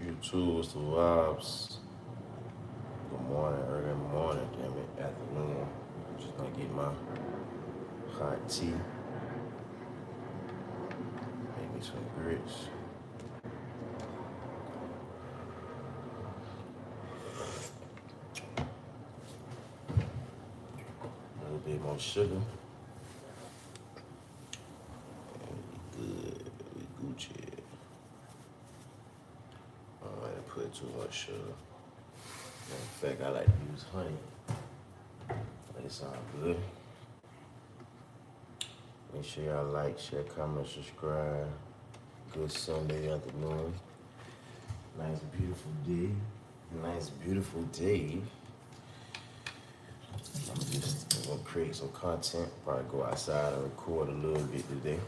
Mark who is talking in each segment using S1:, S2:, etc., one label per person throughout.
S1: YouTube, what's the vibes? Good morning, early morning, damn it, afternoon. Just gonna get my hot tea, make me some grits. A little bit more sugar. And we good, we Gucci. I don't like to put too much sugar. In fact, I like to use honey. But it sounds good. Make sure y'all like, share, comment, subscribe. Good Sunday afternoon. Nice, beautiful day. Nice, beautiful day. I'm gonna create some content. Probably go outside and record a little bit today.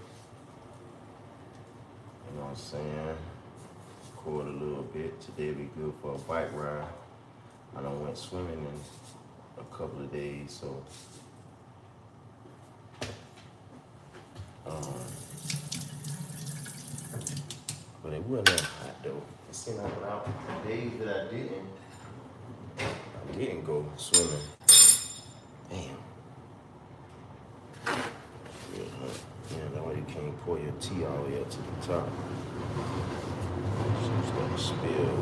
S1: You know what I'm saying? Record a little bit. Today be good for a bike ride. I done went swimming in a couple of days, so but it wasn't that hot though. It seemed like the days that I didn't go swimming. Damn. Real hot. Yeah, that's why you can't pour your tea all the way up to the top. So it's gonna spill.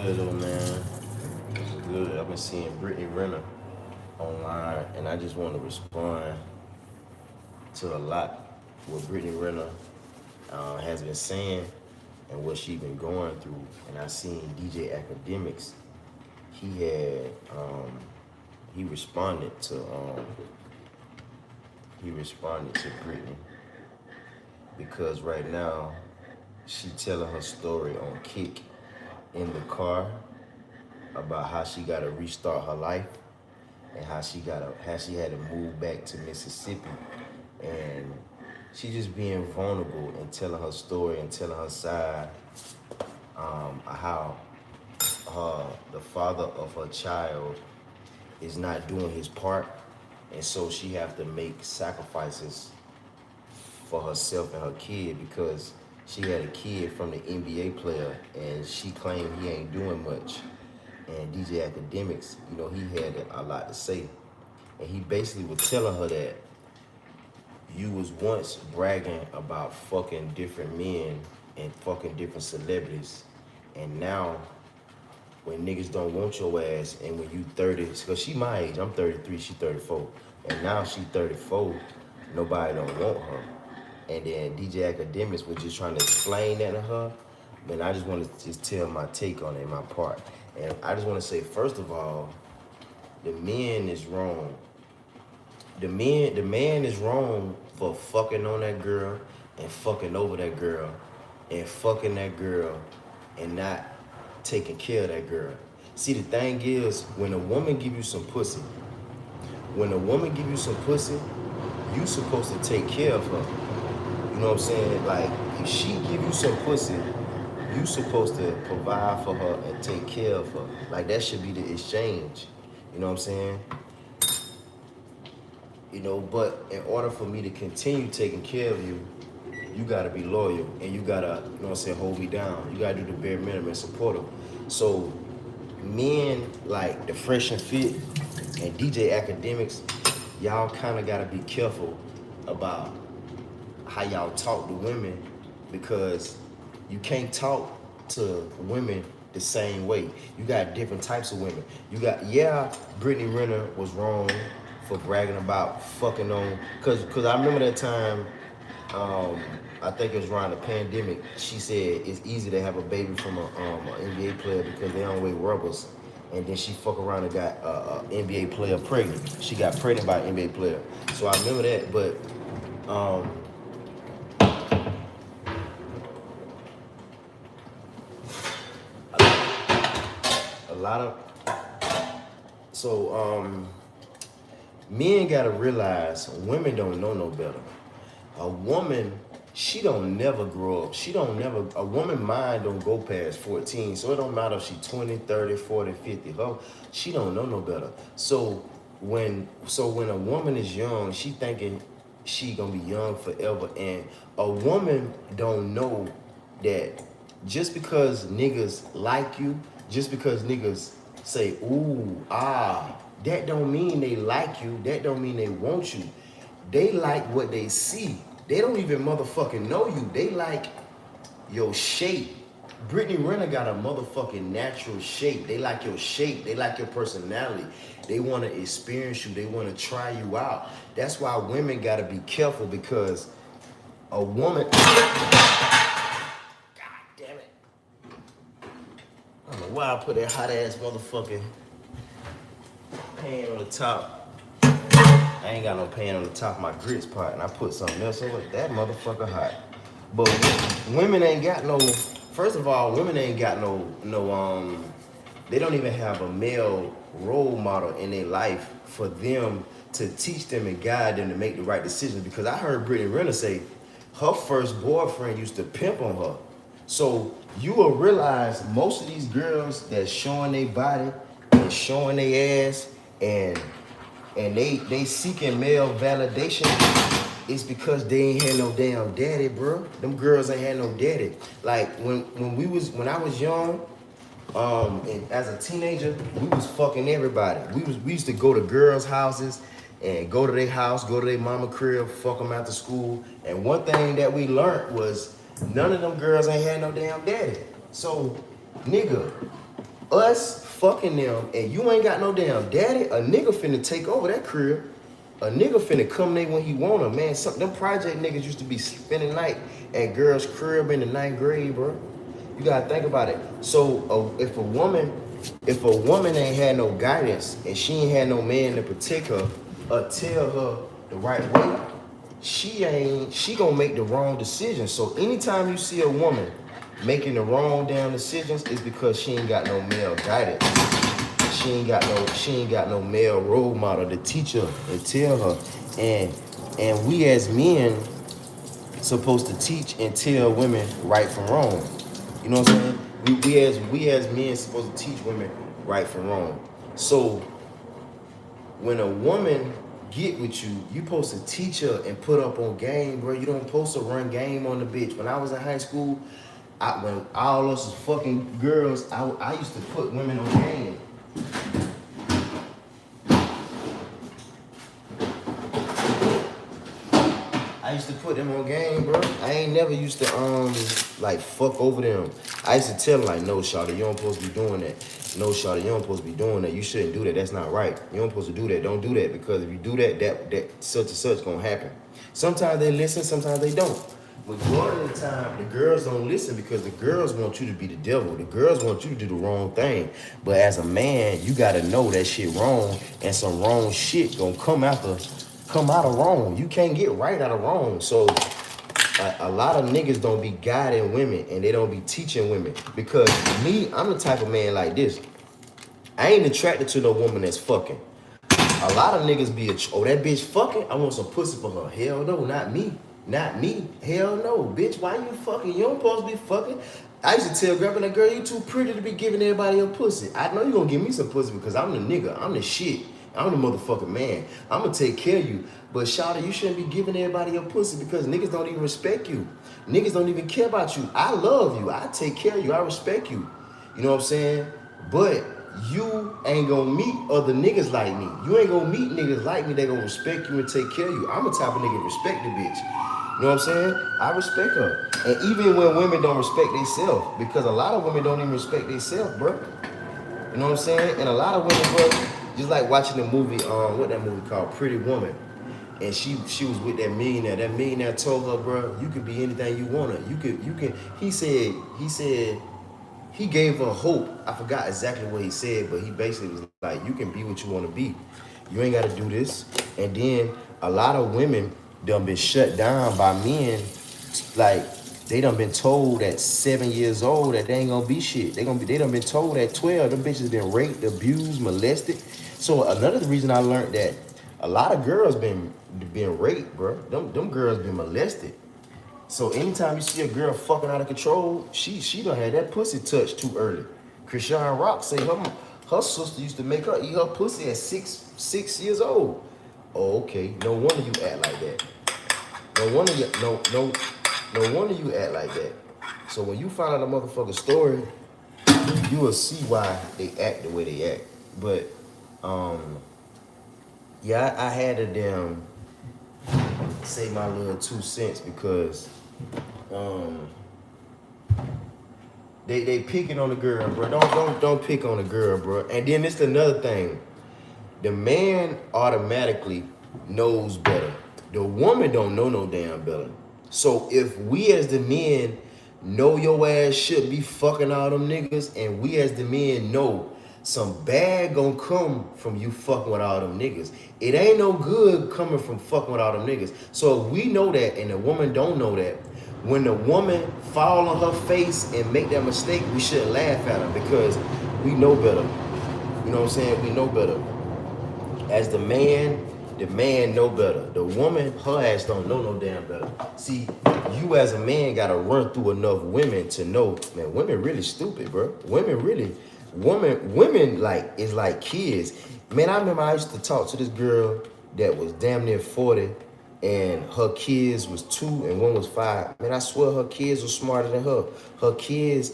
S1: Though, man. It's good. I've been seeing Brittany Renner online, and I just want to respond to a lot what Brittany Renner has been saying and what she's been going through. And I seen DJ Academics. He responded to Brittany because right now she telling her story on Kick in the car about how she got to restart her life and how she had to move back to Mississippi, and she just being vulnerable and telling her story and telling her side, how the father of her child is not doing his part, and so she have to make sacrifices for herself and her kid because she had a kid from the NBA player, and she claimed he ain't doing much. And DJ Academics, you know, he had a lot to say. And he basically was telling her that you was once bragging about fucking different men and fucking different celebrities. And now, when niggas don't want your ass, and when you 30, because she my age, I'm 33, she 34. And now she 34, nobody don't want her. And then DJ Academics was just trying to explain that to her. And I just want to just tell my take on it, my part. And I just want to say, first of all, the man is wrong. The man is wrong for fucking on that girl and fucking over that girl and fucking that girl and not taking care of that girl. See, the thing is, when a woman give you some pussy, you supposed to take care of her. You know what I'm saying? Like, if she give you some pussy, you supposed to provide for her and take care of her. Like, that should be the exchange. You know what I'm saying? You know, but in order for me to continue taking care of you, you gotta be loyal and you gotta, you know what I'm saying, hold me down. You gotta do the bare minimum and support her. So, men like the Fresh and Fit and DJ Academics, y'all kinda gotta be careful about how y'all talk to women, because you can't talk to women the same way. You got different types of women. You got, Brittany Renner was wrong for bragging about fucking on, cause I remember that time, I think it was around the pandemic, she said it's easy to have a baby from an NBA player because they don't wear rubbers. And then she fuck around and got an NBA player pregnant. She got pregnant by an NBA player. So I remember that, but men gotta realize women don't know no better. A woman she don't never grow up. She don't never, a woman mind don't go past 14. So it don't matter if she 20, 30, 40, 50. She don't know no better. So when a woman is young, she thinking she gonna be young forever. And a woman don't know that just because niggas like you, just because niggas say, ooh, ah, that don't mean they like you. That don't mean they want you. They like what they see. They don't even motherfucking know you. They like your shape. Brittany Renner got a motherfucking natural shape. They like your shape. They like your personality. They want to experience you. They want to try you out. That's why women got to be careful, because a woman... God damn it. I don't know why I put that hot ass motherfucking pan on the top. I ain't got no pan on the top of my grits pot, and I put something else over it. That motherfucker hot. But women ain't got no, first of all, women ain't got no, they don't even have a male role model in their life for them to teach them and guide them to make the right decisions. Because I heard Brittany Renner say her first boyfriend used to pimp on her. So you will realize most of these girls that's showing their body and showing their ass and they seeking male validation, it's because they ain't had no damn daddy, bro. Them girls ain't had no daddy. Like when I was young, and as a teenager, we was fucking everybody. We used to go to girls' houses and go to their house, go to their mama crib, fuck them after school. And one thing that we learned was none of them girls ain't had no damn daddy. So, nigga, us fucking them and you ain't got no damn daddy, a nigga finna take over that crib. A nigga finna come there when he want him, man. Them project niggas used to be spending night at girls' crib in the 9th grade, bro. You gotta think about it. So if a woman ain't had no guidance and she ain't had no man to protect her or tell her the right way, she gonna make the wrong decision. So anytime you see a woman making the wrong damn decisions, it's because she ain't got no male guidance. She ain't got no male role model to teach her and tell her. And we as men supposed to teach and tell women right from wrong. You know what I'm saying? We as men supposed to teach women right from wrong. So when a woman get with you, you supposed to teach her and put up on game, bro. You don't supposed to run game on the bitch. When I was in high school, when all us was fucking girls, I used to put women on game. I used to put them on game, bro. I ain't never used to like fuck over them. I used to tell them like, no, shawty, you don't supposed to be doing that. No, shawty, you don't supposed to be doing that. You shouldn't do that. That's not right. You don't supposed to do that. Don't do that, because if you do that, that such and such gonna happen. Sometimes they listen, sometimes they don't. Majority of the time, the girls don't listen because the girls want you to be the devil. The girls want you to do the wrong thing. But as a man, you gotta know that shit wrong, and some wrong shit gonna come out of wrong. You can't get right out of wrong. So a lot of niggas don't be guiding women and they don't be teaching women. Because me, I'm the type of man like this. I ain't attracted to no woman that's fucking. A lot of niggas be, oh, that bitch fucking, I want some pussy for her. Hell no, not me. Not me. Hell no, bitch. Why you fucking? You don't supposed to be fucking. I used to tell grabbing that girl, you too pretty to be giving everybody a pussy. I know you gonna give me some pussy because I'm the nigga. I'm the shit. I'm the motherfucking man. I'm gonna take care of you. But shawty, you shouldn't be giving everybody your pussy because niggas don't even respect you. Niggas don't even care about you. I love you. I take care of you. I respect you. You know what I'm saying? But you ain't gonna meet other niggas like me. You ain't gonna meet niggas like me that gonna respect you and take care of you. I'm the type of nigga to respect the bitch. You know what I'm saying? I respect her. And even when women don't respect themselves, because a lot of women don't even respect themselves, bro. You know what I'm saying? And a lot of women, bro, just like watching the movie, what that movie called, Pretty Woman. And she was with that millionaire. That millionaire told her, bro, you can be anything you want to. You can, he said, he gave her hope. I forgot exactly what he said, but he basically was like, you can be what you want to be. You ain't got to do this. And then a lot of women done been shut down by men. Like, they done been told at 7 years old that they ain't gonna be shit. They done been told at 12, them bitches been raped, abused, molested. So another reason I learned that a lot of girls been raped, bro. Them girls been molested. So anytime you see a girl fucking out of control, she done had that pussy touched too early. Krishan Rock say her sister used to make her eat her pussy at 6 years old. Oh, okay. No wonder you act like that. No wonder you act like that. So when you find out a motherfucking story, you will see why they act the way they act. But yeah, I had to damn say my little 2 cents because they picking on the girl, bro. Don't pick on the girl, bro. And then it's another thing. The man automatically knows better. The woman don't know no damn better. So if we as the men know your ass should be fucking all them niggas, and we as the men know some bad gonna come from you fucking with all them niggas. It ain't no good coming from fucking with all them niggas. So if we know that and the woman don't know that, when the woman fall on her face and make that mistake, we shouldn't laugh at her because we know better. You know what I'm saying? We know better. As the man know better. The woman, her ass don't know no damn better. See, you as a man gotta run through enough women to know, man, women really stupid, bro. Women like is like kids. Man, I remember I used to talk to this girl that was damn near 40 and her kids was 2 and one was 5. Man, I swear her kids were smarter than her. Her kids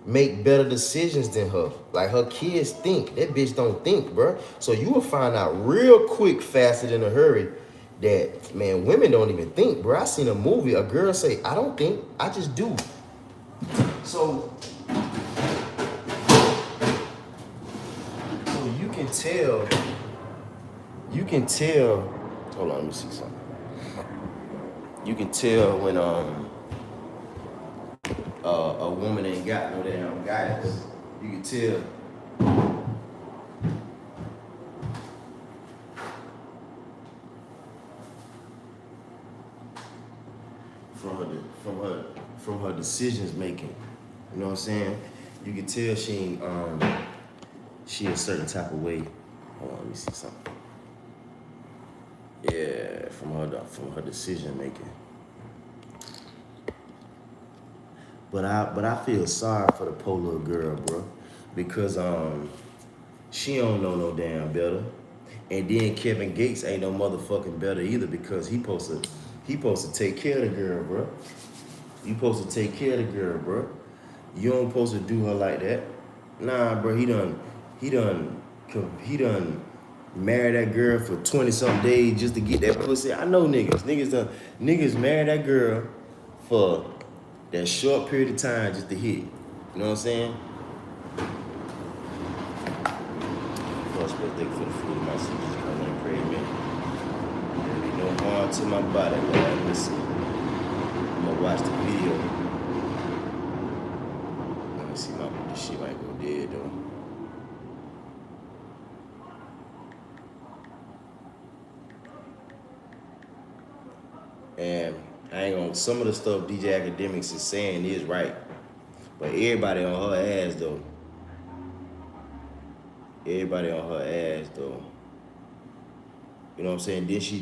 S1: make better decisions than her. Like her kids think. That bitch don't think, bro. So you will find out real quick, faster than a hurry, that man, women don't even think, bro. I seen a movie, a girl say, I don't think, I just do. So you can tell, hold on, let me see something. You can tell when a woman ain't got no damn guidance. You can tell. From her decisions making. You know what I'm saying? You can tell she a certain type of way. Hold on, let me see something. Yeah, from her decision making. But I feel sorry for the poor little girl, bro, because she don't know no damn better, and then Kevin Gates ain't no motherfucking better either because he supposed to take care of the girl, bro. You supposed to take care of the girl, bro. You don't supposed to do her like that. Nah, bro. He done married that girl for 20-something days just to get that pussy. I know niggas married that girl for that short period of time just to hit. You know what I'm saying? First, thank you for the food in my seat. Just come and pray, man. There be no harm to my body, Lord. Let me see. I'm gonna watch the video. Let me see, this shit might go dead though. And I ain't gonna, some of the stuff DJ Academics is saying is right. But everybody on her ass though. Everybody on her ass though. You know what I'm saying? Then she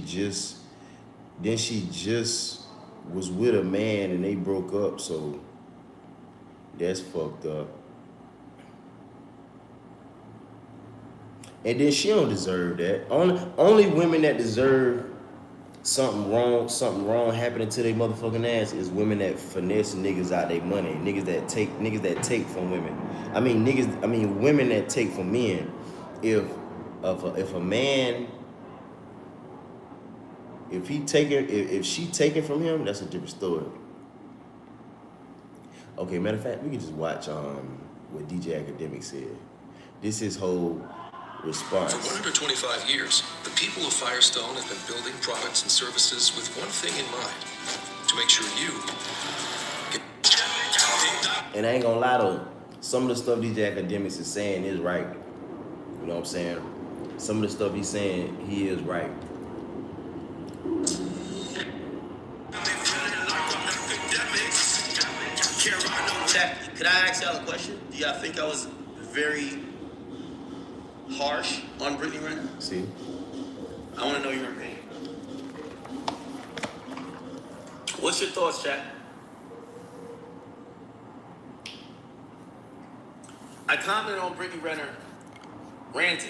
S1: just was with a man and they broke up, so that's fucked up. And then she don't deserve that. Only women that deserve something wrong happening to their motherfucking ass is women that finesse niggas out their money. Niggas that take from women. Women that take from men. If a man, if she taking from him, that's a different story. Okay, matter of fact, we can just watch what DJ Academic said. This is whole response.
S2: For 125 years, the people of Firestone have been building products and services with one thing in mind: to make sure you get.
S1: And I ain't gonna lie though, some of the stuff DJ Academics is saying is right. You know what I'm saying? Some of the stuff he's saying, he is right.
S3: Could I ask y'all a question? Do y'all think I was very harsh on Brittany Renner?
S1: See?
S3: I want to know your opinion. What's your thoughts, chat? I commented on Brittany Renner ranting.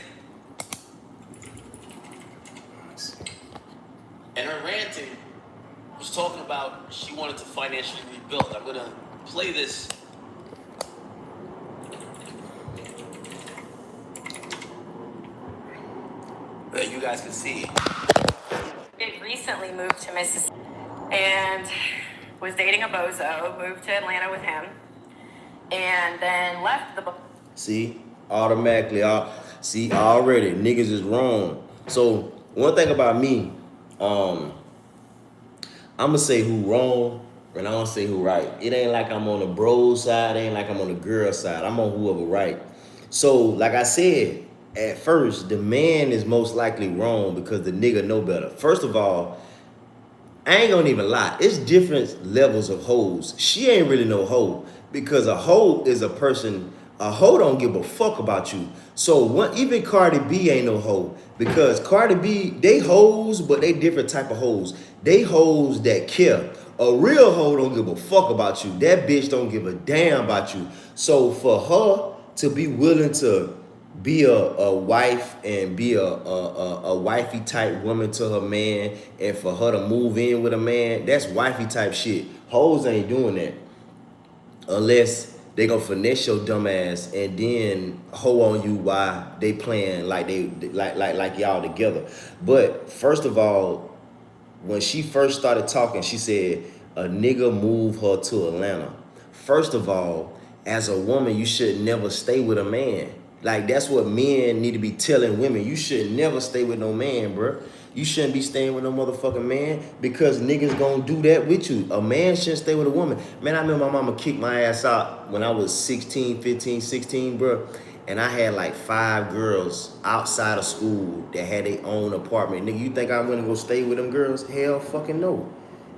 S3: And her ranting was talking about she wanted to financially rebuild. I'm gonna play this. That you guys can see.
S4: It recently moved to Mississippi and was dating a bozo, moved to Atlanta with him, and then left the.
S1: See, automatically, see already niggas is wrong. So one thing about me, I'ma say who wrong and I'm gonna say who right. It ain't like I'm on the bro side, it ain't like I'm on the girl side. I'm on whoever right. So like I said, at first, the man is most likely wrong because the nigga know better. First of all, I ain't gonna even lie. It's different levels of hoes. She ain't really no hoe because a hoe is a person. A hoe don't give a fuck about you. So even Cardi B ain't no hoe because Cardi B, they hoes, but they different type of hoes. They hoes that care. A real hoe don't give a fuck about you. That bitch don't give a damn about you. So for her to be willing to be a wife and be a wifey type woman to her man, and for her to move in with a man, that's wifey type shit. Hoes ain't doing that unless they gonna finesse your dumb ass and then hoe on you while they playing like like y'all together. But first of all, when she first started talking, she said a nigga moved her to Atlanta. First of all, as a woman, you should never stay with a man. Like, that's what men need to be telling women. You should never stay with no man, bro. You shouldn't be staying with no motherfucking man because niggas gonna do that with you. A man shouldn't stay with a woman. Man, I remember my mama kicked my ass out when I was 16, 15, 16, bro. And I had like 5 girls outside of school that had their own apartment. Nigga, you think I'm gonna go stay with them girls? Hell fucking no.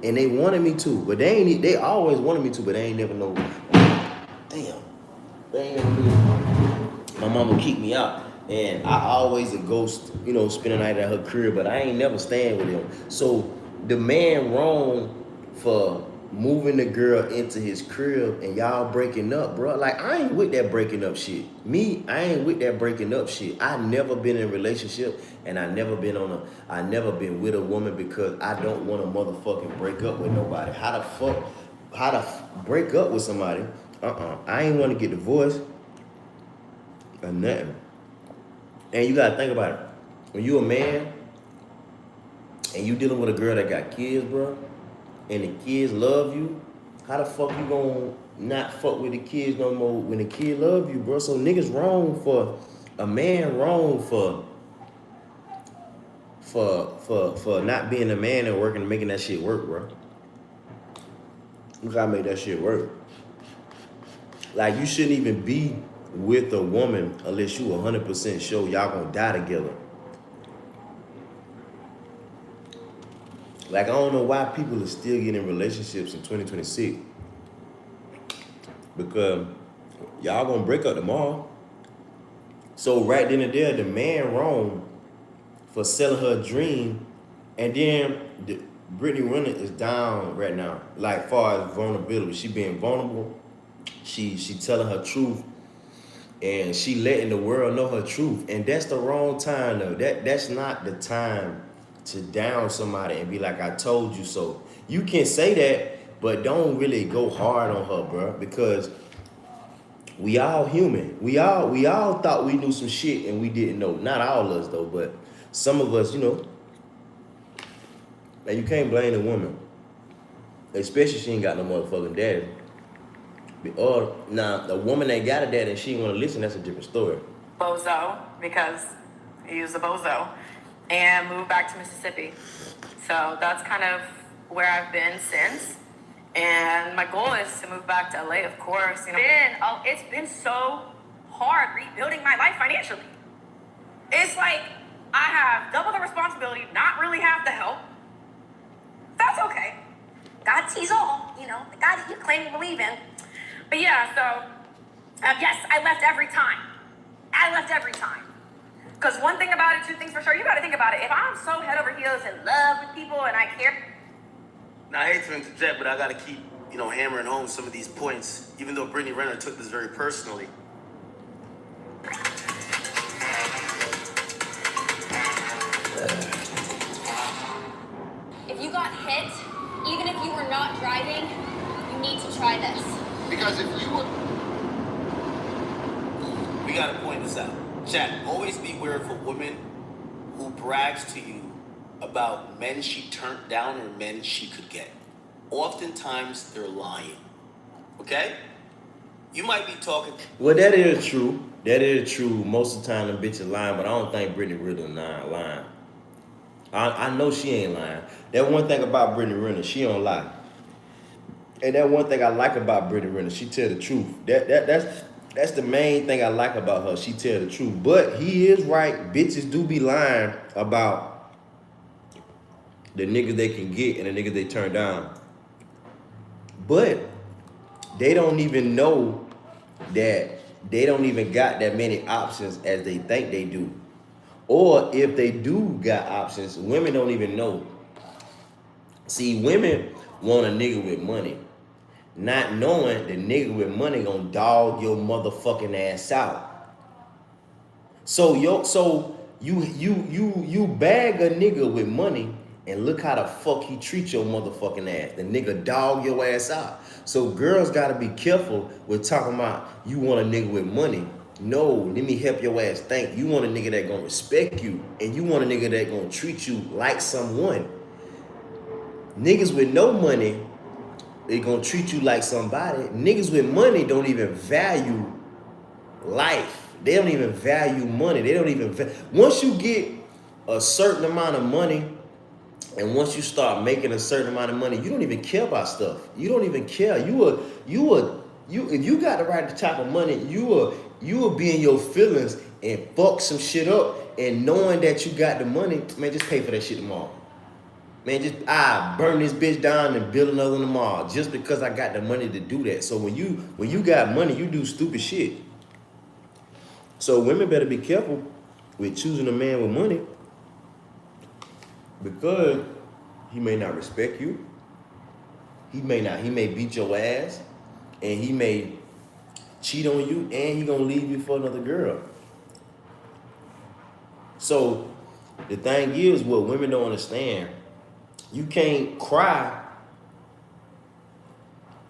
S1: And they wanted me to, but they always wanted me to, but they ain't never know. Damn. They ain't never knew. My mama kicked me out. And I always a ghost, you know, spend the night at her crib, but I ain't never staying with him. So the man wrong for moving the girl into his crib and y'all breaking up, bro. Like, I ain't with that breaking up shit. Me, I ain't with that breaking up shit. I never been in a relationship and I never been with a woman because I don't want to motherfucking break up with nobody. How to break up with somebody? I ain't want to get divorced or nothing. And you gotta think about it. When you a man and you dealing with a girl that got kids, bro, and the kids love you, how the fuck you gonna not fuck with the kids no more when the kid love you, bro? So niggas wrong for a man wrong for not being a man and working and making that shit work, bro. You gotta make that shit work. Like, you shouldn't even be with a woman unless you 100% sure y'all gonna die together. Like, I don't know why people are still getting in relationships in 2026. Because y'all gonna break up tomorrow. So right then and there, the man wrong for selling her dream. And then Brittany Renner is down right now. Like, far as vulnerability. She being vulnerable. She telling her truth. And she letting the world know her truth. And that's the wrong time, though. That's not the time to down somebody and be like, I told you so. You can say that, but don't really go hard on her, bro. Because we all human. We all thought we knew some shit and we didn't know. Not all of us, though, but some of us, you know. And you can't blame the woman. Especially she ain't got no motherfucking daddy. Or now the woman that got a dad and she didn't want to listen, that's a different story.
S4: Bozo, because he was a bozo, and moved back to Mississippi. So that's kind of where I've been since. And my goal is to move back to LA, of course. You know, it's been so hard rebuilding my life financially. It's like I have double the responsibility, not really half the help. That's okay. God sees all, you know, the God that you claim you believe in. But yeah, so, yes, I left every time. Because one thing about it, two things for sure, you got to think about it. If I'm so head over heels in love with people and I care,
S3: Now, I hate to interject, but I gotta keep, hammering home some of these points, even though Brittany Renner took this very personally.
S5: If you got hit, even if you were not driving, you need to try this.
S6: Because if you were...
S3: We gotta point this out. Chat, always beware of a woman who brags to you about men she turned down or men she could get. Oftentimes, they're lying. Okay? You might be talking...
S1: Well, that is true. That is true. Most of the time, the bitch is lying, but I don't think Brittany really not lying. I know she ain't lying. That one thing about Brittany Renner, she don't lie. And that one thing I like about Brittany Renner, she tell the truth. That's the main thing I like about her. She tell the truth. But he is right. Bitches do be lying about the niggas they can get and the niggas they turn down. But they don't even know that they don't even got that many options as they think they do. Or if they do got options, women don't even know. See, women want a nigga with money, not knowing the nigga with money gonna dog your motherfucking ass out. So you bag a nigga with money and look how the fuck he treat your motherfucking ass. The nigga dog your ass out. So girls gotta be careful with talking about you want a nigga with money. No, let me help your ass think. You want a nigga that gonna respect you, and you want a nigga that gonna treat you like someone. Niggas with no money, they gonna treat you like somebody. Niggas with money don't even value life. They don't even value money. They don't even once you get a certain amount of money, and once you start making a certain amount of money, you don't even care about stuff. You don't even care. You if you got the right type of money, you will be in your feelings and fuck some shit up, and knowing that you got the money, man, just pay for that shit tomorrow. Man, I burn this bitch down and build another one tomorrow just because I got the money to do that. So when you got money, you do stupid shit. So women better be careful with choosing a man with money, because he may not respect you. He may beat your ass, and he may cheat on you, and he gonna leave you for another girl. So the thing is, what women don't understand, you can't cry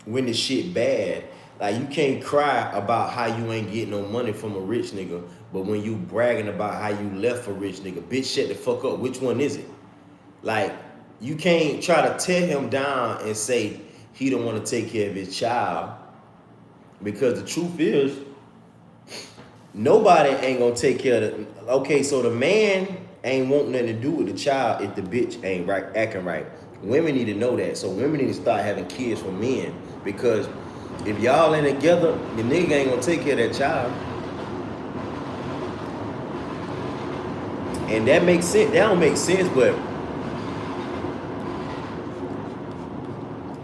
S1: when the shit bad. Like, you can't cry about how you ain't getting no money from a rich nigga, but when you bragging about how you left a rich nigga, bitch, shut the fuck up. Which one is it? Like, you can't try to tear him down and say he don't want to take care of his child, because the truth is, nobody ain't gonna take care of the... Okay, so the man ain't want nothing to do with the child if the bitch ain't right, acting right. Women need to know that. So women need to start having kids for men, because if y'all ain't together, the nigga ain't gonna take care of that child. And that makes sense. That don't make sense, but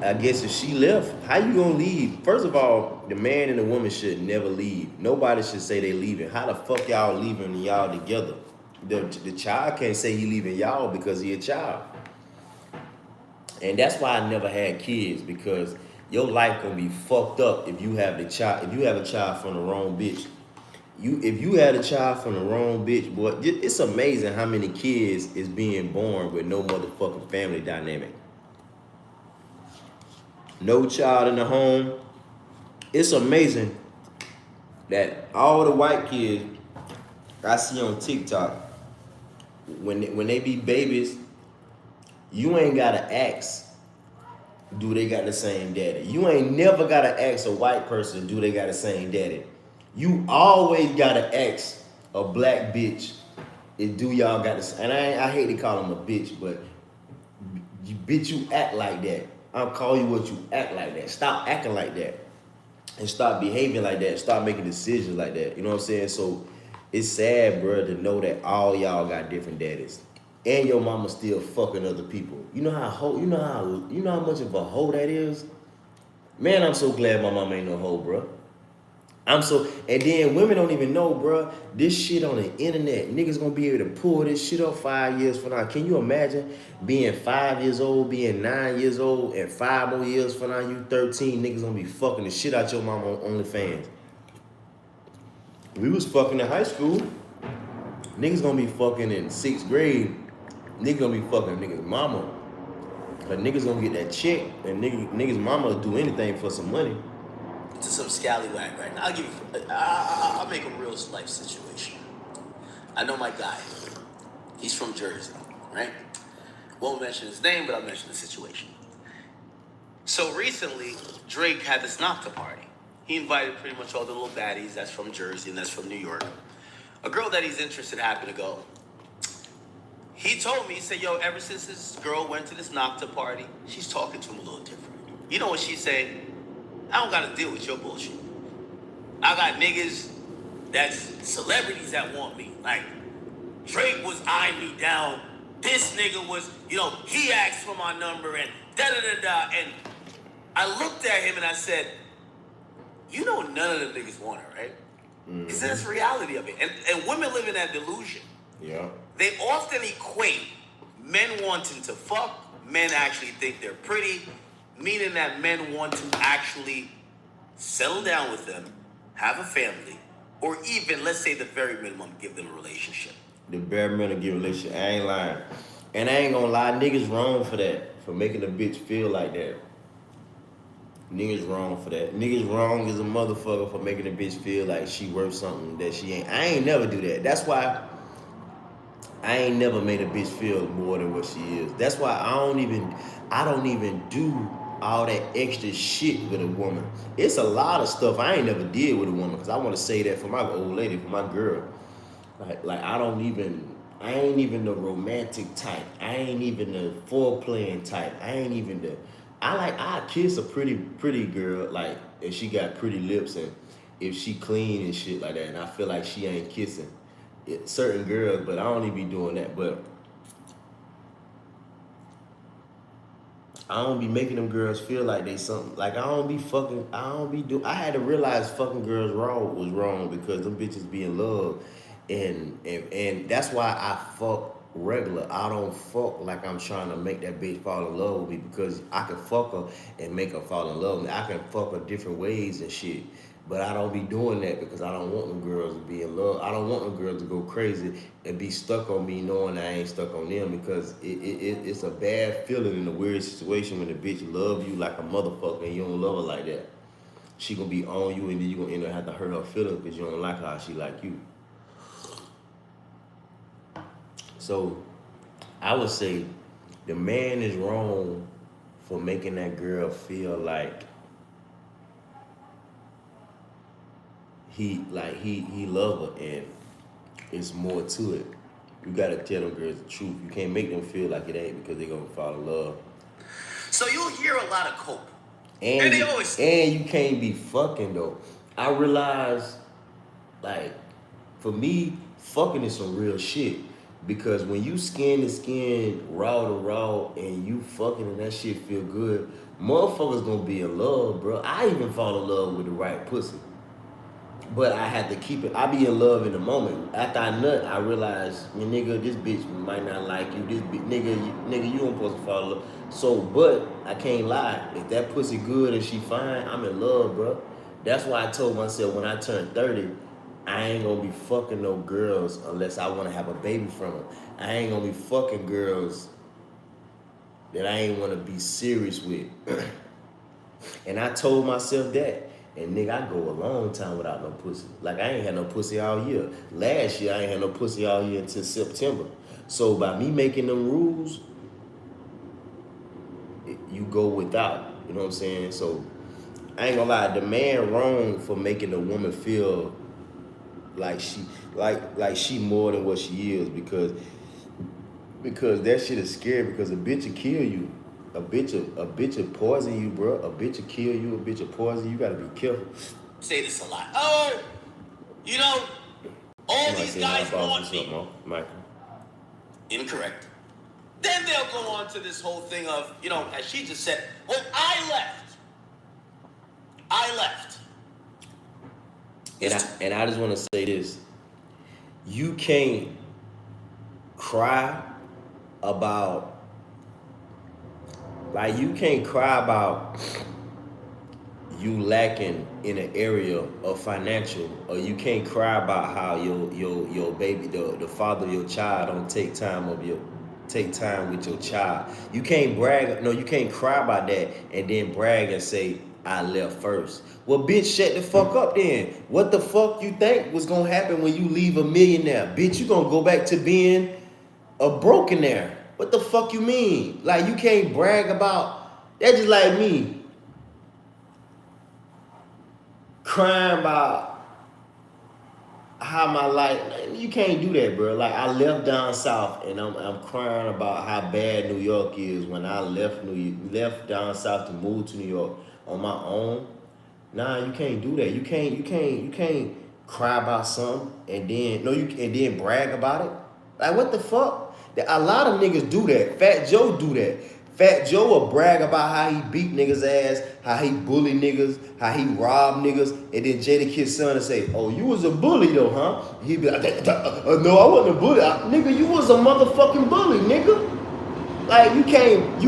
S1: I guess if she left, how you gonna leave? First of all, the man and the woman should never leave. Nobody should say they leaving. How the fuck y'all leaving when y'all together? The child can't say he leaving y'all because he a child. And that's why I never had kids, because your life gonna be fucked up if you have the child. If you have a child from the wrong bitch. If you had a child from the wrong bitch, boy, it's amazing how many kids is being born with no motherfucking family dynamic. No child in the home. It's amazing that all the white kids I see on TikTok, when they be babies, you ain't gotta ask, do they got the same daddy? You ain't never gotta ask a white person, do they got the same daddy? You always gotta ask a black bitch, do y'all got the same? And I hate to call him a bitch, but bitch, you act like that. I'll call you what you act like that. Stop acting like that. And stop behaving like that. Stop making decisions like that. You know what I'm saying? So it's sad, bro, to know that all y'all got different daddies. And your mama still fucking other people. You know how much of a hoe that is? Man, I'm so glad my mama ain't no hoe, bro. And then women don't even know, bro. This shit on the internet, niggas gonna be able to pull this shit up 5 years from now. Can you imagine being 5 years old, being 9 years old, and 5 more years from now you 13? Niggas gonna be fucking the shit out your mama on OnlyFans. We was fucking in high school. Niggas gonna be fucking in 6th grade. Niggas gonna be fucking niggas mama. But niggas gonna get that check, and niggas mama will do anything for some money.
S3: To some scallywag right now. I'll make a real life situation. I know my guy. He's from Jersey, right? Won't mention his name, but I'll mention the situation. So recently, Drake had this Nocta party. He invited pretty much all the little baddies that's from Jersey and that's from New York. A girl that he's interested happened to go. He told me, he said, yo, ever since this girl went to this Nocta party, she's talking to him a little different. You know what she said? I don't gotta deal with your bullshit. I got niggas that's celebrities that want me. Like, Drake was eyeing me down. This nigga was, he asked for my number and da-da-da-da. And I looked at him and I said, you know none of them niggas want her, right? Because that's the reality of it. And women live in that delusion.
S1: Yeah.
S3: They often equate men wanting to fuck, men actually think they're pretty, meaning that men want to actually settle down with them, have a family, or even, let's say the very minimum, give them a relationship.
S1: The bare minimum give a relationship. I ain't lying. And I ain't gonna lie, niggas wrong for that. For making a bitch feel like that. Niggas wrong for that. Niggas wrong as a motherfucker for making a bitch feel like she worth something that she ain't. I ain't never do that. That's why I ain't never made a bitch feel more than what she is. That's why I don't even do all that extra shit with a woman. It's a lot of stuff I ain't never did with a woman because I want to say that for my old lady, for my girl. Like I ain't even the romantic type. I ain't even the foreplaying type. I kiss a pretty girl, like, if she got pretty lips and if she clean and shit like that, and I feel like she ain't kissing certain girls, but I don't even be doing that. But I don't be making them girls feel like they something. Like I had to realize fucking girls was wrong because them bitches be in love, and that's why I fuck regular. I don't fuck like I'm trying to make that bitch fall in love with me because I can fuck her and make her fall in love with me. I can fuck her different ways and shit. But I don't be doing that because I don't want them girls to be in love. I don't want them girls to go crazy and be stuck on me knowing I ain't stuck on them because it's a bad feeling in a weird situation when the bitch love you like a motherfucker and you don't love her like that. She gonna be on you and then you gonna end up have to hurt her feelings because you don't like how she like you. So I would say the man is wrong for making that girl feel like he love her and it's more to it. You gotta tell them girls the truth. You can't make them feel like it ain't because they gonna fall in love.
S3: So you'll hear a lot of cope.
S1: And you can't be fucking though. I realize, like, for me, fucking is some real shit. Because when you skin to skin, raw to raw, and you fucking and that shit feel good, motherfuckers gonna be in love, bro. I even fall in love with the right pussy. But I had to keep it. I be in love in the moment. After I nut, I realize, nigga, this bitch might not like you. This bitch, nigga, you don't supposed to fall in love. So, but I can't lie. If that pussy good and she fine, I'm in love, bro. That's why I told myself when I turned 30, I ain't gonna be fucking no girls unless I want to have a baby from them. I ain't gonna be fucking girls that I ain't want to be serious with. And I told myself that. And nigga, I go a long time without no pussy. Like I ain't had no pussy all year. Last year, I ain't had no pussy all year until September. So by me making them rules, you go without. You know what I'm saying? So I ain't gonna lie, the man wrong for making the woman feel like she more than what she is because that shit is scary because a bitch will kill you. A bitch will poison you, bro. A bitch will kill you. A bitch will poison you. You gotta be careful.
S3: Say this a lot. Oh, all these guys want me.
S1: Michael.
S3: Incorrect. Then they'll go on to this whole thing of, as she just said, well, I left.
S1: And I just want to say this: you can't cry about you can't cry about you lacking in an area of financial, or you can't cry about how your baby, the father of your child don't take time with your child. You can't brag, no, you can't cry about that and then brag and say I left first. Well, bitch, shut the fuck up then. What the fuck you think was gonna happen when you leave a millionaire? Bitch, you gonna go back to being a brokenaire. What the fuck you mean? Like, you can't brag about that. Just like me crying about how my life. You can't do that, bro. Like, I left down south and I'm crying about how bad New York is when I left down south to move to New York on my own. Nah, you can't do that. You can't cry about something and then brag about it. Like, what the fuck? A lot of niggas do that. Fat Joe do that. Fat Joe will brag about how he beat niggas' ass, how he bully niggas, how he robbed niggas, and then Jada Kid's son will say, "Oh, you was a bully though, huh?" He'd be like, "No, I wasn't a bully, nigga. You was a motherfucking bully, nigga." Like, you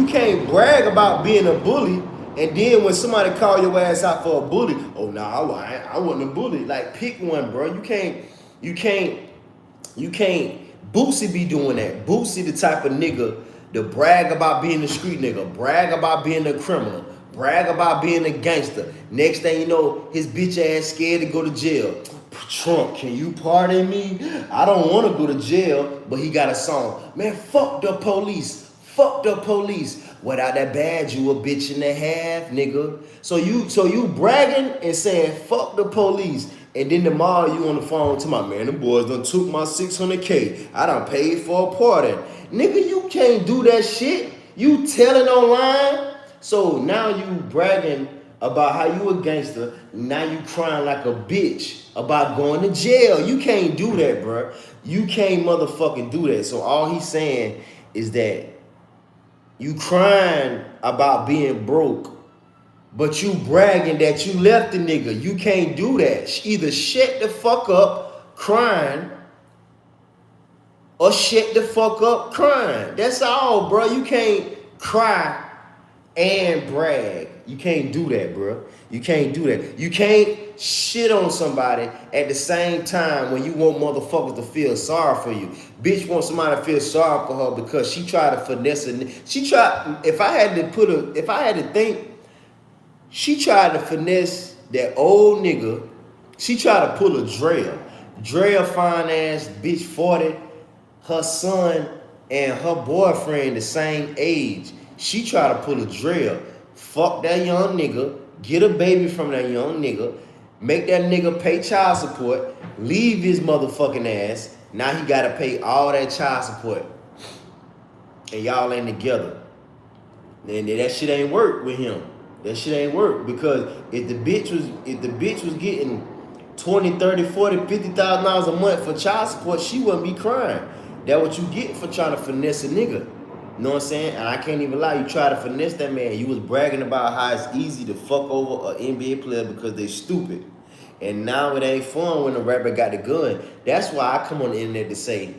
S1: can't brag about being a bully, and then when somebody call your ass out for a bully, "Oh, nah, I wasn't a bully." Like, pick one, bro. You can't. Boosie be doing that. Boosie the type of nigga to brag about being a street nigga, brag about being a criminal, brag about being a gangster. Next thing you know, his bitch ass scared to go to jail. Trump, can you pardon me? I don't want to go to jail, but he got a song. Man, fuck the police. Fuck the police. Without that badge, you a bitch and a half, nigga. So you bragging and saying fuck the police. And then tomorrow you on the phone to my man, the boys done took my 600K. I done paid for a party. Nigga, you can't do that shit. You telling online. So now you bragging about how you a gangster. Now you crying like a bitch about going to jail. You can't do that, bro. You can't motherfucking do that. So all he's saying is that you crying about being broke, but you bragging that you left the nigga. You can't do that. Either shut the fuck up crying or shut the fuck up crying. That's all, bro. You can't cry and brag. You can't do that, bro. You can't do that. You can't shit on somebody at the same time when you want motherfuckers to feel sorry for you. Bitch wants somebody to feel sorry for her because she tried to finesse it. She tried, if I had to think, she tried to finesse that old nigga. She tried to pull a Drea. Drea fine ass bitch 40. Her son and her boyfriend the same age. She tried to pull a Drea. Fuck that young nigga. Get a baby from that young nigga. Make that nigga pay child support. Leave his motherfucking ass. Now he gotta pay all that child support. And y'all ain't together. And that shit ain't work with him. That shit ain't work, because if the bitch was getting $20, $30, $40, $50,000 a month for child support, she wouldn't be crying. That what you get for trying to finesse a nigga. You know what I'm saying? And I can't even lie, you try to finesse that man. You was bragging about how it's easy to fuck over an NBA player because they stupid. And now it ain't fun when the rapper got the gun. That's why I come on the internet to say,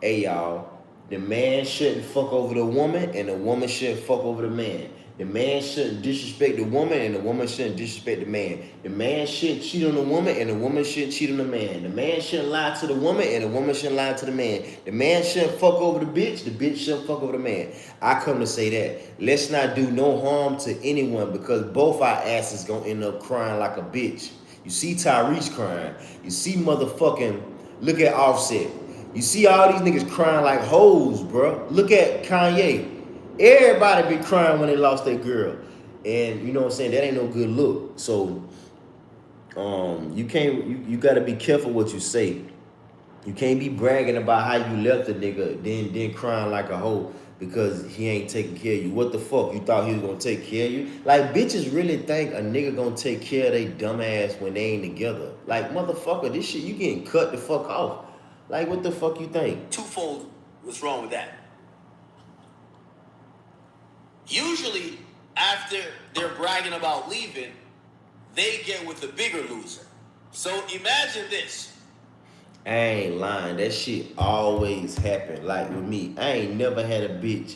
S1: hey y'all, the man shouldn't fuck over the woman and the woman shouldn't fuck over the man. The man shouldn't disrespect the woman and the woman shouldn't disrespect the man. The man shouldn't cheat on the woman and the woman shouldn't cheat on the man. The man shouldn't lie to the woman and the woman shouldn't lie to the man. The man shouldn't fuck over the bitch shouldn't fuck over the man. I come to say that. Let's not do no harm to anyone, because both our asses gonna end up crying like a bitch. You see Tyrese crying. You see motherfucking, look at Offset. You see all these niggas crying like hoes, bro. Look at Kanye. Everybody be crying when they lost their girl. And you know what I'm saying? That ain't no good look. So you gotta be careful what you say. You can't be bragging about how you left the nigga, then crying like a hoe because he ain't taking care of you. What the fuck? You thought he was gonna take care of you? Like, bitches really think a nigga gonna take care of they dumb ass when they ain't together. Like, motherfucker, this shit, you getting cut the fuck off. Like, what the fuck you think?
S3: Twofold, what's wrong with that? Usually, after they're bragging about leaving, they get with the bigger loser. So imagine this.
S1: I ain't lying. That shit always happen. Like with me, I ain't never had a bitch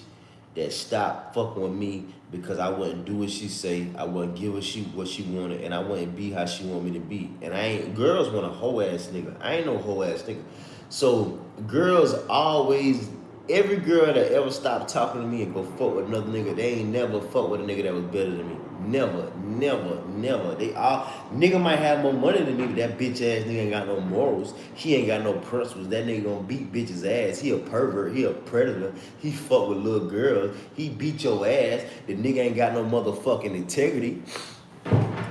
S1: that stopped fucking with me because I wouldn't do what she say. I wouldn't give her what she wanted, and I wouldn't be how she want me to be. And I ain't. Girls want a hoe ass nigga. I ain't no hoe ass nigga. So girls always. Every girl that ever stopped talking to me and go fuck with another nigga, they ain't never fuck with a nigga that was better than me. Never, never, never. They all nigga might have more money than me, but that bitch ass nigga ain't got no morals. He ain't got no principles. That nigga gonna beat bitches ass. He a pervert. He a predator. He fuck with little girls. He beat your ass. The nigga ain't got no motherfucking integrity.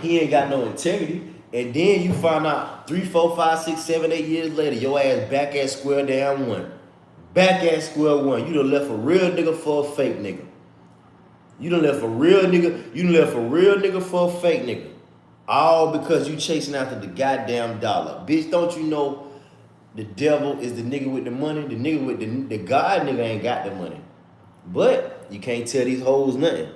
S1: He ain't got no integrity. And then you find out 3, 4, 5, 6, 7, 8 years later, your ass back at square down one. Back at square one. You done left a real nigga for a fake nigga. You done left a real nigga. You done left a real nigga for a fake nigga. All because you chasing after the goddamn dollar. Bitch, don't you know the devil is the nigga with the money? The nigga with the God nigga ain't got the money. But you can't tell these hoes nothing.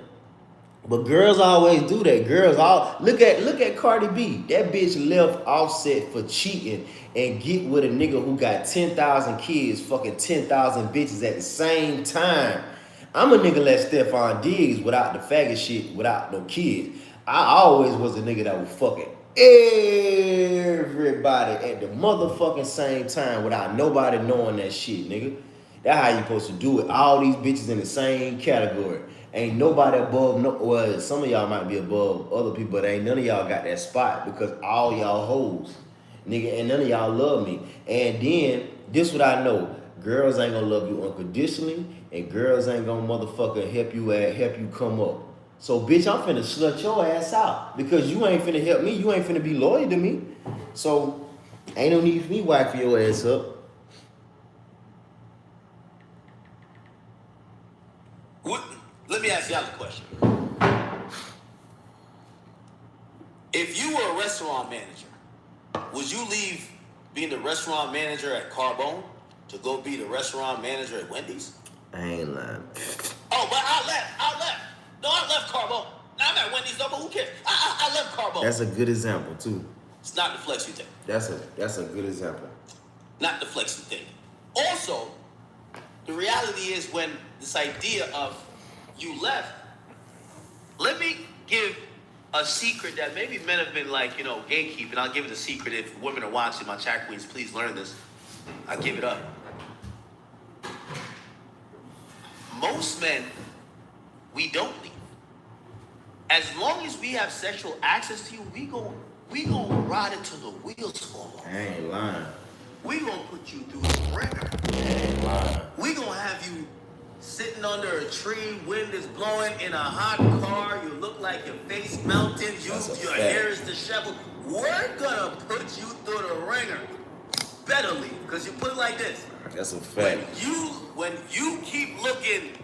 S1: But girls always do that. Girls all look at Cardi B. That bitch left Offset for cheating and get with a nigga who got 10,000 kids, fucking 10,000 bitches at the same time. I'm a nigga like Stephon Diggs without the faggot shit, without no kids. I always was a nigga that was fucking everybody at the motherfucking same time without nobody knowing that shit, nigga. That's how you supposed to do it. All these bitches in the same category. Ain't nobody above no. Well, some of y'all might be above other people, but ain't none of y'all got that spot because all y'all hoes, nigga, and none of y'all love me. And then this what I know: girls ain't gonna love you unconditionally, and girls ain't gonna motherfucker help you come up. So bitch, I'm finna slut your ass out because you ain't finna help me. You ain't finna be loyal to me. So ain't no need for me wiping your ass up.
S3: Let me ask y'all a question. If you were a restaurant manager, would you leave being the restaurant manager at Carbone to go be the restaurant manager at Wendy's?
S1: I ain't lying.
S3: Oh, but I left. No, I left Carbone. Now I'm at Wendy's though, but who cares? I left Carbone.
S1: That's a good example too.
S3: It's not the flex you think.
S1: That's a good example.
S3: Not the flex you think. Also, the reality is when this idea of you left, let me give a secret that maybe men have been like, gatekeeping. I'll give it a secret. If women are watching, my chat queens, please learn this. I'll give it up. Most men, we don't leave. As long as we have sexual access to you, we gon' ride it till the wheels fall off.
S1: I ain't lying.
S3: We gonna put you through the ringer.
S1: I ain't lying.
S3: We gonna have you sitting under a tree, wind is blowing in a hot car, you look like your face melting, your hair is disheveled. We're gonna put you through the ringer. Better leave, because you put it like this.
S1: That's a fact.
S3: When you keep looking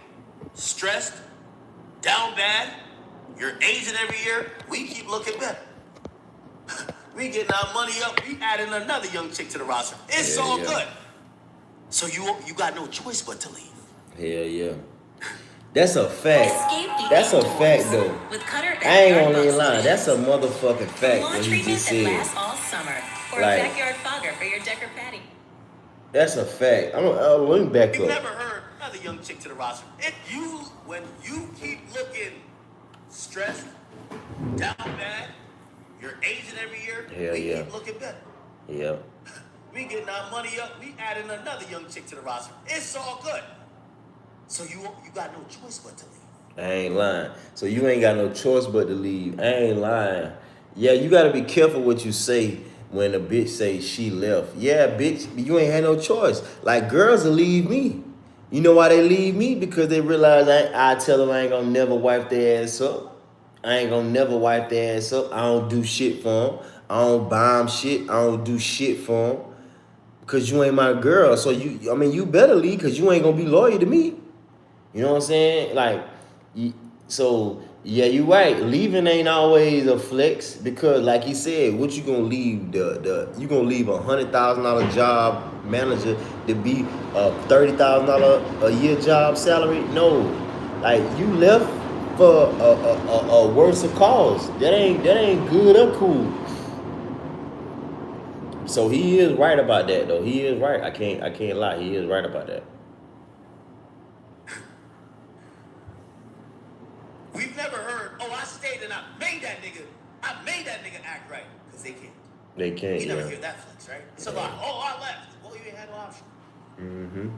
S3: stressed, down bad, you're aging every year, we keep looking better. We getting our money up, we adding another young chick to the roster. It's all good. So you got no choice but to leave.
S1: Hell yeah. That's a fact. That's a fact though. I ain't gonna even lie. That's a motherfucking fact what he just said.
S6: All summer, or
S1: like,
S6: a backyard fogger for your deck or patio.
S1: That's a fact. Let me back
S3: You've
S1: up.
S3: never heard another young chick to the roster. When you keep looking stressed, down bad, you're aging every year, we keep looking better.
S1: Yeah.
S3: We getting our money up, we adding another young chick to the roster. It's all good. So you got no choice but to leave.
S1: I ain't lying. So you ain't got no choice but to leave. I ain't lying. Yeah, you gotta be careful what you say when a bitch say she left. Yeah, bitch, you ain't had no choice. Like, girls will leave me. You know why they leave me? Because they realize I tell them I ain't gonna never wipe their ass up. I ain't gonna never wipe their ass up. I don't do shit for them. I don't buy them shit. I don't do shit for them. Because you ain't my girl. So you better leave because you ain't gonna be loyal to me. You know what I'm saying? Like, yeah, you right. Leaving ain't always a flex because, like he said, what you gonna leave you gonna leave $100,000 job manager to be a $30,000 a year job salary? No, like you left for a worse cause. That ain't good or cool. So he is right about that though. He is right. I can't lie. He is right about that.
S3: We've never heard, oh, I stayed and I made that nigga act right. Because they can't.
S1: They can't.
S3: You never
S1: Yeah.
S3: hear that flex, right? It's a lot. Oh, I left. Well, you ain't had no option.
S1: Mm-hmm.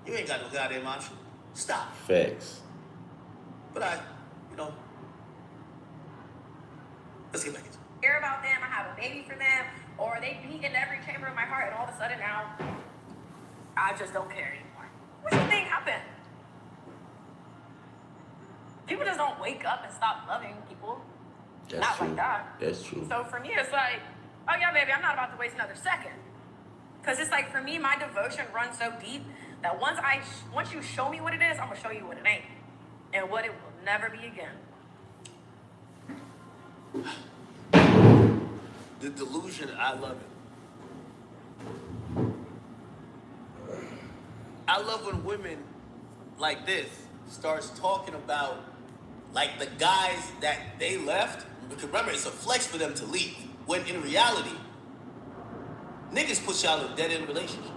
S3: You ain't got no goddamn option. Stop.
S1: Facts.
S3: But let's get back into it.
S4: Hear about them, I have a baby for them, or they beat in every chamber of my heart, and all of a sudden now, I just don't care anymore. What do you think happened? People just don't wake up and stop loving people.
S1: That's
S4: Not
S1: true.
S4: like that.
S1: That's true.
S4: So for me, it's like, oh yeah, baby, I'm not about to waste another second. Because it's like, for me, my devotion runs so deep that once you show me what it is, I'm going to show you what it ain't. And what it will never be again.
S3: The delusion, I love it. I love when women like this starts talking about like the guys that they left. Because remember, it's a flex for them to leave. When in reality, niggas put y'all in dead-end relationships.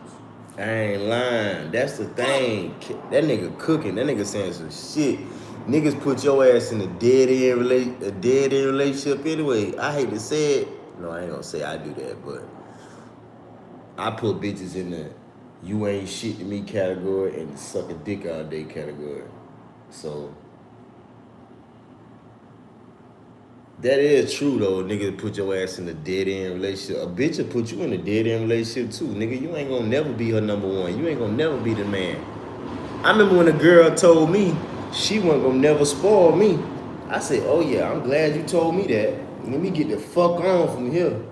S1: I ain't lying. That's the thing. That nigga cooking. That nigga saying some shit. Niggas put your ass in a dead-end relationship anyway. I hate to say it. No, I ain't gonna say I do that, but I put bitches in the you ain't shit to me category and the suck a dick all day category. So that is true though. Nigga put your ass in a dead-end relationship. A bitch will put you in a dead-end relationship too. Nigga, you ain't gonna never be her number one. You ain't gonna never be the man. I remember when a girl told me she wasn't gonna never spoil me. I said, oh yeah, I'm glad you told me that. Let me get the fuck on from here.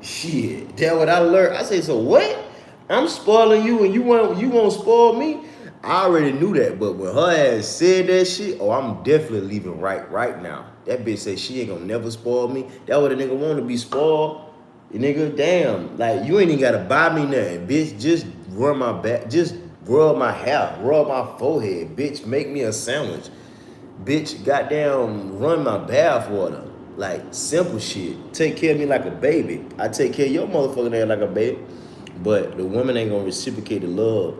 S1: Shit, that's what I learned. I said, so what? I'm spoiling you and you won't spoil me? I already knew that, but when her ass said that shit, oh, I'm definitely leaving right now. That bitch said she ain't gonna never spoil me. That what a nigga want to be spoiled. You nigga, damn. Like, you ain't even gotta buy me nothing, bitch. Just rub my back. Just rub my hair. Rub my forehead. Bitch, make me a sandwich. Bitch, goddamn, run my bath water. Like, simple shit. Take care of me like a baby. I take care of your motherfucking ass like a baby. But the woman ain't gonna reciprocate the love.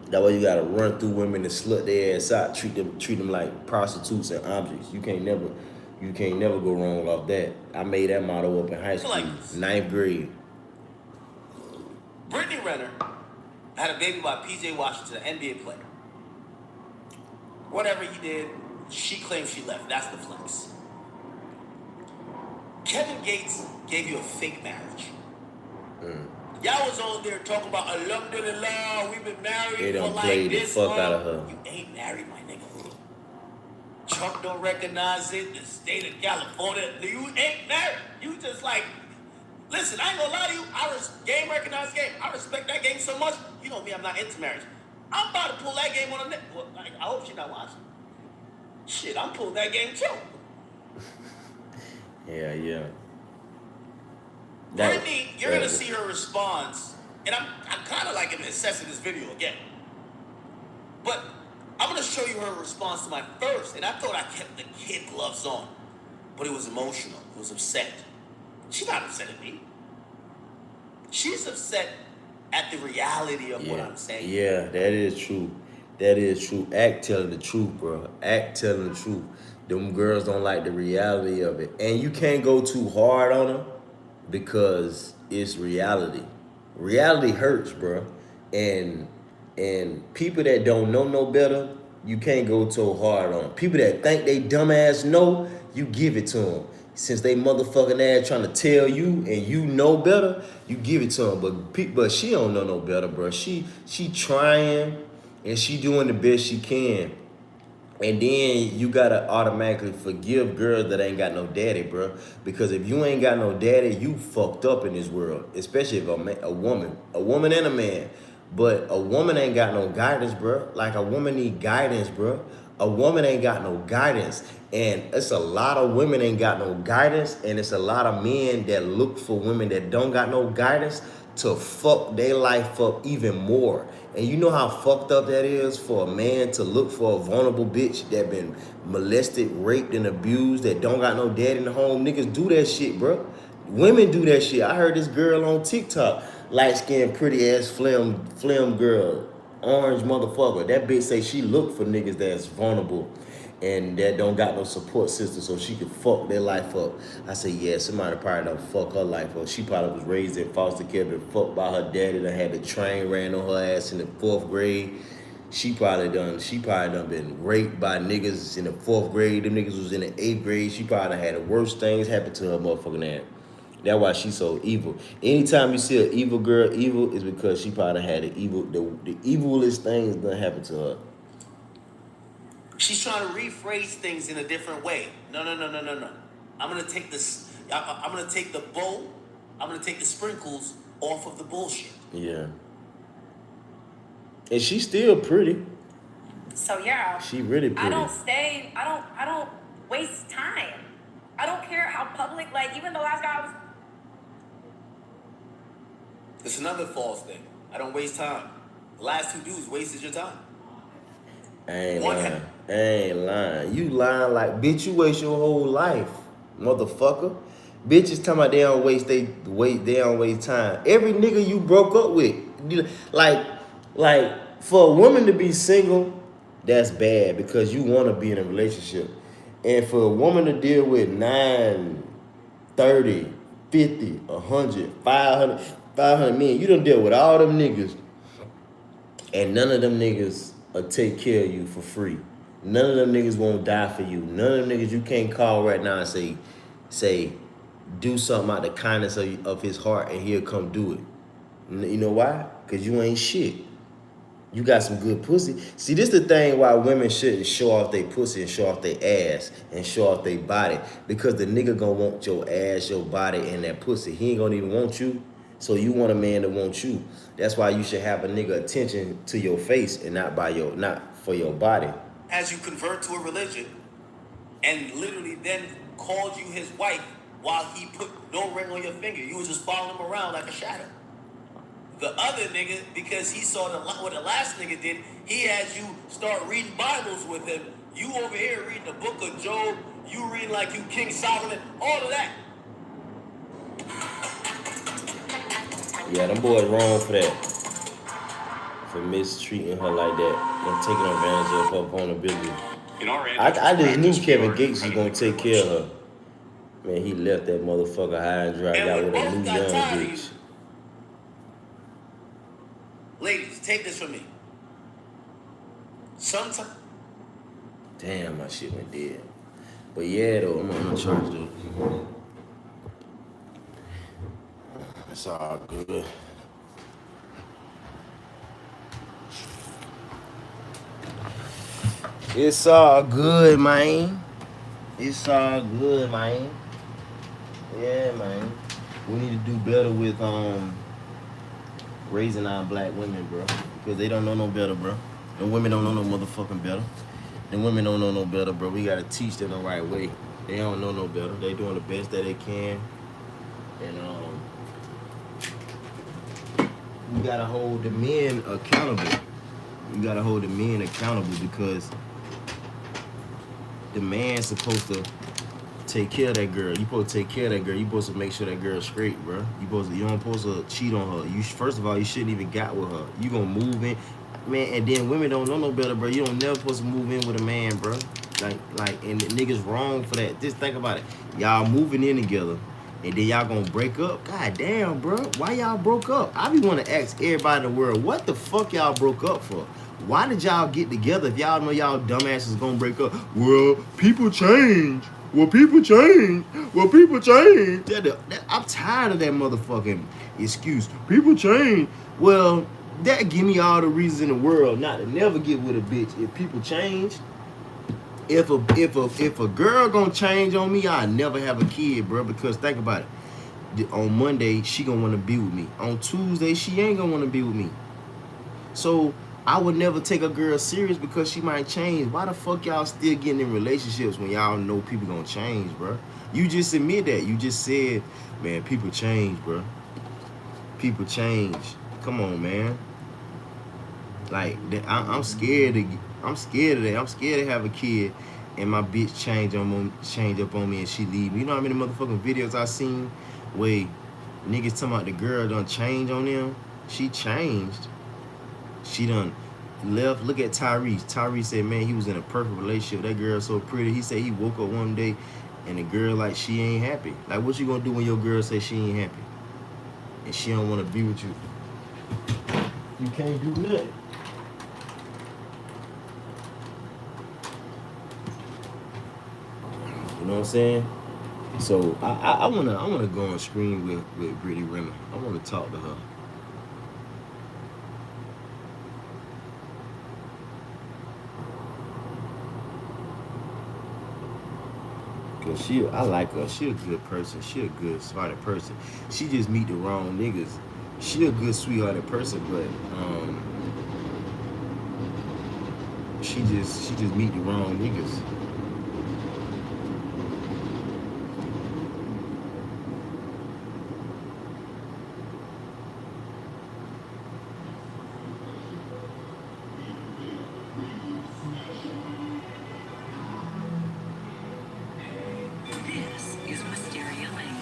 S1: That way you gotta run through women and slut their ass out, treat them like prostitutes and objects. You can't never go wrong off that. I made that motto up in high school, 9th grade.
S3: Brittany Renner had a baby by P.J. Washington, an NBA player. Whatever he did, she claims she left. That's the flex. Kevin Gates gave you a fake marriage. Y'all was on there talking about alhamdulillah, we've been married
S1: They
S3: for
S1: done
S3: like
S1: played the
S3: this
S1: fuck
S3: long.
S1: out of her.
S3: You ain't married, my nigga. Trump don't recognize it. The state of California, you ain't married. You just like, listen, I ain't gonna lie to you. Game recognized game. I respect that game so much. You know me, I'm not into marriage. I'm about to pull that game on a net. Well, like, I hope she's not watching. Shit, I'm pulling that game too.
S1: Yeah.
S3: Brittany, you're gonna see her response, and I'm kind of like assessing this video again. But I'm gonna show you her response to my first, and I thought I kept the kid gloves on, but it was emotional. It was upset. She's not upset at me. She's upset at the reality of what I'm saying.
S1: Yeah, that is true. That is true. Act telling the truth, bro. Act telling the truth. Them girls don't like the reality of it. And you can't go too hard on them because it's reality. Reality hurts, bro. And people that don't know no better, you can't go too hard on them. People that think they dumbass know, you give it to them. Since they motherfucking ass trying to tell you and you know better, you give it to them. But she don't know no better, bro. She trying and she doing the best she can. And then you gotta automatically forgive girls that ain't got no daddy, bro. Because if you ain't got no daddy, you fucked up in this world. Especially if a woman and a man. But a woman ain't got no guidance, bro. Like, a woman need guidance, bro. A woman ain't got no guidance. And it's a lot of women ain't got no guidance. And it's a lot of men that look for women that don't got no guidance to fuck their life up even more. And you know how fucked up that is for a man to look for a vulnerable bitch that been molested, raped, and abused, that don't got no dad in the home. Niggas do that shit, bro. Women do that shit. I heard this girl on TikTok, light skinned, pretty ass flim girl, orange motherfucker. That bitch say she look for niggas that's vulnerable and that don't got no support system so she can fuck their life up. I say, yeah, somebody probably done fuck her life up. She probably was raised in foster care, been fucked by her daddy, done had the train ran on her ass in the 4th grade. She probably done been raped by niggas in the 4th grade. Them niggas was in the 8th grade. She probably had the worst things happen to her motherfucking ass. That's why she's so evil. Anytime you see an evil girl evil, is because she probably had the evilest things that happen to her.
S3: She's trying to rephrase things in a different way. No. I'm gonna take this. I'm gonna take the bow. I'm gonna take the sprinkles off of the bullshit.
S1: Yeah. And she's still pretty.
S4: So yeah,
S1: She really pretty.
S4: I don't waste time. I don't care how public, like even the last guy was.
S3: It's another false thing. I don't waste time. The last 2 dudes wasted your time.
S1: I ain't lying. You lying like, bitch, you waste your whole life, motherfucker. Bitches talking about they don't waste time. Every nigga you broke up with, like for a woman to be single, that's bad because you want to be in a relationship. And for a woman to deal with 9, 30, 50, 100, 500 men, you done deal with all them niggas. And none of them niggas will take care of you for free. None of them niggas won't die for you. None of them niggas you can't call right now and say, do something out the kindness of his heart and he'll come do it. You know why? Because you ain't shit. You got some good pussy. See, this the thing why women shouldn't show off their pussy and show off their ass and show off their body. Because the nigga gonna want your ass, your body, and that pussy. He ain't gonna even want you. So you want a man to want you. That's why you should have a nigga attention to your face and not for your body.
S3: As you convert to a religion and literally then called you his wife while he put no ring on your finger. You was just following him around like a shadow. The other nigga, because he saw what the last nigga did, he had you start reading Bibles with him. You over here reading the book of Job. You reading like you King Solomon. All of that.
S1: Yeah, them boys wrong for that. For mistreating her like that and taking advantage of her vulnerability. I just knew Kevin Gates was gonna take care of her. Man, he left that motherfucker high and dry, got with a new young bitch.
S3: Ladies, take this from me. Sometimes.
S1: Damn, my shit went dead. But yeah, though, I'm gonna charge it. It's all good. It's all good, man. It's all good, man. Yeah, man. We need to do better with raising our black women, bro. Because they don't know no better, bro. And women don't know no motherfucking better. And women don't know no better, bro. We gotta teach them the right way. They don't know no better. They doing the best that they can. And we gotta hold the men accountable. You gotta hold the men accountable because the man's supposed to take care of that girl. You supposed to take care of that girl. You supposed to make sure that girl's straight, bro. You don't supposed to cheat on her. First of all, you shouldn't even got with her. You gonna move in, man. And then women don't know no better, bro. You don't never supposed to move in with a man, bro. And the niggas wrong for that. Just think about it. Y'all moving in together, and then y'all gonna break up. God damn, bro. Why y'all broke up? I be wanna ask everybody in the world, what the fuck y'all broke up for? Why did y'all get together if y'all know y'all dumbasses gonna break up? Well, people change. Well, people change. I'm tired of that motherfucking excuse. People change. Well, that give me all the reasons in the world not to never get with a bitch if people change. If a girl gonna change on me, I'll never have a kid, bro. Because think about it. On Monday, she gonna wanna be with me. On Tuesday, she ain't gonna wanna be with me. So I would never take a girl serious because she might change. Why the fuck y'all still getting in relationships when y'all know people gonna change, bro? You just admit that. You just said, man, people change, bro. People change. Come on, man. Like, I'm scared of that. I'm scared to have a kid and my bitch change up on me and she leave me. You know how many motherfucking videos I seen way niggas talking about the girl done change on them. She changed. She done left. Look at Tyrese. Tyrese said, man, he was in a perfect relationship. That girl so pretty. He said he woke up one day and the girl like she ain't happy. Like, what you gonna do when your girl say she ain't happy and she don't want to be with you? You can't do nothing. You know what I'm saying? So I wanna go on screen with Brittany Renner. I wanna talk to her. Cause I like her. She a good person. She a good, smarter person. She just meet the wrong niggas. She a good, sweethearted person, but she just meet the wrong niggas.
S6: This is Wisteria Lane,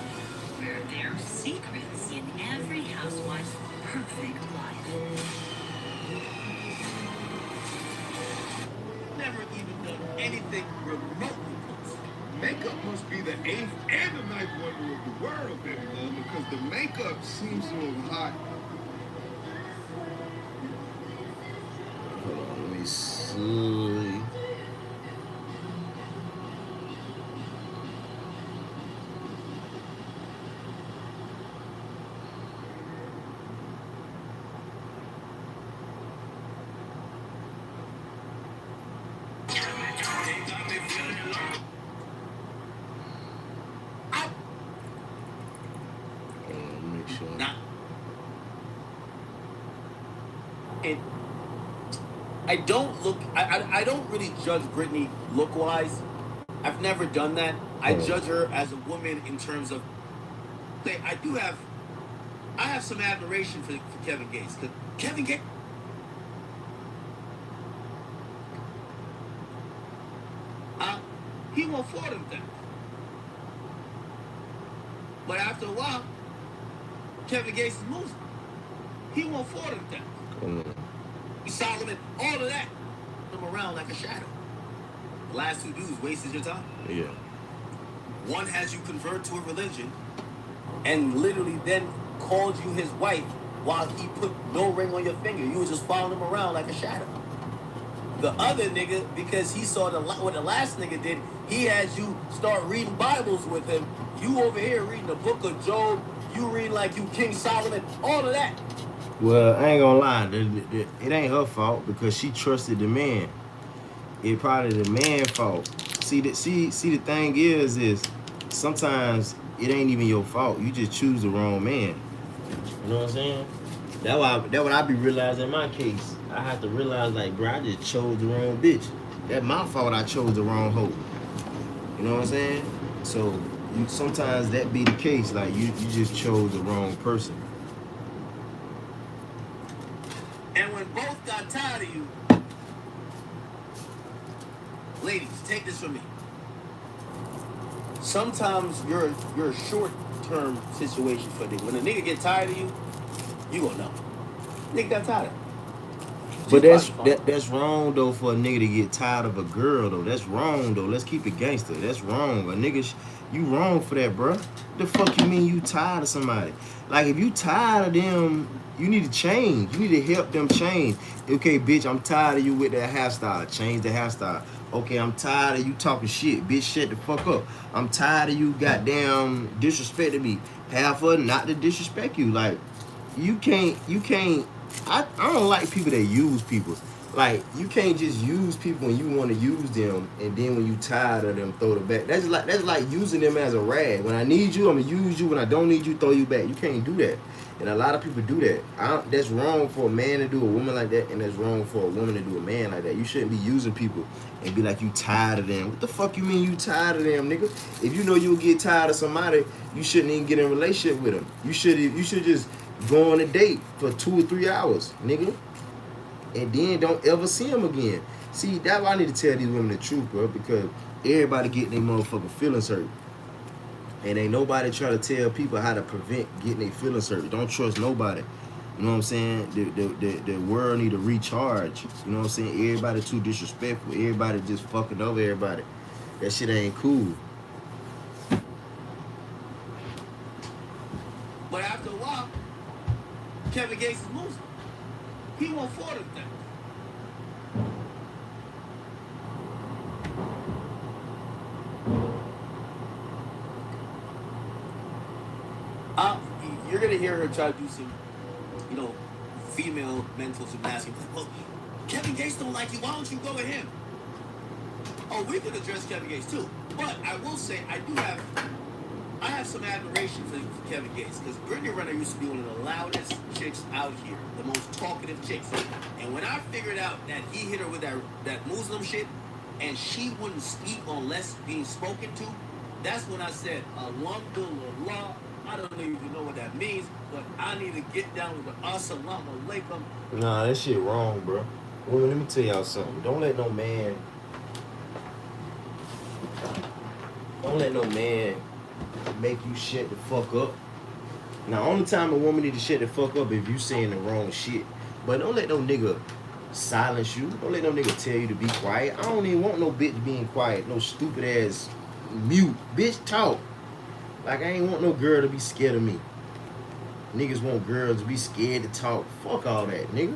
S6: where there's secrets in every housewife's perfect life.
S7: Never even done anything remotely close. Makeup must be the 8th and the 9th wonder of the world, baby girl, because the makeup seems so hot.
S1: Hold on, let me see. Make sure.
S3: Nah. I don't look. I don't really judge Brittany look wise. I've never done that. I judge her as a woman in terms of. I have some admiration for Kevin Gates. Cause Kevin Gates. He won't afford them things. But after a while, Kevin Gates is losing. He won't afford them things. Solomon, all of that, them around like a shadow. The last two dudes wasted your time.
S1: Yeah.
S3: One has you convert to a religion, and literally then called you his wife while he put no ring on your finger. You was just following him around like a shadow. The other nigga, because he saw what the last nigga did, he has you start reading Bibles with him. You over here reading the book of Job. You reading like you King Solomon. All of that.
S1: Well, I ain't gonna lie. It ain't her fault because she trusted the man. It probably the man's fault. See the thing is sometimes it ain't even your fault. You just choose the wrong man. You know what I'm saying? That what I be realizing in my case. I have to realize, like, bro, I just chose the wrong bitch. That's my fault. I chose the wrong hoe. You know what I'm saying? So sometimes that be the case. Like you just chose the wrong person.
S3: And when both got tired of you, ladies, take this from me. Sometimes you're a short-term situation for a nigga. When a nigga get tired of you, you gonna know. Nigga got tired of you.
S1: But that's wrong though for a nigga to get tired of a girl though. That's wrong though. Let's keep it gangster. That's wrong. A nigga, you wrong for that, bruh. The fuck you mean you tired of somebody? Like if you tired of them, you need to change. You need to help them change. Okay, bitch, I'm tired of you with that hairstyle. Change the hairstyle. Okay, I'm tired of you talking shit. Bitch, shut the fuck up. I'm tired of you goddamn disrespecting me. Half of not to disrespect you. Like you can't. I don't like people that use people. Like you can't just use people when you want to use them, and then when you tired of them, throw them back. That's like using them as a rag. When I need you, I'm gonna use you. When I don't need you, throw you back. You can't do that, and a lot of people do that. That's wrong for a man to do a woman like that, and that's wrong for a woman to do a man like that. You shouldn't be using people and be like you tired of them. What the fuck you mean you tired of them, nigga? If you know you'll get tired of somebody, you shouldn't even get in a relationship with them. You should just go on a date for 2 or 3 hours, nigga. And then don't ever see them again. See, that's why I need to tell these women the truth, bro, because everybody getting their motherfucking feelings hurt. And ain't nobody try to tell people how to prevent getting their feelings hurt. Don't trust nobody. You know what I'm saying? The world need to recharge. You know what I'm saying? Everybody too disrespectful. Everybody just fucking over everybody. That shit ain't cool.
S3: But after a while, Kevin Gates is losing. He won't for them things. You're gonna hear her try to do some, you know, female mental gymnastics. Like, well, Kevin Gates don't like you. Why don't you go with him? Oh, we could address Kevin Gates too. But I will say I have some admiration for Kevin Gates because Brittany Renner used to be one of the loudest chicks out here, the most talkative chicks. And when I figured out that he hit her with that Muslim shit, and she wouldn't speak unless being spoken to, that's when I said, Alhamdulillah. I don't even know what that means, but I need to get down with the Assalamu alaikum.
S1: Nah, that shit wrong, bro. Well, let me tell y'all something. Don't let no man make you shut the fuck up. Now, only time a woman need to shut the fuck up if you saying the wrong shit. But don't let no nigga silence you. Don't let no nigga tell you to be quiet. I don't even want no bitch being quiet. No stupid ass mute. Bitch, talk. Like, I ain't want no girl to be scared of me. Niggas want girls to be scared to talk. Fuck all that, nigga.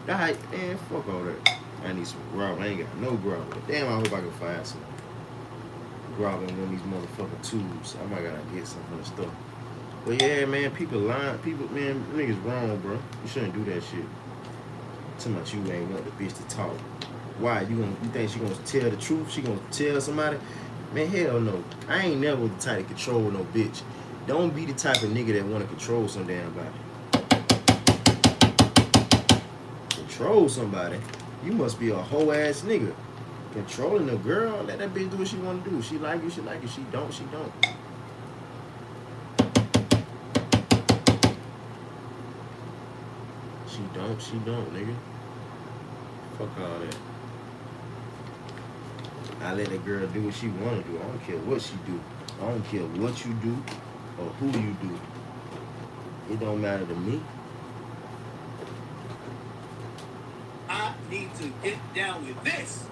S1: Man, fuck all that. I need some grub. I ain't got no grub. Damn, I hope I can find some grub on one of these motherfucking tubes. I might gotta get some from the store. But yeah, man, people lying. People, man, niggas wrong, bro. You shouldn't do that shit. Tell much you ain't want the bitch to talk. Why? You think she gonna tell the truth? She gonna tell somebody? Man, hell no. I ain't never the type to control no bitch. Don't be the type of nigga that want to control some damn body. Control somebody? You must be a hoe ass nigga. Controlling a girl? Let that bitch do what she want to do. She like you, she like it. She don't, she don't. She don't, nigga. Fuck all that. I let that girl do what she want to do. I don't care what she do. I don't care what you do or who you do. It don't matter to me.
S3: I need to get down with this.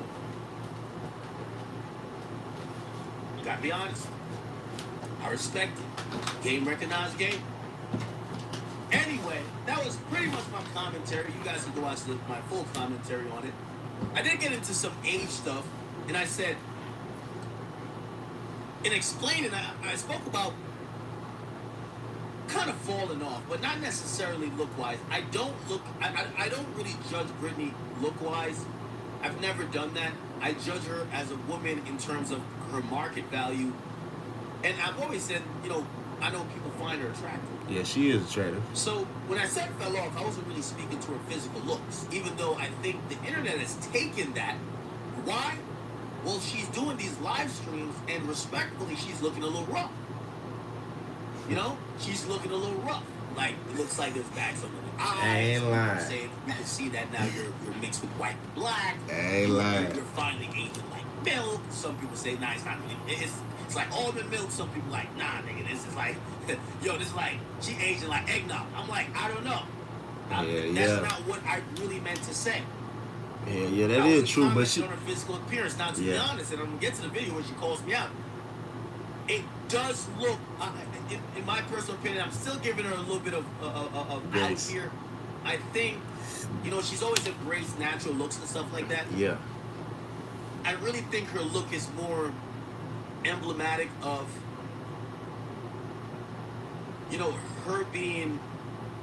S3: Gotta be honest. I respect it. Game recognized game. Anyway, that was pretty much my commentary. You guys can go watch my full commentary on it. I did get into some age stuff, and I said, in explaining, I spoke about kind of falling off, but not necessarily look-wise. I don't really judge Brittany look-wise. I've never done that. I judge her as a woman in terms of her market value. And I've always said, you know, I know people find her attractive.
S1: Yeah, she is attractive.
S3: So when I said fell off, I wasn't really speaking to her physical looks, even though I think the internet has taken that. Why? Well, she's doing these live streams, and respectfully, she's looking a little rough. You know? She's looking a little rough. Like, it looks like there's bags under the eyes.
S1: I ain't lying.
S3: Saying, you can see that now you're mixed with white and black.
S1: I ain't lying.
S3: You're finally aging like milk. Some people say, nah, it's not really. It's like almond milk. Some people like, nah, nigga, this is like, yo, this is like, she aging like eggnog. I'm like, I don't know. That's not what I really meant to say.
S1: Yeah, that is true, but she
S3: on her physical appearance. Now, to be honest, and I'm gonna get to the video where she calls me out. It does look, in my personal opinion, I'm still giving her a little bit of out here. I think, you know, she's always embraced natural looks and stuff like that.
S1: Yeah.
S3: I really think her look is more emblematic of, you know, her being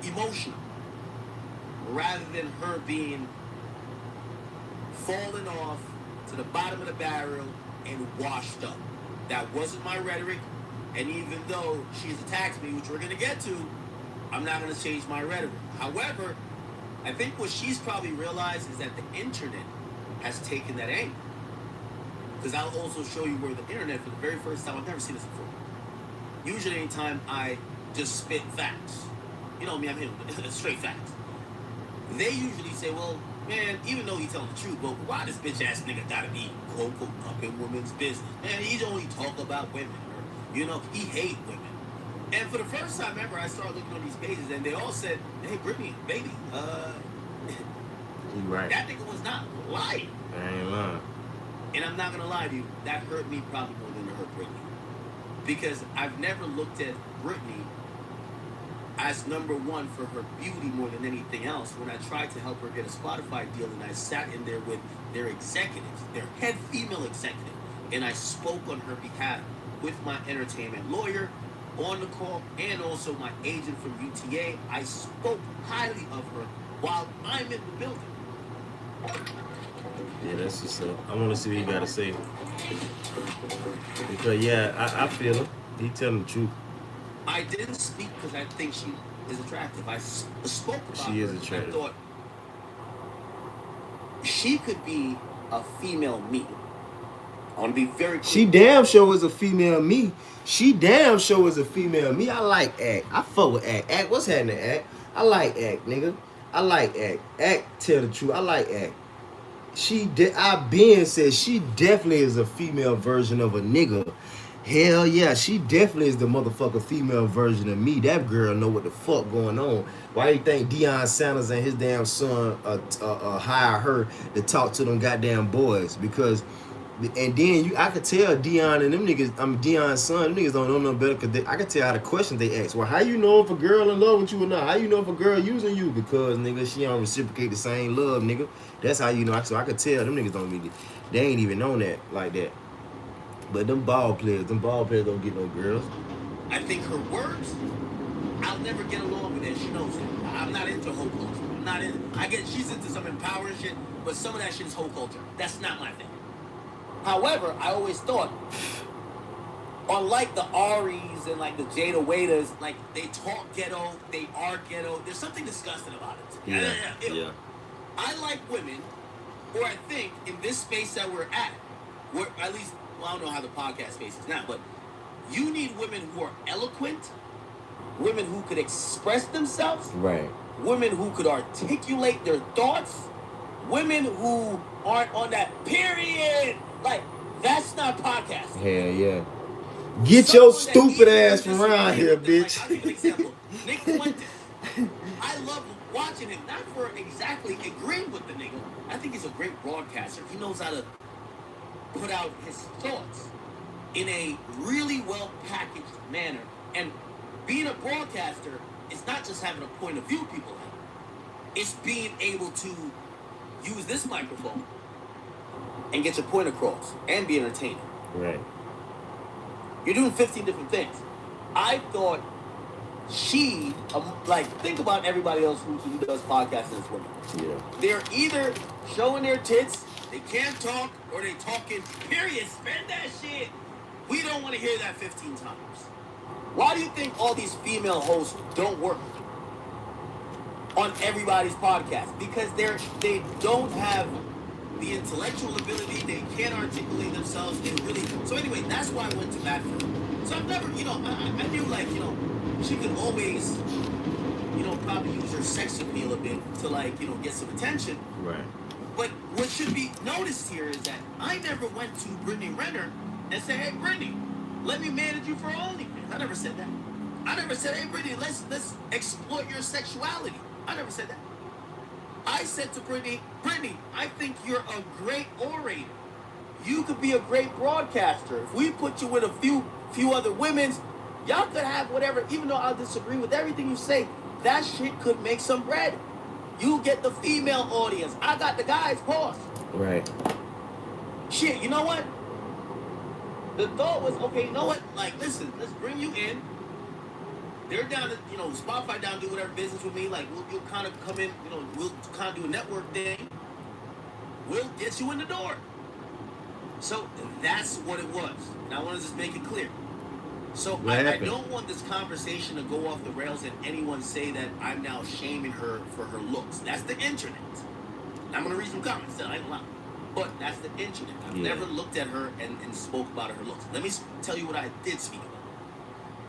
S3: emotional rather than her being falling off to the bottom of the barrel and washed up. That wasn't my rhetoric, and even though she's attacked me, which we're going to get to, I'm not going to change my rhetoric. However, I think what she's probably realized is that the internet has taken that angle. Because I'll also show you where the internet, for the very first time, I've never seen this before. Usually anytime I just spit facts, you know me, I'm hitting straight facts. They usually say, well, man, even though he's telling the truth, but why this bitch ass nigga gotta be quote unquote up in women's business? Man, he only talk about women. Or, You know, he hate women. And for the first time ever, I started looking on these pages, and they all said, "Hey, Brittany, baby,
S1: You right.
S3: that nigga was not lying."
S1: I ain't lying.
S3: And I'm not gonna lie to you, that hurt me probably more than it hurt Brittany. Because I've never looked at Brittany as number one for her beauty more than anything else. When I tried to help her get a Spotify deal, and I sat in there with their executives, their head female executive, and I spoke on her behalf with my entertainment lawyer on the call, and also my agent from UTA. I spoke highly of her while I'm in the building.
S1: Yeah, that's just I want to see what he got to say. Because, yeah, I feel him. He telling the truth.
S3: I didn't speak because I think she is attractive. I spoke about
S1: She is
S3: her.
S1: attractive.
S3: I thought she could be a female me. I want to be very clear.
S1: She damn sure is a female me. She damn sure is a female me. I like Act. I fuck with Act. Act, what's happening, Act? I like Act, nigga. I like Act. Act, tell the truth. I like Act. I been said she definitely is a female version of a nigga. Hell yeah, she definitely is the motherfucker female version of me. That girl know what the fuck going on. Why do you think Deion Sanders and his damn son hire her to talk to them goddamn boys? Because, and then I could tell Deion and them niggas, Deion's son, them niggas don't know no better, because I could tell how the questions they ask. Well, how you know if a girl in love with you or not? How you know if a girl using you? Because, nigga, she don't reciprocate the same love, nigga. That's how you know. So I could tell them niggas don't really, they ain't even on that like that. But them ball players don't get no girls.
S3: I think her words, I'll never get along with that. She knows it. I'm not into hoe culture. I'm not in. I get she's into some empowering shit, but some of that shit is hoe culture. That's not my thing. However, I always thought, unlike the Aries and like the Jada Waiters, like they talk ghetto, they are ghetto. There's something disgusting about it.
S1: Yeah.
S3: I like women, or I think in this space that we're at, where at least. Well, I don't know how the podcast space is now, but you need women who are eloquent, women who could express themselves,
S1: Right.
S3: Women who could articulate their thoughts, women who aren't on that period. Like, that's not podcasting.
S1: Hell yeah. Get your stupid ass from around here, bitch.
S3: Like, I'll give an example. Nick Fuentes. I love watching him, not for exactly agreeing with the nigga. I think he's a great broadcaster. He knows how to put out his thoughts in a really well packaged manner. And being a broadcaster is not just having a point of view people have. It's being able to use this microphone and get your point across and be entertaining.
S1: Right.
S3: You're doing 15 different things. I thought she, think about everybody else who does podcasting as women.
S1: Yeah.
S3: They're either showing their tits, they can't talk, or they talking, period. Spend that shit. We don't want to hear that 15 times. Why do you think all these female hosts don't work on everybody's podcast? Because they don't have the intellectual ability, they can't articulate themselves, so anyway, that's why I went to bat for her. So I've never, I knew she could always, probably use her sex appeal a bit to get some attention.
S1: Right.
S3: But what should be noticed here is that I never went to Brittany Renner and said, "Hey, Brittany, let me manage you for OnlyFans." I never said that. I never said, "Hey, Brittany, let's exploit your sexuality." I never said that. I said to Brittany, I think you're a great orator. You could be a great broadcaster. If we put you with a few other women's, y'all could have whatever, even though I'll disagree with everything you say, that shit could make some bread. You get the female audience. I got the guys, pause.
S1: Right.
S3: Shit, you know what? The thought was, okay, you know what? Listen, let's bring you in. They're down to, Spotify down to do whatever business with me. You'll kind of come in, we'll kind of do a network thing. We'll get you in the door. So that's what it was. And I want to just make it clear. So I don't want this conversation to go off the rails and anyone say that I'm now shaming her for her looks. That's the internet. I'm going to read some comments that I ain't lying. But that's the internet. I've never looked at her and spoke about her looks. Let me tell you what I did speak about.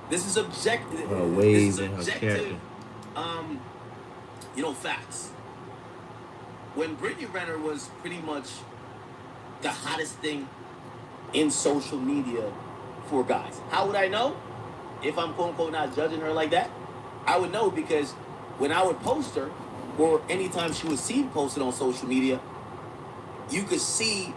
S3: This is objective.
S1: Her ways and her character.
S3: Facts. When Brittany Renner was pretty much the hottest thing in social media for guys. How would I know? If I'm quote unquote not judging her like that, I would know because when I would post her, or anytime she was seen posted on social media, you could see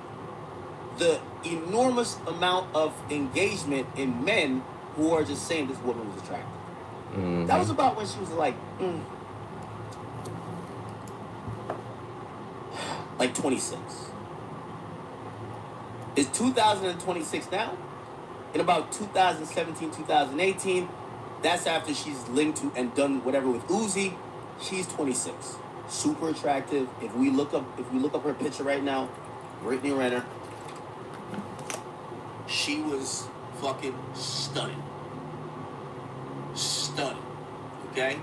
S3: the enormous amount of engagement in men who are just saying this woman was attractive.
S1: Mm-hmm.
S3: That was about when she was like 26. It's 2026 now. In about 2017, 2018, that's after she's linked to and done whatever with Uzi. She's 26. Super attractive. If we look up her picture right now, Brittany Renner, she was fucking stunning. Stunning. Okay?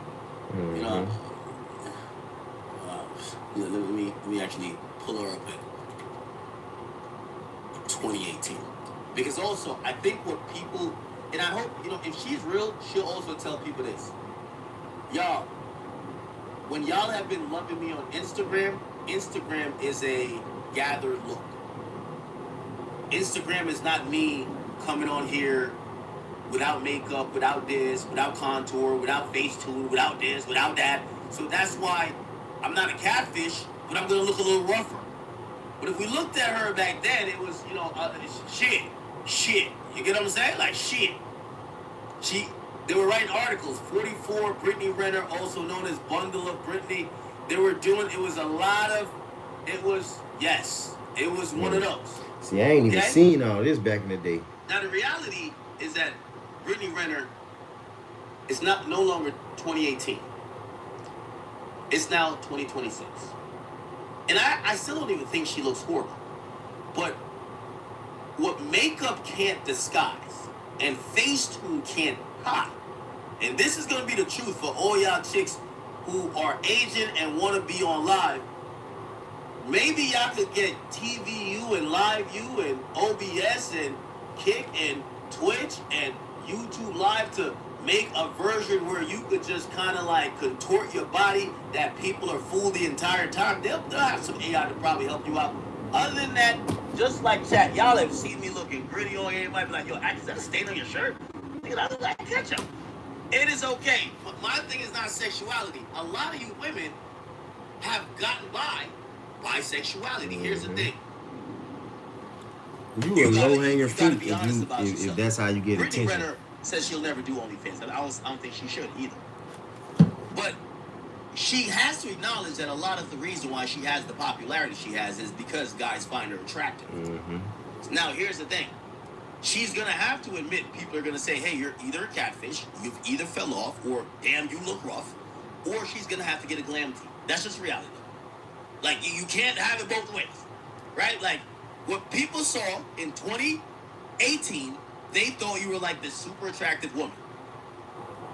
S1: Mm-hmm.
S3: You know, let me actually pull her up in 2018. Because also, I think what people, and I hope, you know, if she's real, she'll also tell people this. Y'all, when y'all have been lumping me on Instagram, Instagram is a gathered look. Instagram is not me coming on here without makeup, without this, without contour, without Facetune, without this, without that. So that's why I'm not a catfish, but I'm going to look a little rougher. But if we looked at her back then, it was, you know, shit. You get what I'm saying? Like, shit. They were writing articles. 44 Brittany Renner, also known as Bundle of Brittany. They were doing, it was one of those.
S1: See, I ain't even seen all this back in the day.
S3: Now, the reality is that Brittany Renner is no longer 2018. It's now 2026. And I still don't even think she looks horrible. But what makeup can't disguise and Facetune can't hide, and this is going to be the truth for all y'all chicks who are Asian and want to be on live, maybe y'all could get TVU and LiveU and OBS and Kick and Twitch and YouTube Live to make a version where you could just kind of like contort your body that people are fooled the entire time. They'll have some AI to probably help you out. Other than that, just like chat, y'all have seen me looking gritty on here. You might be like, yo, is that a stain on your shirt? Nigga, I look like ketchup. It is okay. But my thing is not sexuality. A lot of you women have gotten by bisexuality. Here's the thing.
S1: You a low-hanging fruit if that's how you get
S3: Brittany
S1: attention.
S3: Renner says she'll never do OnlyFans. I don't think she should either. But she has to acknowledge that a lot of the reason why she has the popularity she has is because guys find her attractive.
S1: Mm-hmm.
S3: Now, here's the thing. She's going to have to admit, people are going to say, hey, you're either a catfish, you've either fell off, or damn, you look rough, or she's going to have to get a glam team. That's just reality. Like, you can't have it both ways, right? Like, what people saw in 2018, they thought you were like this super attractive woman.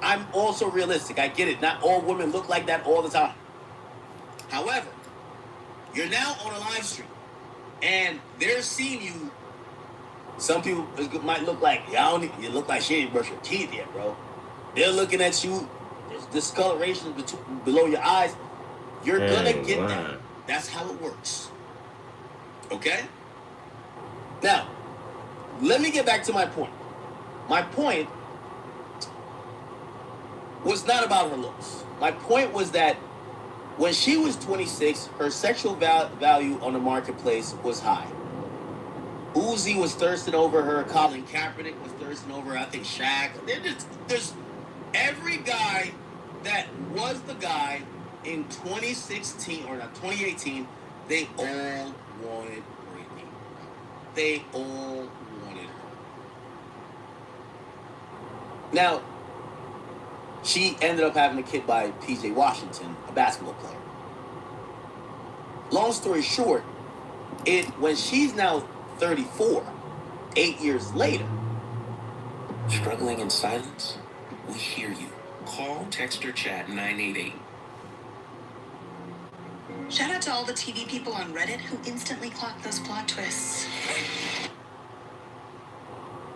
S3: I'm also realistic. I get it. Not all women look like that all the time. However, you're now on a live stream, and they're seeing you. Some people might look like, you look like she didn't brush your teeth yet, bro. They're looking at you. There's discoloration below your eyes. You're gonna get that. That's how it works. Okay? Now, let me get back to my point. My point was not about her looks. My point was that when she was 26, her sexual value on the marketplace was high. Uzi was thirsting over her. Colin Kaepernick was thirsting over her. I think Shaq. There's every guy that was the guy in 2016 or not 2018. They all wanted Brittany. They all wanted her. Now, she ended up having a kid by P.J. Washington, a basketball player. Long story short, when she's now 34, 8 years later.
S2: Struggling in silence? We hear you. Call, text, or chat 988.
S6: Shout out to all the TV people on Reddit who instantly clocked those plot twists.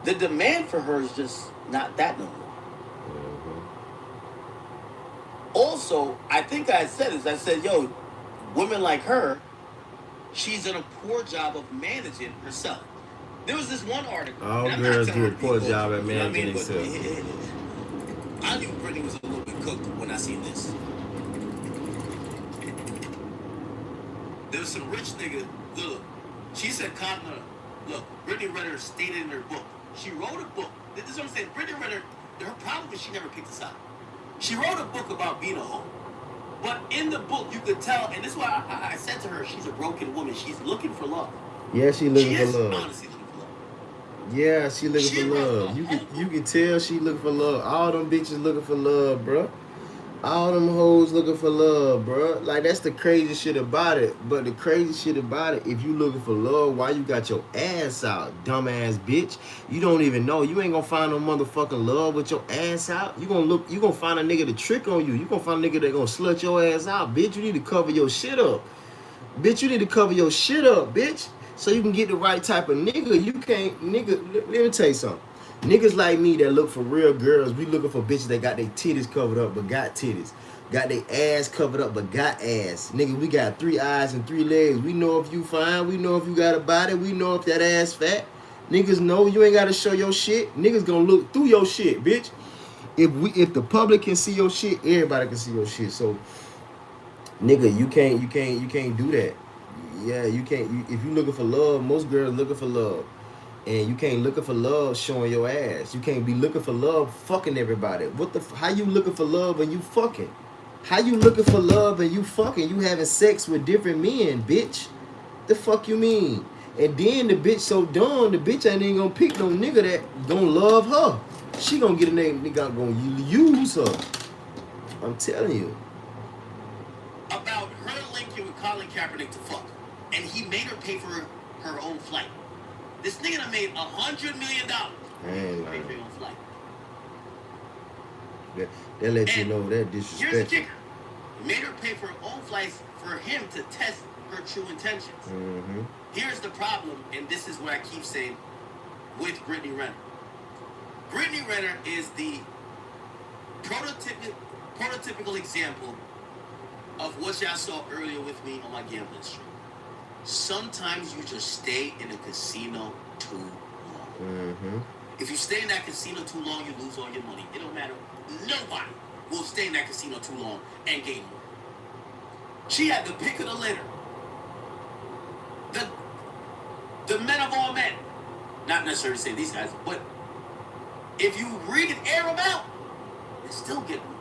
S3: The demand for her is just not that no more. Also, I think I said this. I said, yo, women like her, she's done a poor job of managing herself. There was this one article.
S1: All
S3: and I'm not
S1: girls
S3: telling
S1: do a
S3: her to
S1: poor
S3: be
S1: job
S3: cool,
S1: at
S3: you know what I
S1: managing
S3: mean? But
S1: themselves.
S3: I knew Brittany was a little bit cooked when I seen this. There was some rich nigga. Look, she said, look, Brittany Renner stated in her book. She wrote a book. This is what I'm saying. Brittany Renner, her problem is she never picked this up. She wrote a book about being a hoe. But in the book, you could tell, and this is why I said to her, she's a broken woman. She's looking for love.
S1: Yeah, she looking
S3: She
S1: for
S3: is
S1: love.
S3: honestly looking for love.
S1: Yeah, she looking
S3: She
S1: for
S3: wrote
S1: love.
S3: a
S1: You can tell she looking for love. All them bitches looking for love, bruh. All them hoes looking for love, bruh. Like, that's the crazy shit about it. But the crazy shit about it, if you looking for love, why you got your ass out, dumbass bitch? You don't even know. You ain't gonna find no motherfucking love with your ass out. You gonna find a nigga to trick on you. You gonna find a nigga that gonna slut your ass out, bitch. You need to cover your shit up. Bitch, you need to cover your shit up, bitch. So you can get the right type of nigga. You can't, nigga, let me tell you something. Niggas like me that look for real girls, we looking for bitches that got their titties covered up but got titties. Got their ass covered up but got ass. Nigga, we got 3 eyes and 3 legs. We know if you fine. We know if you got a body. We know if that ass fat. Niggas know you ain't got to show your shit. Niggas gonna look through your shit, bitch. If the public can see your shit, everybody can see your shit. So, nigga, you can't do that. Yeah, you can't. If you looking for love, most girls looking for love. And you can't looking for love showing your ass. You can't be looking for love fucking everybody. How you looking for love and you fucking? How you looking for love and you fucking? You having sex with different men, bitch. The fuck you mean? And then the bitch so dumb, the bitch ain't even gonna pick no nigga that gonna love her. She gonna get a nigga gonna use her. I'm telling you.
S3: About her linking with Colin Kaepernick to fuck. And he made her pay for her own flight. This nigga done made $100 million.
S1: Ain't
S3: Pay for your own flight.
S1: They let you
S3: And
S1: know that
S3: here's the
S1: disrespectful.
S3: kicker. He made her pay for her own flights for him to test her true intentions.
S1: Mm-hmm.
S3: Here's the problem, and this is what I keep saying with Brittany Renner. Brittany Renner is the prototypical example of what y'all saw earlier with me on my gambling stream. Sometimes you just stay in a casino too long.
S1: Mm-hmm.
S3: If you stay in that casino too long, you lose all your money. It don't matter. Nobody will stay in that casino too long and gain more. She had the pick of the litter. The men of all men. Not necessarily say these guys, but if you read and air them out, they still get them.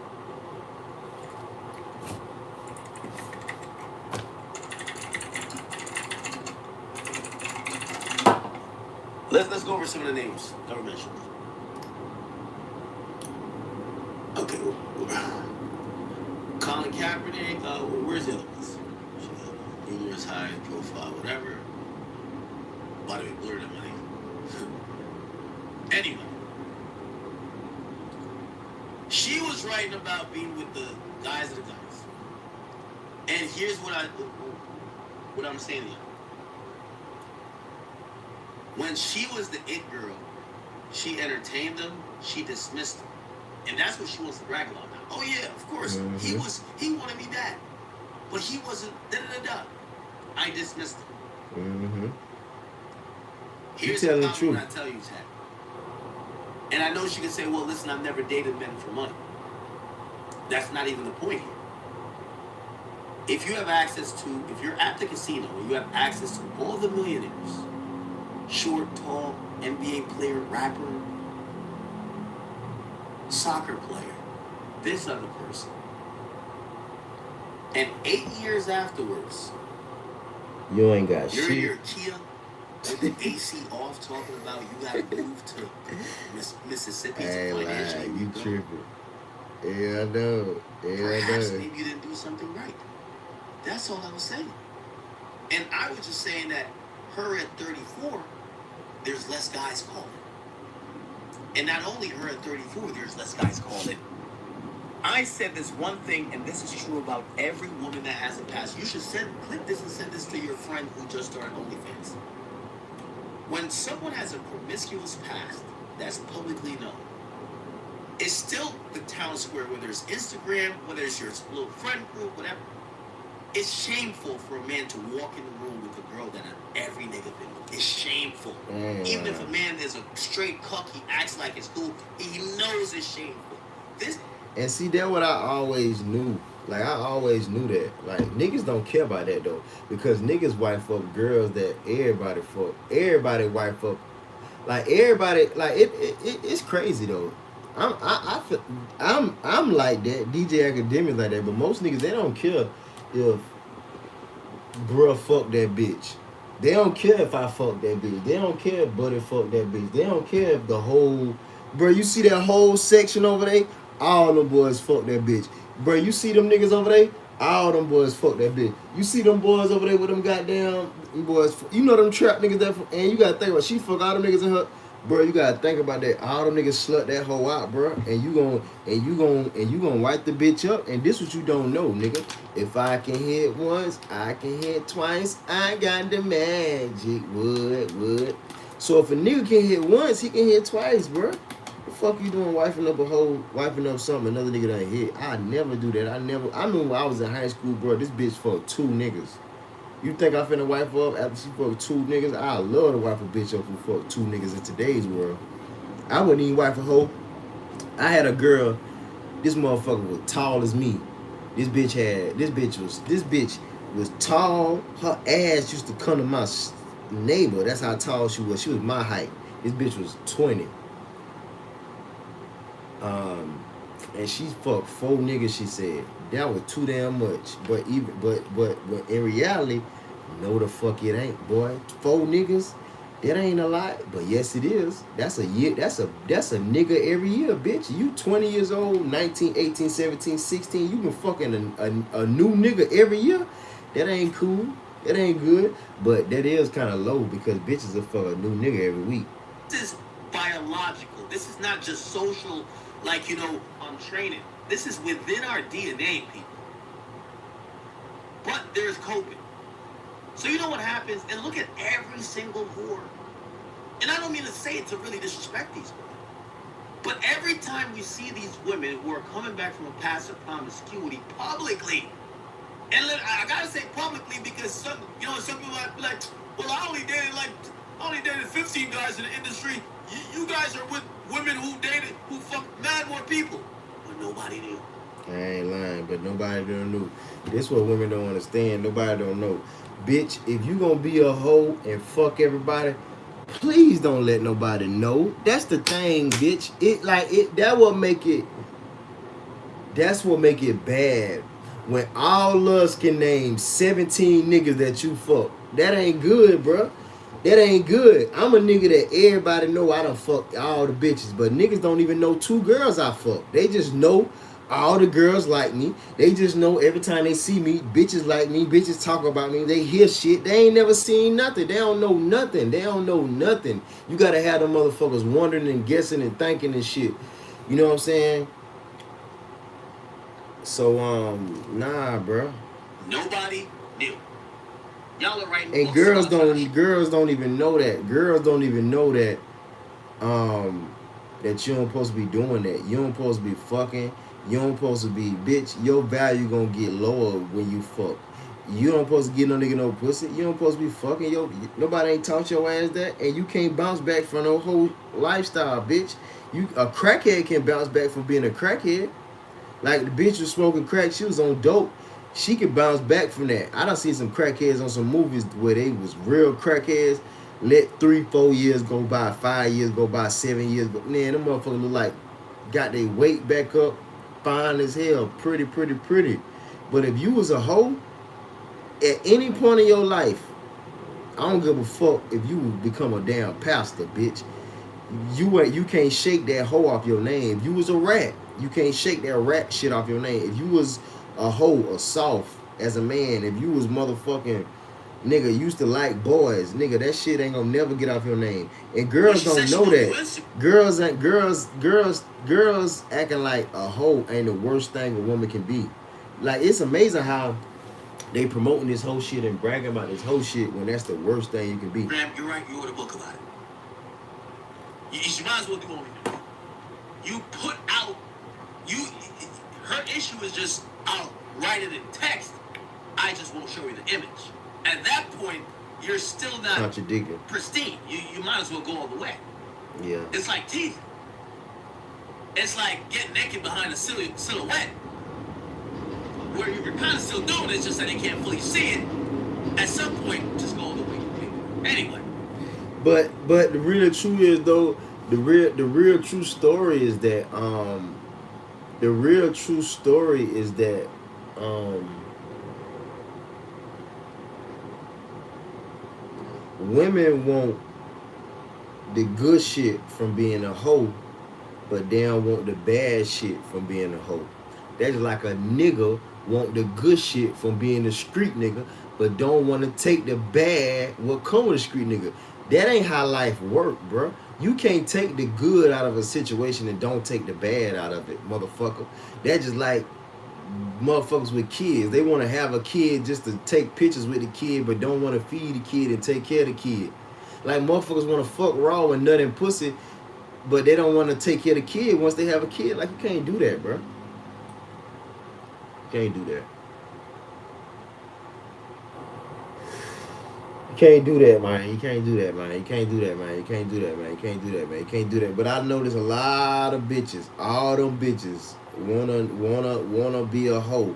S3: Let's go over some of the names. Never mentioned. Okay. Colin Kaepernick. Where's the other ones? Numerous high profile, whatever. By the way, blurred in my name. Anyway. She was writing about being with the guys of the guys. And here's what I'm saying to you. When she was the it girl, she entertained them, she dismissed them. And that's what she wants to brag about now. Oh yeah, of course.
S1: Mm-hmm.
S3: He wanted me bad. But he wasn't da-da-da-da. I dismissed him.
S1: Mm-hmm.
S3: Here's
S1: telling
S3: the
S1: the
S3: problem when I
S1: truth.
S3: tell you, Chad. And I know she can say, well, listen, I've never dated men for money. That's not even the point here. If you're at the casino and you have access to all the millionaires, short, tall, NBA player, rapper, soccer player, this other person. And 8 years afterwards,
S1: You ain't got
S3: you're in
S1: shit.
S3: your Kia with the AC off talking about you gotta move to Mississippi
S1: Hey,
S3: to financially
S1: like, you
S3: rebuild.
S1: tripping. Yeah, I know.
S3: Perhaps maybe you didn't do something right. That's all I was saying. And I was just saying that her at 34, there's less guys calling. And not only her at 34, there's less guys calling. I said this one thing, and this is true about every woman that has a past. You should click this and send this to your friend who just started OnlyFans. When someone has a promiscuous past that's publicly known, it's still the town square, whether it's Instagram, whether it's your little friend group, whatever. It's shameful for a man to walk in the room with a girl that every nigga been with. It's shameful. Even if a man is a straight cuck, he acts like it's cool. He knows it's shameful. This.
S1: And see, that's what I always knew. Like, I always knew that. Like, niggas don't care about that, though. Because niggas wife up girls that everybody fuck. Everybody wife up. Like, everybody, like, it's crazy, though. I'm like that. DJ Academic like that. But most niggas, they don't care if bruh fuck that bitch. They don't care if I fuck that bitch. They don't care if Buddy fuck that bitch. They don't care if the whole... Bro, you see that whole section over there? All them boys fuck that bitch. Bro, you see them niggas over there? All them boys fuck that bitch. You see them boys over there with them goddamn boys. You know them trap niggas that... And you gotta think about, she fuck all them niggas in her... Bro, you gotta think about that. All them niggas slut that hoe out, bro. And you gonna wipe the bitch up. And this what you don't know, nigga. If I can hit once, I can hit twice. I got the magic wood. So if a nigga can hit once, he can hit twice, bro. The fuck you doing wiping up a hoe, wiping up something another nigga done hit? I never do that. I remember when I was in high school, bro, this bitch fucked 2 niggas. You think I finna wipe her up after she fucked 2 niggas? I love to wipe a bitch up who fucked 2 niggas in today's world. I wouldn't even wipe a hoe. I had a girl, this motherfucker was tall as me. This bitch was tall. Her ass used to come to my neighbor. That's how tall she was. She was my height. This bitch was 20. And she fucked 4 niggas, she said. That was too damn much. But in reality, no the fuck it ain't, boy. 4 niggas, that ain't a lot. But yes it is. That's a year, that's a nigga every year, bitch. You 20 years old, 19, 18, 17, 16, you been fucking a new nigga every year. That ain't cool. That ain't good. But that is kind of low because bitches will fuck a new nigga every week.
S3: This is biological. This is not just social, like, you know, training. This is within our DNA, people. But there's coping. So you know what happens? And look at every single whore. And I don't mean to say it to really disrespect these women. But every time we see these women who are coming back from a past of promiscuity publicly, and I gotta say publicly because some people might be like, well, I only dated 15 guys in the industry. You guys are with women who fucked mad more people. But nobody knew.
S1: I ain't lying, but nobody don't know. This what women don't understand. Nobody don't know. Bitch, if you gonna be a hoe and fuck everybody, please don't let nobody know. That's the thing, bitch. That's what make it bad. When all us can name 17 niggas that you fuck. That ain't good, bro. That ain't good. I'm a nigga that everybody know I done fucked all the bitches. But niggas don't even know 2 girls I fucked. They just know all the girls like me. They just know every time they see me, bitches like me. Bitches talk about me. They hear shit. They ain't never seen nothing. They don't know nothing. They don't know nothing. You gotta have them motherfuckers wondering and guessing and thinking and shit. You know what I'm saying? So, nah, bro.
S3: Nobody knew. Y'all are writing
S1: And girls don't even know that. Girls don't even know that that you don't supposed to be doing that. You don't supposed to be fucking. You don't supposed to be, bitch. Your value gonna get lower when you fuck. You don't supposed to get no nigga no pussy. You don't supposed to be fucking. Nobody ain't taught your ass that, and you can't bounce back from no whole lifestyle, bitch. A crackhead can bounce back from being a crackhead. Like the bitch was smoking crack, she was on dope. She could bounce back from that. I done seen some crackheads on some movies where they was real crackheads. Let 3-4 years go by, 5 years go by, 7 years go. Man, them motherfuckers look like got their weight back up, fine as hell, pretty. But if you was a hoe, at any point in your life, I don't give a fuck if you become a damn pastor, bitch. You can't shake that hoe off your name. If you was a rat, you can't shake that rat shit off your name. If you was a hoe, a soft as a man, if you was motherfucking nigga used to like boys, nigga, that shit ain't gonna never get off your name. And girls don't know that. Girls acting like a hoe ain't the worst thing a woman can be. Like, it's amazing how they promoting this whole shit and bragging about this whole shit when that's the worst thing you can be.
S3: Graham, you're right. You wrote a book about it. You might as well do what we do. You put out. Her issue is just, I'll write it in text. I just won't show you the image. At that point, you're still not
S1: contradicting.
S3: pristine. You might as well go all the way.
S1: Yeah.
S3: It's like teasing. It's like getting naked behind a silhouette. Where you're kind of still doing it, it's just that they can't fully see it. At some point, just go all the way. Anyway.
S1: But the real truth is though, the real true story is that women want the good shit from being a hoe, but they don't want the bad shit from being a hoe. That's like a nigga want the good shit from being a street nigga, but don't want to take the bad what come with a street nigga. That ain't how life work, bro. You can't take the good out of a situation and don't take the bad out of it, motherfucker. That's just like motherfuckers with kids. They want to have a kid just to take pictures with the kid, but don't want to feed the kid and take care of the kid. Like motherfuckers want to fuck raw and nut and pussy, but they don't want to take care of the kid once they have a kid. Like, you can't do that, bro. You can't do that. You can't do that, man. You can't do that, man. You can't do that, man. You can't do that, man. You can't do that, man. You can't do that. But I notice a lot of bitches, all them bitches wanna be a hoe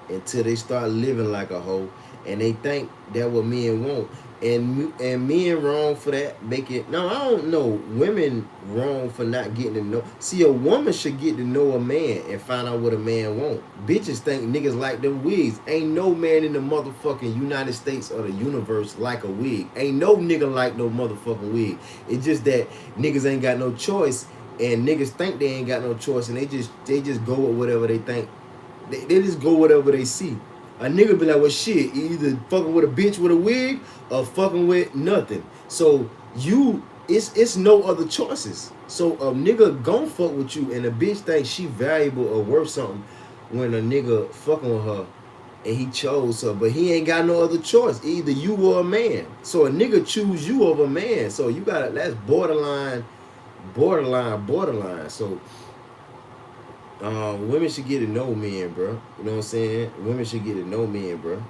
S1: until they start living like a hoe, and they think that what men want. And men wrong for that. Make it. No, I don't know. Women wrong for not getting to know. See, a woman should get to know a man and find out what a man want. Bitches think niggas like them wigs. Ain't no man in the motherfucking United States or the universe like a wig. Ain't no nigga like no motherfucking wig. It's just that niggas ain't got no choice, and niggas think they ain't got no choice, and they just go with whatever they think. They just go whatever they see. A nigga be like, well, shit, either fucking with a bitch with a wig or fucking with nothing. So it's no other choices. So a nigga gon' fuck with you, and a bitch thinks she valuable or worth something when a nigga fucking with her and he chose her, but he ain't got no other choice, either you or a man. So a nigga choose you over a man. So you gotta, that's borderline. So women should get to know men, bro. You know what I'm saying? Women should get to know men, bro.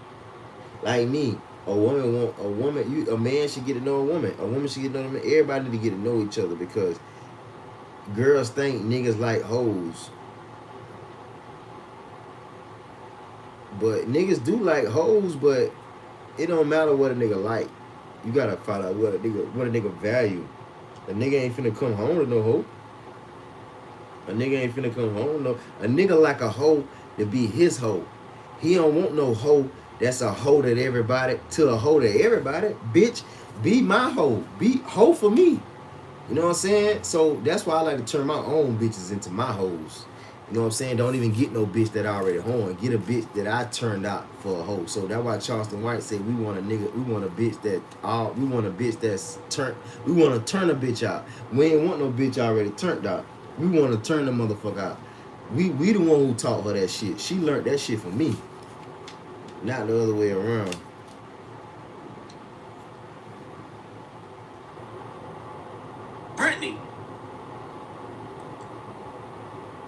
S1: Like me, a man should get to know a woman. A woman should get to know a man. Everybody need to get to know each other, because girls think niggas like hoes. But niggas do like hoes, but it don't matter what a nigga like. You gotta find out what a nigga value. A nigga ain't finna come home to no hoe. A nigga ain't finna come home, no. A nigga like a hoe to be his hoe. He don't want no hoe that's a hoe that everybody, to a hoe to everybody. Bitch, be my hoe. Be hoe for me. You know what I'm saying? So that's why I like to turn my own bitches into my hoes. You know what I'm saying? Don't even get no bitch that I already hoeing. Get a bitch that I turned out for a hoe. So that's why Charleston White said we want a bitch to turn a bitch out. We ain't want no bitch already turned out. We want to turn the motherfucker out. We the one who taught her that shit. She learned that shit from me, not the other way around.
S3: Brittany,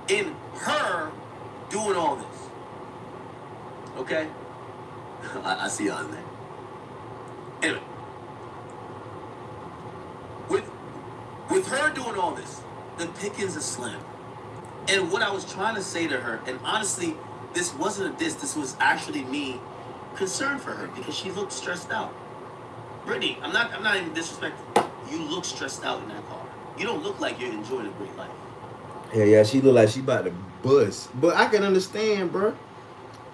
S3: in her doing all this, okay? I see y'all in there. Anyway, with her doing all this, the pickings are slim. And what I was trying to say to her, and honestly, this wasn't a diss, this was actually me concerned for her, because she looked stressed out. Brittany, I'm not even disrespectful. You look stressed out in that car. You don't look like you're enjoying a great life.
S1: Yeah, she look like she about to bust. But I can understand, bro.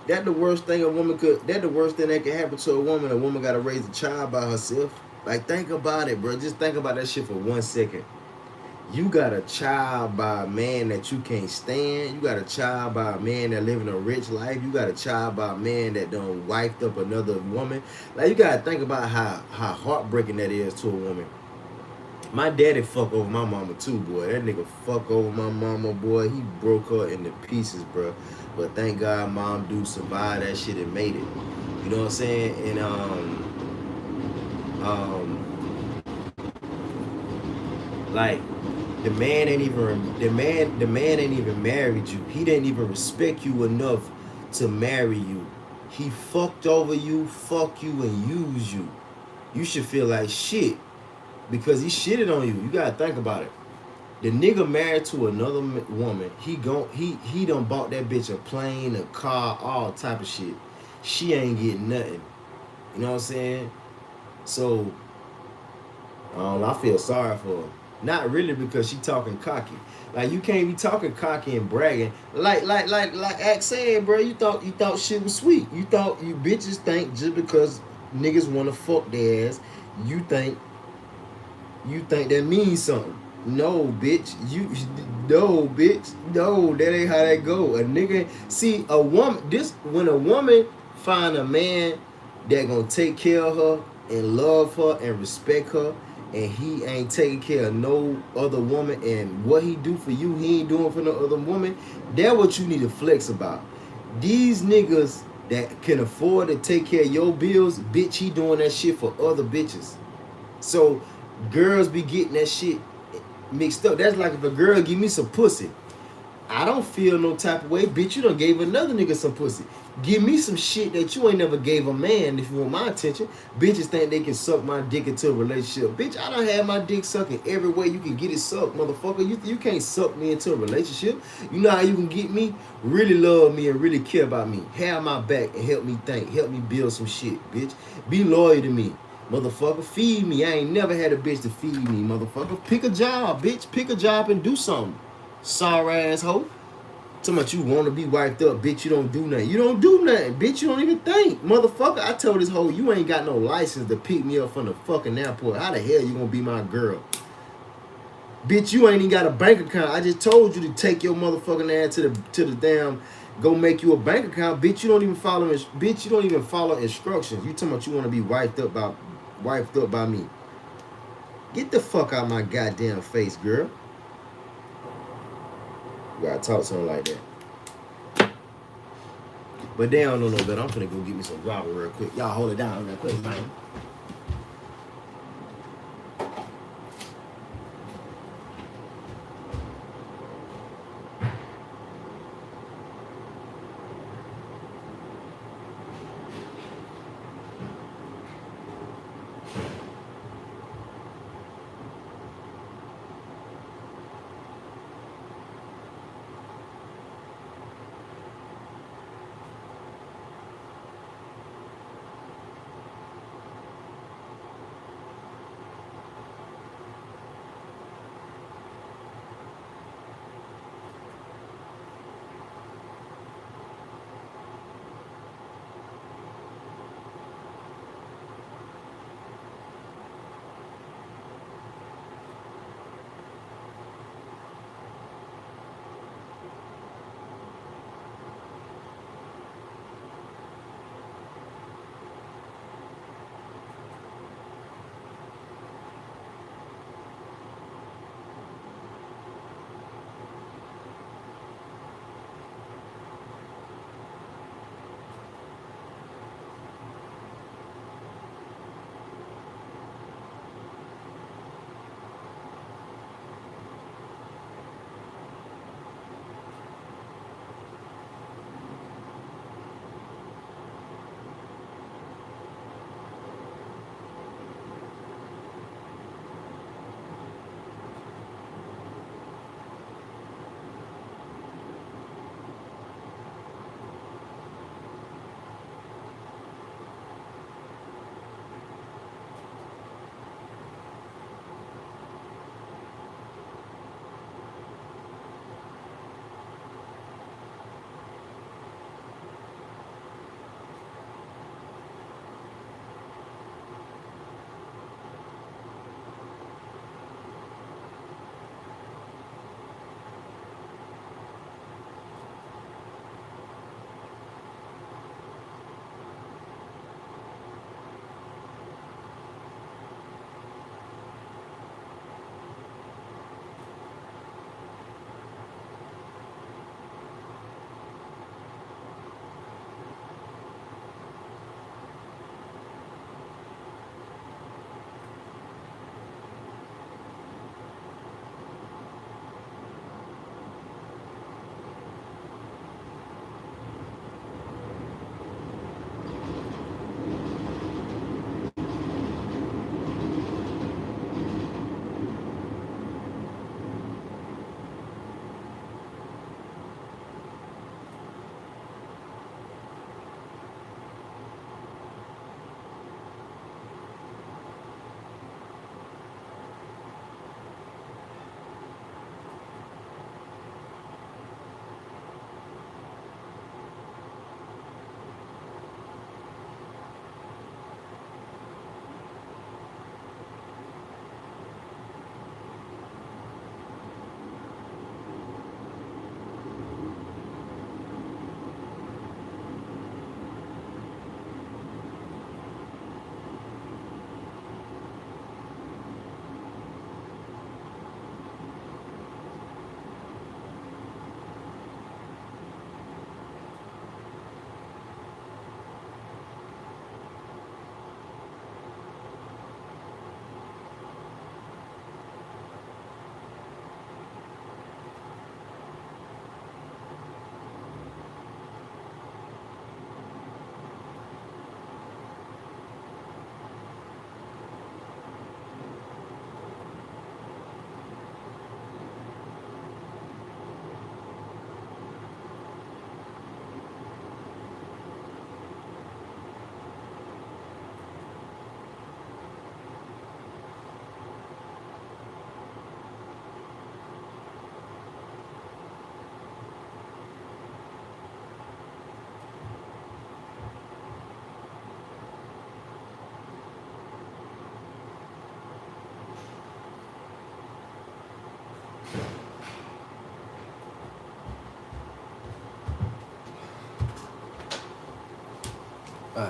S1: That the worst thing that can happen to a woman. A woman gotta raise a child by herself. Like, think about it, bro. Just think about that shit for 1 second. You got a child by a man that you can't stand. You got a child by a man that living a rich life. You got a child by a man that done wifed up another woman. Like, you gotta think about how heartbreaking that is to a woman. My daddy fuck over my mama too, boy. That nigga fuck over my mama, boy. He broke her into pieces, bro. But thank God mom do survive that shit and made it. You know what I'm saying? And like, the man ain't even married you. He didn't even respect you enough to marry you. He fucked over you, fuck you, and use you. You should feel like shit because he shitted on you. You gotta think about it. The nigga married to another woman. He done bought that bitch a plane, a car, all type of shit. She ain't getting nothing. You know what I'm saying? So I feel sorry for her. Not really because she talking cocky. Like you can't be talking cocky and bragging. Like Act said, bro. You thought shit was sweet. You thought you bitches think just because niggas wanna fuck their ass, you think that means something. No, bitch. No, bitch. No, that ain't how that go. A nigga see a woman. When a woman find a man that gonna take care of her and love her and respect her, and he ain't taking care of no other woman, and what he do for you, he ain't doing for no other woman. That's what you need to flex about. These niggas that can afford to take care of your bills, bitch, he doing that shit for other bitches. So girls be getting that shit mixed up. That's like if a girl give me some pussy, I don't feel no type of way. Bitch, you done gave another nigga some pussy. Give me some shit that you ain't never gave a man if you want my attention. Bitches think they can suck my dick into a relationship. Bitch, I done had my dick sucking every way you can get it sucked, motherfucker. You can't suck me into a relationship. You know how you can get me? Really love me and really care about me. Have my back and help me think. Help me build some shit, bitch. Be loyal to me. Motherfucker, feed me. I ain't never had a bitch to feed me, motherfucker. Pick a job, bitch. Pick a job and do something. Sorry asshole. Talking about you want to be wiped up, bitch. You don't do nothing. You don't do nothing, bitch. You don't even think, motherfucker. I told this hoe you ain't got no license to pick me up from the fucking airport. How the hell you gonna be my girl, bitch? You ain't even got a bank account. I just told you to take your motherfucking ass to the damn go make you a bank account, bitch. You don't even follow bitch. You don't even follow instructions. You talking about you want to be wiped up by me? Get the fuck out of my goddamn face, girl. You gotta talk something like that. But they don't know no better. I'm finna go get me some guava real quick. Y'all hold it down real quick, man.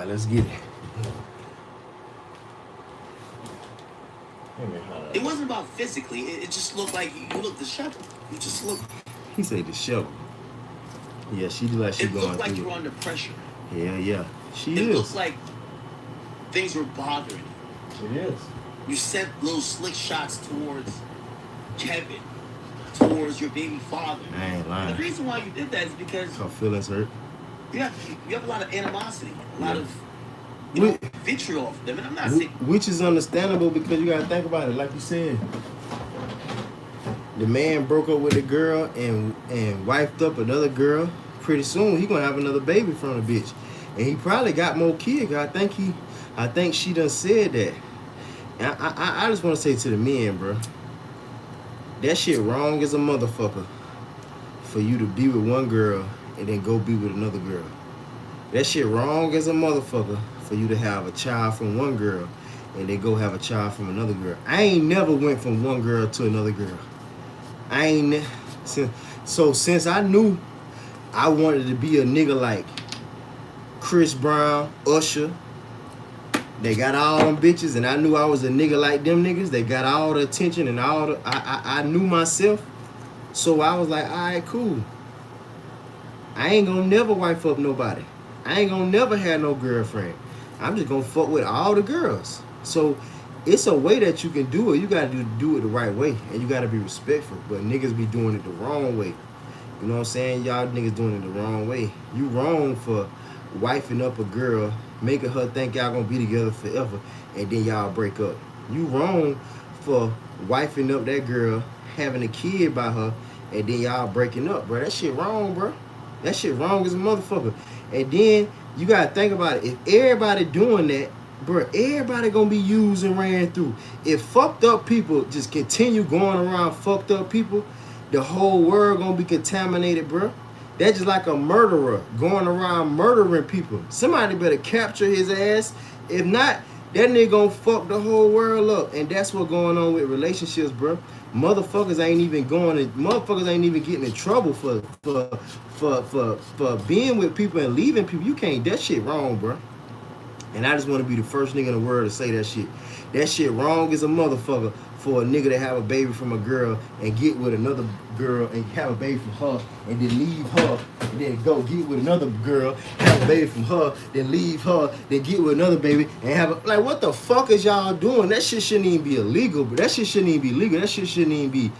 S1: right, let's get it.
S3: It wasn't about physically. It just looked like you looked disheveled. You just looked.
S1: He said disheveled. Yeah, she look like she
S3: It
S1: going
S3: looked like
S1: through
S3: you were
S1: it.
S3: under pressure.
S1: Yeah. She
S3: It
S1: is.
S3: looked like things were bothering you.
S1: It is.
S3: You sent little slick shots towards Kevin, towards your baby father.
S1: I ain't
S3: And
S1: lying.
S3: the reason why you did that is because
S1: Her feelings hurt.
S3: you have a lot of animosity, a lot
S1: Yeah.
S3: of vitriol for them. And I'm not saying
S1: Which is understandable because you gotta think about it. Like you said, the man broke up with the girl and wifed up another girl. Pretty soon he gonna have another baby from the bitch, and he probably got more kids. I think she done said that. And I just want to say to the men, bro, that shit wrong as a motherfucker for you to be with one girl and then go be with another girl. That shit wrong as a motherfucker for you to have a child from one girl and then go have a child from another girl. I ain't never went from one girl to another girl. Since I knew I wanted to be a nigga like Chris Brown, Usher, they got all them bitches, and I knew I was a nigga like them niggas. They got all the attention and all the I knew myself. So I was like, all right, cool. I ain't gonna never wife up nobody. I ain't gonna never have no girlfriend. I'm just gonna fuck with all the girls. So it's a way that you can do it. You gotta do it the right way, and you gotta be respectful. But niggas be doing it the wrong way. You know what I'm saying? Y'all niggas doing it the wrong way. You wrong for wifing up a girl, making her think y'all gonna be together forever, and then y'all break up. You wrong for wifing up that girl, having a kid by her, and then y'all breaking up, bro. That shit wrong, bro. That shit wrong as a motherfucker. And then you gotta think about it. If everybody doing that, bro, everybody gonna be used and ran through. If fucked up people just continue going around fucked up people, the whole world gonna be contaminated, bro. That's just like a murderer going around murdering people. Somebody better capture his ass. If not, that nigga gonna fuck the whole world up. And that's what's going on with relationships, bro. Motherfuckers ain't even getting in trouble for being with people and leaving people. You can't. That shit wrong, bro. And I just want to be the first nigga in the world to say that shit. That shit wrong as a motherfucker for a nigga to have a baby from a girl and get with another girl and have a baby from her and then leave her and then go get with another girl, have a baby from her, then leave her, then get with another baby and have a, like, what the fuck is y'all doing? That shit shouldn't even be illegal, but that shit shouldn't even be legal. That shit shouldn't even be,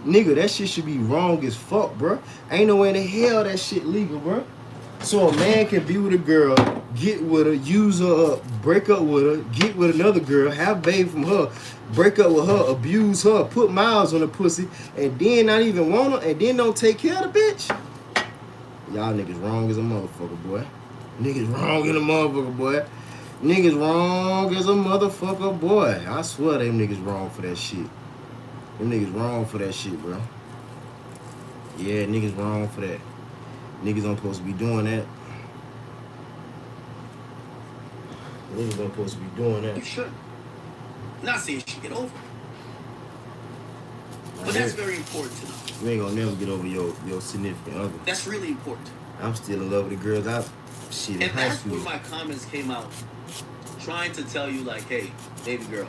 S1: nigga, that shit should be wrong as fuck, bro. Ain't no way in the hell that shit legal, bro. So a man can be with a girl, get with her, use her up, break up with her, get with another girl, have a baby from her, break up with her, abuse her, put miles on the pussy, and then not even want her, and then don't take care of the bitch. Y'all niggas wrong as a motherfucker, boy. Niggas wrong as a motherfucker, boy. Niggas wrong as a motherfucker, boy. I swear them niggas wrong for that shit. Them niggas wrong for that shit, bro. Yeah, niggas wrong for that. Niggas don't supposed to be doing that. Niggas don't supposed to be doing that.
S3: you should. Not saying you should get over it. But that's very important to know.
S1: You ain't gonna never get over your significant other.
S3: That's really important.
S1: I'm still in love with the girls in
S3: And
S1: high
S3: that's
S1: school.
S3: where my comments came out, trying to tell you, like, hey, baby girl,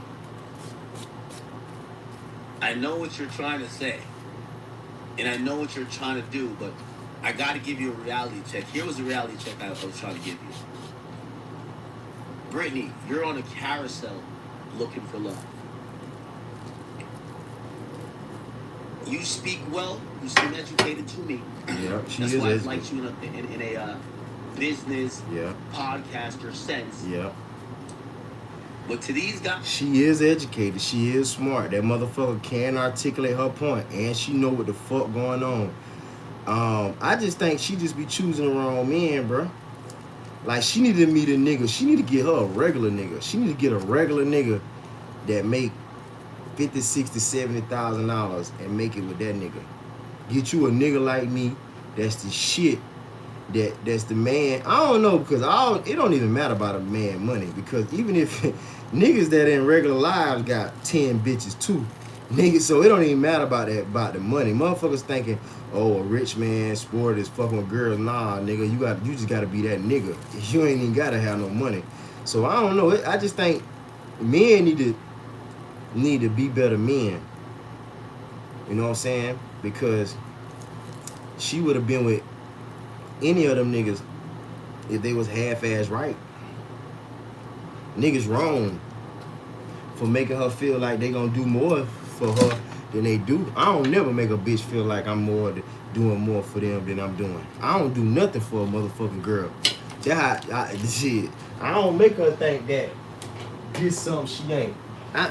S3: I know what you're trying to say, and I know what you're trying to do, but I got to give you a reality check. Here was the reality check I was trying to give you. Brittany, you're on a carousel looking for love. You speak well. You seem educated to me.
S1: Yeah, she
S3: That's
S1: is
S3: why I
S1: educated.
S3: liked you in a business
S1: Yeah.
S3: podcaster sense.
S1: Yeah.
S3: But to these guys,
S1: She is educated. She is smart. That motherfucker can articulate her point, and she know what the fuck going on. I just think she just be choosing the wrong man, bro. Like, she need to meet a nigga. She need to get her a regular nigga. She need to get a regular nigga that make $50,000, $60,000, $70,000 and make it with that nigga. Get you a nigga like me. That's the shit. That's the man. I don't know, because it don't even matter about a man money, because even if niggas that in regular lives got 10 bitches too, Niggas, so it don't even matter about the money. Motherfuckers thinking, oh, a rich man sport is fucking with girls. Nah, nigga, you just gotta be that nigga. You ain't even gotta have no money. So I don't know. I just think men need to be better men. You know what I'm saying? Because she would have been with any of them niggas if they was half-ass right. Niggas wrong for making her feel like they gonna do more for her than they do. I don't never make a bitch feel like I'm doing more for them than I'm doing. I don't do nothing for a motherfucking girl. Shit. I don't make her think that this something she ain't.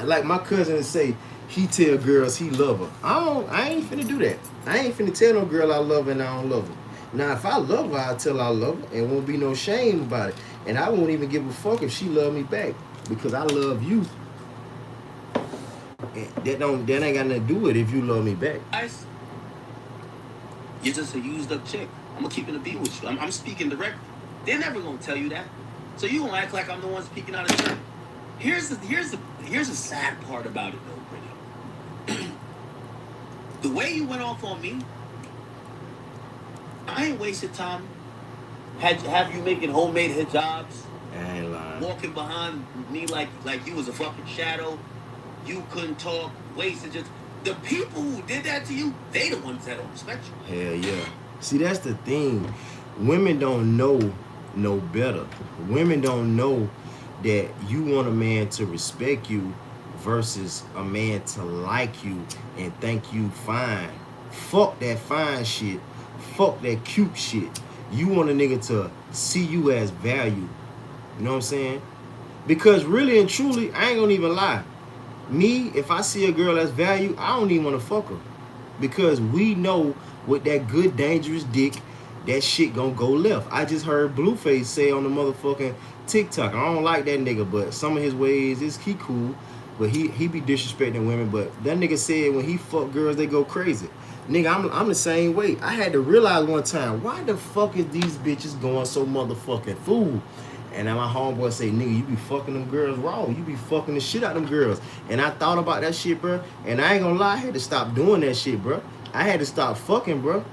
S1: Like my cousin say, he tell girls he love her. I ain't finna do that. I ain't finna tell no girl I love her and I don't love her. Now if I love her, I tell her I love her and won't be no shame about it. And I won't even give a fuck if she love me back because I love you. And that ain't got nothing to do with it if you love me back.
S3: Guys, you're just a used up chick. I'm gonna keep it a beat with you. I'm speaking directly. They're never gonna tell you that. So you gonna act like I'm the one speaking out of turn. Here's the sad part about it though, Brittany. The way you went off on me, I ain't wasted time. Have you making homemade hijabs,
S1: I ain't lying.
S3: walking behind me like you was a fucking shadow. You couldn't talk, wasted just the people who did that to you, they the ones that don't respect you.
S1: Hell yeah. See, that's the thing. Women don't know no better. Women don't know that you want a man to respect you versus a man to like you and think you fine. Fuck that fine shit. Fuck that cute shit. You want a nigga to see you as value. You know what I'm saying? Because really and truly, I ain't gonna even lie. Me, if I see a girl as value, I don't even want to fuck her. Because we know with that good, dangerous dick, that shit gonna go left. I just heard Blueface say on the motherfucking TikTok, I don't like that nigga, but some of his ways, he cool. But he be disrespecting women. But that nigga said when he fuck girls, they go crazy. Nigga, I'm the same way. I had to realize one time, why the fuck is these bitches going so motherfucking fool? And then my homeboy say, nigga, you be fucking them girls raw. You be fucking the shit out of them girls. And I thought about that shit, bro. And I ain't gonna lie, I had to stop doing that shit, bro. I had to stop fucking, bro.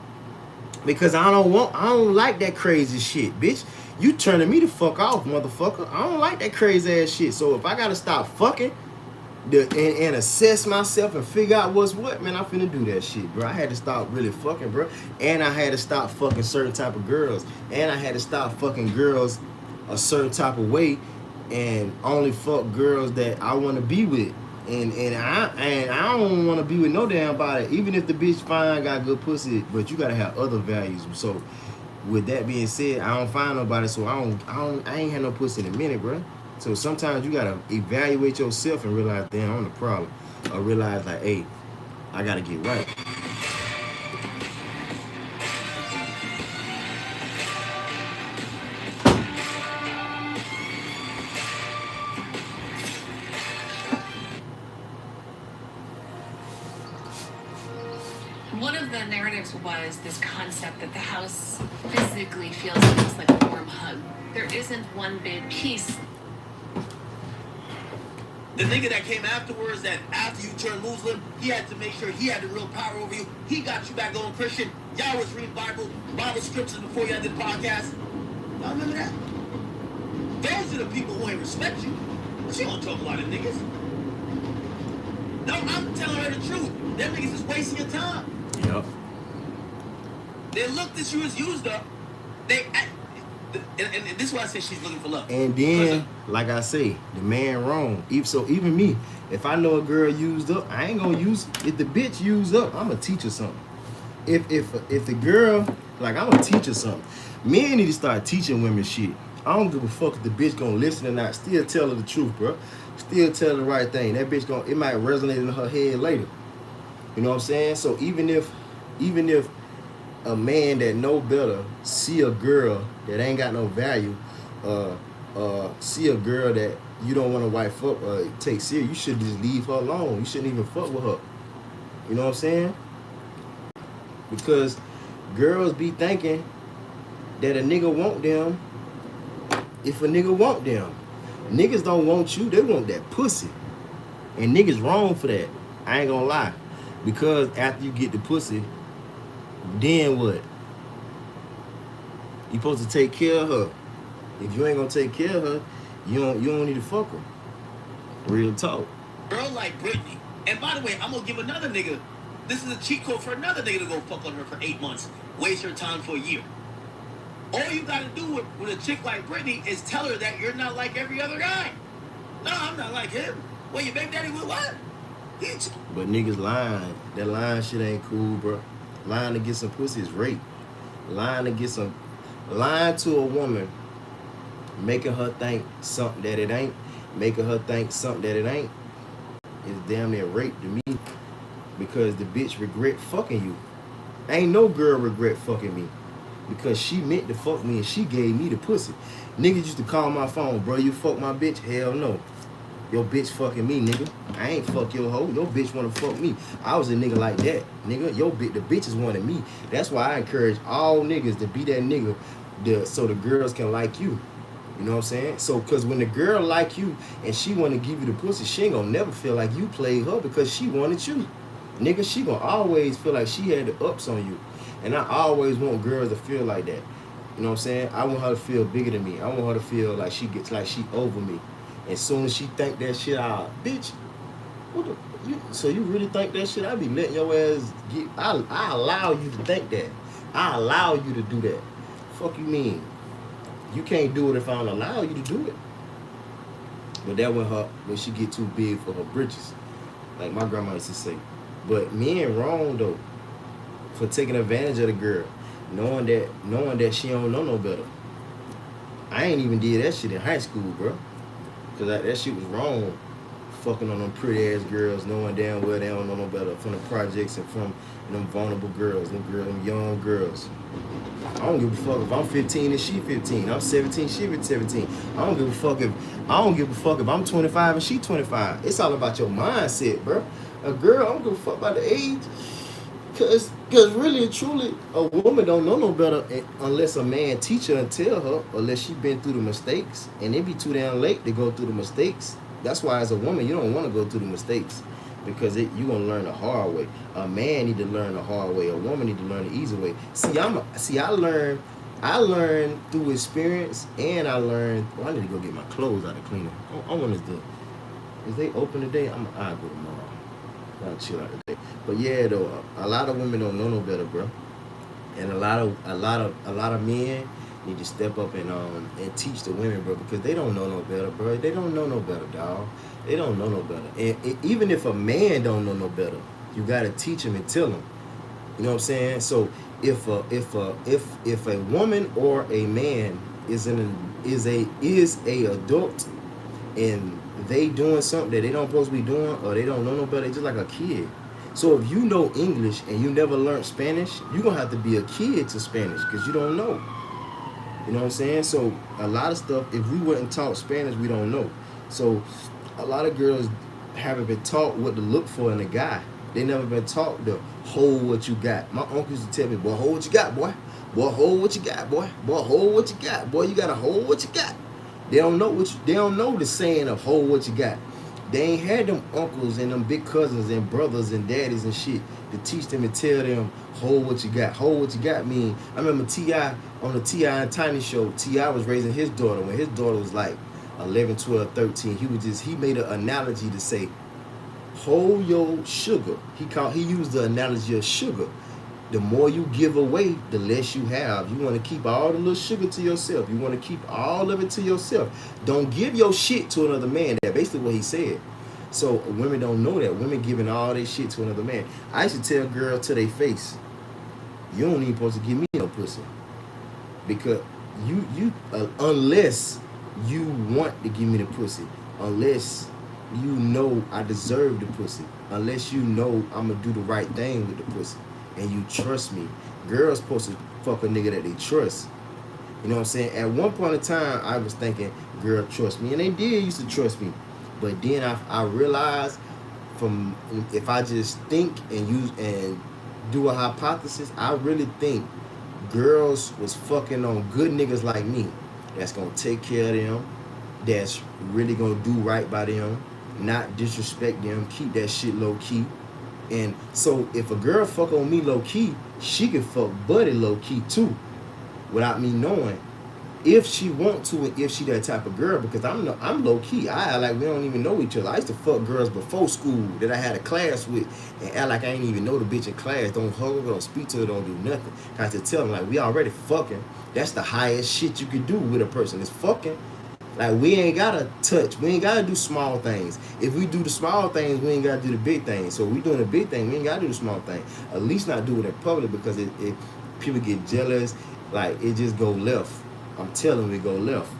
S1: Because I don't like that crazy shit, bitch. You turning me the fuck off, motherfucker. I don't like that crazy ass shit. So if I gotta stop fucking and assess myself and figure out what's what, man, I'm finna do that shit, bro. I had to stop really fucking, bro. And I had to stop fucking certain type of girls. And I had to stop fucking girls a certain type of way and only fuck girls that I want to be with. And I don't want to be with no damn body, even if the bitch fine, got good pussy, but you gotta have other values. So with that being said, I don't find nobody, so I ain't had no pussy in a minute, bro. So sometimes you gotta evaluate yourself and realize, damn, I'm the problem. Or realize like, hey, I gotta get right.
S6: One of the narratives was this concept that the house physically feels almost like a warm hug. There isn't one big piece.
S3: The nigga that came afterwards, that after you turned Muslim, he had to make sure he had the real power over you. He got you back going Christian. Y'all was reading Bible scriptures before y'all did the podcast. Y'all remember that? Those are the people who ain't respect you. But you don't talk about them niggas. No, I'm telling her the truth. Them niggas is wasting your time.
S1: Yep.
S3: They looked at you as used up. And this is why I say she's looking for love.
S1: And then, like I say, the man wrong. Even me, if I know a girl used up, I ain't gonna use. If the bitch used up, I'm gonna teach her something. If the girl, like, I'm gonna teach her something. Men need to start teaching women shit. I don't give a fuck if the bitch gonna listen or not. Still tell her the truth, bro. Still tell her the right thing. That bitch it might resonate in her head later. You know what I'm saying? So even if a man that know better see a girl that ain't got no value, see a girl that you don't want to wife up or take serious, you should just leave her alone. You shouldn't even fuck with her. You know what I'm saying? Because girls be thinking that a nigga want them if a nigga want them. Niggas don't want you, they want that pussy. And niggas wrong for that. I ain't gonna lie. Because after you get the pussy, then what? You supposed to take care of her. If you ain't gonna take care of her, you don't need to fuck her. Real talk.
S3: Girl like Brittany. And by the way, I'm gonna give another nigga. This is a cheat code for another nigga to go fuck on her for 8 months. Waste her time for a year. All you gotta do with a chick like Brittany is tell her that you're not like every other guy. No, I'm not like him. Well, your baby daddy with what?
S1: But niggas lying. That lying shit ain't cool, bro. Lying to get some pussy is rape. Lying to a woman, making her think something that it ain't, making her think something that it ain't, is damn near rape to me. Because the bitch regret fucking you. Ain't no girl regret fucking me. Because she meant to fuck me and she gave me the pussy. Niggas used to call my phone, bro, you fuck my bitch? Hell no. Your bitch fucking me, nigga. I ain't fuck your hoe. Your bitch wanna fuck me. I was a nigga like that, nigga. The bitches wanted me. That's why I encourage all niggas to be that nigga so the girls can like you. You know what I'm saying? So, cause when the girl like you and she wanna give you the pussy, she ain't gonna never feel like you played her because she wanted you. Nigga, she gonna always feel like she had the ups on you. And I always want girls to feel like that. You know what I'm saying? I want her to feel bigger than me. I want her to feel like she gets like she over me. As soon as she think that shit out, bitch, so you really think that shit? I be letting your ass get, I allow you to think that. I allow you to do that. Fuck you mean? You can't do it if I don't allow you to do it. But that when she get too big for her britches. Like my grandma used to say. But men wrong though. For taking advantage of the girl. Knowing that she don't know no better. I ain't even did that shit in high school, bro. Cause that shit was wrong. Fucking on them pretty ass girls, knowing damn well they don't know no better. From the projects and from them vulnerable girls, them young girls. I don't give a fuck if I'm 15 and she 15. I'm 17, she 17. I don't give a fuck if I'm 25 and she 25. It's all about your mindset, bro. A girl, I don't give a fuck about the age. Cause really and truly, a woman don't know no better unless a man teach her and tell her, unless she been through the mistakes. And it be too damn late to go through the mistakes. That's why as a woman, you don't want to go through the mistakes. Because you going to learn the hard way. A man need to learn the hard way. A woman need to learn the easy way. I learned through experience, and I learned, I need to go get my clothes out of the cleaner. I want to is they open today? I'll go tomorrow. I'll chill out today. But yeah, though, a lot of women don't know no better, bro. And a lot of men need to step up and teach the women, bro, because they don't know no better, bro. They don't know no better, dog. They don't know no better. And even if a man don't know no better, you gotta teach him and tell him. You know what I'm saying? So if a woman or a man is a adult and they doing something that they don't supposed to be doing, or they don't know no better, just like a kid. So if you know English and you never learned Spanish, you're gonna have to be a kid to Spanish because you don't know. You know what I'm saying? So a lot of stuff, if we weren't taught Spanish, we don't know. So a lot of girls haven't been taught what to look for in a guy. They never been taught to hold what you got. My uncle used to tell me, boy, hold what you got, boy. Boy, hold what you got, boy. Boy, hold what you got. Boy, you gotta hold what you got. They don't know the saying of hold what you got. They ain't had them uncles and them big cousins and brothers and daddies and shit to teach them and tell them hold what you got. Hold what you got mean. I remember T.I. on the T.I. and Tiny show. T.I. was raising his daughter when his daughter was like 11, 12, 13. He made an analogy to say, hold your sugar. He used the analogy of sugar. The more you give away, the less you have. You want to keep all the little sugar to yourself. You want to keep all of it to yourself. Don't give your shit to another man. That's basically what he said. So women don't know that. Women giving all their shit to another man. I used to tell girls to their face, you don't even supposed to give me no pussy. Because unless you want to give me the pussy, unless you know I deserve the pussy, unless you know I'm going to do the right thing with the pussy, and you trust me. Girls supposed to fuck a nigga that they trust. You know what I'm saying? At one point in time, I was thinking, girl, trust me. And they did used to trust me. But then I realized if I just think and do a hypothesis, I really think girls was fucking on good niggas like me that's going to take care of them, that's really going to do right by them, not disrespect them, keep that shit low key. And so if a girl fuck on me low key, she can fuck Buddy low key too, without me knowing. If she want to, and if she that type of girl, because I'm low key. I act like we don't even know each other. I used to fuck girls before school that I had a class with, and act like I ain't even know the bitch in class. Don't hug her, don't speak to her, don't do nothing. I had to tell them like we already fucking. That's the highest shit you could do with a person is fucking. Like we ain't gotta touch, we ain't gotta do small things. If we do the small things, we ain't gotta do the big things. So if we doing the big thing, we ain't gotta do the small thing. At least not do it in public because it people get jealous. Like it just go left. I'm telling you, it go left.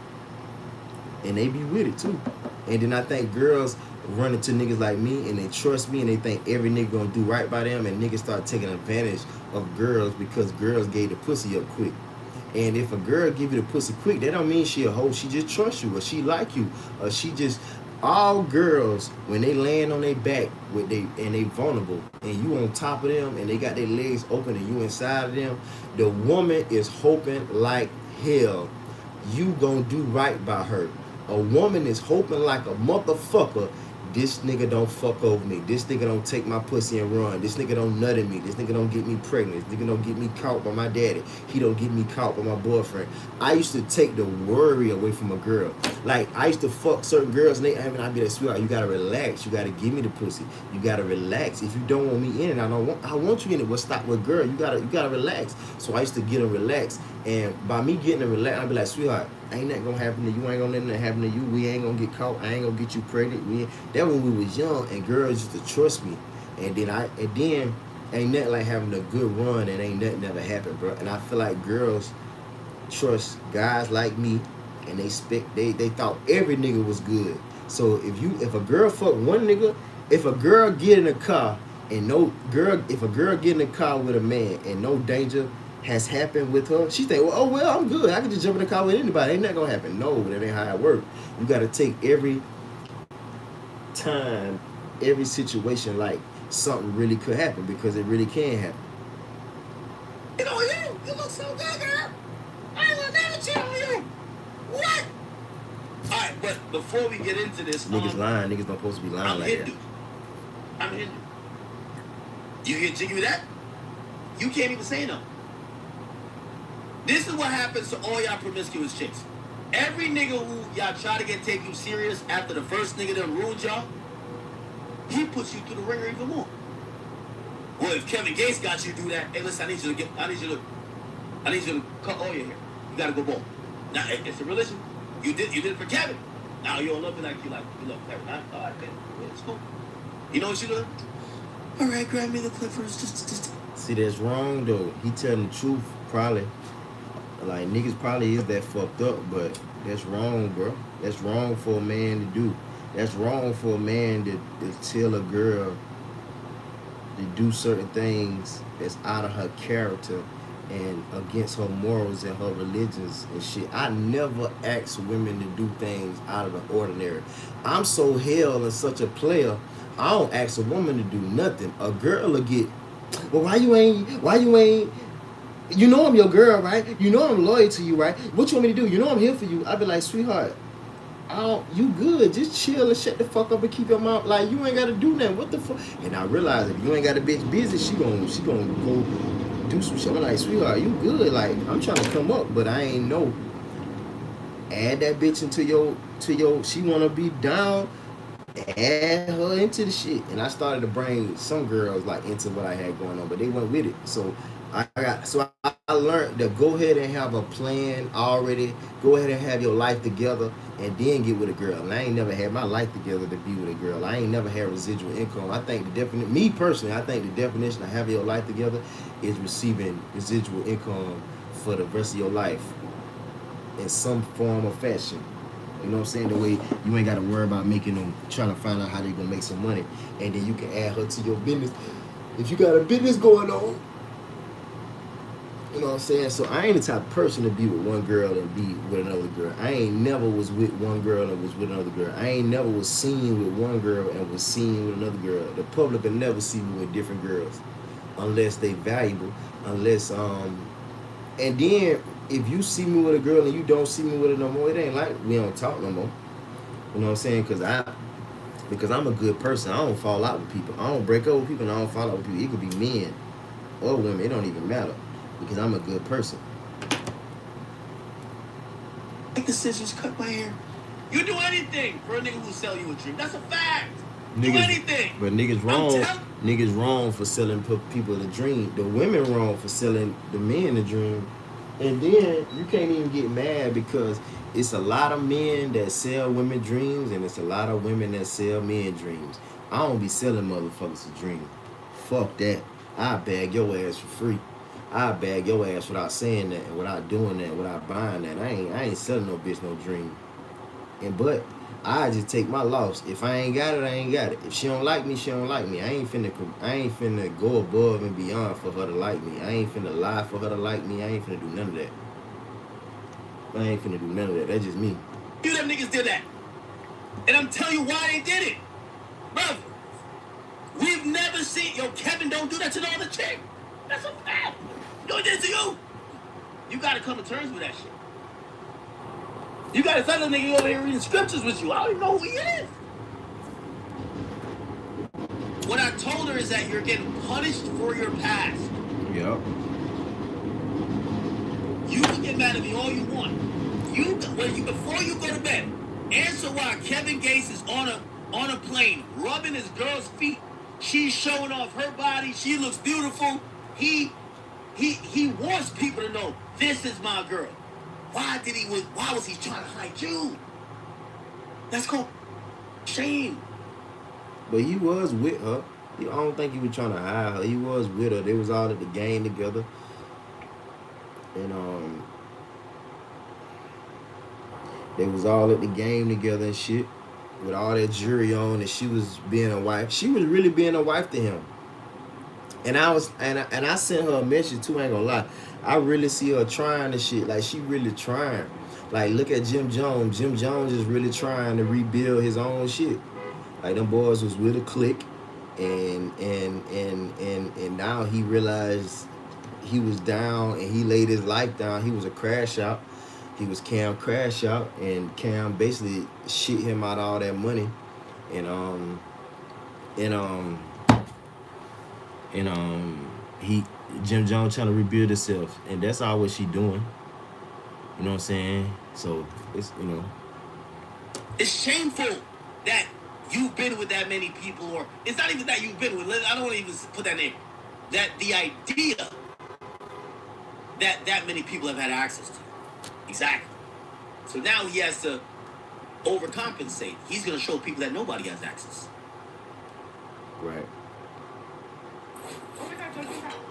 S1: And they be with it too. And then I think girls run into niggas like me and they trust me and they think every nigga gonna do right by them, and niggas start taking advantage of girls because girls gave the pussy up quick. And if a girl give you the pussy quick, that don't mean she a hoe. She just trusts you, or she like you, or she just. All girls, when they land on their back with they vulnerable, and you on top of them, and they got their legs open, and you inside of them, the woman is hoping like hell you gonna do right by her. A woman is hoping like a motherfucker. This nigga don't fuck over me. This nigga don't take my pussy and run. This nigga don't nut at me. This nigga don't get me pregnant. This nigga don't get me caught by my daddy. He don't get me caught by my boyfriend. I used to take the worry away from a girl. Like, I used to fuck certain girls and I'd be like, sweetheart, you gotta relax. You gotta give me the pussy. You gotta relax. If you don't want me in it, I want you in it. Well, stop with girl. You gotta relax. So I used to get her relaxed. And by me getting her relaxed, I'd be like, sweetheart, ain't that gonna happen to you. Ain't gonna let that happen to you. We ain't gonna get caught. I ain't gonna get you pregnant. That when we was young and girls used to trust me. And then ain't nothing like having a good run and ain't nothing ever happened, bro. And I feel like girls trust guys like me, and they thought every nigga was good. So if a girl fuck one nigga, if a girl get in a car and if a girl get in a car with a man and no danger has happened with her, she think, well, I'm good. I can just jump in the car with anybody. Ain't that gonna happen? No, that ain't how it works. You gotta take every time, every situation like something really could happen, because it really can happen.
S3: You know, you look so good, girl. I will never cheat on you. What? All right, but before we get into this,
S1: Niggas lying. Niggas not supposed to be lying
S3: I'm
S1: like
S3: Hindu. I'm Hindu. You get jiggy with that? You can't even say no. This is what happens to all y'all promiscuous chicks. Every nigga who y'all try to take you serious after the first nigga that ruined y'all, he puts you through the ringer even more. Well, if Kevin Gates got you to do that, hey, listen, I need you to cut all your hair. You gotta go bald. Now it's a religion. You did it for Kevin. Now you don't love it like you love Kevin. All right, man. It's cool. You know what you doing? All right, grab me the clippers. Just.
S1: See, that's wrong though. He telling the truth, probably. Like, niggas probably is that fucked up, but that's wrong, bro. That's wrong for a man to do. That's wrong for a man to tell a girl to do certain things that's out of her character and against her morals and her religions and shit. I never ask women to do things out of the ordinary. I'm so hell and such a player, I don't ask a woman to do nothing. A girl will get, well, why you ain't, you know I'm your girl, right? You know I'm loyal to you, right? What you want me to do? You know I'm here for you. I be like, sweetheart, you good. Just chill and shut the fuck up and keep your mouth. Like, you ain't gotta do nothing. What the fuck? And I realize if you ain't got a bitch busy, she gonna go do some shit. I'm like, sweetheart, you good. Like, I'm trying to come up, but I ain't know. Add that bitch into your she wanna be down, add her into the shit. And I started to bring some girls like into what I had going on, but they went with it. So I learned to go ahead and have a plan already. Go ahead and have your life together and then get with a girl. And I ain't never had my life together to be with a girl. I ain't never had residual income. I think me personally, I think the definition of having your life together is receiving residual income for the rest of your life in some form or fashion. You know what I'm saying? The way you ain't got to worry about making them, trying to find out how they gonna make some money, and then you can add her to your business if you got a business going on. You know what I'm saying? So I ain't the type of person to be with one girl and be with another girl. I ain't never was with one girl and was with another girl. I ain't never was seen with one girl and was seen with another girl. The public will never see me with different girls unless they valuable. Unless and then if you see me with a girl and you don't see me with her no more, it ain't like we don't talk no more. You know what I'm saying? Because because I'm a good person. I don't fall out with people. I don't break up with people, and I don't fall out with people. It could be men or women. It don't even matter because I'm a good person.
S3: Take the scissors, cut my hair. You do anything for a nigga who sell you a dream. That's a fact. Do anything.
S1: But niggas wrong. Niggas wrong for selling people the dream. The women wrong for selling the men the dream. And then you can't even get mad because it's a lot of men that sell women dreams and it's a lot of women that sell men dreams. I don't be selling motherfuckers a dream. Fuck that. I bag your ass for free. I bag your ass without saying that and without doing that, without buying that. I ain't selling no bitch no dream. But I just take my loss. If I ain't got it, I ain't got it. If she don't like me, she don't like me. I ain't finna go above and beyond for her to like me. I ain't finna lie for her to like me. I ain't finna do none of that. I ain't finna do none of that. That's just me.
S3: You them niggas did that. And I'm telling you why they did it. Brother, we've never seen, Kevin don't do that to the other chick. That's a fact. Doing this to you. You gotta come to terms with that shit. You gotta tell the nigga over here reading scriptures with you. I don't even know who he is. What I told her is that you're getting punished for your past.
S1: Yep.
S3: You can get mad at me all you want. Before you go to bed, answer why Kevin Gates is on a plane, rubbing his girl's feet. She's showing off her body. She looks beautiful. He wants people to know this is my girl. Why was he trying to hide you? That's called shame.
S1: But he was with her. I don't think he was trying to hide her. He was with her. They was all at the game together. And they was all at the game together and shit. With all that jewelry on, and she was being a wife. She was really being a wife to him. And I sent her a message too, I ain't gonna lie. I really see her trying the shit. Like, she really trying. Like, look at Jim Jones. Jim Jones is really trying to rebuild his own shit. Like, them boys was with a clique, and now he realized he was down and he laid his life down. He was a crash out. He was Cam Crashout, and Cam basically shit him out all that money. Jim Jones trying to rebuild himself, and that's all what she doing. You know what I'm saying? So it's
S3: It's shameful that you've been with that many people, or it's not even that you've been with. I don't want to even put that name. That the idea that many people have had access to. Exactly. So now he has to overcompensate. He's going to show people that nobody has access.
S1: right.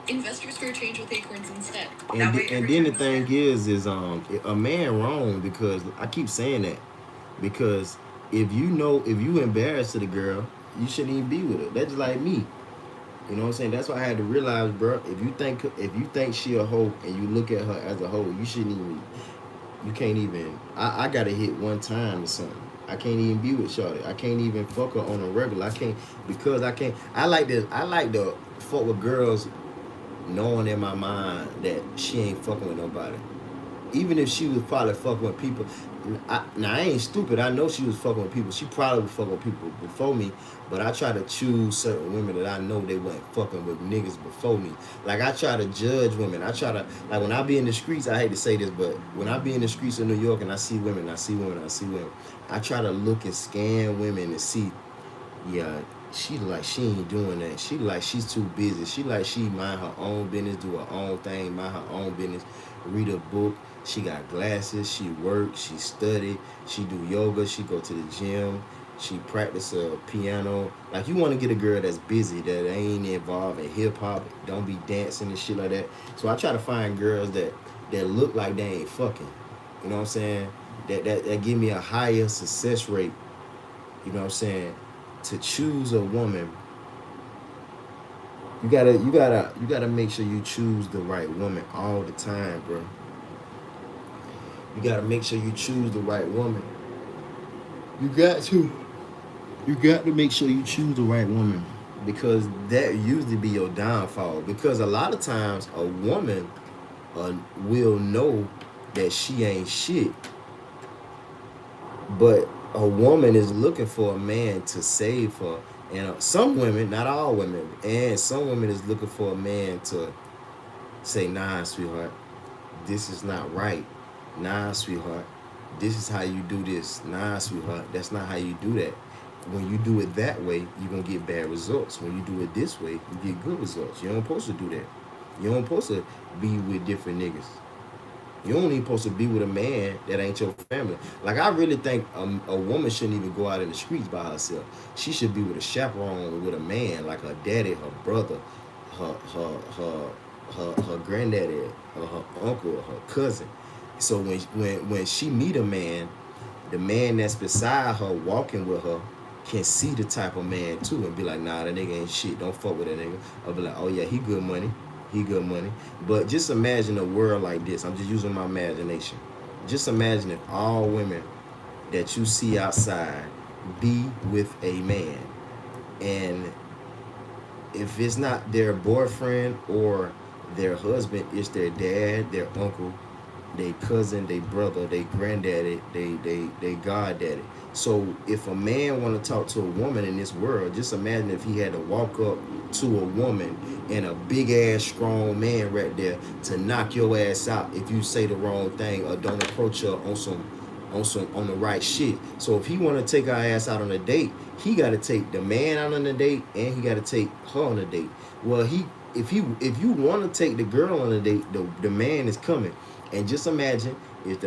S6: Investors for a change with Acorns instead.
S1: And then the thing is a man wrong, because I keep saying that, because if you embarrassed to the girl, you shouldn't even be with her. That's just like me. You know what I'm saying? That's why I had to realize, bro, if you think she a hoe and you look at her as a hoe, you can't even. I gotta hit one time or something. I can't even be with shorty. I can't even fuck her on a regular. I can't. I like to fuck with girls knowing in my mind that she ain't fucking with nobody. Even if she was probably fucking with people. Now, I ain't stupid. I know she was fucking with people. She probably was fucking with people before me. But I try to choose certain women that I know they weren't fucking with niggas before me. Like, I try to judge women. Like, when I be in the streets, I hate to say this, but when I be in the streets of New York and I see women, I try to look and scan women and see, yeah, she ain't doing that. She's too busy. She mind her own business, do her own thing, mind her own business, read a book. She got glasses, she work, she study, she do yoga, she go to the gym, she practice piano. Like, you want to get a girl that's busy, that ain't involved in hip hop, don't be dancing and shit like that. So I try to find girls that look like they ain't fucking. You know what I'm saying? That give me a higher success rate. You know what I'm saying? To choose a woman, you gotta make sure you choose the right woman all the time, bro. You gotta make sure you choose the right woman. You got to make sure you choose the right woman, because that usually be your downfall. Because a lot of times a woman will know that she ain't shit, but a woman is looking for a man to save her. And some women, not all women, and some women is looking for a man to say, nah, sweetheart, this is not right. Nah, sweetheart, this is how you do this. Nah, sweetheart, that's not how you do that. When you do it that way, you're going to get bad results. When you do it this way, you get good results. You don't supposed to do that. You don't supposed to be with different niggas. You don't even supposed to be with a man that ain't your family. Like, I really think a woman shouldn't even go out in the streets by herself. She should be with a chaperone, with a man, like her daddy, her brother, her granddaddy, or her uncle, or her cousin. So when she meet a man, the man that's beside her, walking with her, can see the type of man too, and be like, nah, that nigga ain't shit. Don't fuck with that nigga. I'll be like, oh yeah, he good money. He good money. But just imagine a world like this. I'm just using my imagination. Just imagine if all women that you see outside be with a man. And if it's not their boyfriend or their husband, it's their dad, their uncle, their cousin, their brother, their granddaddy, they goddaddy. So if a man want to talk to a woman in this world, just imagine if he had to walk up to a woman and a big ass strong man right there to knock your ass out if you say the wrong thing or don't approach her on the right shit. So if he want to take her ass out on a date, he got to take the man out on a date and he got to take her on a date. Well, if you want to take the girl on a date, the man is coming. And just imagine if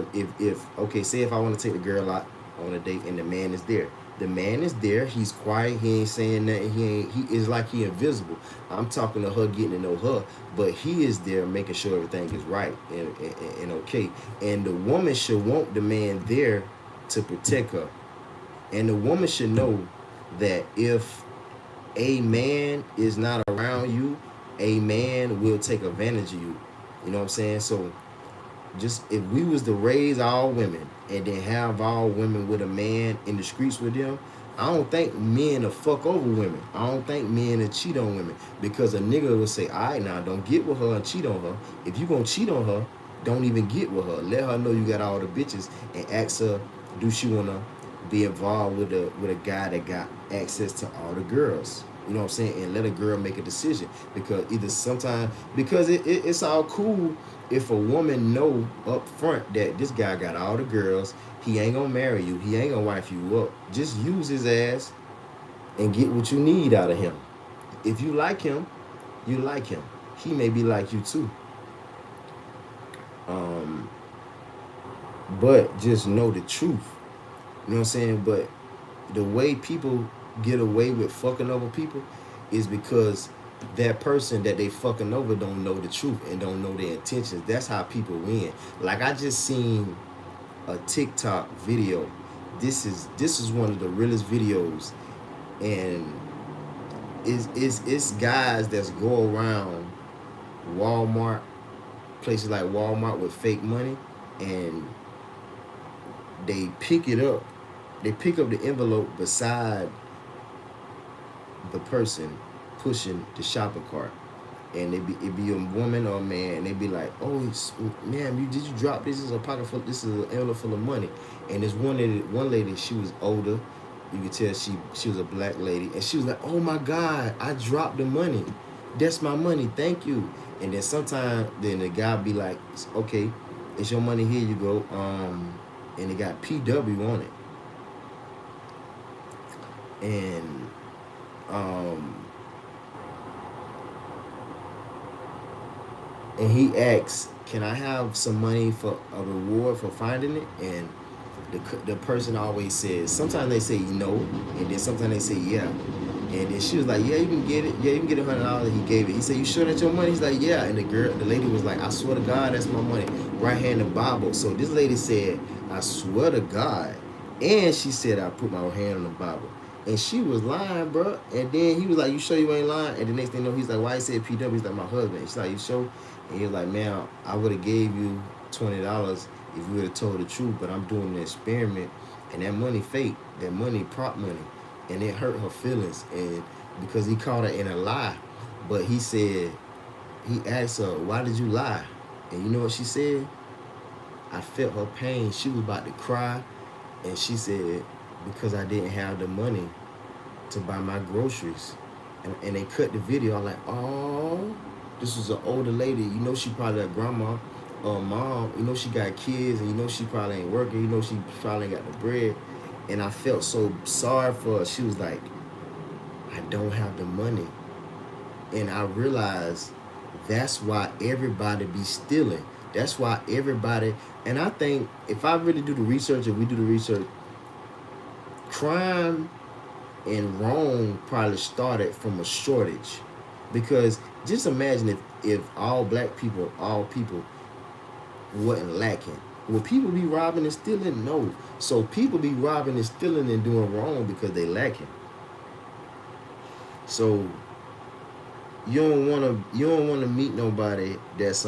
S1: say if I want to take the girl out on a date and the man is there. The man is there. He's quiet. He ain't saying nothing. He is like he invisible. I'm talking to her, getting to know her, but he is there making sure everything is right and okay. And the woman should want the man there to protect her. And the woman should know that if a man is not around you, a man will take advantage of you. You know what I'm saying? So just if we was to raise all women and then have all women with a man in the streets with them, I don't think men will fuck over women. I don't think men will cheat on women, because a nigga will say, all right, now don't get with her and cheat on her. If you gonna cheat on her, don't even get with her. Let her know you got all the bitches and ask her, do she wanna be involved with a guy that got access to all the girls? You know what I'm saying? And let a girl make a decision, because it's all cool if a woman know up front that this guy got all the girls, he ain't gonna marry you, he ain't gonna wife you up. Just use his ass and get what you need out of him. If you like him, you like him. He may be like you too. But just know the truth. You know what I'm saying? But the way people get away with fucking over people is because that person that they fucking over don't know the truth and don't know their intentions. That's how people win. Like, I just seen a TikTok video. This is one of the realest videos, and it's guys that's go around Walmart, places like Walmart, with fake money, and they pick it up. They pick up the envelope beside the person pushing the shopping cart, and it be a woman or a man, and they be like, "Oh, ma'am, did you drop this? This is a pocket full. This is an envelope full of money." And this one lady, she was older. You could tell she was a black lady, and she was like, "Oh my God, I dropped the money. That's my money. Thank you." And then then the guy be like, "Okay, it's your money. Here you go." And it got PW on it, and he asks, "Can I have some money for a reward for finding it?" And the person always says, sometimes they say no, and then sometimes they say yeah. And then she was like, "Yeah, you can get it. Yeah, you can get $100." He gave it. He said, "You sure that's your money?" He's like, "Yeah." And the lady was like, "I swear to God, that's my money." Right here in the Bible. So this lady said, "I swear to God," and she said, "I put my hand on the Bible." And she was lying, bro. And then he was like, "You sure you ain't lying?" And the next thing you know, he's like, "Why he said PW?" He's like, "My husband." She's like, "You sure?" And he was like, "Man, I would have gave you $20 if you would have told the truth, but I'm doing an experiment, and that money fake. That money prop money." And it hurt her feelings, and because he caught her in a lie. But he asked her, "Why did you lie?" And you know what she said? I felt her pain. She was about to cry, and she said, because I didn't have the money to buy my groceries. And they cut the video. I'm like, oh, this was an older lady. You know, she probably a grandma or mom. You know, she got kids, and you know, she probably ain't working. You know, she probably ain't got the bread. And I felt so sorry for her. She was like, I don't have the money. And I realized that's why everybody be stealing. That's why everybody, and I think if I really do the research, if we do the research, crime and wrong probably started from a shortage. Because just imagine if all black people, all people wasn't lacking. Will people be robbing and stealing? No. So people be robbing and stealing and doing wrong because they lacking. So you don't wanna meet nobody that's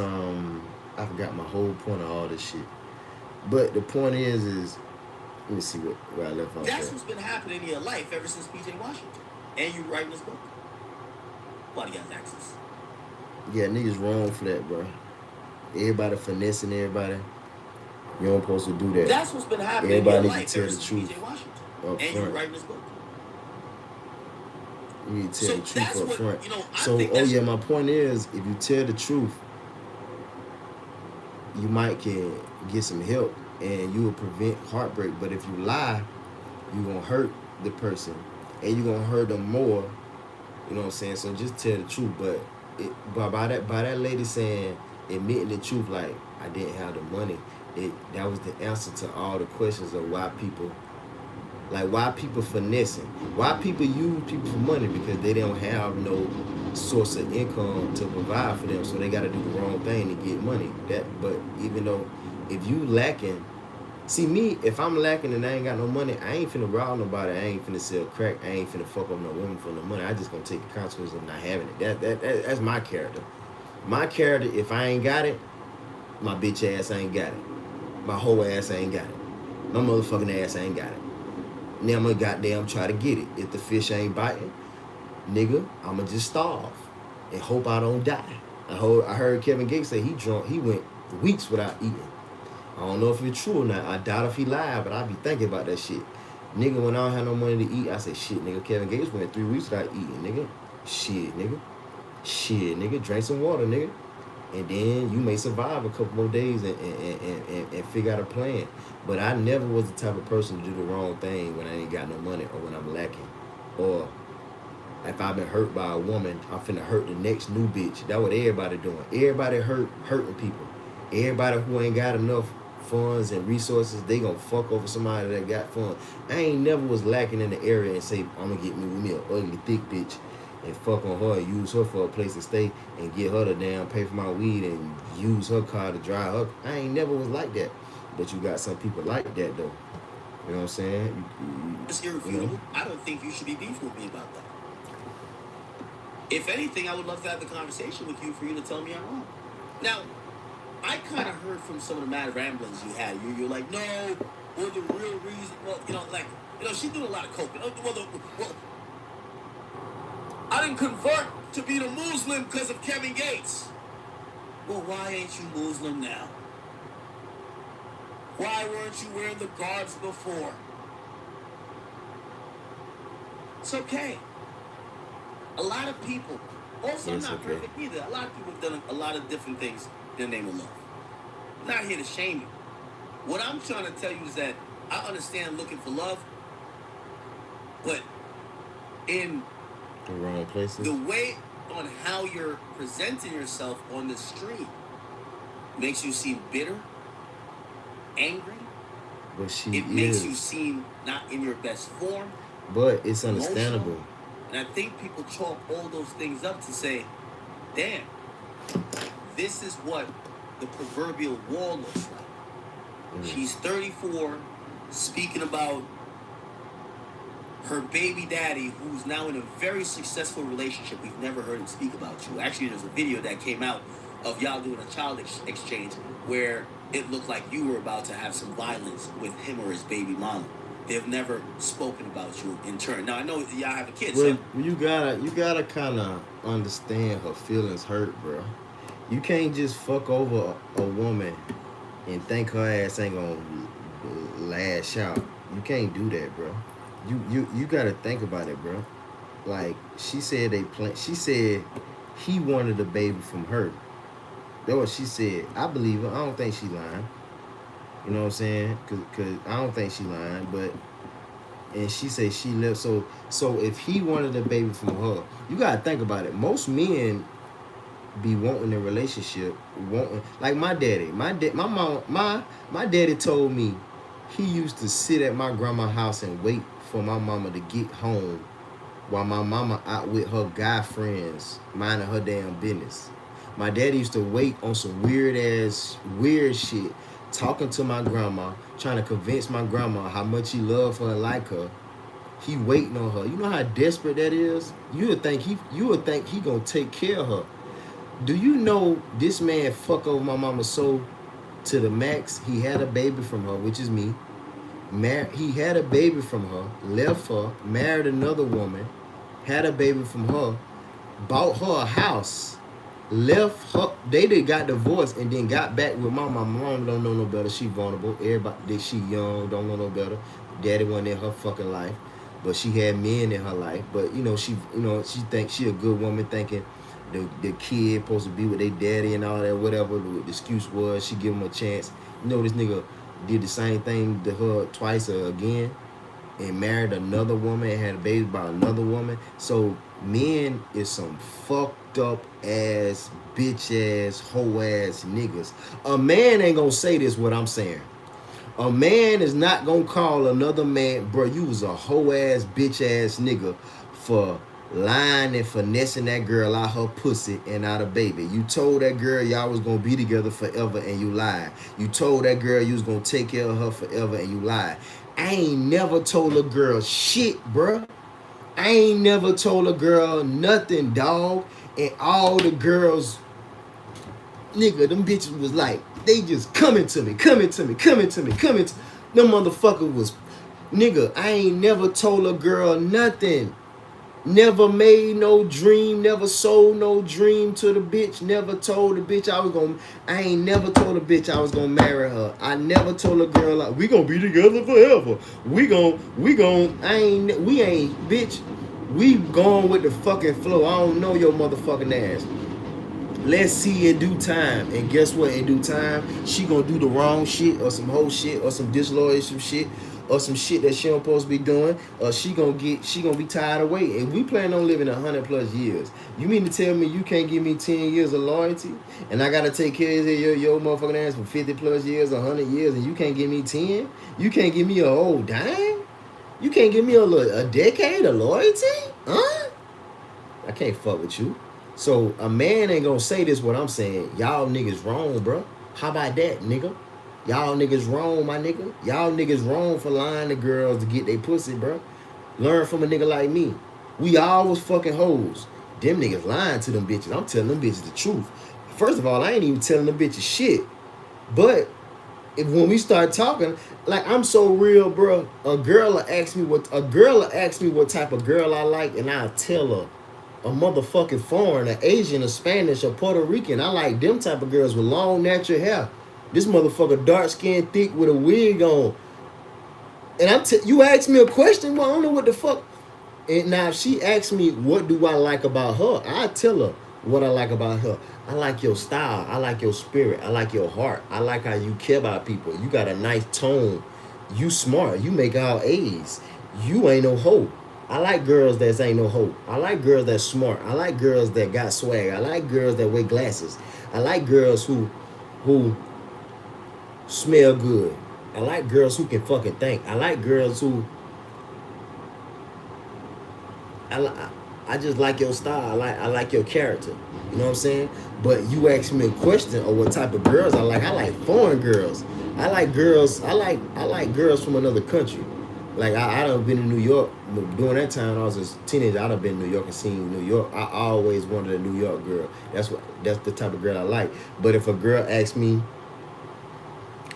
S1: I forgot my whole point of all this shit. But the point is let me see where I left off.
S3: That's what's been happening in your life ever since PJ Washington. And you writing this book. Why do you have access?
S1: Yeah, niggas wrong for that, bro. Everybody finessing everybody. You don't supposed to do that.
S3: That's what's been happening
S1: Everybody
S3: in your
S1: need
S3: life
S1: to tell
S3: ever
S1: the
S3: since
S1: truth
S3: PJ Washington.
S1: up
S3: And
S1: front.
S3: you writing this book.
S1: You need to tell the
S3: So
S1: truth
S3: that's
S1: up
S3: what,
S1: front.
S3: you know, I
S1: So,
S3: think
S1: oh
S3: that's
S1: yeah, my point is, if you tell the truth, you might can get some help and you will prevent heartbreak. But if you lie, you're gonna hurt the person and you're gonna hurt them more. You know what I'm saying? So just tell the truth. But by that lady saying, admitting the truth, like I didn't have the money, that was the answer to all the questions of why people finessing, why people use people for money, because they don't have no source of income to provide for them, so they got to do the wrong thing to get money. But even though if you lacking, see me, if I'm lacking and I ain't got no money, I ain't finna rob nobody, I ain't finna sell crack, I ain't finna fuck up no woman for no money. I just gonna take the consequences of not having it. That's my character. My character, if I ain't got it, my bitch ass ain't got it. My whole ass ain't got it. My motherfucking ass ain't got it. Now I'm gonna goddamn try to get it. If the fish ain't biting, nigga, I'ma just starve and hope I don't die. I heard Kevin Gates say he went weeks without eating. I don't know if it's true or not. I doubt if he lied, but I be thinking about that shit. Nigga, when I don't have no money to eat, I say, shit, nigga, Kevin Gates went 3 weeks without eating, nigga. Shit, nigga. Shit, nigga, drink some water, nigga. And then you may survive a couple more days and figure out a plan. But I never was the type of person to do the wrong thing when I ain't got no money or when I'm lacking. Or if I've been hurt by a woman, I'm finna hurt the next new bitch. That's what everybody doing. Everybody hurting people. Everybody who ain't got enough funds and resources, they gonna fuck over somebody that got funds. I ain't never was lacking in the area and say, I'm gonna get me an ugly thick bitch and fuck on her and use her for a place to stay and get her to damn pay for my weed and use her car to drive her. I ain't never was like that. But you got some people like that though. You know what I'm saying?
S3: It's irrefutable.
S1: You know?
S3: I don't think you should be beefing with me about that. If anything, I would love to have the conversation with you for you to tell me I'm wrong. Now, I kind of heard from some of the mad ramblings you had. You're like, no, well, the real reason, well, she's doing a lot of coke. I didn't convert to being a Muslim because of Kevin Gates. Well, why ain't you Muslim now? Why weren't you wearing the garbs before? It's okay. A lot of people, also
S1: It's
S3: not
S1: okay.
S3: perfect either. A lot of people have done a lot of different things in the name of love. I'm not here to shame you. What I'm trying to tell you is that I understand looking for love, but in
S1: The wrong places.
S3: the way on how you're presenting yourself on the street makes you seem bitter, angry.
S1: But she
S3: It makes
S1: is.
S3: you seem not in your best form.
S1: But it's
S3: emotional.
S1: understandable.
S3: And I think people chalk all those things up to say, damn, this is what the proverbial wall looks like. She's 34, speaking about her baby daddy, who's now in a very successful relationship. We've never heard him speak about you. Actually, there's a video that came out of y'all doing a child exchange where it looked like you were about to have some violence with him or his baby mama. They've never spoken about you in turn. Now I know y'all have a kid.
S1: Well,
S3: So
S1: you gotta kind of understand her feelings hurt, bro. You can't just fuck over a woman and think her ass ain't gonna lash out. You can't do that, bro. You gotta think about it, bro. Like she said she said he wanted a baby from her. That's what she said. I believe her. I don't think she lying. You know what I'm saying? Cause I don't think she lying, but and she said she left. So if he wanted a baby from her, you gotta think about it. Most men be wanting a relationship, wanting like my daddy. My mom, my daddy told me he used to sit at my grandma's house and wait for my mama to get home while my mama out with her guy friends minding her damn business. My daddy used to wait on some weird shit, talking to my grandma, trying to convince my grandma how much he loved her and like her. He waiting on her. You know how desperate that is? You would think he gonna take care of her. Do you know this man fuck over my mama so to the max? He had a baby from her, which is me. He had a baby from her, left her, married another woman, had a baby from her, bought her a house, left her. They did got divorced and then got back with my mom. My mom don't know no better. She vulnerable. Everybody, she young, don't know no better. Daddy wasn't in her fucking life, but she had men in her life. But she thinks she a good woman, thinking the kid supposed to be with their daddy and all that, whatever the excuse was. She give him a chance. This nigga did the same thing to her twice again and married another woman and had a baby by another woman. So men is some fucked up ass, bitch ass, hoe ass niggas. A man ain't gonna say this what I'm saying. A man is not gonna call another man, bro, you was a hoe ass, bitch ass nigga for lying and finessing that girl out her pussy and out a baby. You told that girl y'all was gonna be together forever and you lied. You told that girl you was gonna take care of her forever and you lied. I ain't never told a girl shit, bruh. I ain't never told a girl nothing, dog. And all the girls, nigga, them bitches was like, they just coming to me. Them motherfucker was, nigga, I ain't never told a girl nothing. Never made no dream, never sold no dream to the bitch, never told the bitch I ain't never told a bitch I was gonna marry her. I never told a girl like, we gonna be together forever. We going with the fucking flow. I don't know your motherfucking ass. Let's see in due time. And guess what? In due time, she gonna do the wrong shit or some whole shit or some disloyal shit or some shit that she don't supposed to be doing, or she gonna be tired of waiting. And we plan on living 100+ years. You mean to tell me you can't give me 10 years of loyalty, and I gotta take care of your motherfucking ass for 50+ years, 100 years, and you can't give me 10? You can't give me a whole dime? You can't give me a decade of loyalty? Huh? I can't fuck with you. So a man ain't gonna say this what I'm saying. Y'all niggas wrong, bro. How about that, nigga? Y'all niggas wrong, my nigga. Y'all niggas wrong for lying to girls to get they pussy, bro. Learn from a nigga like me. We all was fucking hoes. Them niggas lying to them bitches. I'm telling them bitches the truth. First of all, I ain't even telling them bitches shit. But when we start talking, like, I'm so real, bro. A girl will ask me what type of girl I like, and I'll tell her. A motherfucking foreign, Asian, a Spanish, or Puerto Rican. I like them type of girls with long natural hair. This motherfucker dark skin, thick with a wig on. And you ask me a question, well, I don't know what the fuck. And now if she asks me what do I like about her, I tell her what I like about her. I like your style. I like your spirit. I like your heart. I like how you care about people. You got a nice tone. You smart. You make all A's. You ain't no hoe. I like girls that ain't no hoe. I like girls that's smart. I like girls that got swag. I like girls that wear glasses. I like girls who smell good. I like girls who can fucking think. I like girls who I just like your style. I like your character. You know what I'm saying? But you ask me a question of what type of girls I like foreign girls. I like girls from another country. Like I done been in New York. During that time I was a teenager, I done been in New York and seen New York. I always wanted a New York girl. That's the type of girl I like. But if a girl asks me,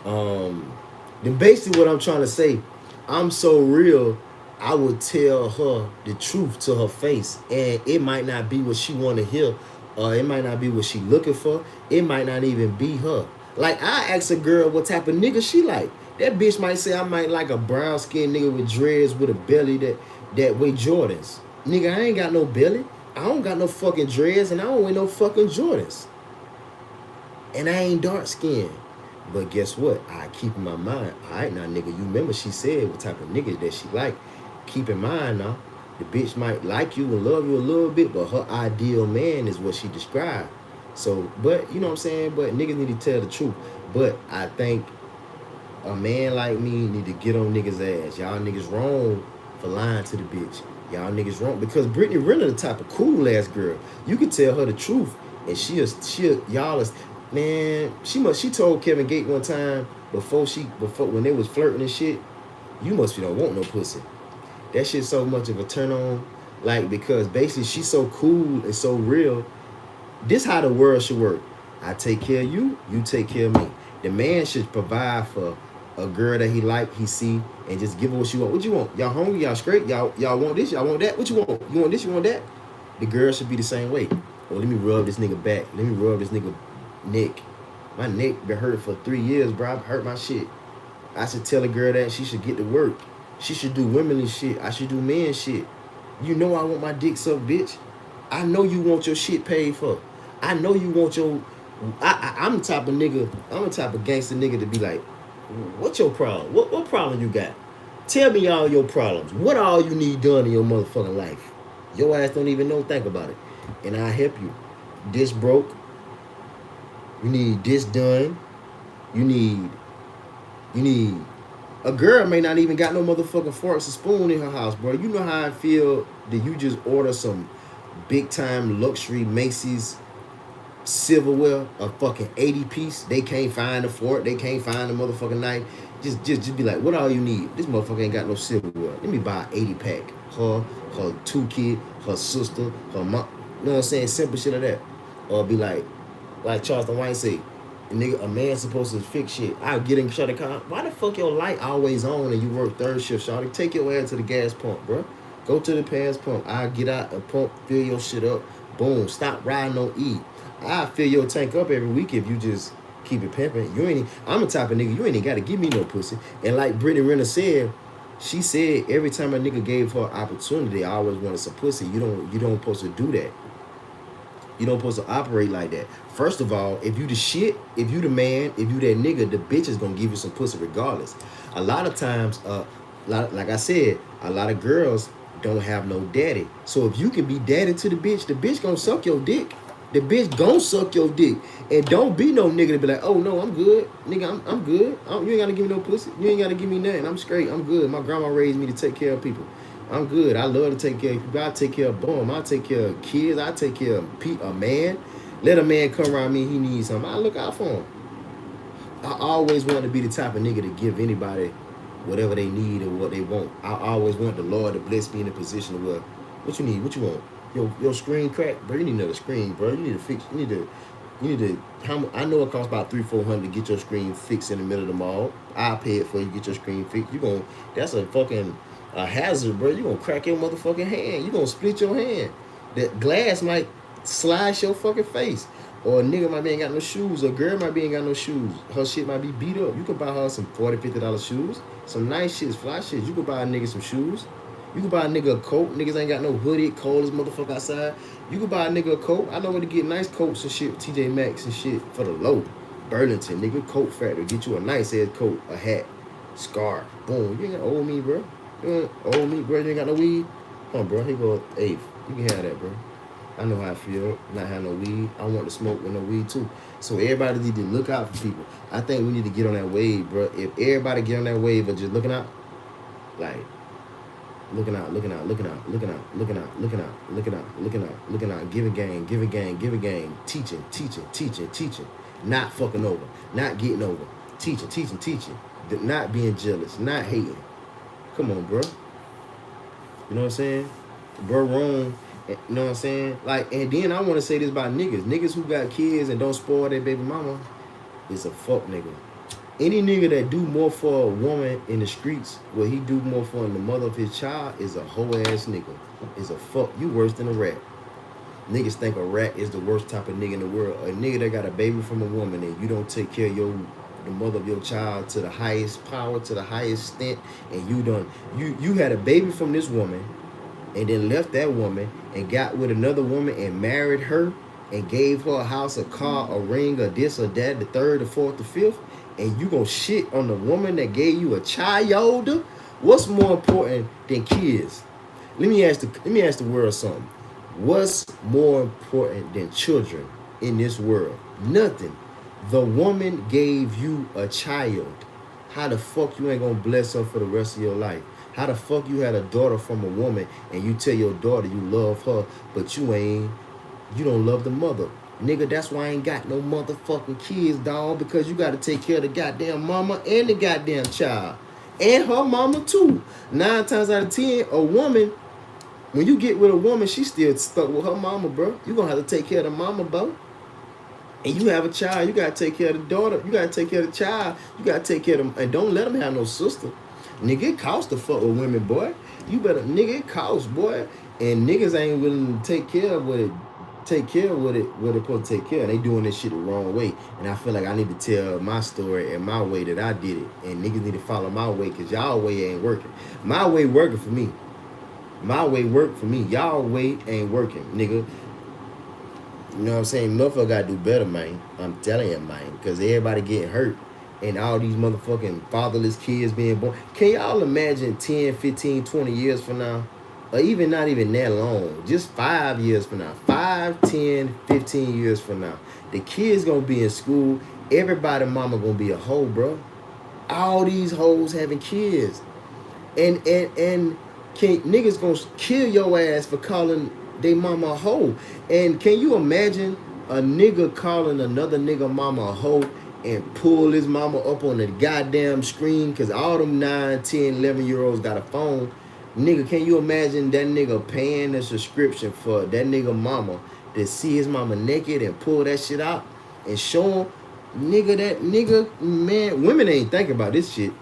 S1: then basically what I'm trying to say, I'm so real, I would tell her the truth to her face. And it might not be what she want to hear. It might not be what she looking for. It might not even be her. Like, I ask a girl what type of nigga she like. That bitch might say I might like a brown skinned nigga with dreads with a belly that weigh Jordans. Nigga, I ain't got no belly. I don't got no fucking dreads, and I don't wear no fucking Jordans. And I ain't dark skinned. But guess what? I keep in my mind. All right, now, nigga, you remember she said what type of nigga that she like. Keep in mind now, the bitch might like you and love you a little bit, but her ideal man is what she described. So, but, you know what I'm saying? But niggas need to tell the truth. But I think a man like me need to get on niggas' ass. Y'all niggas wrong for lying to the bitch. Y'all niggas wrong. Because Brittany Renner the type of cool ass girl. You can tell her the truth. And she'll y'all is, man, she told Kevin Gate one time before when they was flirting and shit, you must be don't want no pussy. That shit's so much of a turn on. Like, because basically she's so cool and so real. This how the world should work. I take care of you, you take care of me. The man should provide for a girl that he like, he see, and just give her what she want. What you want? Y'all hungry? Y'all straight? Y'all want this? Y'all want that? What you want? You want this? You want that? The girl should be the same way. Well, let me rub this nigga back. Let me rub this nigga neck. My neck been hurt for 3 years, bro. I hurt my shit. I should tell a girl that she should get to work. She should do womanly shit. I should do man shit. You know I want my dick sucked, bitch. I know you want your shit paid for. I know you want your... I'm the type of nigga, I'm the type of gangster nigga to be like, what's your problem? What problem you got? Tell me all your problems. What all you need done in your motherfucking life? Your ass don't even know, think about it. And I'll help you. This broke. You need this done. You need a girl may not even got no motherfucking forks and spoon in her house, bro. You know how I feel that you just order some big time luxury Macy's silverware, a fucking 80 piece. They can't find the fork. They can't find the motherfucking knife. Just be like, what all you need? This motherfucker ain't got no silverware. Let me buy an 80 pack. Her 2 kids, her sister, her mom. You know what I'm saying? Simple shit like that. Or be like Charleston White say, a man's supposed to fix shit. I'll get in, shut the car. Why the fuck your light always on and you work third shift, shawty? Take your ass to the gas pump, bro. Go to the gas pump. I'll get out and pump, fill your shit up. Boom. Stop riding on E. I'll fill your tank up every week if you just keep it pimping. I'm the type of nigga, you ain't got to give me no pussy. And like Brittany Renner said, she said every time a nigga gave her opportunity, I always wanted some pussy. You don't supposed to do that. You don't supposed to operate like that. First of all, if you the shit, if you the man, if you that nigga, the bitch is gonna give you some pussy regardless. A lot of times, like I said, a lot of girls don't have no daddy. So if you can be daddy to the bitch gonna suck your dick. The bitch gon' suck your dick. And don't be no nigga to be like, oh no, I'm good. Nigga, I'm good. You ain't gotta give me no pussy. You ain't gotta give me nothing. I'm straight. I'm good. My grandma raised me to take care of people. I'm good. I love to take care of people. I take care of boom. I take care of kids. I take care of a man. Let a man come around me, he needs something. I look out for him. I always want to be the type of nigga to give anybody whatever they need and what they want. I always want the Lord to bless me in a position where, what you need? What you want? Your screen cracked, bro. You need another screen, bro. You need to fix. You need to. I know it costs about $300-400 to get your screen fixed in the middle of the mall. I'll pay it for you to get your screen fixed. That's a fucking hazard, bro. You gonna crack your motherfucking hand. You gonna split your hand. That glass might slice your fucking face. Or a nigga might be ain't got no shoes. Or a girl might be ain't got no shoes. Her shit might be beat up. You can buy her some $40-50 shoes. Some nice shits, fly shits. You can buy a nigga some shoes. You can buy a nigga a coat. Niggas ain't got no hoodie, cold as motherfucker outside. You can buy a nigga a coat. I know where to get nice coats and shit, TJ Maxx and shit for the low. Burlington, nigga, coat factory. Get you a nice ass coat, a hat, scarf. Boom. You ain't got owe me, bro. You ain't owe me, bro. You ain't got no weed. Come on, bro. Here go eighth. You can have that, bro. I know how I feel. Not have no weed. I want to smoke with no weed too. So everybody need to look out for people. I think we need to get on that wave, bro. If everybody get on that wave of just looking out, like looking out, giving game, teaching, not fucking over, not getting over, teaching, not being jealous, not hating. Come on, bro. You know what I'm saying? Bro, wrong. You know what I'm saying? Like, and then I want to say this about niggas. Niggas who got kids and don't spoil their baby mama is a fuck nigga. Any nigga that do more for a woman in the streets, what he do more for the mother of his child, is a hoe ass nigga. Is a fuck. You worse than a rat. Niggas think a rat is the worst type of nigga in the world. A nigga that got a baby from a woman and you don't take care of your the mother of your child to the highest power, to the highest extent, and you had a baby from this woman, and then left that woman and got with another woman and married her and gave her a house, a car, a ring, or this or that, the third, the fourth, the fifth, and you gonna shit on the woman that gave you a child? What's more important than kids? Let me ask the world something. What's more important than children in this world? Nothing. The woman gave you a child. How the fuck you ain't gonna bless her for the rest of your life? How the fuck you had a daughter from a woman and you tell your daughter you love her, but you don't love the mother? Nigga, that's why I ain't got no motherfucking kids, dog, because you gotta take care of the goddamn mama and the goddamn child. And her mama too. 9 times out of 10, a woman, when you get with a woman, she's still stuck with her mama, bro. You gonna have to take care of the mama, bro. And you have a child, you gotta take care of the daughter. You gotta take care of the child. You gotta take care of them, and don't let them have no sister. Nigga, it costs to fuck with women, boy. You better, nigga, it costs, boy. And niggas ain't willing to take care of what it supposed to take care of. They doing this shit the wrong way. And I feel like I need to tell my story and my way that I did it. And niggas need to follow my way, because y'all way ain't working. My way working for me. My way work for me. Y'all way ain't working, nigga. You know what I'm saying? Motherfucker gotta do better, man. I'm telling you, man. Because everybody getting hurt. And all these motherfucking fatherless kids being born. Can y'all imagine 10, 15, 20 years from now? Or even not even that long. Just 5 years from now. 5, 10, 15 years from now. The kids gonna be in school. Everybody mama gonna be a hoe, bro. All these hoes having kids. And niggas gonna kill your ass for calling they mama a hoe. And can you imagine a nigga calling another nigga mama a hoe and pull his mama up on the goddamn screen, because all them 9, 10, 11-year-olds got a phone? Nigga, can you imagine that nigga paying a subscription for that nigga mama to see his mama naked and pull that shit out and show him? Nigga, man, women ain't thinking about this shit.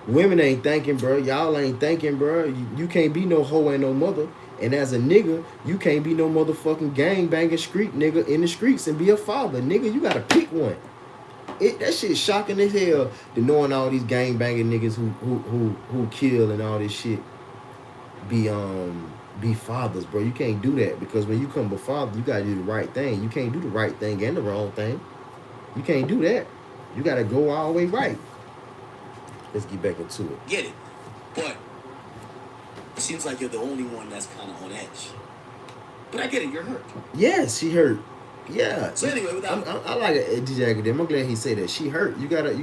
S1: Women ain't thinking, bro. Y'all ain't thinking, bro. You can't be no hoe and no mother. And as a nigga, you can't be no motherfucking gangbanging street nigga in the streets and be a father. Nigga, you gotta pick one. That shit shocking as hell, to knowing all these gangbanging niggas who kill and all this shit be fathers, bro. You can't do that, because when you come a father, you gotta do the right thing. You can't do the right thing and the wrong thing. You can't do that. You gotta go all the way right. Let's get back into it.
S3: Get it. But it seems like you're the only one that's kind of on edge. But I get it, you're hurt.
S1: Yes, she hurt. Yeah.
S3: So anyway, without
S1: I like it, DJ Academic. I'm glad he said that. She hurt. You gotta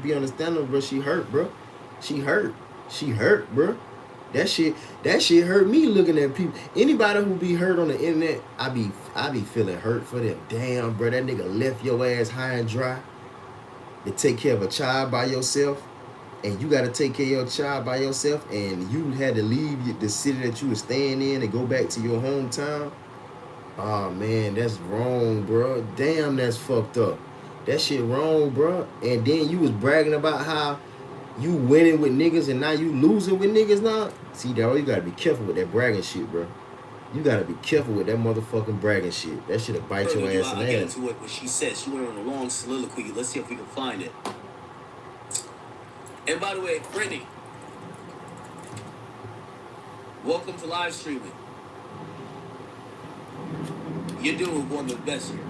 S1: be understandable, bro. She hurt, bro. She hurt, bro. That shit hurt me looking at people. Anybody who be hurt on the internet, I be feeling hurt for them. Damn, bro, that nigga left your ass high and dry to take care of a child by yourself. And you got to take care of your child by yourself, and you had to leave the city that you were staying in and go back to your hometown. Oh, man, that's wrong, bro. Damn, that's fucked up. That shit wrong, bro. And then you was bragging about how you winning with niggas and now you losing with niggas now. See, dog, you got to be careful with that bragging shit, bro. You got to be careful with that motherfucking bragging shit. That shit'll bite your ass in the ass.
S3: I'll get into it. What she said, she went on a long soliloquy. Let's see if we can find it. And by the way, Brittany, welcome to live streaming. You're doing one of the best here.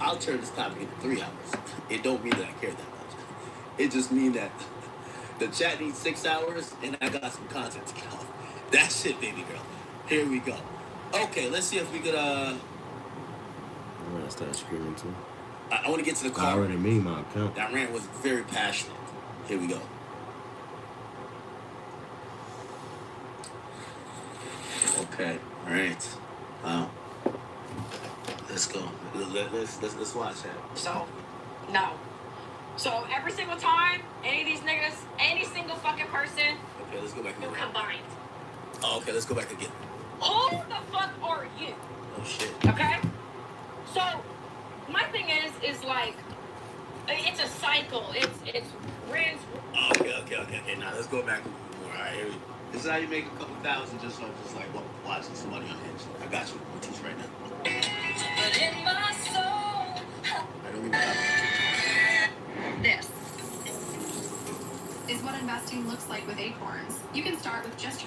S3: I'll turn this topic into 3 hours. It don't mean that I care that much. It just means that the chat needs 6 hours, and I got some content to get off. That's it, baby girl. Here we go. Okay, let's see if we could,
S1: I'm gonna start screaming too.
S3: I want to get to the car.
S1: I already made my account.
S3: That rant was very passionate. Here we go. Okay. All right. Wow. Let's go. Let's watch that.
S4: So, no. So every single time, any of these niggas, any single fucking person,
S3: Okay, let's go back
S4: you
S3: again.
S4: combined.
S3: Oh, okay, let's go back again.
S4: Who the fuck are you?
S3: Oh shit.
S4: Okay? So, my thing is like, it's a cycle. It's rinse.
S3: Okay. Now let's go back a little more. All right, here we go. This is how you make a couple thousand just like watching somebody on edge. I got you. I'm gonna teach right now.
S5: But in my soul,
S3: I don't even know.
S5: this
S8: investing looks like with Acorns. You can start with just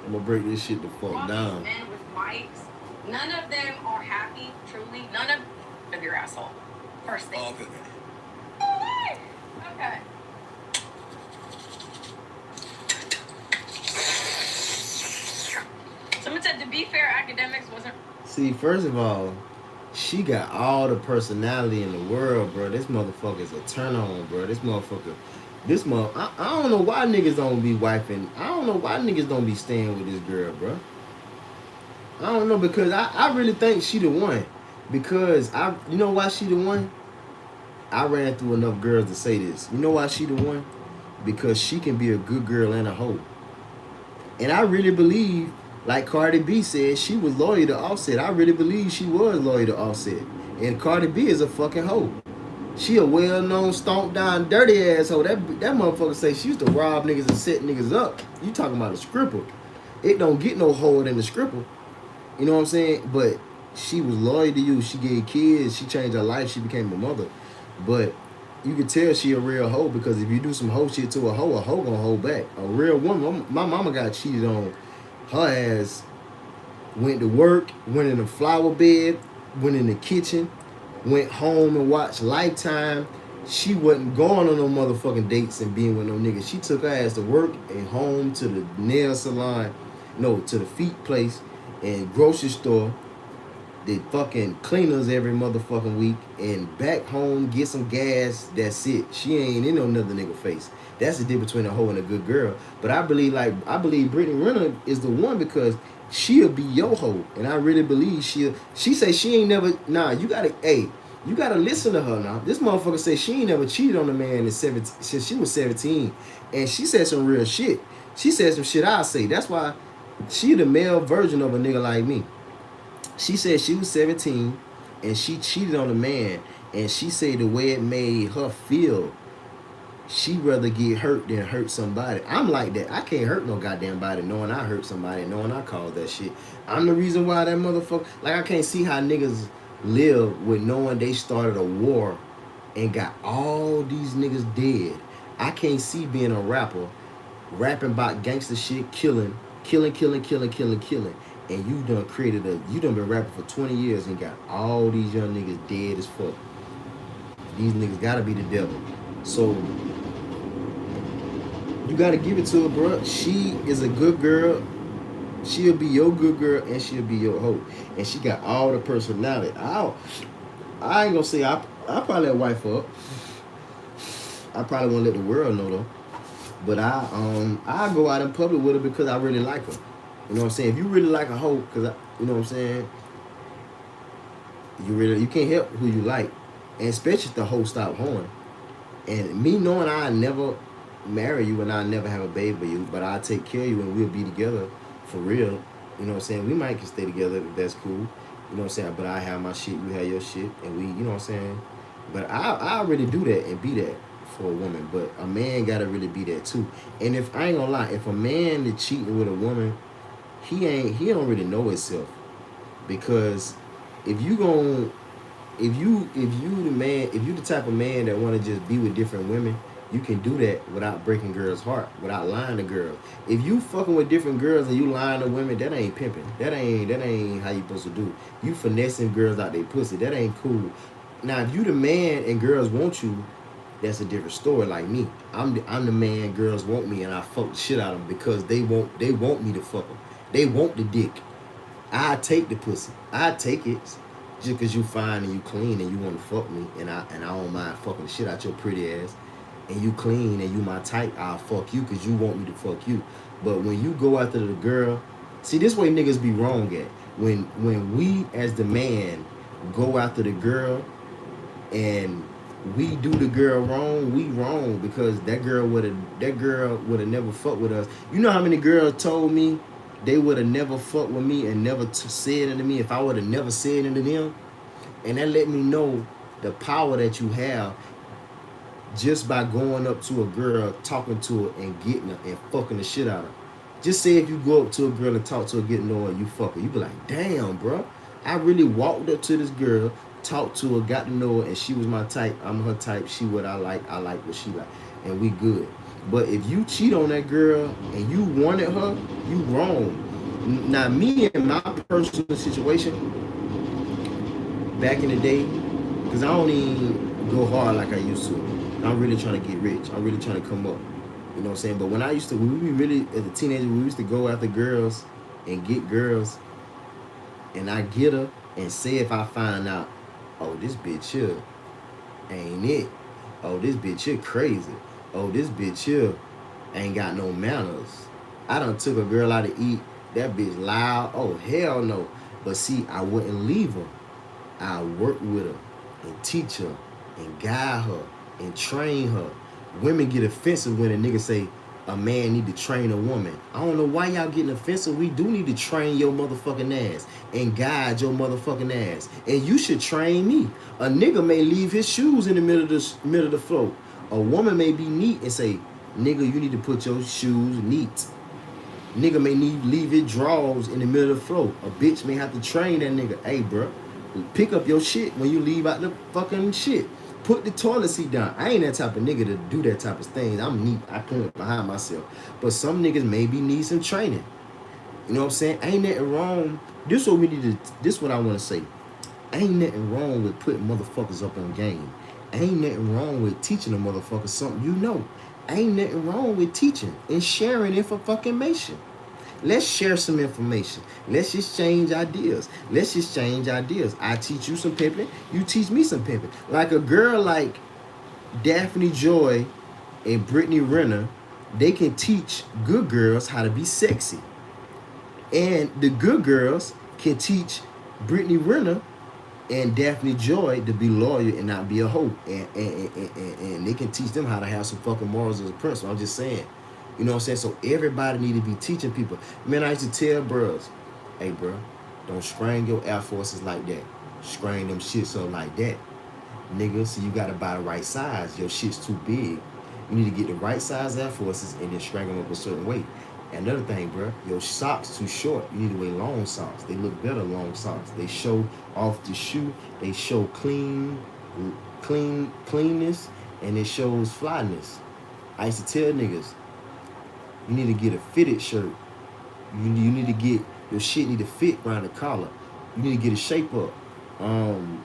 S1: I'm gonna break this shit the fuck down.
S4: Men with mics, none of them are happy, truly. None of your asshole. First thing.
S3: Oh, good.
S4: Okay. Someone said, to be fair, academics wasn't.
S1: See, first of all, she got all the personality in the world, bro. This motherfucker's a turn on, bro. I don't know why niggas don't be wifing. I don't know why niggas don't be staying with this girl, bro. I don't know, because I really think she the one. Because you know why she the one? I ran through enough girls to say this. You know why she the one? Because she can be a good girl and a hoe. And I really believe, like Cardi B said, she was loyal to Offset. I really believe she was loyal to Offset. And Cardi B is a fucking hoe. She a well-known, stomped down, dirty asshole. That motherfucker say she used to rob niggas and set niggas up. You talking about a stripper. It don't get no hoe than the stripper. You know what I'm saying? But she was loyal to you. She gave kids. She changed her life. She became a mother. But you can tell she a real hoe, because if you do some hoe shit to a hoe gonna hold back. A real woman. My mama got cheated on. Her ass went to work, went in the flower bed, went in the kitchen, went home and watched Lifetime. She wasn't going on no motherfucking dates and being with no niggas. She took her ass to work and home, to the nail salon, to the feet place and grocery store. Did fucking cleaners every motherfucking week, and back home, get some gas. That's it. She ain't in no another nigga face. That's the difference between a hoe and a good girl. But I believe Brittany Renner is the one, because she'll be your hoe, and I really believe she say she ain't never. Nah, you gotta listen to her now. This motherfucker say she ain't never cheated on a man since she was 17, and she said some real shit. She said some shit I say. That's why she the male version of a nigga like me. She said she was 17 and she cheated on a man, and she said the way it made her feel, she'd rather get hurt than hurt somebody. I'm like that. I can't hurt no goddamn body knowing I hurt somebody, knowing I caused that shit. I'm the reason why that motherfucker, like, I can't see how niggas live with knowing they started a war and got all these niggas dead. I can't see being a rapper, rapping about gangster shit, killing, and you done been rapping for 20 years and got all these young niggas dead as fuck. These niggas gotta be the devil. So you gotta give it to her, bro. She is a good girl. She'll be your good girl and she'll be your hoe. And she got all the personality. I ain't gonna say I probably let wife her up. I probably won't let the world know though. But I go out in public with her because I really like her. You know what I'm saying? If you really like a hoe, because you know what I'm saying, you can't help who you like, and especially if the hoe stop hoeing. And me knowing I never marry you and I never have a baby with you, but I'll take care of you and we'll be together for real. You know what I'm saying? We might can stay together if that's cool. You know what I'm saying? But I have my shit, you have your shit, and we, you know what I'm saying? But I really do that and be that for a woman. But a man gotta really be that too. And if I ain't gonna lie, if a man is cheating with a woman, he don't really know himself. Because if you the type of man that want to just be with different women, you can do that without breaking girls' heart, without lying to girls. If you fucking with different girls and you lying to women, that ain't pimping. That ain't how you supposed to do. You finessing girls out their pussy. That ain't cool. Now, if you the man and girls want you, that's a different story. Like me, I'm the man. Girls want me, and I fuck the shit out of them because they want me to fuck them. They want the dick. I take the pussy. I take it just because you fine and you clean and you want to fuck me, and I don't mind fucking the shit out your pretty ass. And you clean and you my type, I'll fuck you because you want me to fuck you. But when you go after the girl, see, this way niggas be wrong at. When we as the man go after the girl and we do the girl wrong, we wrong because that girl would have never fucked with us. You know how many girls told me they would have never fucked with me and never said it to me if I would have never said it to them? And that let me know the power that you have just by going up to a girl, talking to her, and getting her and fucking the shit out of her. Just say if you go up to a girl and talk to her, get to know her, and you fuck her, you be like, damn, bro. I really walked up to this girl, talked to her, got to know her, and she was my type. I'm her type. She what I like what she like. And we good. But if you cheat on that girl and you wanted her, you wrong. Now, me in my personal situation, back in the day, because I don't even go hard like I used to. I'm really trying to get rich. I'm really trying to come up. You know what I'm saying? But when we really, as a teenager, we used to go after girls and get girls, and I get her, and say if I find out, oh, this bitch here ain't it. Oh, this bitch here crazy. Oh, this bitch here ain't got no manners. I done took a girl out to eat. That bitch loud. Oh, hell no. But see, I wouldn't leave her. I work with her and teach her and guide her and train her. Women get offensive when a nigga say a man need to train a woman. I don't know why y'all getting offensive. We do need to train your motherfucking ass and guide your motherfucking ass. And you should train me. A nigga may leave his shoes in the middle of the floor. A woman may be neat and say, nigga, you need to put your shoes neat. Nigga may need leave his drawers in the middle of the floor. A bitch may have to train that nigga. Hey, bro, pick up your shit when you leave out the fucking shit. Put the toilet seat down. I ain't that type of nigga to do that type of thing. I'm neat. I come behind myself. But some niggas maybe need some training. You know what I'm saying? Ain't nothing wrong. This what we need to. This what I want to say. Ain't nothing wrong with putting motherfuckers up on game. Ain't nothing wrong with teaching a motherfucker something you know. Ain't nothing wrong with teaching and sharing information. Let's share some information. Let's exchange ideas. I teach you some pimping. You teach me some pimping. Like a girl like Daphne Joy and Brittany Renner, they can teach good girls how to be sexy. And the good girls can teach Brittany Renner and Daphne Joy to be loyal and not be a hoe. And they can teach them how to have some fucking morals as a principle. I'm just saying. You know what I'm saying? So everybody need to be teaching people. Man, I used to tell bros, hey, bro, don't strain your Air Forces like that. Strain them shits up like that. Nigga, so you got to buy the right size. Your shit's too big. You need to get the right size Air Forces and then string them up a certain way. Another thing, bro, your socks too short. You need to wear long socks. They look better long socks. They show off the shoe. They show cleanness, and it shows flyness. I used to tell niggas, you need to get a fitted shirt. You need to get, your shit need to fit around the collar. You need to get a shape up. You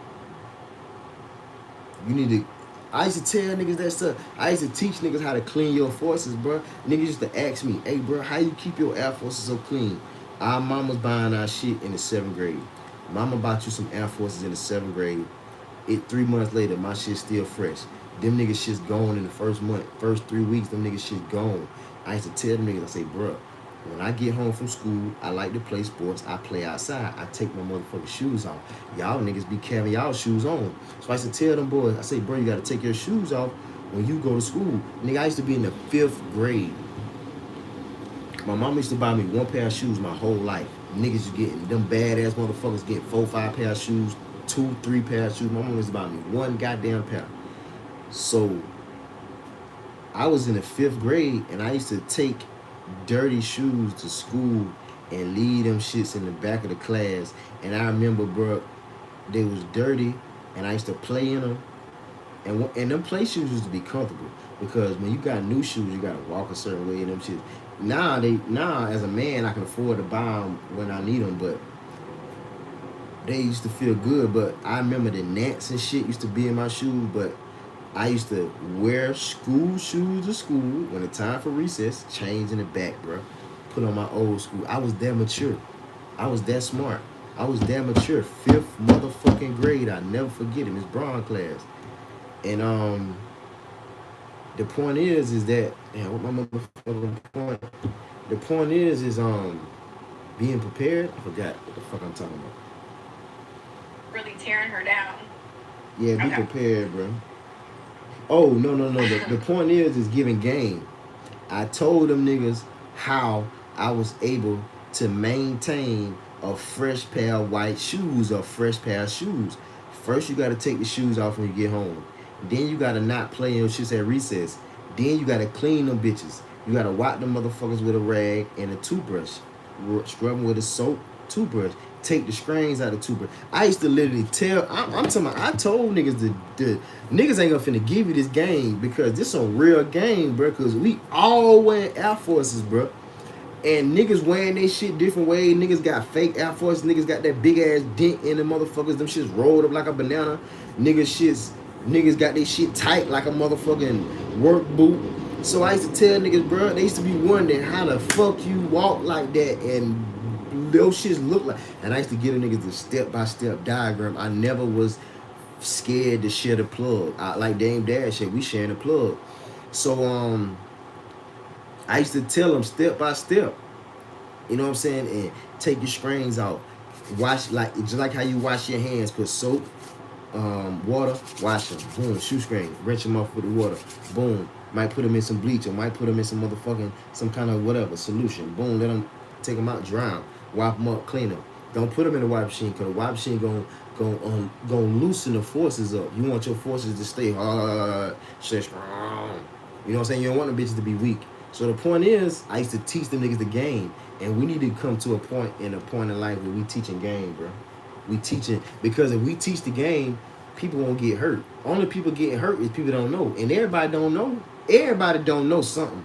S1: need to, I used to tell niggas that stuff. I used to teach niggas how to clean your forces, bro. Niggas used to ask me, hey, bro, how you keep your Air Forces so clean? Our mama's buying our shit in the 7th grade. Mama bought you some Air Forces in the 7th grade. 3 months later, my shit's still fresh. Them niggas shit's gone in the first month. First 3 weeks, them niggas shit's gone. I used to tell them niggas, I say, bro, when I get home from school, I like to play sports. I play outside. I take my motherfucking shoes off. Y'all niggas be carrying y'all shoes on. So I used to tell them boys, I say, bro, you got to take your shoes off when you go to school. Nigga, I used to be in the 5th grade. My mama used to buy me 1 pair of shoes my whole life. Niggas you getting, them badass motherfuckers getting 4, 5 pair of shoes, 2, 3 pair of shoes. My mama used to buy me 1 goddamn pair. So I was in the 5th grade and I used to take dirty shoes to school and leave them shits in the back of the class. And I remember, bro, they was dirty and I used to play in them. And them play shoes used to be comfortable because when you got new shoes, you gotta walk a certain way in them shits. Now as a man, I can afford to buy them when I need them, but they used to feel good. But I remember the gnats and shit used to be in my shoes, but I used to wear school shoes to school when the time for recess, change in the back, bro. Put on my old school. I was that mature. I was that smart. I was that mature. 5th motherfucking grade. I never forget it. Miss Brown class. And the point is that, damn, what my motherfucking point? The point is being prepared. I forgot what the fuck I'm talking about.
S4: Really tearing her down.
S1: Yeah, be prepared, bro. Oh, no. The point is giving game. I told them niggas how I was able to maintain a fresh pair of white shoes or fresh pair of shoes. First, you got to take the shoes off when you get home. Then you got to not play in your shits at recess. Then you got to clean them bitches. You got to wipe them motherfuckers with a rag and a toothbrush. Scrub them with a soap, toothbrush. take the strings out of Tupac. I used to literally tell, I'm talking about, I told niggas the niggas ain't gonna finna give you this game because this a real game, bro. Cause we all wearing Air Forces, bro. And niggas wearing they shit different ways. Niggas got fake Air Force. Niggas got that big ass dent in the motherfuckers. Them shits rolled up like a banana. Niggas got their shit tight like a motherfucking work boot. So I used to tell niggas, bro, they used to be wondering how the fuck you walk like that and those shits look like. And I used to give the niggas the step-by-step diagram. I never was scared to share the plug. Like Dame Dash said, we sharing the plug. So I used to tell them step by step, you know what I'm saying, and take your strings out. Wash like just like how you wash your hands. Put soap, water, wash them. Boom, shoestring, rinse them off with the water. Boom, might put them in some bleach or might put them in some motherfucking some kind of whatever solution. Boom, let them take them out, dry them, wipe them up, clean them. Don't put them in the wipe machine because the wipe machine gonna loosen the forces up. You want your forces to stay hard, stay strong. You know what I'm saying? You don't want them bitches to be weak. So the point is, I used to teach them niggas the game, and we need to come to a point in life where we teaching game, bro. We teaching because if we teach the game, people won't get hurt. Only people getting hurt is people don't know, and everybody don't know. Everybody don't know something.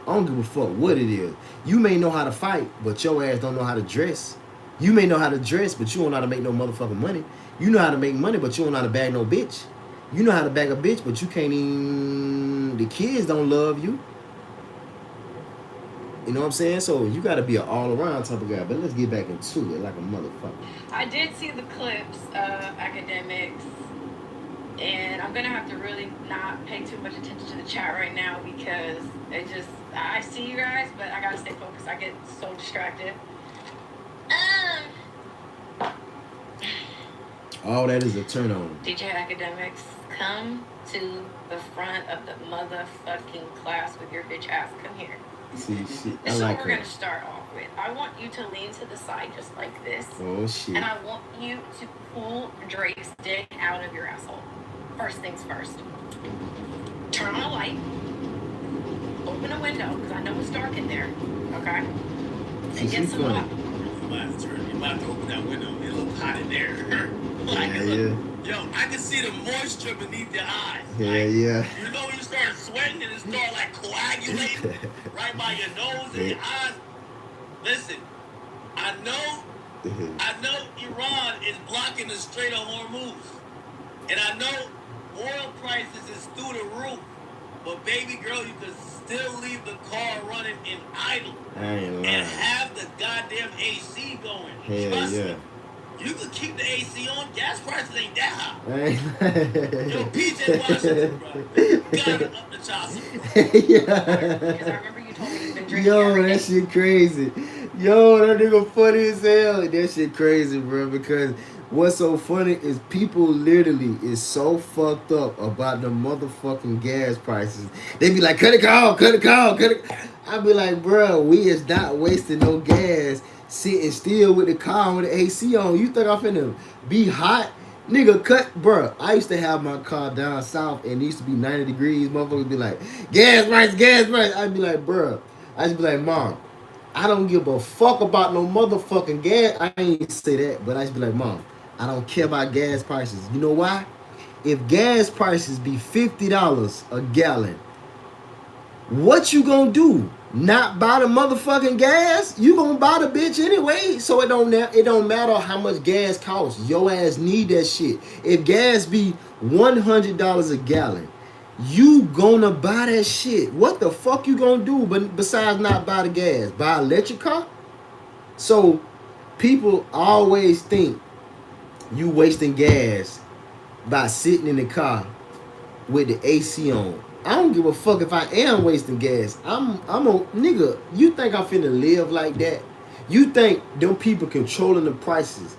S1: I don't give a fuck what it is. You may know how to fight, but your ass don't know how to dress. You may know how to dress, but you don't know how to make no motherfucking money. You know how to make money, but you don't know how to bag no bitch. You know how to bag a bitch, but you can't even. The kids don't love you. You know what I'm saying? So you got to be an all-around type of guy. But let's get back into it like a motherfucker.
S9: I did see the clips of academics, and I'm going to have to really not pay too much attention to the chat right now because I see you guys, but I got to stay focused. I get so distracted.
S1: All that is a turn on.
S9: DJ Academics, come to the front of the motherfucking class with your bitch ass. Come here.
S1: See, shit.
S9: This is what we're going to start off with. I want you to lean to the side just like this.
S1: Oh, shit.
S9: And I want you to pull Drake's dick out of your asshole. First things first. Turn on a light. Open a window, because I know it's dark in there. Okay? And get some light.
S3: You might have to open that window. It looks hot in there. Yo, I can see the moisture beneath your eyes.
S1: Yeah,
S3: like,
S1: yeah.
S3: You know when you start sweating and it start like coagulating right by your nose and your eyes? Listen, I know Iran is blocking the Strait of Hormuz. And I know oil prices is through the roof. But baby girl, you can still leave the car running in idle. And have the goddamn AC going. Trust me. You can keep the AC on. Gas prices ain't that high. Yo, PJ Washington, bro. You gotta up the chopper.
S9: Because I remember you told me you've been drinking every day.
S1: That shit crazy. Yo, that nigga funny as hell. That shit crazy, bro. Because what's so funny is people literally is so fucked up about the motherfucking gas prices. They be like, cut it out. I be like, bro, we is not wasting no gas sitting still with the car with the AC on. You think I'm finna be hot? Nigga, bruh. I used to have my car down south and it used to be 90 degrees. Motherfuckers be like, gas price. I'd be like, bruh. I'd be like, Mom, I don't give a fuck about no motherfucking gas. I ain't say that, but I'd be like, Mom, I don't care about gas prices. You know why? If gas prices be $50 a gallon, what you gonna do? Not buy the motherfucking gas? You gonna buy the bitch anyway, so it don't matter how much gas costs. Your ass need that shit. If gas be $100 a gallon, you gonna buy that shit. What the fuck you gonna do besides not buy the gas? Buy an electric car? So people always think you wasting gas by sitting in the car with the AC on. I don't give a fuck if I am wasting gas. I'm a nigga. You think I'm finna live like that? You think them people controlling the prices,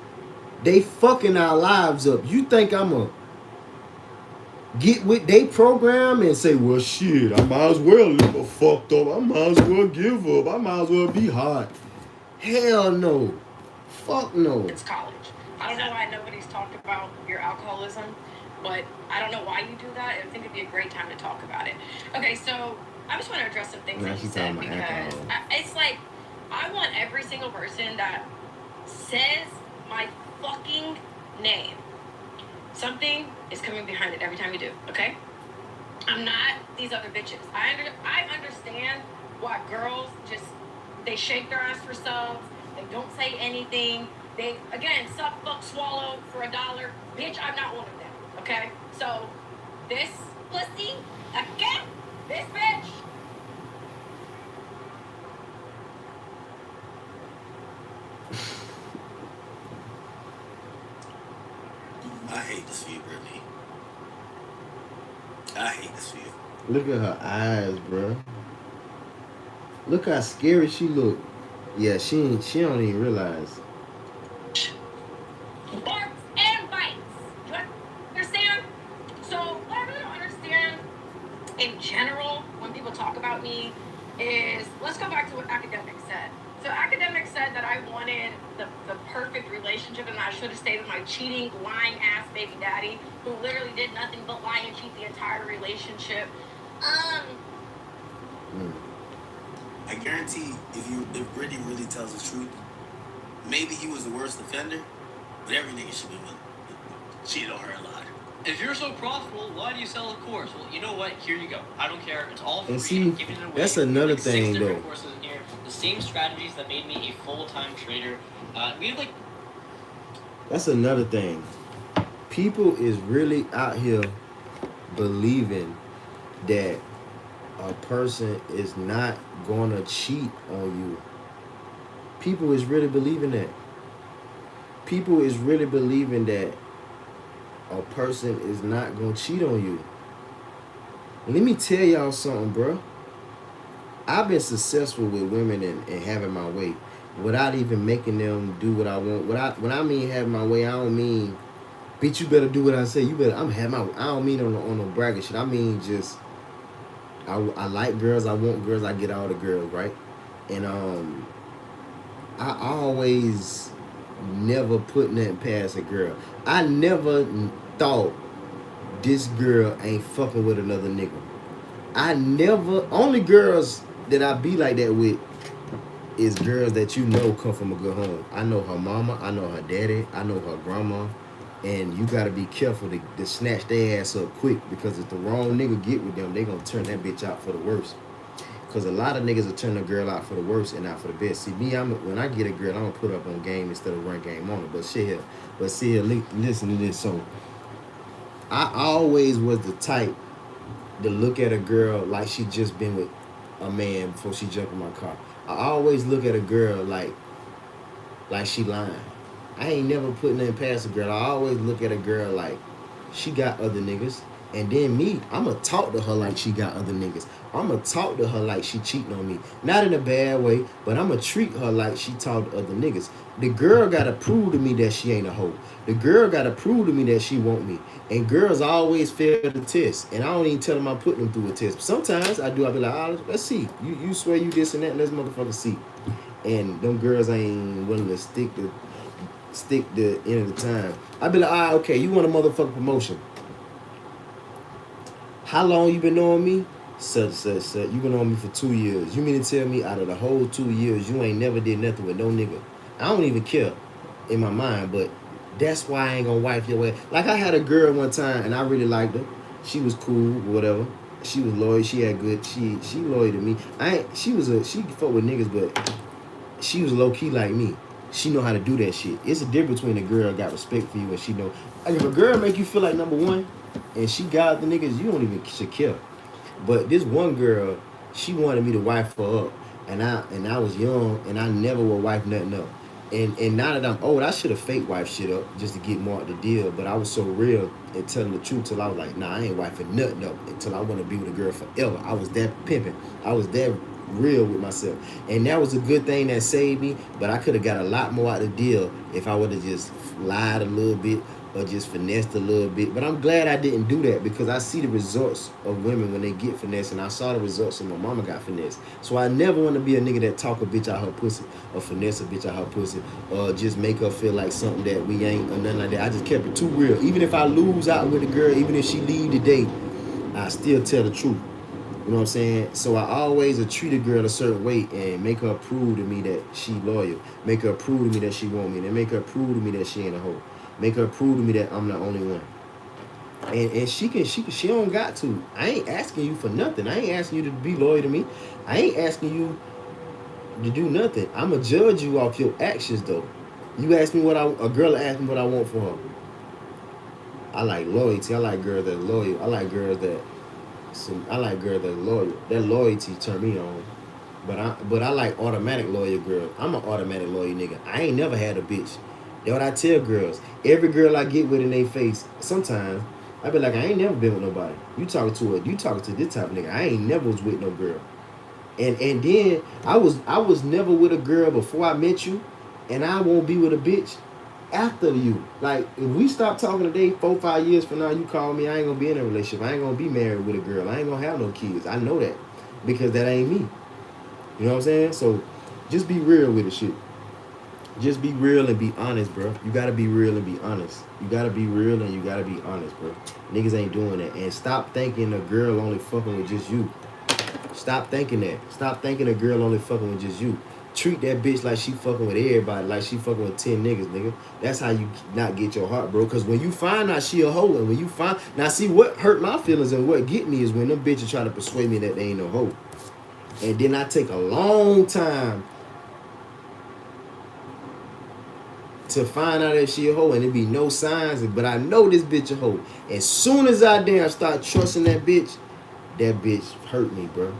S1: they fucking our lives up. You think I'm a get with they program and say, well, shit, I might as well live fucked up. I might as well give up. I might as well be hot. Hell no. Fuck no.
S9: It's college. I don't know why nobody's talked about your alcoholism, but I don't know why you do that. I think it'd be a great time to talk about it. Okay, so I just want to address some things that you said because it's like I want every single person that says my fucking name, something is coming behind it every time you do, okay? I'm not these other bitches. I understand why girls just, they shake their ass for subs, they don't say anything, they, again, suck, fuck, swallow for $1. Bitch, I'm not one of them, okay? So, this pussy, okay? This bitch.
S3: I hate this for you, Brittany. I hate this for you.
S1: Look at her eyes, bro. Look how scary she look. Yeah, she don't even realize.
S9: Barks and bites. Do you understand? So what I really don't understand in general when people talk about me is, let's go back to what academics said. So academics said that I wanted the perfect relationship and I should have stayed with my cheating, lying ass baby daddy who literally did nothing but lie and cheat the entire relationship.
S3: I guarantee if Brittany really tells the truth, maybe he was the worst offender, but every nigga should be willing to cheat on her a lot.
S10: If you're so profitable, why do you sell a course? Well, you know what? Here you go. I don't care. It's all free.
S1: And see,
S10: I'm giving it away.
S1: that's another
S10: like
S1: thing,
S10: 6
S1: though.
S10: different courses in here. The same strategies that made me a full-time trader. We have like.
S1: That's another thing. People is really out here believing that a person is not gonna cheat on you. People is really believing that. People is really believing that a person is not gonna cheat on you. Let me tell y'all something, bro. I've been successful with women and having my way without even making them do what I want. When I mean having my way, I don't mean, bitch, you better do what I say. You better. I'm having my. I don't mean on no bragging shit. I mean just. I like girls. I want girls. I get all the girls, right? And I always never put nothing past a girl. I never thought this girl ain't fucking with another nigga. I never. Only girls that I be like that with is girls that you know come from a good home. I know her mama. I know her daddy. I know her grandma. And you gotta be careful to snatch their ass up quick, because if the wrong nigga get with them, they gonna turn that bitch out for the worst. Cause a lot of niggas will turn a girl out for the worst and not for the best. See me, when I get a girl, I'm gonna put up on game instead of run game on it. But see here, listen to this. So I always was the type to look at a girl like she just been with a man before she jumped in my car. I always look at a girl like she lying. I ain't never put nothing past a girl. I always look at a girl like she got other niggas. And then me, I'ma talk to her like she got other niggas. I'ma talk to her like she cheating on me. Not in a bad way, but I'ma treat her like she talk to other niggas. The girl gotta prove to me that she ain't a hoe. The girl gotta prove to me that she want me. And girls always fail the test. And I don't even tell them I'm putting them through a test. But sometimes I do. I be like, oh, let's see. You swear you this and that, let's motherfucker see. And them girls ain't willing to stick the end of the time. I be like, okay, you want a motherfucking promotion. How long you been knowing me? Such. You been knowing me for 2 years. You mean to tell me out of the whole 2 years, you ain't never did nothing with no nigga? I don't even care in my mind, but that's why I ain't gonna wife your ass. Like, I had a girl one time, and I really liked her. She was cool, whatever. She was loyal. She had good. She loyal to me. She fuck with niggas, but she was low key like me. She know how to do that shit. It's a difference between a girl got respect for you and she know. Like, if a girl make you feel like number one and she got the niggas, you don't even should care. But this one girl, she wanted me to wife her up, and I was young and I never would wife nothing up. And now that I'm old, I should have fake wife shit up just to get more of the deal. But I was so real and telling the truth till I was like, nah, I ain't wifing nothing up until I want to be with a girl forever. I was that pimping. I was that real with myself, and that was a good thing that saved me. But I could have got a lot more out of the deal if I would have just lied a little bit or just finessed a little bit. But I'm glad I didn't do that, because I see the results of women when they get finessed, and I saw the results when my mama got finessed. So I never want to be a nigga that talk a bitch out her pussy or finesse a bitch out her pussy or just make her feel like something that we ain't or nothing like that. I just kept it too real. Even if I lose out with a girl, even if she leave today, I still tell the truth. You know what I'm saying? So I always treat a girl a certain way and make her prove to me that she loyal. Make her prove to me that she want me. And make her prove to me that she ain't a hoe. Make her prove to me that I'm the only one. And she don't got to. I ain't asking you for nothing. I ain't asking you to be loyal to me. I ain't asking you to do nothing. I'ma judge you off your actions though. You ask me a girl asked me what I want for her. I like loyalty. I like girls that loyal. I like girls that loyal. That loyalty turn me on. But I like automatic loyal girls. I'm an automatic loyal nigga. I ain't never had a bitch. That's what I tell girls. Every girl I get with in their face, sometimes I be like, I ain't never been with nobody. You talking to this type of nigga. I ain't never was with no girl. And then I was never with a girl before I met you, and I won't be with a bitch after you. Like, if we stop talking today, 4-5 years from now, you call me, I ain't gonna be in a relationship. I ain't gonna be married with a girl. I ain't gonna have no kids. I know that because that ain't me. You know what I'm saying? So just be real with the shit. Just be real and be honest, bro. You gotta be real and be honest. You gotta be real and you gotta be honest, bro. Niggas ain't doing that. And stop thinking a girl only fucking with just you. Stop thinking that. Stop thinking a girl only fucking with just you. Treat that bitch like she fucking with everybody, like she fucking with 10 niggas, nigga. That's how you not get your heart, bro. Cause when you find out she a hoe, and when you find now, see what hurt my feelings and what get me is when them bitches try to persuade me that they ain't no hoe. And then I take a long time to find out that she a hoe, and it be no signs, but I know this bitch a hoe. As soon as I damn start trusting that bitch hurt me, bro.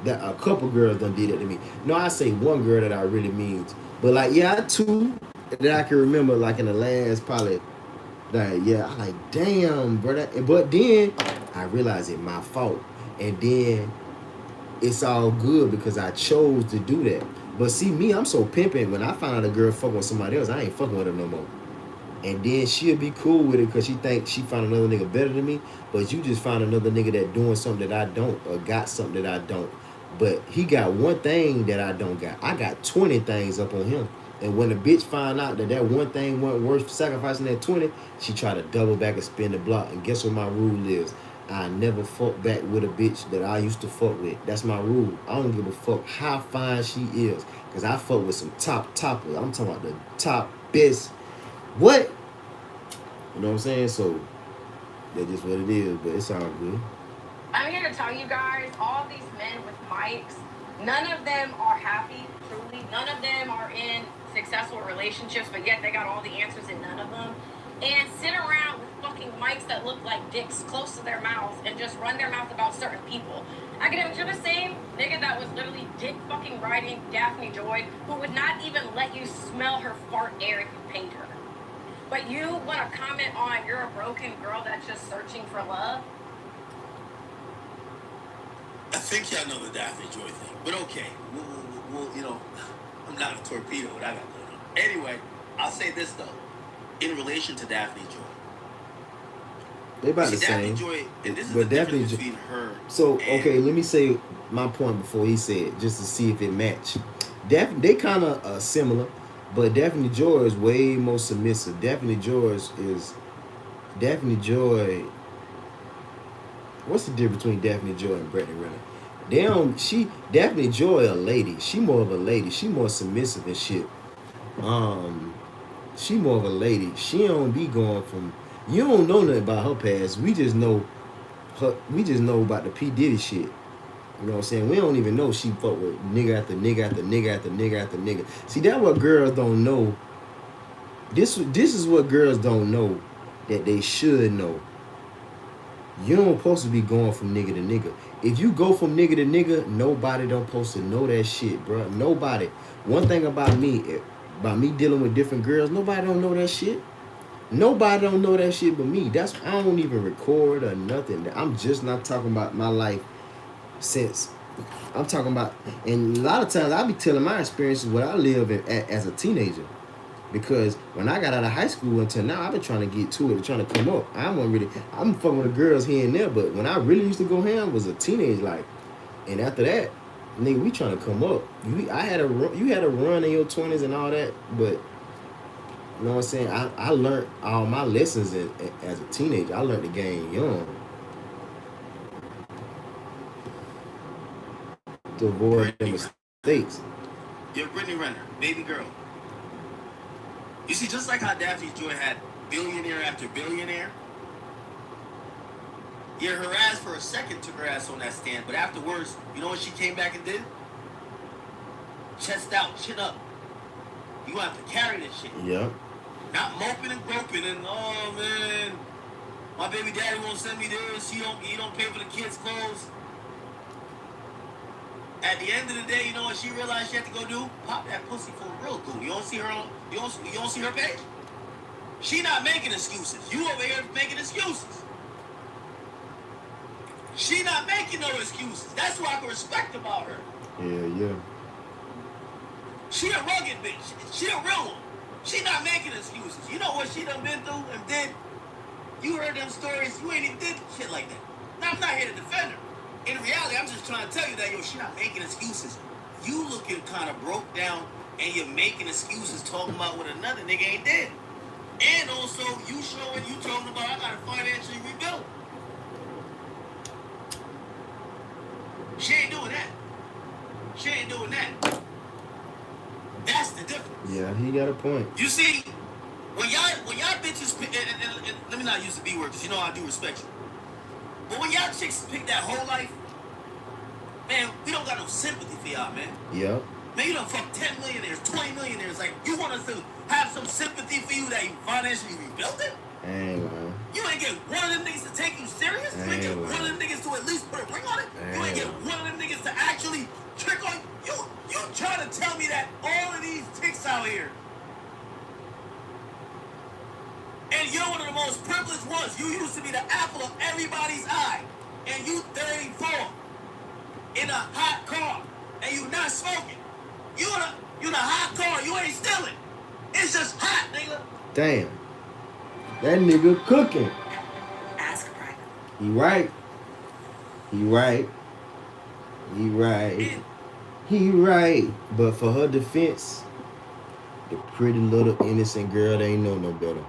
S1: That a couple girls done did it to me. No, I say one girl that I really means, but like two that I can remember, like in the last probably, like I like damn, bro. But then I realized it my fault, and then it's all good because I chose to do that. But see me, I'm so pimping. When I find out a girl fucking with somebody else, I ain't fucking with her no more. And then she'll be cool with it because she thinks she found another nigga better than me. But you just found another nigga that doing something that I don't, or got something that I don't. But he got one thing that I don't got. I got 20 things up on him. And when the bitch find out that one thing wasn't worth sacrificing that 20, she try to double back and spin the block. And guess what my rule is? I never fuck back with a bitch that I used to fuck with. That's my rule. I don't give a fuck how fine she is. Because I fuck with some toppers. I'm talking about the top best. What? You know what I'm saying? So, that's just what it is. But it's all good.
S9: I'm here to tell you guys, all these men with mics, none of them are happy, truly. None of them are in successful relationships, but yet they got all the answers in none of them. And sit around with fucking mics that look like dicks close to their mouths and just run their mouth about certain people. I get him to the same nigga that was literally dick fucking riding Daphne Joy, who would not even let you smell her fart air if you paid her. But you want to comment on you're a broken girl that's just searching for love?
S3: I think y'all know the Daphne Joy thing, but okay. We'll you know, I'm not a torpedo, what I got going on. Anyway, I'll say this though, in relation to Daphne Joy.
S1: They about the same.
S3: Daphne Joy, and this is
S1: but
S3: the
S1: Daphne
S3: difference between her.
S1: So
S3: and,
S1: okay, let me say my point before he said, just to see if it match. They kind of similar, but Daphne Joy is way more submissive. Daphne Joy. What's the difference between Daphne Joy and Brittany Renner? Daphne Joy a lady. She more of a lady. She more submissive and shit. She more of a lady. She don't be going from. You don't know nothing about her past. We just know about the P Diddy shit. You know what I'm saying? We don't even know she fuck with nigga after nigga after nigga after nigga after nigga. See, that's what girls don't know. This is what girls don't know that they should know. You don't supposed to be going from nigga to nigga. If you go from nigga to nigga, nobody don't supposed to know that shit, bro. Nobody. One thing about me dealing with different girls, nobody don't know that shit. Nobody don't know that shit but me. That's I don't even record or nothing. I'm just not talking about my life since. I'm talking about, and a lot of times I be telling my experiences what I live as a teenager. Because when I got out of high school until now, I've been trying to get to it, trying to come up. I'm fucking with the girls here and there, but when I really used to go ham was a teenage life. And after that, nigga, we trying to come up. You had a run in your 20s and all that, but you know what I'm saying? I learned all my lessons as a teenager. I learned the game young. to avoid the
S3: Brittany
S1: mistakes.
S3: You're Brittany Renner, baby girl. You see, just like how Daphne Joy had billionaire after billionaire, yeah, her ass for a second took her ass on that stand, but afterwards, you know what she came back and did? Chest out, chin up. You gonna have to carry this shit.
S1: Yep.
S3: Not moping and groping and, oh man, my baby daddy won't send me this, he don't pay for the kids' clothes. At the end of the day, you know what she realized she had to go do? Pop that pussy for a real dude. You don't see her on, you don't see her page? She not making excuses. You over here making excuses. She not making no excuses. That's what I can respect about her.
S1: Yeah.
S3: She a rugged bitch. She a real one. She not making excuses. You know what she done been through and did? You heard them stories. You ain't even did shit like that. Now, I'm not here to defend her. In reality, I'm just trying to tell you that, yo, she not making excuses. You looking kind of broke down and you're making excuses talking about what another nigga ain't did. And also, you showing, you talking about, I gotta financially rebuild. She ain't doing that. She ain't doing that. That's the difference.
S1: Yeah, he got a point.
S3: You see, when y'all bitches pick, and let me not use the B word because you know I do respect you. But when y'all chicks pick that whole life, man, we don't got no sympathy for y'all, man.
S1: Yep.
S3: Man, you done fuck 10 millionaires, 20 millionaires. Like, you want us to have some sympathy for you that you financially rebuilt it?
S1: Ain't man.
S3: You ain't get one of them niggas to take you serious? You ain't get one of them niggas to at least put a ring on it? You ain't get one of them niggas to actually trick on you? You trying to tell me that all of these ticks out here, and you're one of the most privileged ones. You used to be the apple of everybody's eye, and you 34 in a hot car, and you not smoking. You in a hot car, you ain't stealing. It's just hot, nigga.
S1: Damn. That nigga cooking.
S4: Ask private.
S1: He right. He right. He right. He right. But for her defense, the pretty little innocent girl, they ain't know no better.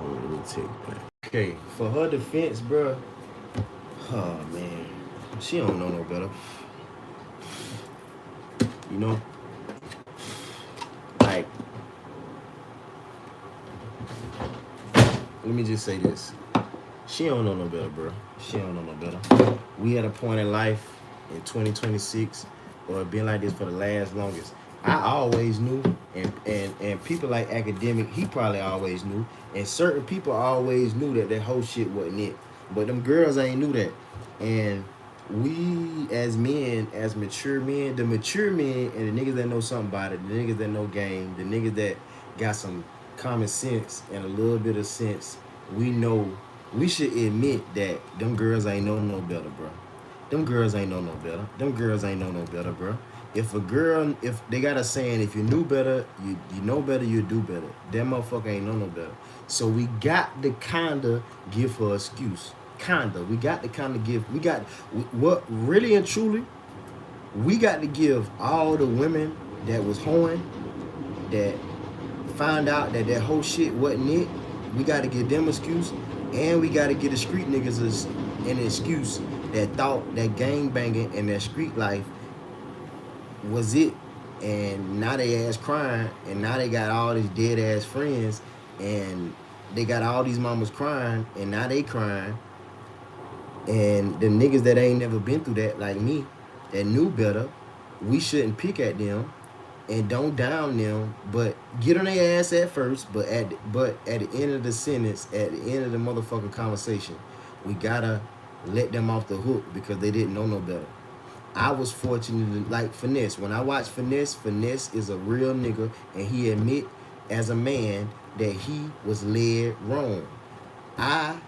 S1: Let me take that. Okay, for her defense, bruh. Oh man, she don't know no better. You know, like, let me just say this. She don't know no better, bro. She don't know no better. We at a point in life in 2026, or it been like this for the last longest. I always knew, and people like Academic, he probably always knew, and certain people always knew that whole shit wasn't it. But them girls ain't knew that. And we as men, as mature men, the mature men and the niggas that know something about it, the niggas that know game, the niggas that got some common sense and a little bit of sense, we know, we should admit that them girls ain't know no better, bro. Them girls ain't know no better. Them girls ain't know no better, bro. If a girl, if they got a saying, if you knew better, you know better, you do better. That motherfucker ain't know no better. So we got to kinda give her excuse. Kinda. We got to kinda give, we got, what really and truly, we got to give all the women that was hoeing, that found out that whole shit wasn't it, we got to give them excuse, and we got to give the street niggas an excuse that thought that gang banging and that street life was it, and now they ass crying, and now they got all these dead ass friends, and they got all these mamas crying, and now they crying, and the niggas that ain't never been through that, like me, that knew better, we shouldn't pick at them and don't down them, but get on their ass at first, but at the end of the sentence, at the end of the motherfucking conversation, we gotta let them off the hook because they didn't know no better. I was fortunate to like Finesse. When I watch Finesse, Finesse is a real nigga, and he admit as a man that he was led wrong. I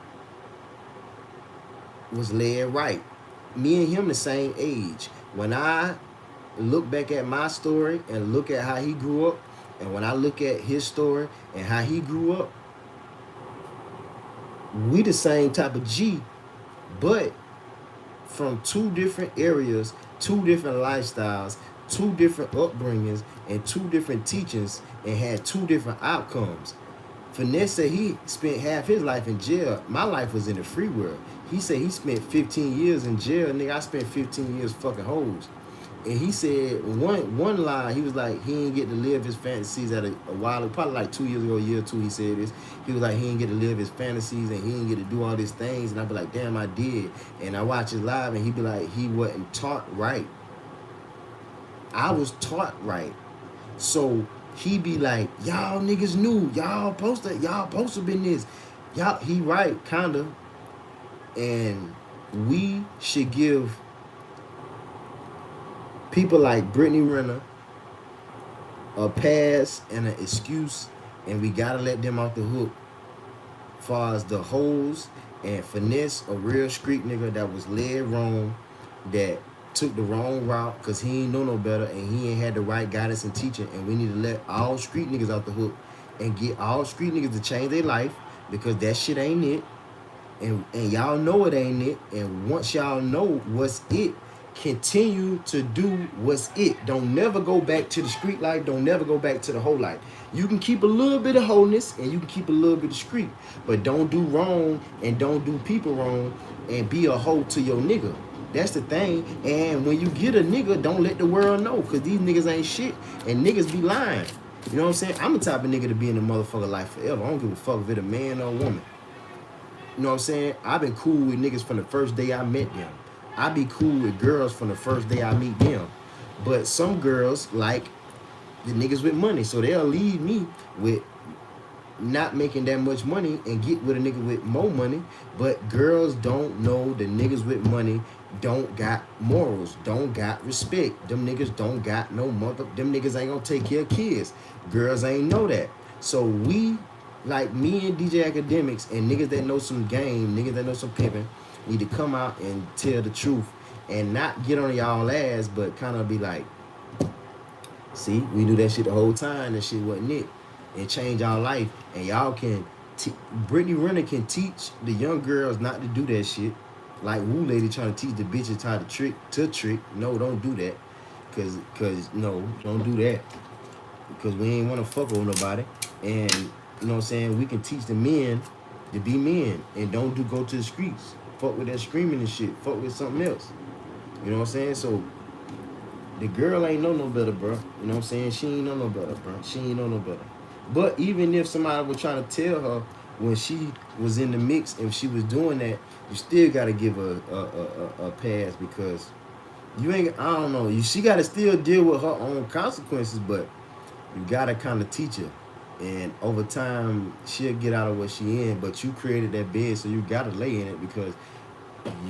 S1: was led right. Me and him the same age. When I look back at my story and look at how he grew up, and when I look at his story and how he grew up, we the same type of G, but from two different areas, two different lifestyles, two different upbringings, and two different teachings, and had two different outcomes. Finesse said he spent half his life in jail. My life was in the free world. He said he spent 15 years in jail. Nigga, I spent 15 years fucking hoes. And he said one line, he was like, he didn't get to live his fantasies at a while, probably like 2 years ago, year or two, he said this. He was like, he didn't get to live his fantasies and he didn't get to do all these things. And I'd be like, damn, I did. And I watch his live and he'd be like, he wasn't taught right. I was taught right. So he be like, y'all niggas knew, y'all supposed to been this. Y'all, he right, kinda. And we should give people like Brittany Renner a pass and an excuse, and we gotta let them off the hook. Far as the hoes and Finesse, a real street nigga that was led wrong, that took the wrong route because he ain't know no better and he ain't had the right guidance and teaching. And we need to let all street niggas off the hook and get all street niggas to change their life, because that shit ain't it. And y'all know it ain't it. And once y'all know what's it, continue to do what's it. Don't never go back to the street life. Don't never go back to the whole life. You can keep a little bit of wholeness and you can keep a little bit of street, but don't do wrong and don't do people wrong and be a hoe to your nigga. That's the thing. And when you get a nigga, don't let the world know, because these niggas ain't shit and niggas be lying. You know what I'm saying? I'm the type of nigga to be in the motherfucker life forever. I don't give a fuck if it's a man or a woman. You know what I'm saying? I've been cool with niggas from the first day I met them. I be cool with girls from the first day I meet them. But some girls like the niggas with money, so they'll leave me with not making that much money and get with a nigga with more money. But girls don't know the niggas with money don't got morals, don't got respect. Them niggas don't got no mother. Them niggas ain't gonna take care of kids. Girls ain't know that. So we, like me and DJ Academics and niggas that know some game, niggas that know some pimping, need to come out and tell the truth and not get on y'all ass, but kind of be like, see, we knew that shit the whole time. That shit wasn't it. And change our life. And y'all can, Brittany Renner can teach the young girls not to do that shit. Like Woo Lady trying to teach the bitches how to trick. No, don't do that. Cause no, don't do that. Because we ain't want to fuck with nobody. And you know what I'm saying? We can teach the men to be men and don't go to the streets. Fuck with that screaming and shit. Fuck with something else. You know what I'm saying? So the girl ain't know no better, bro. You know what I'm saying? She ain't know no better, bro. She ain't know no better. But even if somebody was trying to tell her when she was in the mix, if she was doing that, you still gotta give her a pass, because you ain't, I don't know, she gotta still deal with her own consequences, but you gotta kind of teach her. And over time, she'll get out of what she in, but you created that bed, so you gotta lay in it, because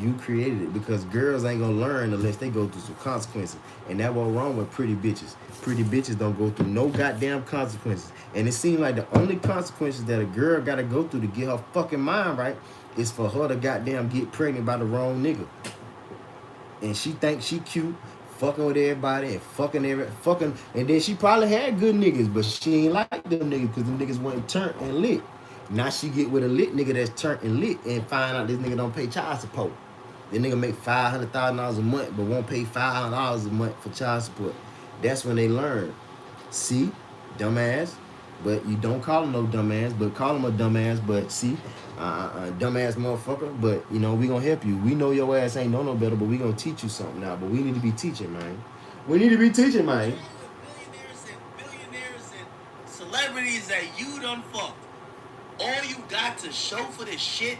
S1: you created it. Because girls ain't gonna learn unless they go through some consequences. And that's what's wrong with pretty bitches. Pretty bitches don't go through no goddamn consequences. And it seems like the only consequences that a girl gotta go through to get her fucking mind right is for her to goddamn get pregnant by the wrong nigga. And she thinks she cute, fucking with everybody and fucking, and then she probably had good niggas, but she ain't like them niggas because them niggas wasn't turned and lit. Now she get with a lit nigga that's turned and lit and find out this nigga don't pay child support. The nigga make $500,000 a month but won't pay $500 a month for child support. That's when they learn. See, dumbass. But you don't call him no dumbass, but call him a dumbass. But see, dumbass motherfucker. But you know, we gonna help you. We know your ass ain't know no better, but we gonna teach you something now. But we need to be teaching, man. We need to be teaching, man.
S3: Billionaires and celebrities that you done fucked. All you got to show for this shit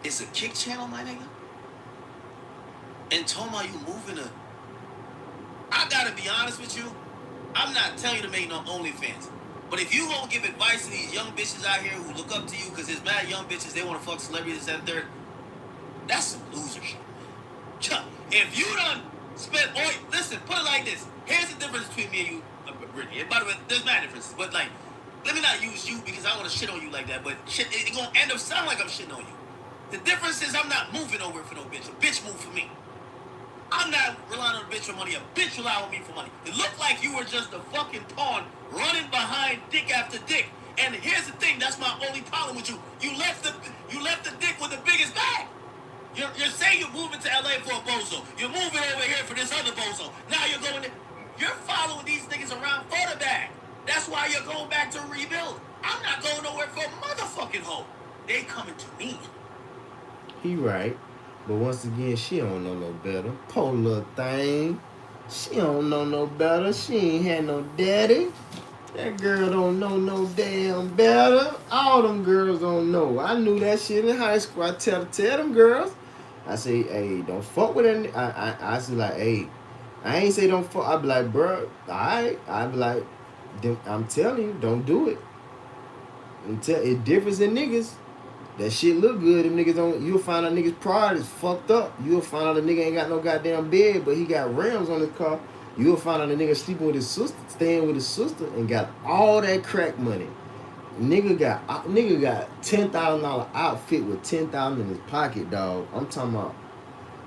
S3: is a kick channel, my nigga. And Toma, you moving to. I gotta be honest with you. I'm not telling you to make no OnlyFans. But if you gonna give advice to these young bitches out here who look up to you, because there's mad young bitches, they wanna fuck celebrities and third, that's some loser shit. If you done spent, listen, put it like this. Here's the difference between me and you, Brittany. By the way, there's mad differences, but like, let me not use you because I don't wanna shit on you like that, but shit, it gonna end up sounding like I'm shitting on you. The difference is I'm not moving over for no bitch. A bitch move for me. I'm not relying on a bitch for money. A bitch rely on me for money. It looked like you were just a fucking pawn running behind dick after dick. And here's the thing, that's my only problem with you. You left the dick with the biggest bag. You're saying you're moving to LA for a bozo. You're moving over here for this other bozo. Now you're going to, you're following these niggas around for the bag. That's why you're going back to rebuild. I'm not going nowhere for a motherfucking hoe. They coming to me.
S1: He right. But once again, she don't know no better. Poor little thing. She don't know no better. She ain't had no daddy. That girl don't know no damn better. All them girls don't know. I knew that shit in high school. I tell them girls. I say, hey, don't fuck with her. I say like, hey, I ain't say don't fuck. I be like, bro, alright. I be like, I'm telling you, don't do it. It differs in niggas. That shit look good. Them niggas don't. You'll find out niggas' pride is fucked up. You'll find out a nigga ain't got no goddamn bed, but he got rims on his car. You'll find out a nigga sleeping with his sister, staying with his sister, and got all that crack money. Nigga got $10,000 outfit with $10,000 in his pocket, dog. I'm talking about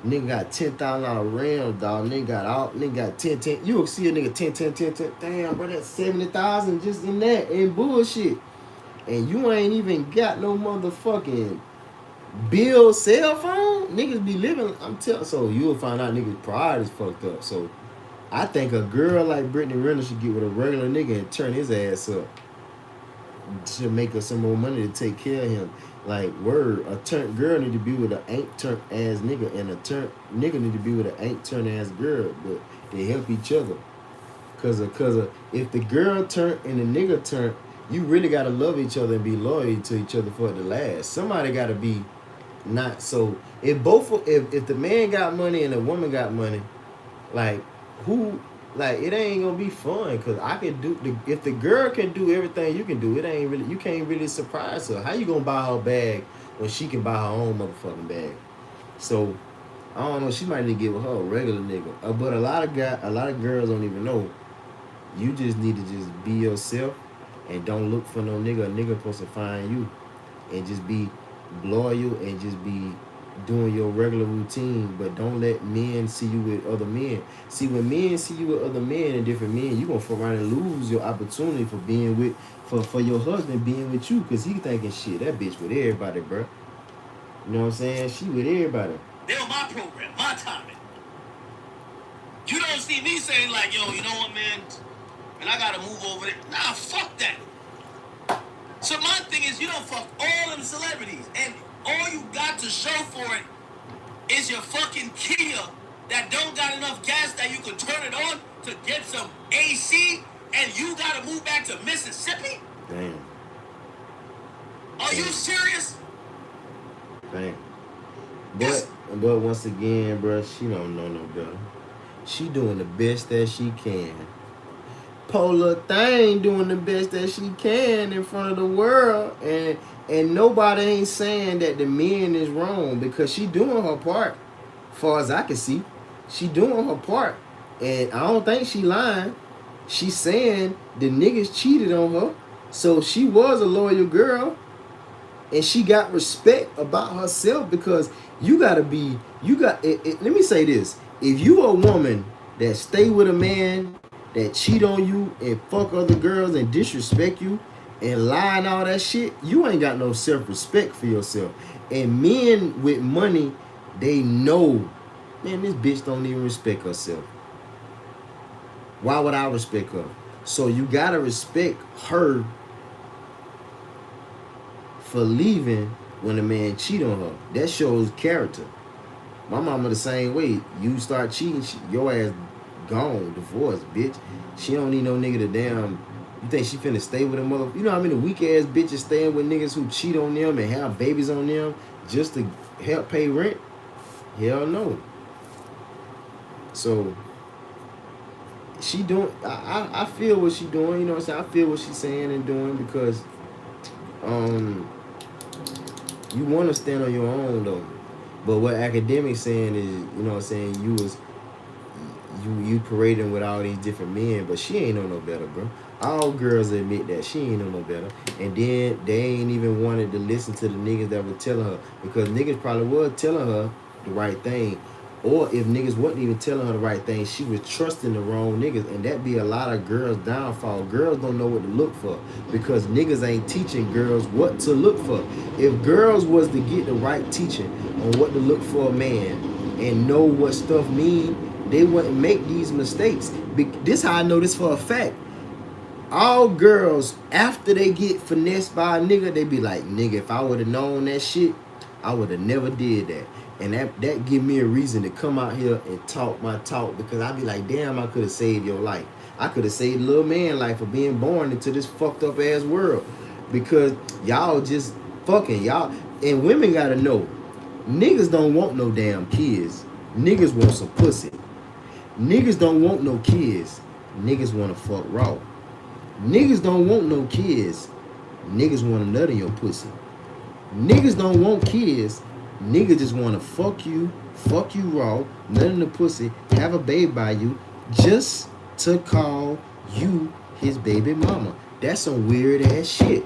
S1: nigga got $10,000 rims, dog. Nigga got 10. You'll see a nigga 10. Damn, bro, that's 70,000 just in that and bullshit. And you ain't even got no motherfucking bill cell phone. Niggas be living, so you'll find out niggas' pride is fucked up. So I think a girl like Brittany Renner should get with a regular nigga and turn his ass up to make her some more money to take care of him. Like, word, a turnt girl need to be with an ain't turnt ass nigga, and a turnt nigga need to be with an ain't turnt ass girl, but they help each other. Cause if the girl turnt and the nigga turnt, you really gotta love each other and be loyal to each other for it to last. Somebody gotta be not so. If the man got money and the woman got money, like it ain't gonna be fun. Cause I can do if the girl can do everything you can do, you can't really surprise her. How you gonna buy her a bag when she can buy her own motherfucking bag? So I don't know. She might need to get with her a regular nigga. But a lot of girls don't even know. You just need to just be yourself. And don't look for no nigga. A nigga supposed to find you. And just be loyal and just be doing your regular routine. But don't let men see you with other men. See, when men see you with other men and different men, you gonna fuck around and lose your opportunity for being with for your husband being with you. Cause he thinking shit, that bitch with everybody, bro. You know what I'm saying? She with everybody.
S3: They're on my program, my timing. You don't see me saying like, yo, you know what, man? And I gotta move over there. Nah, fuck that. So my thing is, you don't fuck all them celebrities, and all you got to show for it is your fucking Kia that don't got enough gas that you can turn it on to get some AC, and you gotta move back to Mississippi?
S1: Damn.
S3: Are you serious?
S1: Damn. But once again, bro, she don't know no better. She doing the best that she can. Polar thing doing the best that she can in front of the world, and nobody ain't saying that the men is wrong because she doing her part. Far as I can see, she doing her part, and I don't think she lying. She's saying the niggas cheated on her, so she was a loyal girl, and she got respect about herself because let me say this: if you a woman that stay with a man that cheat on you and fuck other girls and disrespect you and lie and all that shit, you ain't got no self-respect for yourself. And men with money, they know, man, this bitch don't even respect herself. Why would I respect her? So you gotta respect her for leaving when a man cheat on her. That shows character. My mama the same way. You start cheating, your ass gone, divorced, bitch. She don't need no nigga to damn. You think she finna stay with a mother? You know how many weak ass bitches staying with niggas who cheat on them and have babies on them just to help pay rent? Hell no. So she doing. I feel what she doing. You know what I'm saying? I feel what she's saying and doing because you want to stand on your own though. But what academics saying is, you know what I'm saying, you parading with all these different men, but she ain't know no better, bro. All girls admit that she ain't know no better. And then they ain't even wanted to listen to the niggas that were telling her, because niggas probably was telling her the right thing. Or if niggas wasn't even telling her the right thing, she was trusting the wrong niggas, and that be a lot of girls' downfall. Girls don't know what to look for because niggas ain't teaching girls what to look for. If girls was to get the right teaching on what to look for a man and know what stuff mean, they wouldn't make these mistakes. This how I know this for a fact. all girls, after they get finessed by a nigga, they be like, nigga, if I would have known that shit, I would have never did that. And that give me a reason to come out here and talk my talk, because I be like, damn, I could have saved your life. I could have saved little man life for being born into this fucked up ass world. Because y'all just fucking, y'all, and women gotta know, niggas don't want no damn kids. Niggas want some pussy. Niggas don't want no kids. Niggas want to fuck raw. Niggas don't want no kids. Niggas want to nut in your pussy. Niggas don't want kids. Niggas just want to fuck you raw, nut in the pussy, have a baby by you, just to call you his baby mama. That's some weird ass shit.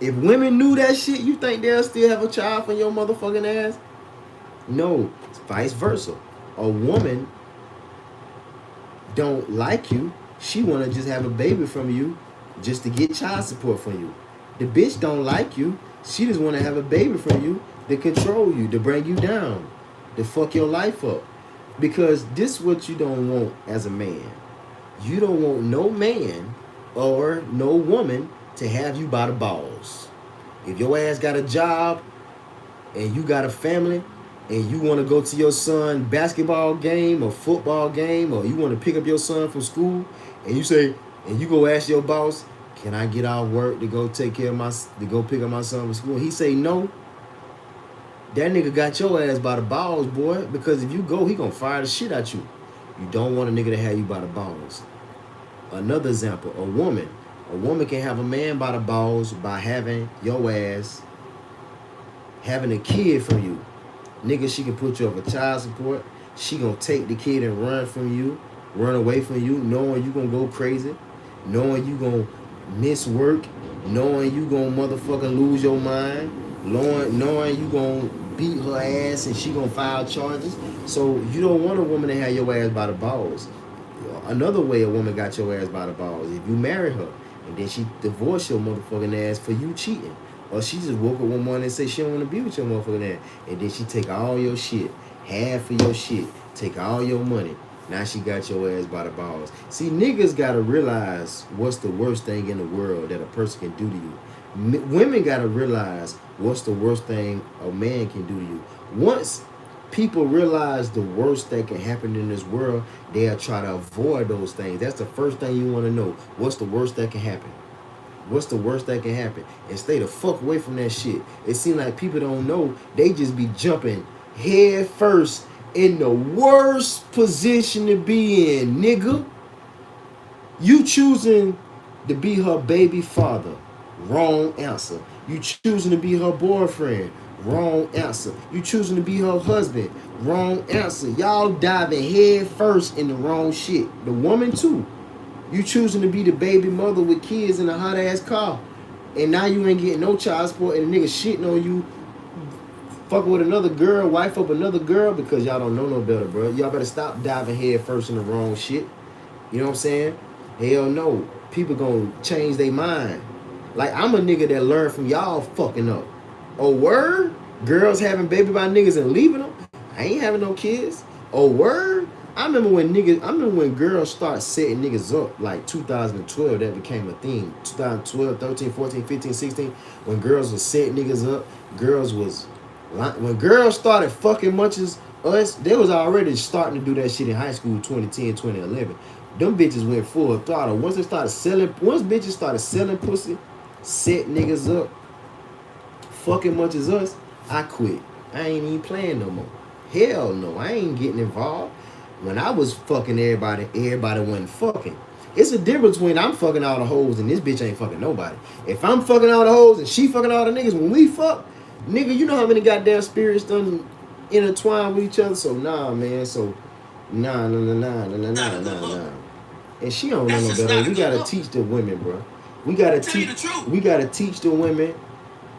S1: If women knew that shit, you think they'll still have a child from your motherfucking ass? No, it's vice versa. A woman don't like you. She want to just have a baby from you just to get child support from you. The bitch don't like you. She just want to have a baby from you to control you, to bring you down, to fuck your life up. Because this is what you don't want as a man. You don't want no man or no woman to have you by the balls. If your ass got a job and you got a family and you want to go to your son basketball game or football game, or you want to pick up your son from school, and you say, and you go ask your boss, can I get off work to go take care of to go pick up my son from school? He say no. That nigga got your ass by the balls, boy, because if you go, he gonna fire the shit at you. You don't want a nigga to have you by the balls. Another example, a woman. A woman can have a man by the balls by having your ass having a kid from you. Nigga, she can put you up for child support. She gonna take the kid and run from you, run away from you, knowing you gonna go crazy, knowing you gonna miss work, knowing you gonna motherfucking lose your mind, knowing you gonna beat her ass and she gonna file charges. So you don't want a woman to have your ass by the balls. Another way a woman got your ass by the balls, if you marry her and then she divorced your motherfucking ass for you cheating. Or she just woke up one morning and say she don't want to be with your motherfucking ass. And then she take all your shit, half of your shit, take all your money. Now she got your ass by the balls. See, niggas got to realize what's the worst thing in the world that a person can do to you. Women got to realize what's the worst thing a man can do to you. Once people realize the worst that can happen in this world, they'll try to avoid those things. That's the first thing you want to know. What's the worst that can happen? What's the worst that can happen? And stay the fuck away from that shit. It seems like people don't know. They just be jumping head first in the worst position to be in, nigga. You choosing to be her baby father. Wrong answer. You choosing to be her boyfriend. Wrong answer. You choosing to be her husband. Wrong answer. Y'all diving head first in the wrong shit. The woman too. You choosing to be the baby mother with kids in a hot ass car, and now you ain't getting no child support, and the nigga shitting on you, fucking with another girl, wife up another girl, because y'all don't know no better, bro. Y'all better stop diving head first in the wrong shit. You know what I'm saying? Hell no. People gonna change their mind. Like, I'm a nigga that learned from y'all fucking up. Oh, word? Girls having baby by niggas and leaving them? I ain't having no kids. Oh, word? I remember when girls start setting niggas up, like 2012, that became a thing. 2012, 13, 14, 15, 16, when girls was setting niggas up, when girls started fucking much as us, they was already starting to do that shit in high school, 2010, 2011. Them bitches went full throttle. Once bitches started selling pussy, set niggas up, fucking much as us, I quit. I ain't even playing no more. Hell no, I ain't getting involved. When I was fucking everybody wasn't fucking. It's a difference when I'm fucking all the hoes and this bitch ain't fucking nobody. If I'm fucking all the hoes and she fucking all the niggas, when we fuck, nigga, you know how many goddamn spirits done intertwine with each other? So nah, man. So nah. And she don't know no better. We gotta teach the women, bro. We gotta teach the women,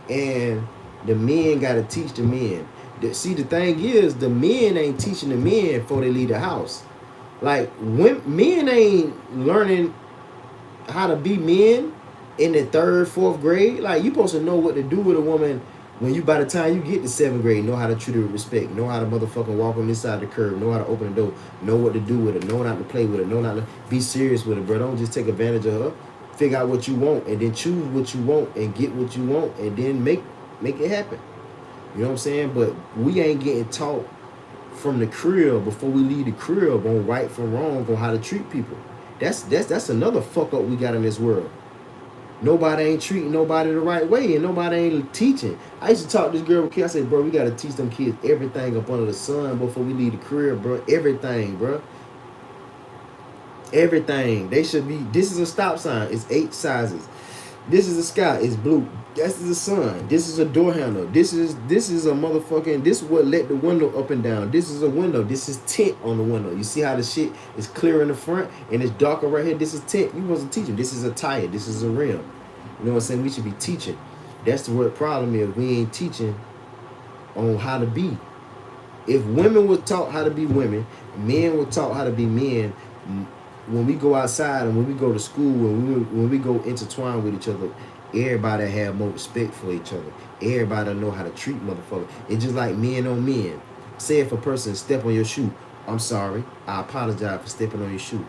S1: and the men gotta teach the men. See, the thing is, the men ain't teaching the men before they leave the house. Like, men ain't learning how to be men in the 3rd, 4th grade. Like, you supposed to know what to do with a woman When you, by the time you get to 7th grade, know how to treat her with respect, know how to motherfucking walk on this side of the curb, know how to open the door, know what to do with her, know not to play with her, know not to be serious with her, bro. Don't just take advantage of her. Figure out what you want and then choose what you want and get what you want and then make it happen. You know what I'm saying? But we ain't getting taught from the crib before we leave the crib on right from wrong on how to treat people. That's another fuck up we got in this world. Nobody ain't treating nobody the right way and nobody ain't teaching. I used to talk to this girl with kids. I said, bro, we gotta teach them kids everything up under the sun before we leave the crib, bro. Everything, bro. Everything. They should be. This is a stop sign. It's 8 sizes. This is the sky. It's blue. This is the sun. This is a door handle. This is a motherfucking. This is what let the window up and down. This is a window. This is tint on the window. You see how the shit is clear in the front and it's darker right here. This is tint. You wasn't teaching. This is a tire. This is a rim. You know what I'm saying? We should be teaching. That's the word problem is. We ain't teaching on how to be. If women were taught how to be women, men were taught how to be men. When we go outside and when we go to school, when we go intertwine with each other, everybody have more respect for each other. Everybody know how to treat motherfuckers. It's just like men on men. Say if a person step on your shoe, I'm sorry. I apologize for stepping on your shoe.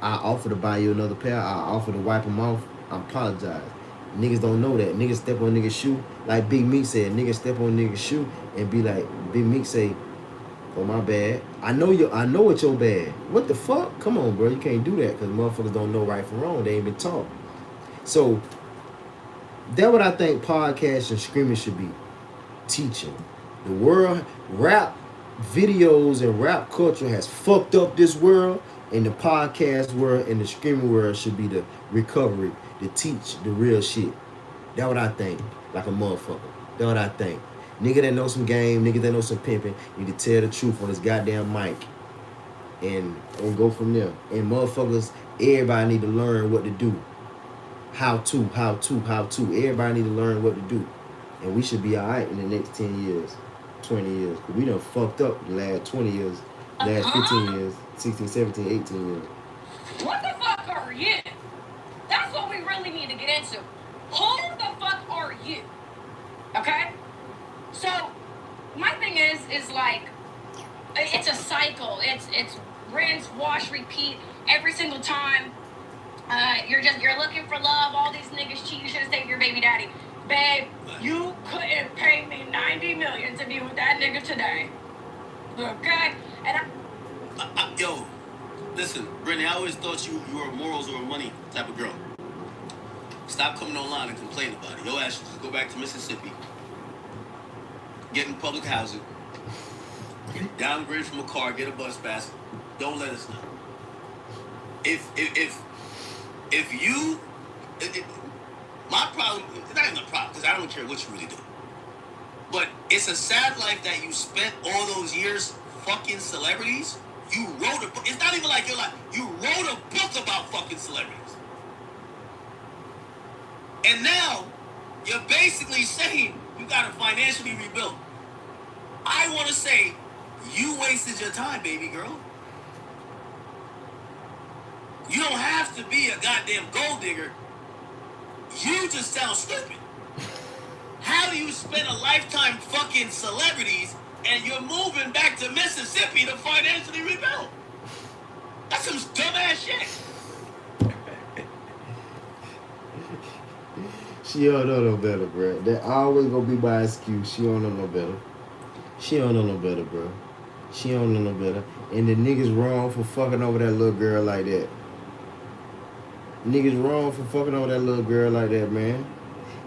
S1: I offer to buy you another pair. I offer to wipe them off. I apologize. Niggas don't know that. Niggas step on niggas' shoe. Like Big Meek said, niggas step on niggas' shoe and be like, Big Meek say, oh, my bad. I know it's your bad. What the fuck? Come on, bro. You can't do that because motherfuckers don't know right from wrong. They ain't been taught. So, that's what I think podcasts and streaming should be. Teaching. The world, rap videos and rap culture has fucked up this world, and the podcast world and the streaming world should be the recovery to teach the real shit. That's what I think. Like a motherfucker. That's what I think. Nigga that know some game, nigga that know some pimping, need to tell the truth on his goddamn mic. And go from there. And motherfuckers, everybody need to learn what to do. How to. Everybody need to learn what to do. And we should be alright in the next 10 years, 20 years. Because we done fucked up the last 20 years, last 15 years, 16, 17, 18 years.
S9: What the fuck are you? That's what we really need to get into. Who the fuck are you? Okay? So, my thing is like, it's a cycle. It's rinse, wash, repeat every single time. You're looking for love. All these niggas cheat. You should have stayed with your baby daddy. Babe, you couldn't pay me $90 million to be with that nigga today. Okay? And
S3: yo, listen, Brittany, I always thought you were a morals or a money type of girl. Stop coming online and complaining about it. Your ass should just go back to Mississippi. Get in public housing, downgrade from a car, get a bus pass. Don't let us know. My problem, it's not even a problem, because I don't care what you really do. But it's a sad life that you spent all those years fucking celebrities. You wrote a book. It's not even like your life. You wrote a book about fucking celebrities. And now, you're basically saying you gotta financially rebuild. I want to say, you wasted your time, baby girl. You don't have to be a goddamn gold digger. You just sound stupid. How do you spend a lifetime fucking celebrities and you're moving back to Mississippi to financially rebuild? That's some dumbass shit.
S1: She don't know no better, bro. That always gonna be my excuse. She don't know no better. She don't know no better, bro. She don't know no better. And the niggas wrong for fucking over that little girl like that. Niggas wrong for fucking over that little girl like that, man.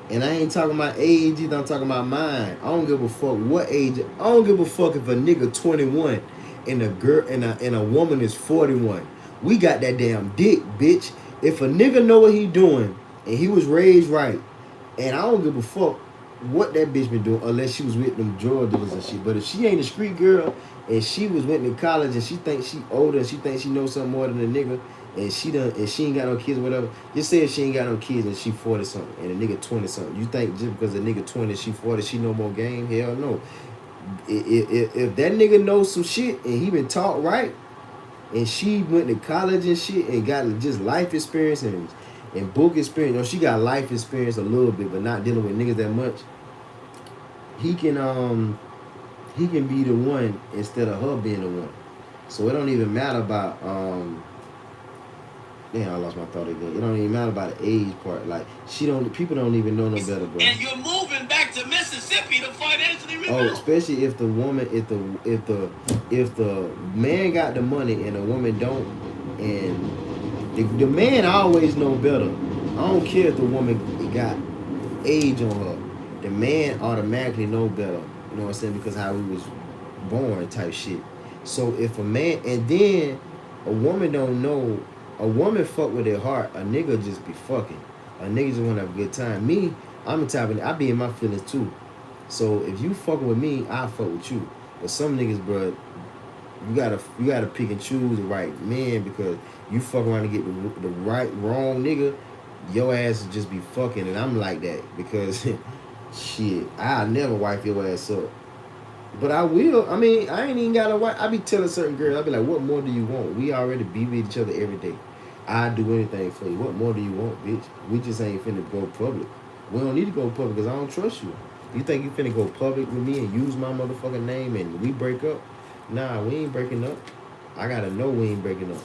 S1: And I ain't talking about age either. I'm talking about mine. I don't give a fuck what age. I don't give a fuck if a nigga 21 and a girl and a woman is 41. We got that damn dick, bitch. If a nigga know what he doing and he was raised right, and I don't give a fuck what that bitch been doing unless she was with them drug dealers and shit. But if she ain't a street girl and she went to college and she thinks she older and she thinks she knows something more than a nigga and she ain't got no kids or whatever, just say if she ain't got no kids and she 40 something and a nigga 20 something. You think just because a nigga 20 she 40 she no more game? Hell no. If that nigga knows some shit and he been taught right and she went to college and shit and got just life experience and book experience, she got life experience a little bit but not dealing with niggas that much. he can be the one instead of her being the one. So it don't even matter about damn, I lost my thought again. It don't even matter about the age part. Like people don't even know no better, bro.
S3: And you're moving back to Mississippi to financially rebuild.
S1: Oh, especially if the woman, if the man got the money and the woman don't, and the man always know better. I don't care if the woman got age on her. The man automatically know better. You know what I'm saying? Because how he was born type shit. So if a man, and then a woman don't know, a woman fuck with their heart, a nigga just be fucking. A nigga just wanna have a good time. Me, I'm the type of, I be in my feelings too. So if you fucking with me, I fuck with you. But some niggas, bro, you gotta pick and choose the right man, because you fuck around to get the wrong nigga, your ass will just be fucking. And I'm like that because shit, I'll never wipe your ass up. But I will. I mean, I ain't even gotta wipe. I be telling certain girls, I be like, what more do you want? We already be with each other every day. I do anything for you. What more do you want, bitch? We just ain't finna go public. We don't need to go public because I don't trust you. You think you finna go public with me and use my motherfucking name and we break up? Nah, we ain't breaking up. I gotta know we ain't breaking up.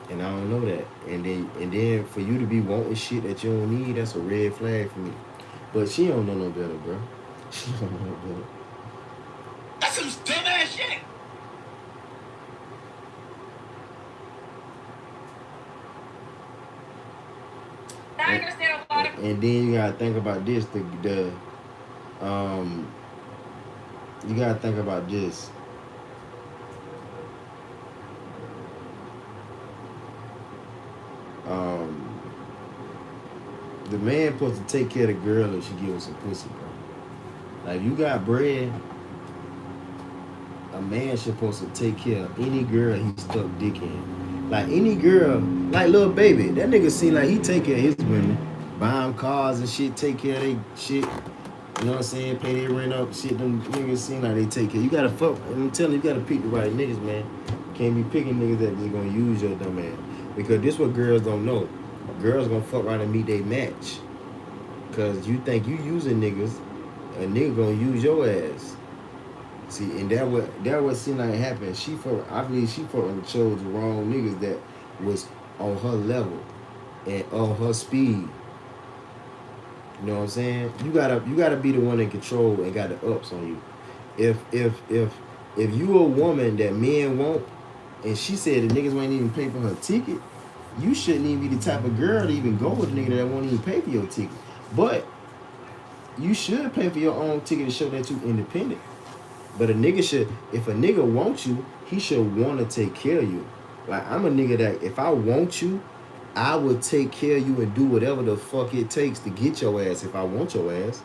S1: And I don't know that. And then for you to be wanting shit that you don't need, that's a red flag for me. But she don't know no better, bro. She don't know no better.
S3: That's some dumbass shit.
S9: I understand a lot of.
S1: And then you gotta think about this. You gotta think about this. The man supposed to take care of the girl if she give him some pussy, bro. Like, you got bread, a man supposed to take care of any girl he stuck dick in. Like, any girl, like Lil Baby, that nigga seem like he take care of his women, buy them cars and shit, take care of they shit. You know what I'm saying? Pay their rent up, shit. Them niggas seem like they take care. You gotta fuck. I'm telling you, you gotta pick the right niggas, man. Can't be picking niggas that just gonna use your dumb ass. Because this what girls don't know. Girls gonna fuck around and meet they match. Cause you think you using niggas, a nigga gonna use your ass. See, and that what seemed like happened. I believe she fucking chose the wrong niggas that was on her level and on her speed. You know what I'm saying? You gotta be the one in control and got the ups on you. If you a woman that men want, and she said the niggas ain't even pay for her ticket, you shouldn't even be the type of girl to even go with a nigga that won't even pay for your ticket. But you should pay for your own ticket to show that you independent. But a nigga should, if a nigga wants you, he should want to take care of you. Like, I'm a nigga that if I want you, I would take care of you and do whatever the fuck it takes to get your ass if I want your ass.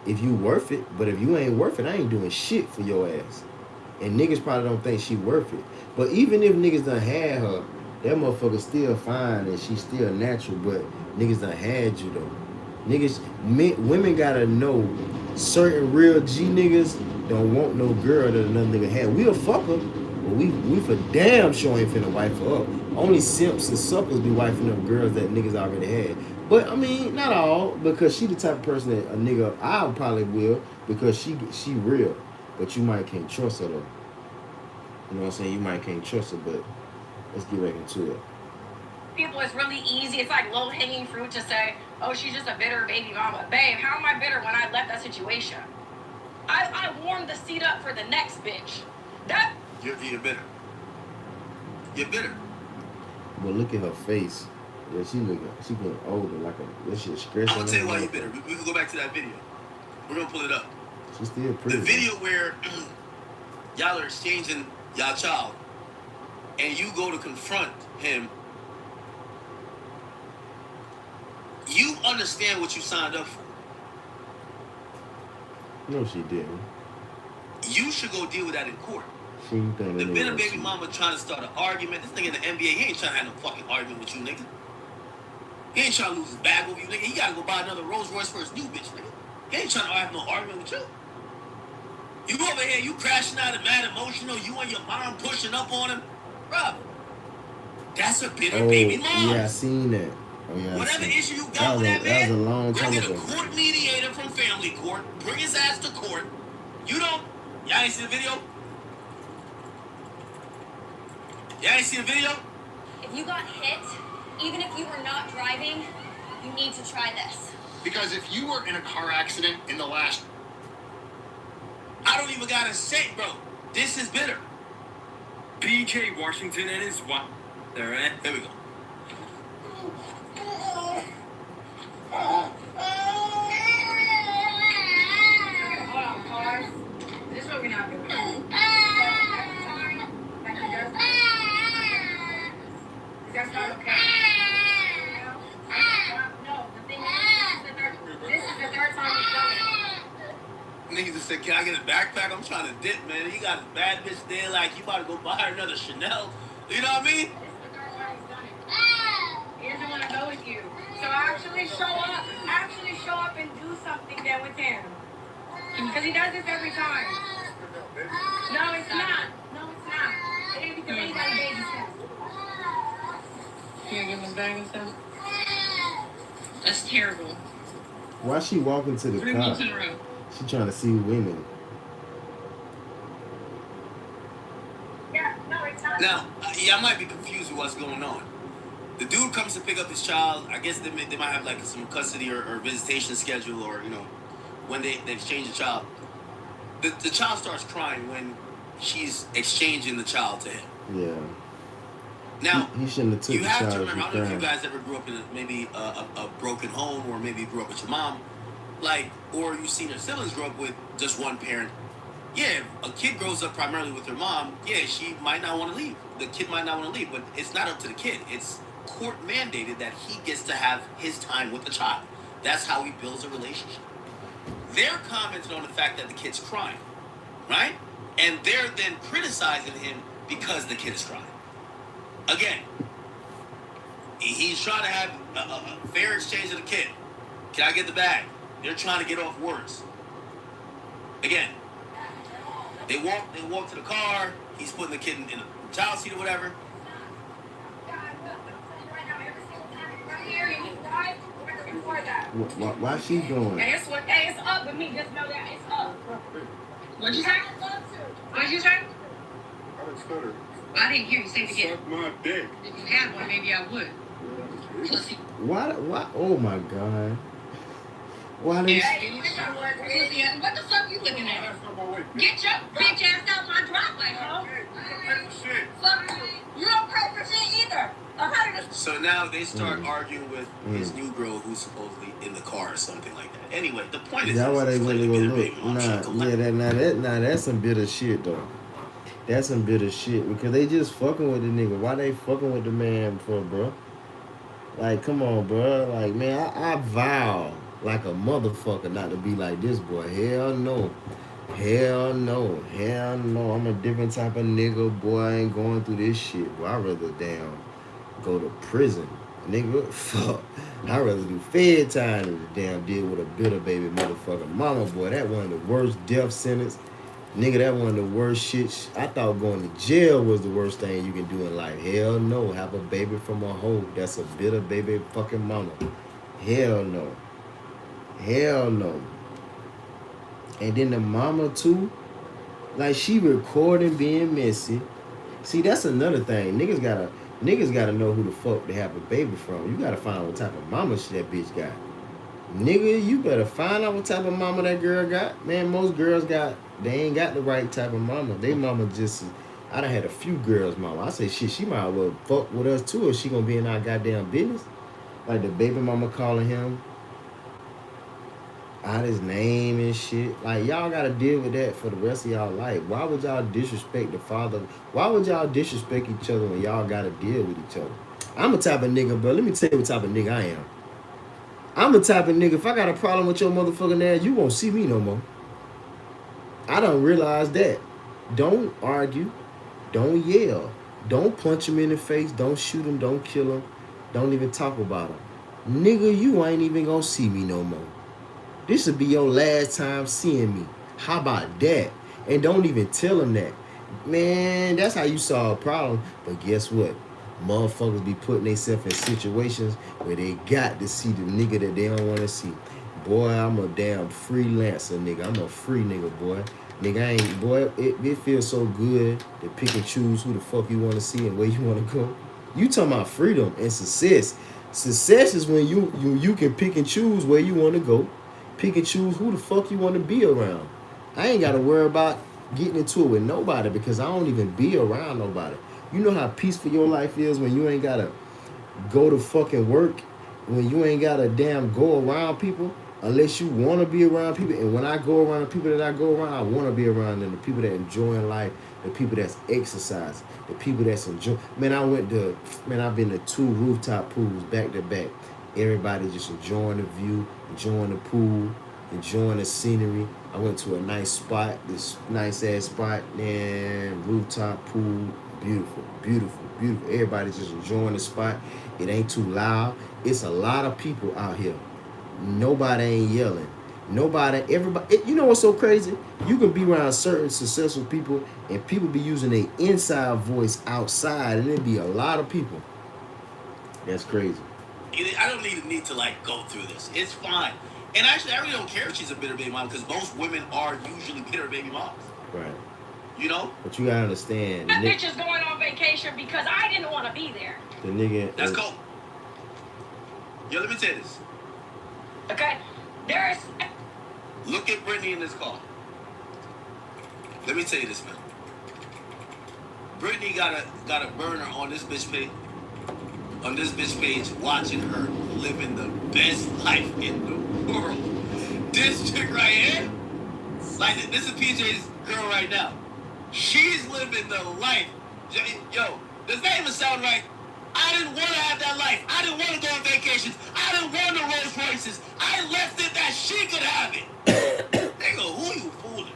S1: If you worth it. But if you ain't worth it, I ain't doing shit for your ass. And niggas probably don't think she worth it. But even if niggas done had her, that motherfucker still fine and she still natural, but niggas done had you though. Women gotta know certain real G niggas don't want no girl that another nigga had. We'll fuck her, but we for damn sure ain't finna wife her up. Only simps and suckers be wifing up girls that niggas already had. But I mean, not all, because she the type of person that a nigga I probably will, because she real. But you might can't trust her though. You know what I'm saying? You might can't trust her, but let's get back into it.
S9: People, it's really easy. It's like low-hanging fruit to say, oh, she's just a bitter baby mama. Babe, how am I bitter when I left that situation? I warmed the seat up for the next bitch.
S3: You're bitter. You're bitter.
S1: But look at her face. Yeah, she getting older, like this shit stressing.
S3: I'm gonna tell you why you're bitter. We can go back to that video. We're gonna pull it up.
S1: She's still pretty.
S3: The video where y'all are exchanging y'all child, and you go to confront him. You understand what you signed up for.
S1: No, she didn't.
S3: You should go deal with that in court.
S1: The
S3: bitter baby mama trying to start an argument. This nigga in the NBA, he ain't trying to have no fucking argument with you, nigga. He ain't trying to lose his bag over you, nigga. He gotta go buy another Rolls Royce for his new bitch, nigga. He ain't trying to have no argument with you. You over here, you crashing out and mad emotional, you and your mom pushing up on him. Bruh, that's a bitter baby mom.
S1: Yeah, I seen that. Oh yeah.
S3: Whatever issue you got with that
S1: That was a
S3: man,
S1: long
S3: go
S1: time
S3: get a
S1: ago.
S3: court mediator from family court. Bring his ass to court. You don't. Y'all ain't see the video? Y'all ain't see the video?
S5: If you got hit, even if you were not driving, you need to try this.
S11: Because if you were in a car accident in the last...
S3: I don't even gotta say, bro. This is bitter.
S10: PK Washington and his wife. All right.
S3: Here we go.
S9: Hold on, pause. This is what we're not doing. That's not okay. No, the thing is, this is the third time we've done it.
S3: Niggas just said, can I get a backpack? I'm trying to dip, man. He got a bad bitch there, like, you about to go buy her another Chanel. You know what I mean?
S9: This is the third time he's done it. He doesn't want to go with you. So actually show up and do something then with him. Because he does this every time. No, it's not. No, it's not. It ain't because he got a baby step.
S6: You give him back and stuff? That's terrible.
S1: Why she walking to the
S6: 3
S1: car?
S6: months in a row.
S1: She trying to see women.
S9: Yeah, no, it's not.
S3: Now, yeah, I might be confused with what's going on. The dude comes to pick up his child. I guess they might have like some custody or visitation schedule, or, you know, when they exchange the child. The child starts crying when she's exchanging the child to him.
S1: Yeah.
S3: Now,
S1: he shouldn't have took
S3: you
S1: the
S3: have
S1: child
S3: to
S1: if
S3: remember, I
S1: he
S3: don't know if you
S1: cried.
S3: guys ever grew up in maybe a broken home, or maybe you grew up with your mom, like, or you've seen your siblings grow up with just one parent. Yeah, a kid grows up primarily with their mom. Yeah, she might not want to leave. The kid might not want to leave, but it's not up to the kid. It's court mandated that he gets to have his time with the child. That's how he builds a relationship. They're commenting on the fact that the kid's crying, right? And they're then criticizing him because the kid is crying. Again, he's trying to have a fair exchange of the kid. Can I get the bag? They're trying to get off words. Again, they walk to the car. He's putting the kid in a child seat or whatever.
S1: Why she doing?
S9: Hey, it's up with me. Just know that it's up.
S6: What'd you say? What'd you say?
S7: I done stuttered.
S6: I didn't hear you say it again.
S7: Suck my dick.
S6: If you had one, maybe I would. Pussy.
S1: Why? Oh my God. Why did?
S6: What the fuck you looking at? Get your bitch ass out my driveway, huh? Fuck you. You don't pay for shit either.
S3: So now they start arguing with his new girl, who's supposedly in the car or something like that. Anyway, the point is,
S1: That's why they went to go
S3: clearly
S1: look. That's some bitter shit though. That's some bitter shit because they just fucking with the nigga. Why they fucking with the man for, bro? Like, come on, bro. Like, man, I vow like a motherfucker not to be like this boy. Hell no. Hell no. Hell no. I'm a different type of nigga, boy. I ain't going through this shit, boy. I'd rather go to prison. Nigga, fuck. I'd rather do fed time than damn deal with a bitter baby motherfucker mama, boy. That one of the worst death sentence. Nigga, that one of the worst shit. I thought going to jail was the worst thing you can do in life. Hell no. Have a baby from a hoe. That's a bitter baby fucking mama. Hell no. Hell no. And then the mama too. Like, she recording being messy. See, that's another thing. Niggas gotta know who the fuck they have a baby from. You gotta find out what type of mama that bitch got. Nigga, you better find out what type of mama that girl got. Man, most girls they ain't got the right type of mama. They mama just, I done had a few girls mama. I say, shit, she might as well fuck with us too, or she gonna be in our goddamn business. Like the baby mama calling him out his name and shit. Like, y'all gotta deal with that for the rest of y'all life. Why would y'all disrespect the father? Why would y'all disrespect each other when y'all gotta deal with each other? I'm a type of nigga, bro. Let me tell you what type of nigga I am. I'm the type of nigga, if I got a problem with your motherfucking ass, you won't see me no more. I don't realize that. Don't argue. Don't yell. Don't punch him in the face. Don't shoot him. Don't kill him. Don't even talk about him. Nigga, you ain't even gonna see me no more. This will be your last time seeing me. How about that? And don't even tell him that. Man, that's how you solve a problem. But guess what? Motherfuckers be putting themselves in situations where they got to see the nigga that they don't want to see. Boy, I'm a damn freelancer, nigga. I'm a free nigga, boy. Nigga, I ain't, boy, it feels so good to pick and choose who the fuck you want to see and where you want to go. You talking about freedom and success. Success is when you can pick and choose where you want to go. Pick and choose who the fuck you want to be around. I ain't got to worry about getting into it with nobody because I don't even be around nobody. You know how peaceful your life is when you ain't got to go to fucking work, when you ain't got to damn go around people unless you want to be around people. And when I go around the people that I go around, I want to be around them, the people that enjoying life, the people that's exercising, the people that's enjoying. Man, I've been to 2 rooftop pools back to back. Everybody just enjoying the view, enjoying the pool, enjoying the scenery. I went to a nice spot, this nice ass spot, and rooftop pool, beautiful, beautiful, beautiful. Everybody's just enjoying the spot. It ain't too loud. It's a lot of people out here. Nobody ain't yelling. Everybody. You know what's so crazy? You can be around certain successful people, and people be using their inside voice outside, and it be a lot of people. That's crazy.
S3: I don't need to like go through this. It's fine. And actually, I really don't care if she's a bitter baby mom because most women are usually bitter baby moms.
S1: Right.
S3: You know?
S1: But you gotta understand.
S9: That bitch is going on vacation because I didn't want to be there.
S1: The nigga.
S3: That's cool. Yo, let me tell you this.
S9: Okay? There's...
S3: Look at Brittany in this car. Let me tell you this, man. Brittany got a burner on this bitch page. On this bitch page, watching her living the best life in the world. This chick right here, like this is PJ's girl right now. She's living the life. Yo, does that even sound right? I didn't want to have that life. I didn't want to go on vacations. I didn't want the Rolls Royces. I left it that she could have it. Nigga, who you fooling?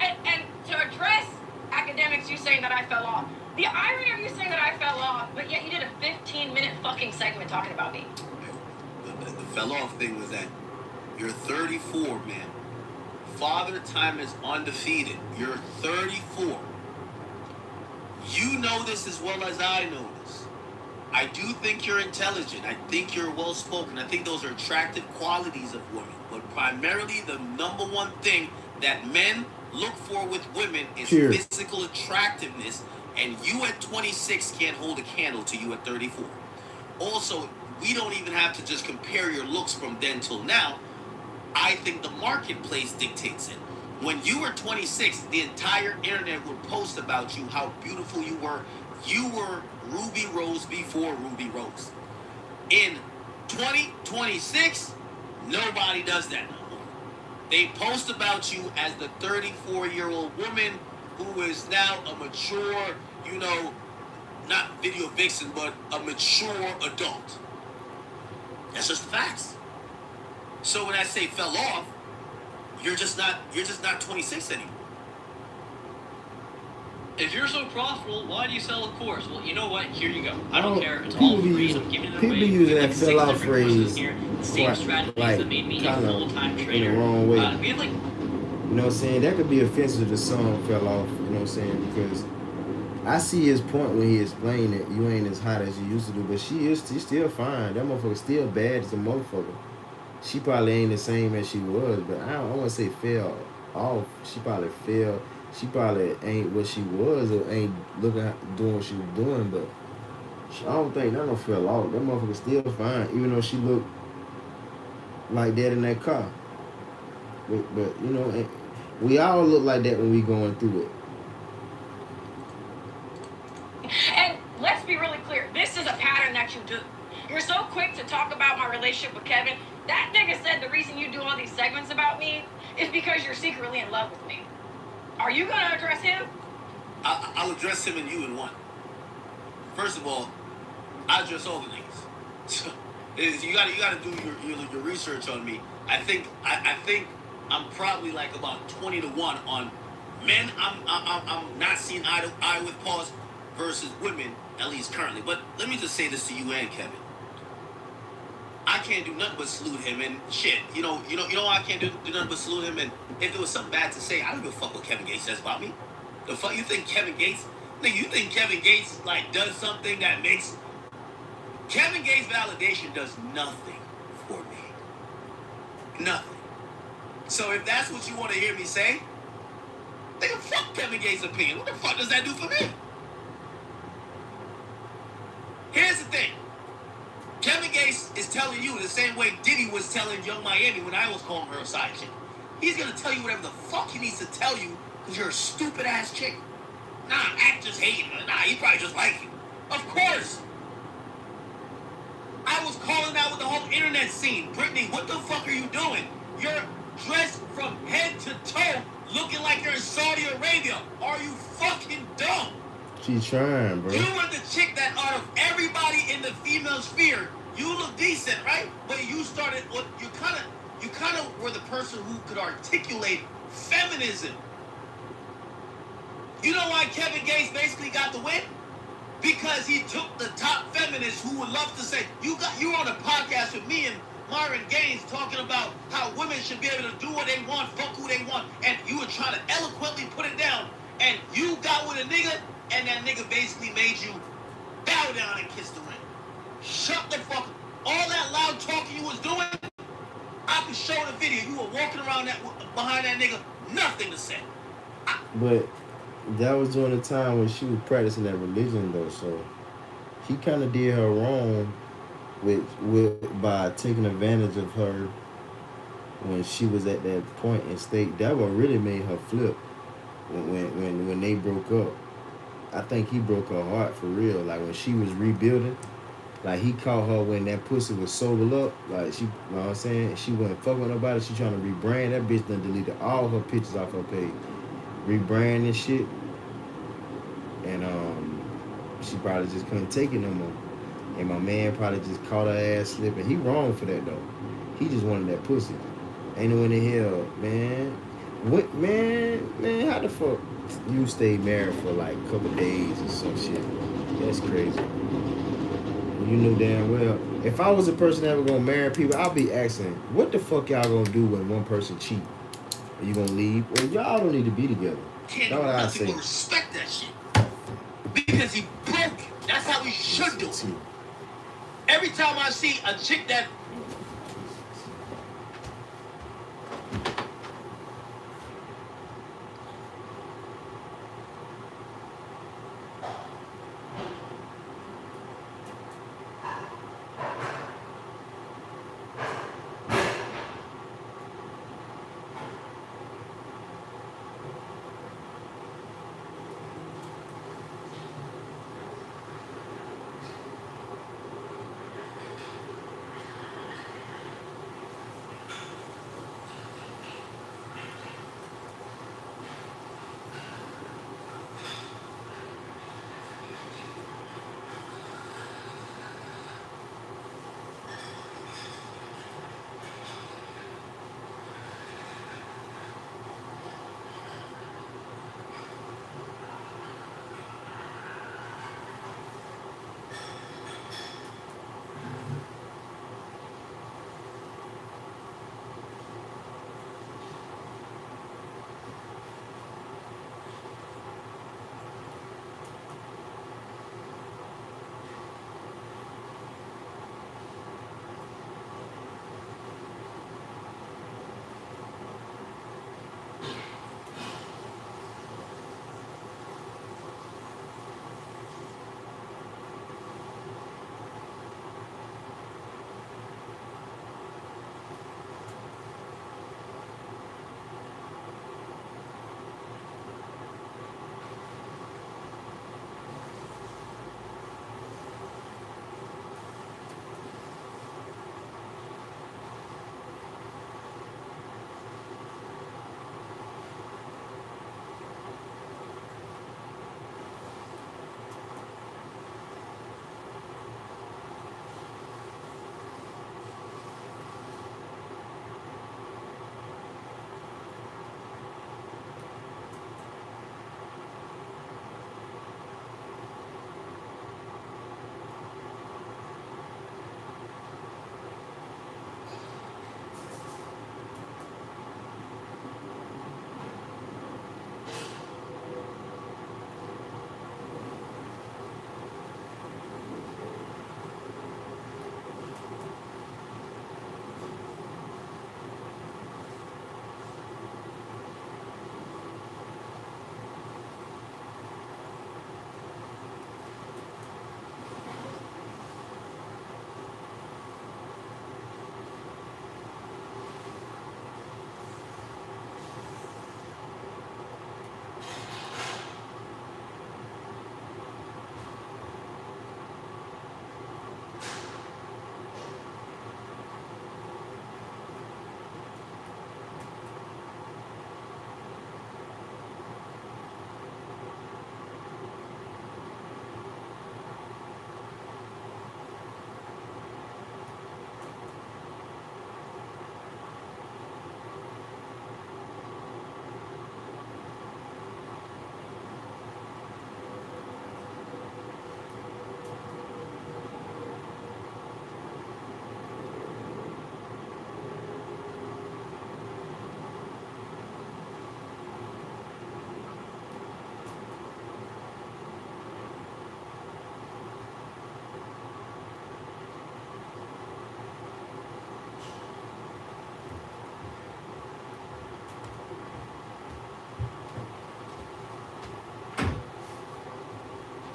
S9: And to address academics, you saying that I fell off. The irony of you saying that I fell off, but yet you did a 15-minute fucking segment talking about me.
S3: The fell off thing was that you're 34, man. Father time is undefeated. You're 34. You know this as well as I know this. I do think you're intelligent. I think you're well-spoken. I think those are attractive qualities of women. But primarily the number one thing that men look for with women is physical attractiveness. And you at 26 can't hold a candle to you at 34. Also, we don't even have to just compare your looks from then till now. I think the marketplace dictates it. When you were 26, the entire internet would post about you, how beautiful you were. You were Ruby Rose before Ruby Rose. In 2026, nobody does that no more. They post about you as the 34-year-old woman who is now a mature, you know, not video vixen, but a mature adult. That's just the facts. So when I say fell off, you're just not 26 anymore.
S10: If you're so profitable, why do you sell a course? Well, you know what? Here you go. I don't care. It's all free. I'm giving it away.
S1: People be using that fell off phrase
S10: here. The same strategies
S1: like
S10: that made me a
S1: kind of
S10: full-time trainer.
S1: in the wrong way.
S10: We have like...
S1: You know what I'm saying? That could be offensive to some fell off, you know what I'm saying? Because I see his point when he explained that you ain't as hot as you used to do, but she's still fine. That motherfucker still bad as a motherfucker. She probably ain't the same as she was, but I don't want to say fell off. She probably fell. She probably ain't what she was or ain't doing what she was doing, but I don't think none of them fell off. That motherfucker still fine, even though she looked like that in that car. But you know, we all look like that when we going through it.
S9: And let's be really clear, this is a pattern that you do. You're so quick to talk about my relationship with Kevin. That nigga said the reason you do all these segments about me is because you're secretly in love with me. Are you gonna address him?
S3: I'll address him and you in one. First of all, I address all the niggas. You gotta do your research on me. I think I'm probably like about 20-1 on men. I'm not seeing eye to eye with pause versus women, at least currently. But let me just say this to you and Kevin. I can't do nothing but salute him and shit. You know I can't do nothing but salute him. And if there was something bad to say, I don't give a fuck what Kevin Gates says about me. The fuck you think Kevin Gates Nigga, you think Kevin Gates like does something that makes Kevin Gates validation does nothing for me. Nothing. So if that's what you want to hear me say, nigga, fuck Kevin Gates' opinion. What the fuck does that do for me? Here's the thing. Kevin Gates is telling you the same way Diddy was telling Young Miami when I was calling her a side chick. He's gonna tell you whatever the fuck he needs to tell you because you're a stupid ass chick. Nah, act just hating her. Nah, he probably just like you. Of course. I was calling out with the whole internet scene. Brittany, what the fuck are you doing? You're dressed from head to toe looking like you're in Saudi Arabia. Are you fucking dumb?
S1: She's trying, bro.
S3: You were the chick that out of everybody in the female sphere, you look decent, right? But you started, you kind of were the person who could articulate feminism. You know why Kevin Gates basically got the win? Because he took the top feminists who would love to say, you were on a podcast with me and Myron Gaines talking about how women should be able to do what they want, fuck who they want, and you were trying to eloquently put it down, and you got with a nigga, and that nigga basically made you bow down and kiss the ring. Shut the fuck up. All that loud talking you was doing, I could show the video. You were walking around behind that nigga, nothing to say.
S1: But that was during the time when she was practicing that religion, though, so he kind of did her wrong by taking advantage of her when she was at that point in state. That what really made her flip when they broke up. I think he broke her heart for real. Like when she was rebuilding, like he caught her when that pussy was sobered up. Like she, you know what I'm saying? She wasn't fucking with nobody. She trying to rebrand. That bitch done deleted all her pictures off her page. Rebrand and shit. And she probably just couldn't take it no more. And my man probably just caught her ass slipping. He wrong for that though. He just wanted that pussy. Ain't no in the hell, man. What man, how the fuck you stay married for like a couple days or some shit? That's crazy. You know damn well. If I was a person that was gonna marry people, I'd be asking, what the fuck y'all gonna do when one person cheat? Are you gonna leave? Well, y'all don't need to be together.
S3: Can't
S1: That's what I
S3: nothing
S1: say.
S3: but respect that shit. Because he broke it. That's how he should do it. Every time I see a chick that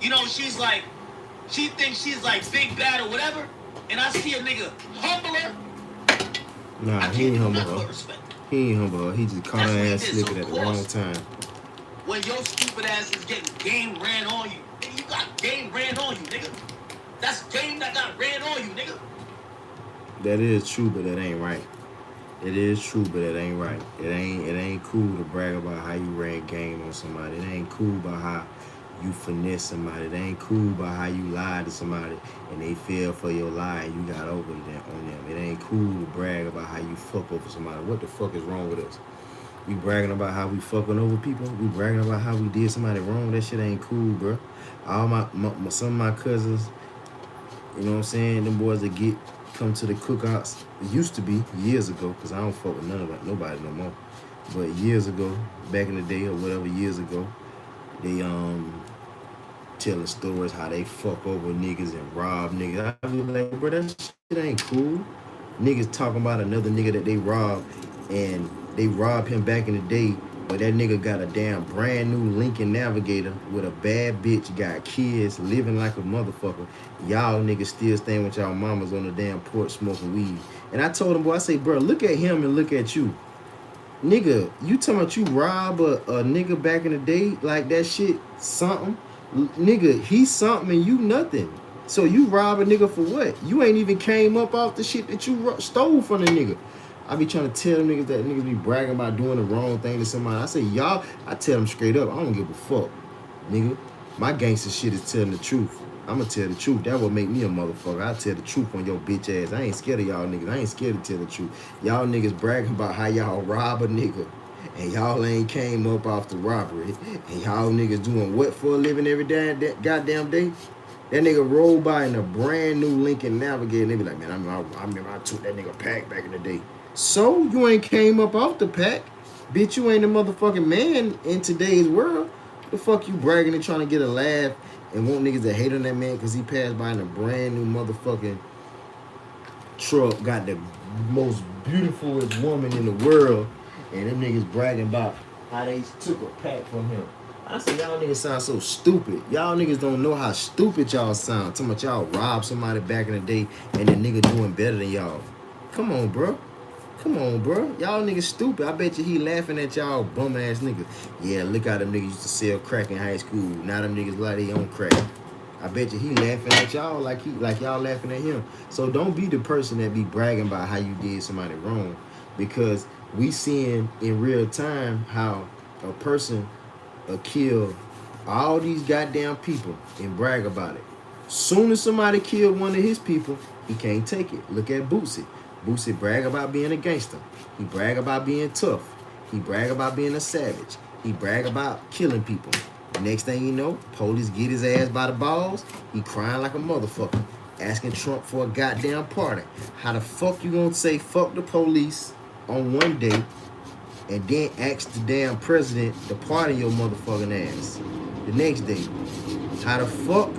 S3: You know, she's like, she thinks she's like big bad or whatever, and I see a nigga humble her.
S1: Nah, he ain't humble her. He ain't humble her. He just caught her ass slipping at the wrong time.
S3: When your stupid ass is getting game ran on you, nigga, you got game ran on you, nigga. That's game that got ran on you, nigga.
S1: That is true, but that ain't right. It is true, but it ain't right. It ain't cool to brag about how you ran game on somebody. It ain't cool about how you finesse somebody. It ain't cool about how you lied to somebody and they fell for your lie and you got over on them. It ain't cool to brag about how you fuck over somebody. What the fuck is wrong with us? We bragging about how we fucking over people. We bragging about how we did somebody wrong. That shit ain't cool, bro. All some of my cousins, you know what I'm saying? Them boys that come to the cookouts. It used to be years ago, because I don't fuck with nobody no more. But years ago, back in the day or whatever, years ago, they telling stories how they fuck over niggas and rob niggas. I be like, bro, that shit ain't cool. Niggas talking about another nigga that they robbed, and they robbed him back in the day, but that nigga got a damn brand new Lincoln Navigator with a bad bitch, got kids, living like a motherfucker. Y'all niggas still staying with y'all mamas on the damn porch smoking weed. And I told him, boy, I say, bro, look at him and look at you. Nigga, you talking about you rob a nigga back in the day, like that shit something? Nigga, he's something and you nothing. So you rob a nigga for what? You ain't even came up off the shit that you stole from the nigga. I be trying to tell them niggas that niggas be bragging about doing the wrong thing to somebody. I say, y'all, I tell them straight up, I don't give a fuck, nigga. My gangster shit is telling the truth. I'ma tell the truth. That would make me a motherfucker. I tell the truth on your bitch ass. I ain't scared of y'all niggas. I ain't scared to tell the truth. Y'all niggas bragging about how y'all rob a nigga, and y'all ain't came up off the robbery, and y'all niggas doing what for a living every goddamn day? That nigga rolled by in a brand new Lincoln Navigator, and they be like, man, I remember I took that nigga pack back in the day. So you ain't came up off the pack, bitch. You ain't a motherfucking man in today's world. The fuck you bragging and trying to get a laugh and want niggas to hate on that man because he passed by in a brand new motherfucking truck, got the most beautiful woman in the world, and them niggas bragging about how they took a pack from him. I said, y'all niggas sound so stupid. Y'all niggas don't know how stupid y'all sound. Talking about y'all robbed somebody back in the day and the nigga doing better than y'all. Come on, bro. Come on, bro. Y'all niggas stupid. I bet you he laughing at y'all bum ass niggas. Yeah, look how them niggas used to sell crack in high school. Now them niggas like they on crack. I bet you he laughing at y'all like y'all laughing at him. So don't be the person that be bragging about how you did somebody wrong, because we seeing in real time how a person will kill all these goddamn people and brag about it. Soon as somebody kill one of his people, he can't take it. Look at Boosie. Boosie brag about being a gangster. He brag about being tough. He brag about being a savage. He brag about killing people. Next thing you know, police get his ass by the balls. He crying like a motherfucker, asking Trump for a goddamn pardon. How the fuck you gonna say fuck the police on one day and then ask the damn president to pardon your motherfucking ass the next day? How the fuck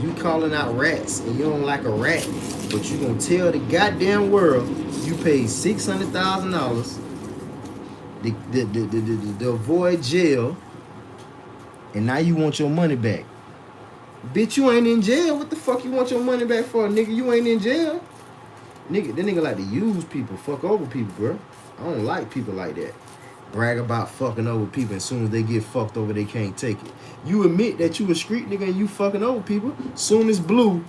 S1: you calling out rats and you don't like a rat, but you gonna tell the goddamn world you paid $600,000 to avoid jail, and now you want your money back? Bitch, you ain't in jail. What the fuck you want your money back for, nigga? You ain't in jail. Nigga, that nigga like to use people, fuck over people, bro. I don't like people like that. Brag about fucking over people, as soon as they get fucked over, they can't take it. You admit that you a street nigga and you fucking over people. Soon as Blue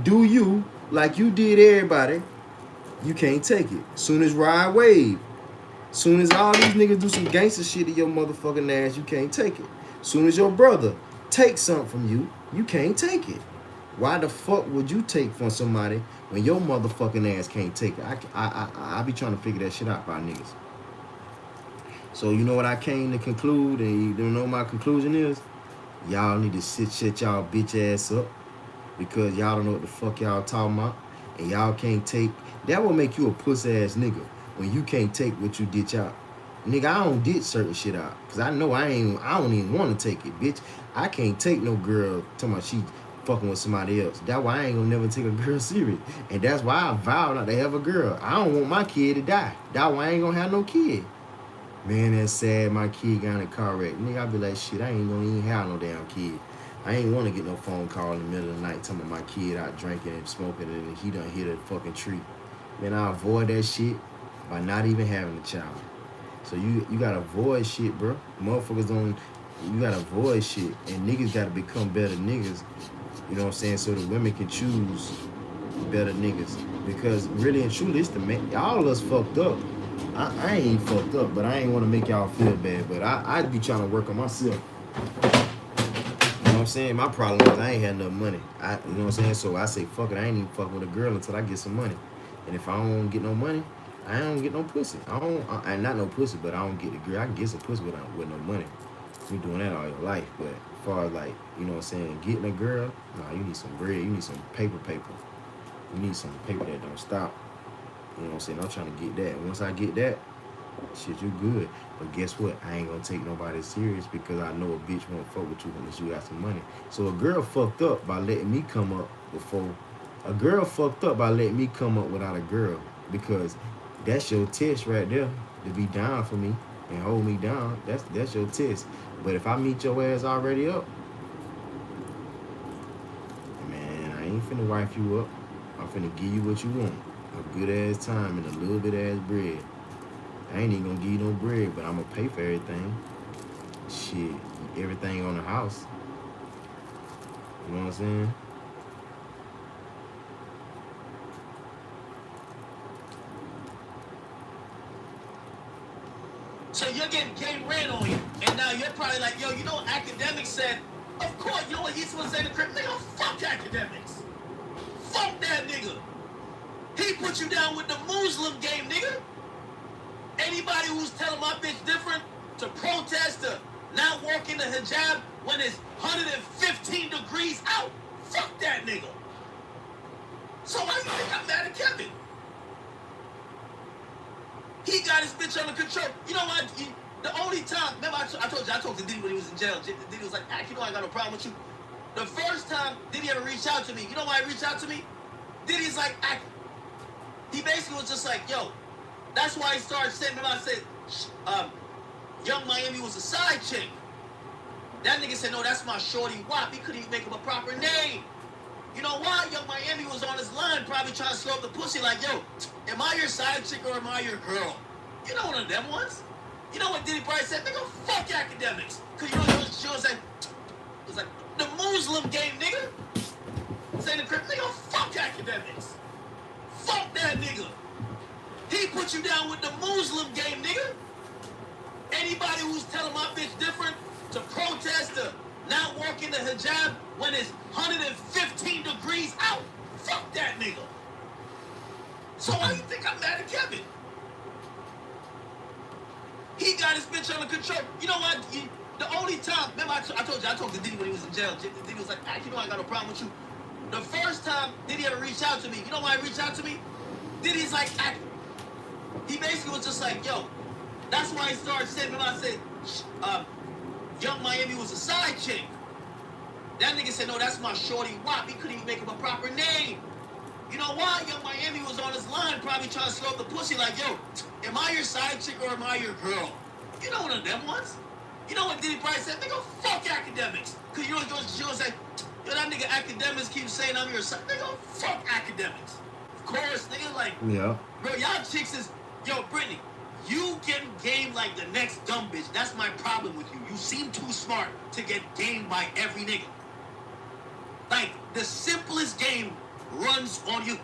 S1: do you like you did everybody, you can't take it. Soon as Ride Wave, soon as all these niggas do some gangster shit to your motherfucking ass, you can't take it. Soon as your brother takes something from you, you can't take it. Why the fuck would you take from somebody when your motherfucking ass can't take it? I be trying to figure that shit out by niggas. So you know what I came to conclude, and you don't know what my conclusion is? Y'all need to shut y'all bitch ass up, because y'all don't know what the fuck y'all talking about, and y'all can't take. That will make you a puss ass nigga when you can't take what you ditch out. Nigga, I don't ditch certain shit out, because I know I don't even want to take it, bitch. I can't take no girl talking about she fucking with somebody else. That's why I ain't gonna never take a girl serious. And that's why I vow not to have a girl. I don't want my kid to die. That's why I ain't gonna have no kid. Man, that's sad. My kid got in a car wreck. Nigga, I be like, shit, I ain't gonna even have no damn kid. I ain't want to get no phone call in the middle of the night telling my kid out drinking and smoking and he done hit a fucking tree. Man, I avoid that shit by not even having a child. So you gotta avoid shit, bro. Motherfuckers don't. You gotta avoid shit, and niggas gotta become better niggas. You know what I'm saying? So the women can choose better niggas. Because really and truly, it's the man. All of us fucked up. I ain't fucked up, but I ain't want to make y'all feel bad. But I'd be trying to work on myself. You know what I'm saying? My problem is I ain't had enough money. You know what I'm saying? So I say, fuck it, I ain't even fucking with a girl until I get some money. And if I don't get no money, I don't get no pussy. I not no pussy, but I don't get the girl. I can get some pussy with no money. You doing that all your life. But as far as like, you know what I'm saying, getting a girl, nah, you need some bread. You need some paper. You need some paper that don't stop. You know what I'm saying? I'm trying to get that. Once I get that, shit, you good. But guess what? I ain't gonna take nobody serious because I know a bitch won't fuck with you unless you got some money. So a girl fucked up by letting me come up before. A girl fucked up by letting me come up without a girl because that's your test right there to be down for me and hold me down. That's your test. But if I meet your ass already up, man, I ain't finna wife you up. I'm finna give you what you want. A good ass time and a little bit of ass bread. I ain't even gonna give you no bread, but I'm gonna pay for everything. Shit, everything on the house. You know what I'm saying?
S3: So you're getting game ran on you, and now you're probably like, yo, you know what academics said? Of course, you know what he's supposed to say to Crip? Nigga, fuck academics. Fuck that nigga. He put you down with the Muslim game, nigga. Anybody who's telling my bitch different to protest to not walk in the hijab when it's 115 degrees out, fuck that nigga. So why you think I'm mad at Kevin? He got his bitch under control. You know what? The only time, remember I told you, I talked to Diddy when he was in jail. Diddy was like, you know I got no problem with you. The first time Diddy ever reached out to me, you know why he reached out to me? Diddy's like, he basically was just like, yo, that's why he started saying, remember I said, Young Miami was a side chick. That nigga said, no, that's my shorty wop. He couldn't even make him a proper name. You know why? Young Miami was on his line probably trying to slow up the pussy like, yo, am I your side chick or am I your girl? You know one of them ones. You know what Diddy probably said? Nigga, fuck academics. Because you know she was like, it was like, the Muslim game, nigga. Saying the Crip, nigga, fuck academics. Fuck that nigga. He put you down with the Muslim game, nigga. Anybody who's telling my bitch different to protest to not walk in the hijab when it's 115 degrees out, fuck that nigga. So why you think I'm mad at Kevin? He got his bitch under control. You know what? The only time, remember I told you, I talked to Diddy when he was in jail. Diddy was like, you know I got no problem with you. The first time Diddy ever reached out to me, you know why he reached out to me? Diddy's like, he basically was just like, yo, that's why he started saying, remember I said, Young Miami was a side chick. That nigga said, no, that's my shorty wop. He couldn't even make him a proper name. You know why? Young Miami was on his line probably trying to slow up the pussy like, yo, am I your side chick or am I your girl? You know one of them ones. You know what Diddy probably said? Nigga, fuck academics. Because you know she was like, yo, that nigga academics keep saying I'm your side. Nigga, fuck academics. Of course, nigga, like,
S1: yeah.
S3: Bro, y'all chicks is, yo, Brittany, you getting game like the next dumb bitch. That's my problem with you. You seem too smart to get gamed by every nigga. Like, the simplest game runs on you.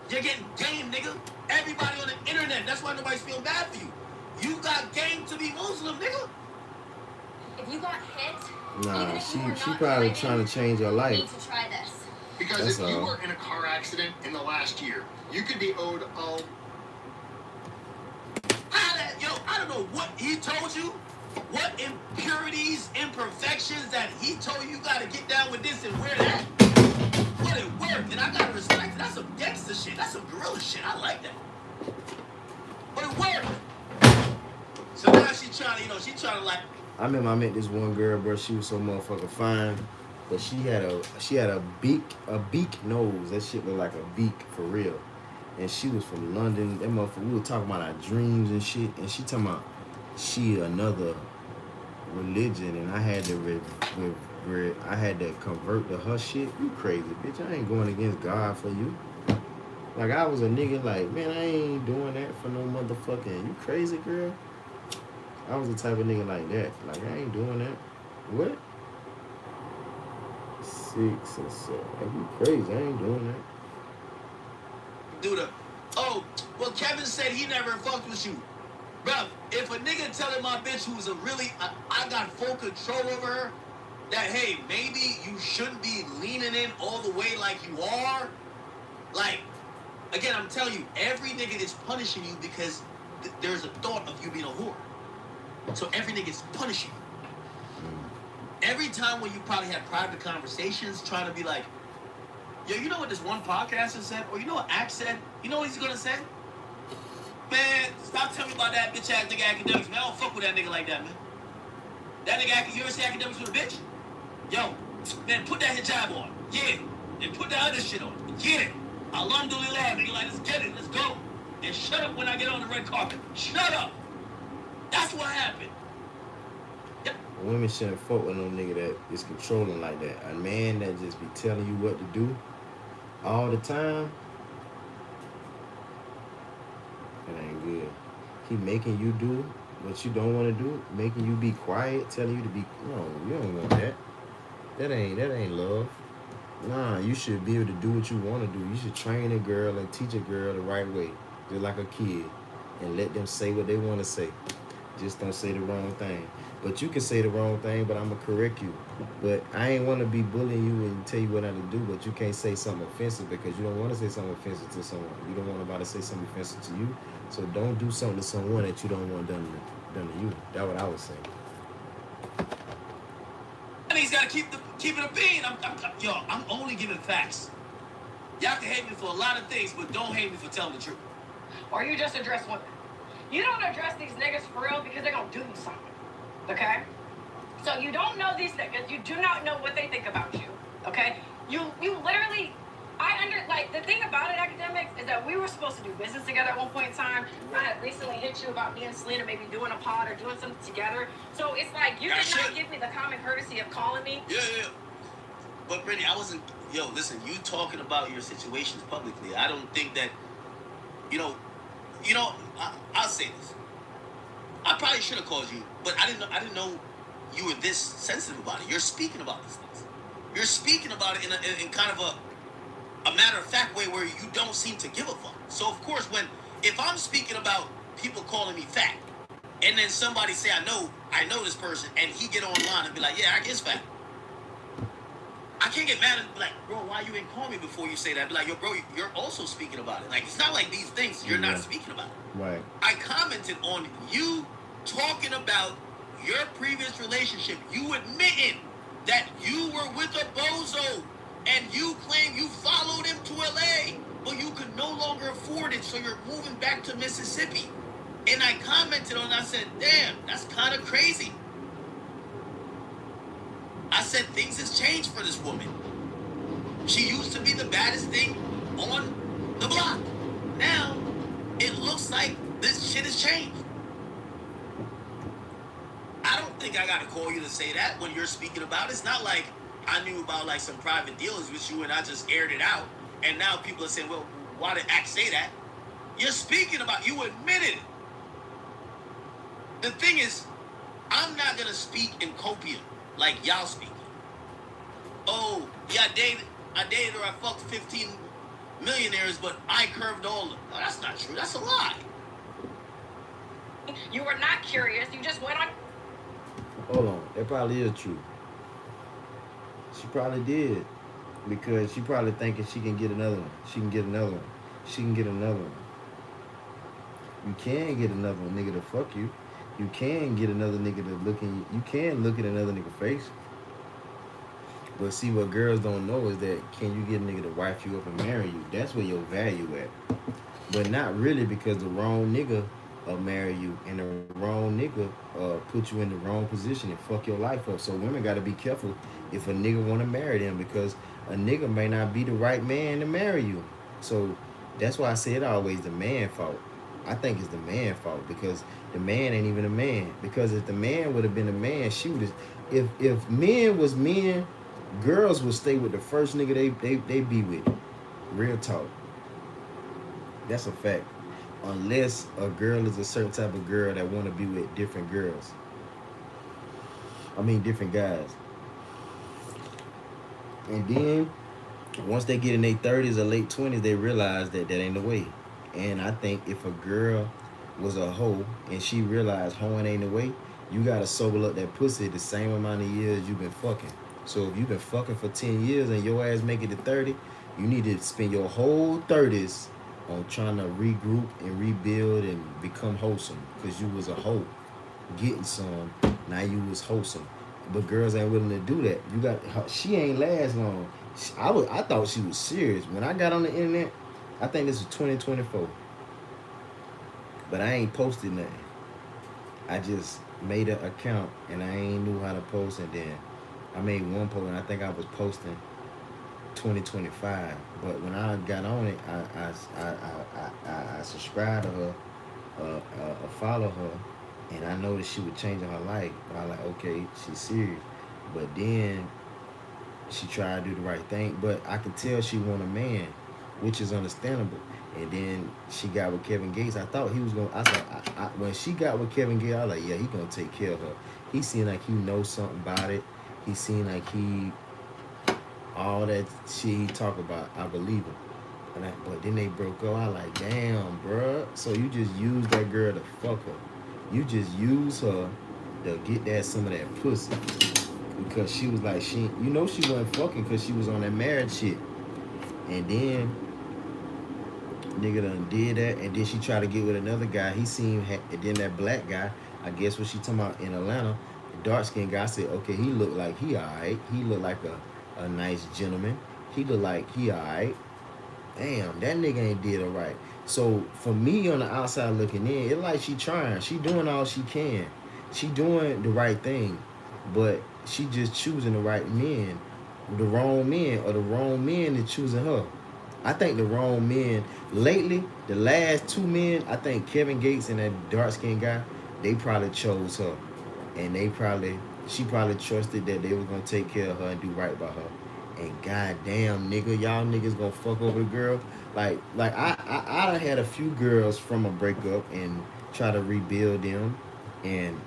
S3: You're getting game, nigga. Everybody on the internet. That's why nobody's feeling bad for you. You got game to be Muslim, nigga.
S5: If you got hit,
S1: nah, she probably trying to change her life.
S5: You need to try this.
S11: Because
S1: that's
S11: if you were in a car accident in the last year, you could be owed all.
S3: I don't know what he told you, what impurities, imperfections that he told you gotta get down with this and wear that. But it worked, and I gotta respect it. That's some gangster shit. That's some gorilla shit. I like that. But it worked. So now she trying to like.
S1: I remember I met this one girl, bro. She was so motherfucking fine, but she had a beak nose. That shit looked like a beak for real. And she was from London. That motherfucker, we were talking about our dreams and shit. And she talking about she another religion, and I had to Greg, I had to convert to her shit. You crazy, bitch. I ain't going against God for you. Like, I was a nigga like, man, I ain't doing that for no motherfucking, you crazy, girl? I was the type of nigga like that. Like, I ain't doing that. What? 6 and 7. Like, you crazy. I ain't doing that.
S3: Dude, oh, well, Kevin said he never fucked with you. Bruh, if a nigga telling my bitch who's a really, I got full control over her, that, hey, maybe you shouldn't be leaning in all the way like you are. Like, again, I'm telling you, every nigga is punishing you because there's a thought of you being a whore. So every nigga is punishing you. Every time when you probably had private conversations trying to be like, yo, you know what this one podcaster said? Or you know what Axe said? You know what he's gonna say? Man, stop telling me about that bitch ass nigga academics, man. I don't fuck with that nigga like that, man. That nigga, you ever say academics with a bitch? Yo, man, put that hijab on. Yeah. And put that other shit on. Get it. Alhamdulillah, nigga, like, let's get it. Let's go. And shut up when I get on the red carpet. Shut up. That's what happened. Yep.
S1: Women shouldn't fuck with no nigga that is controlling like that. A man that just be telling you what to do all the time, that ain't good. He making you do what you don't want to do, making you be quiet, telling you to be, no, you don't want that. That ain't love. Nah, you should be able to do what you want to do. You should train a girl and teach a girl the right way, just like a kid, and let them say what they want to say. Just don't say the wrong thing. But you can say the wrong thing, but I'm going to correct you. But I ain't want to be bullying you and tell you what not to do, but you can't say something offensive because you don't want to say something offensive to someone. You don't want nobody to say something offensive to you. So don't do something to someone that you don't want done to you. That's what I was saying.
S3: And he's got to keep it a bean. I'm only giving facts. Y'all can hate me for a lot of things, but don't hate me for telling the truth.
S9: Or you just address women. You don't address these niggas for real because they're gonna do you something. Okay? So you don't know these niggas. You do not know what they think about you. Okay? You literally, the thing about it, academics, is that we were supposed to do business together at one point in time. I had recently hit you about me and Selena maybe doing a pod or doing something together. So it's like, you did not give me the common courtesy of calling me.
S3: Yeah. But Brittany, I wasn't, listen, you talking about your situations publicly. I don't think that, I'll say this. I probably should have called you, but I didn't know you were this sensitive about it. You're speaking about these things. You're speaking about it in kind of a matter-of-fact way where you don't seem to give a fuck. So, of course, if I'm speaking about people calling me fat, and then somebody say, I know this person, and he get online and be like, yeah, I guess fat. I can't get mad and be like, bro, why you ain't call me before you say that? Be like, yo, bro, you're also speaking about it. Like, it's not like these things you're not speaking about.
S1: Right.
S3: I commented on you talking about your previous relationship. You admitting that you were with a bozo and you claim you followed him to LA, but you could no longer afford it, so you're moving back to Mississippi. And I commented on it, I said, damn, that's kind of crazy. I said things has changed for this woman. She used to be the baddest thing on the block. Now, it looks like this shit has changed. I don't think I gotta call you to say that when you're speaking about it. It's not like I knew about like some private dealings with you and I just aired it out. And now people are saying, well, why did Axe say that? You're speaking about, you admitted it. The thing is, I'm not gonna speak in copium like y'all speaking. Oh, yeah, I dated her, I fucked 15 millionaires, but I curved all of them. No, that's not true. That's a lie.
S9: You were not curious. You just went on.
S1: Hold on. That probably is true. She probably did. Because she probably thinking she can get another one. She can get another one. She can get another one. You can get another one, nigga, to fuck you. You can get another nigga to look in you. You can look at another nigga face. But see, what girls don't know is that can you get a nigga to wife you up and marry you? That's where your value at. But not really, because the wrong nigga marry you, and the wrong nigga put you in the wrong position and fuck your life up. So women got to be careful if a nigga want to marry them, because a nigga may not be the right man to marry you. So that's why I say it always the man fault. I think it's the man fault, because the man ain't even a man. Because if the man would have been a man, she would have, if men was men, girls would stay with the first nigga they be with. Real talk. That's a fact. Unless a girl is a certain type of girl that want to be with different girls. I mean, different guys. And then once they get in their 30s or late 20s, they realize that that ain't the way. And I think if a girl was a hoe and she realized hoeing ain't the way, you gotta sober up that pussy the same amount of years you've been fucking. So if you've been fucking for 10 years and your ass make it to 30, you need to spend your whole 30s on trying to regroup and rebuild and become wholesome. Cause you was a hoe getting some, now you was wholesome. But girls ain't willing to do that. You got, she ain't last long. I thought she was serious. When I got on the internet, I think this was 2024. But I ain't posted nothing. I just made an account and I ain't knew how to post, and then I made one post and I think I was posting 2025. But when I got on it, I subscribed to her, follow her, and I noticed she was changing her life. But I was like, okay, she's serious. But then she tried to do the right thing. But I could tell she want a man, which is understandable. And then she got with Kevin Gates. I thought he was gonna. I thought when she got with Kevin Gates, I was like, yeah, he gonna take care of her. He seemed like he knows something about it. He seemed like he, all that shit he talk about, I believe him. But then they broke up. I like, damn, bruh. So you just use that girl to fuck her. You just use her to get that some of that pussy. Because she was like, she wasn't fucking because she was on that marriage shit. And then nigga done did that, and then she tried to get with another guy. He seemed, and then that black guy, I guess what she talking about in Atlanta, the dark skinned guy, I said, okay, he looked like he alright. He looked like a nice gentleman. He looked like he alright. Damn, that nigga ain't did alright. So for me on the outside looking in, it like she trying. She doing all she can. She doing the right thing. But she just choosing the right men. The wrong men, or the wrong men is choosing her. I think the wrong men lately, the last two men, I think Kevin Gates and that dark skinned guy, they probably chose her. And she probably trusted that they were gonna take care of her and do right by her. And goddamn, nigga, y'all niggas gonna fuck over the girl. Like I had a few girls from a breakup and try to rebuild them, and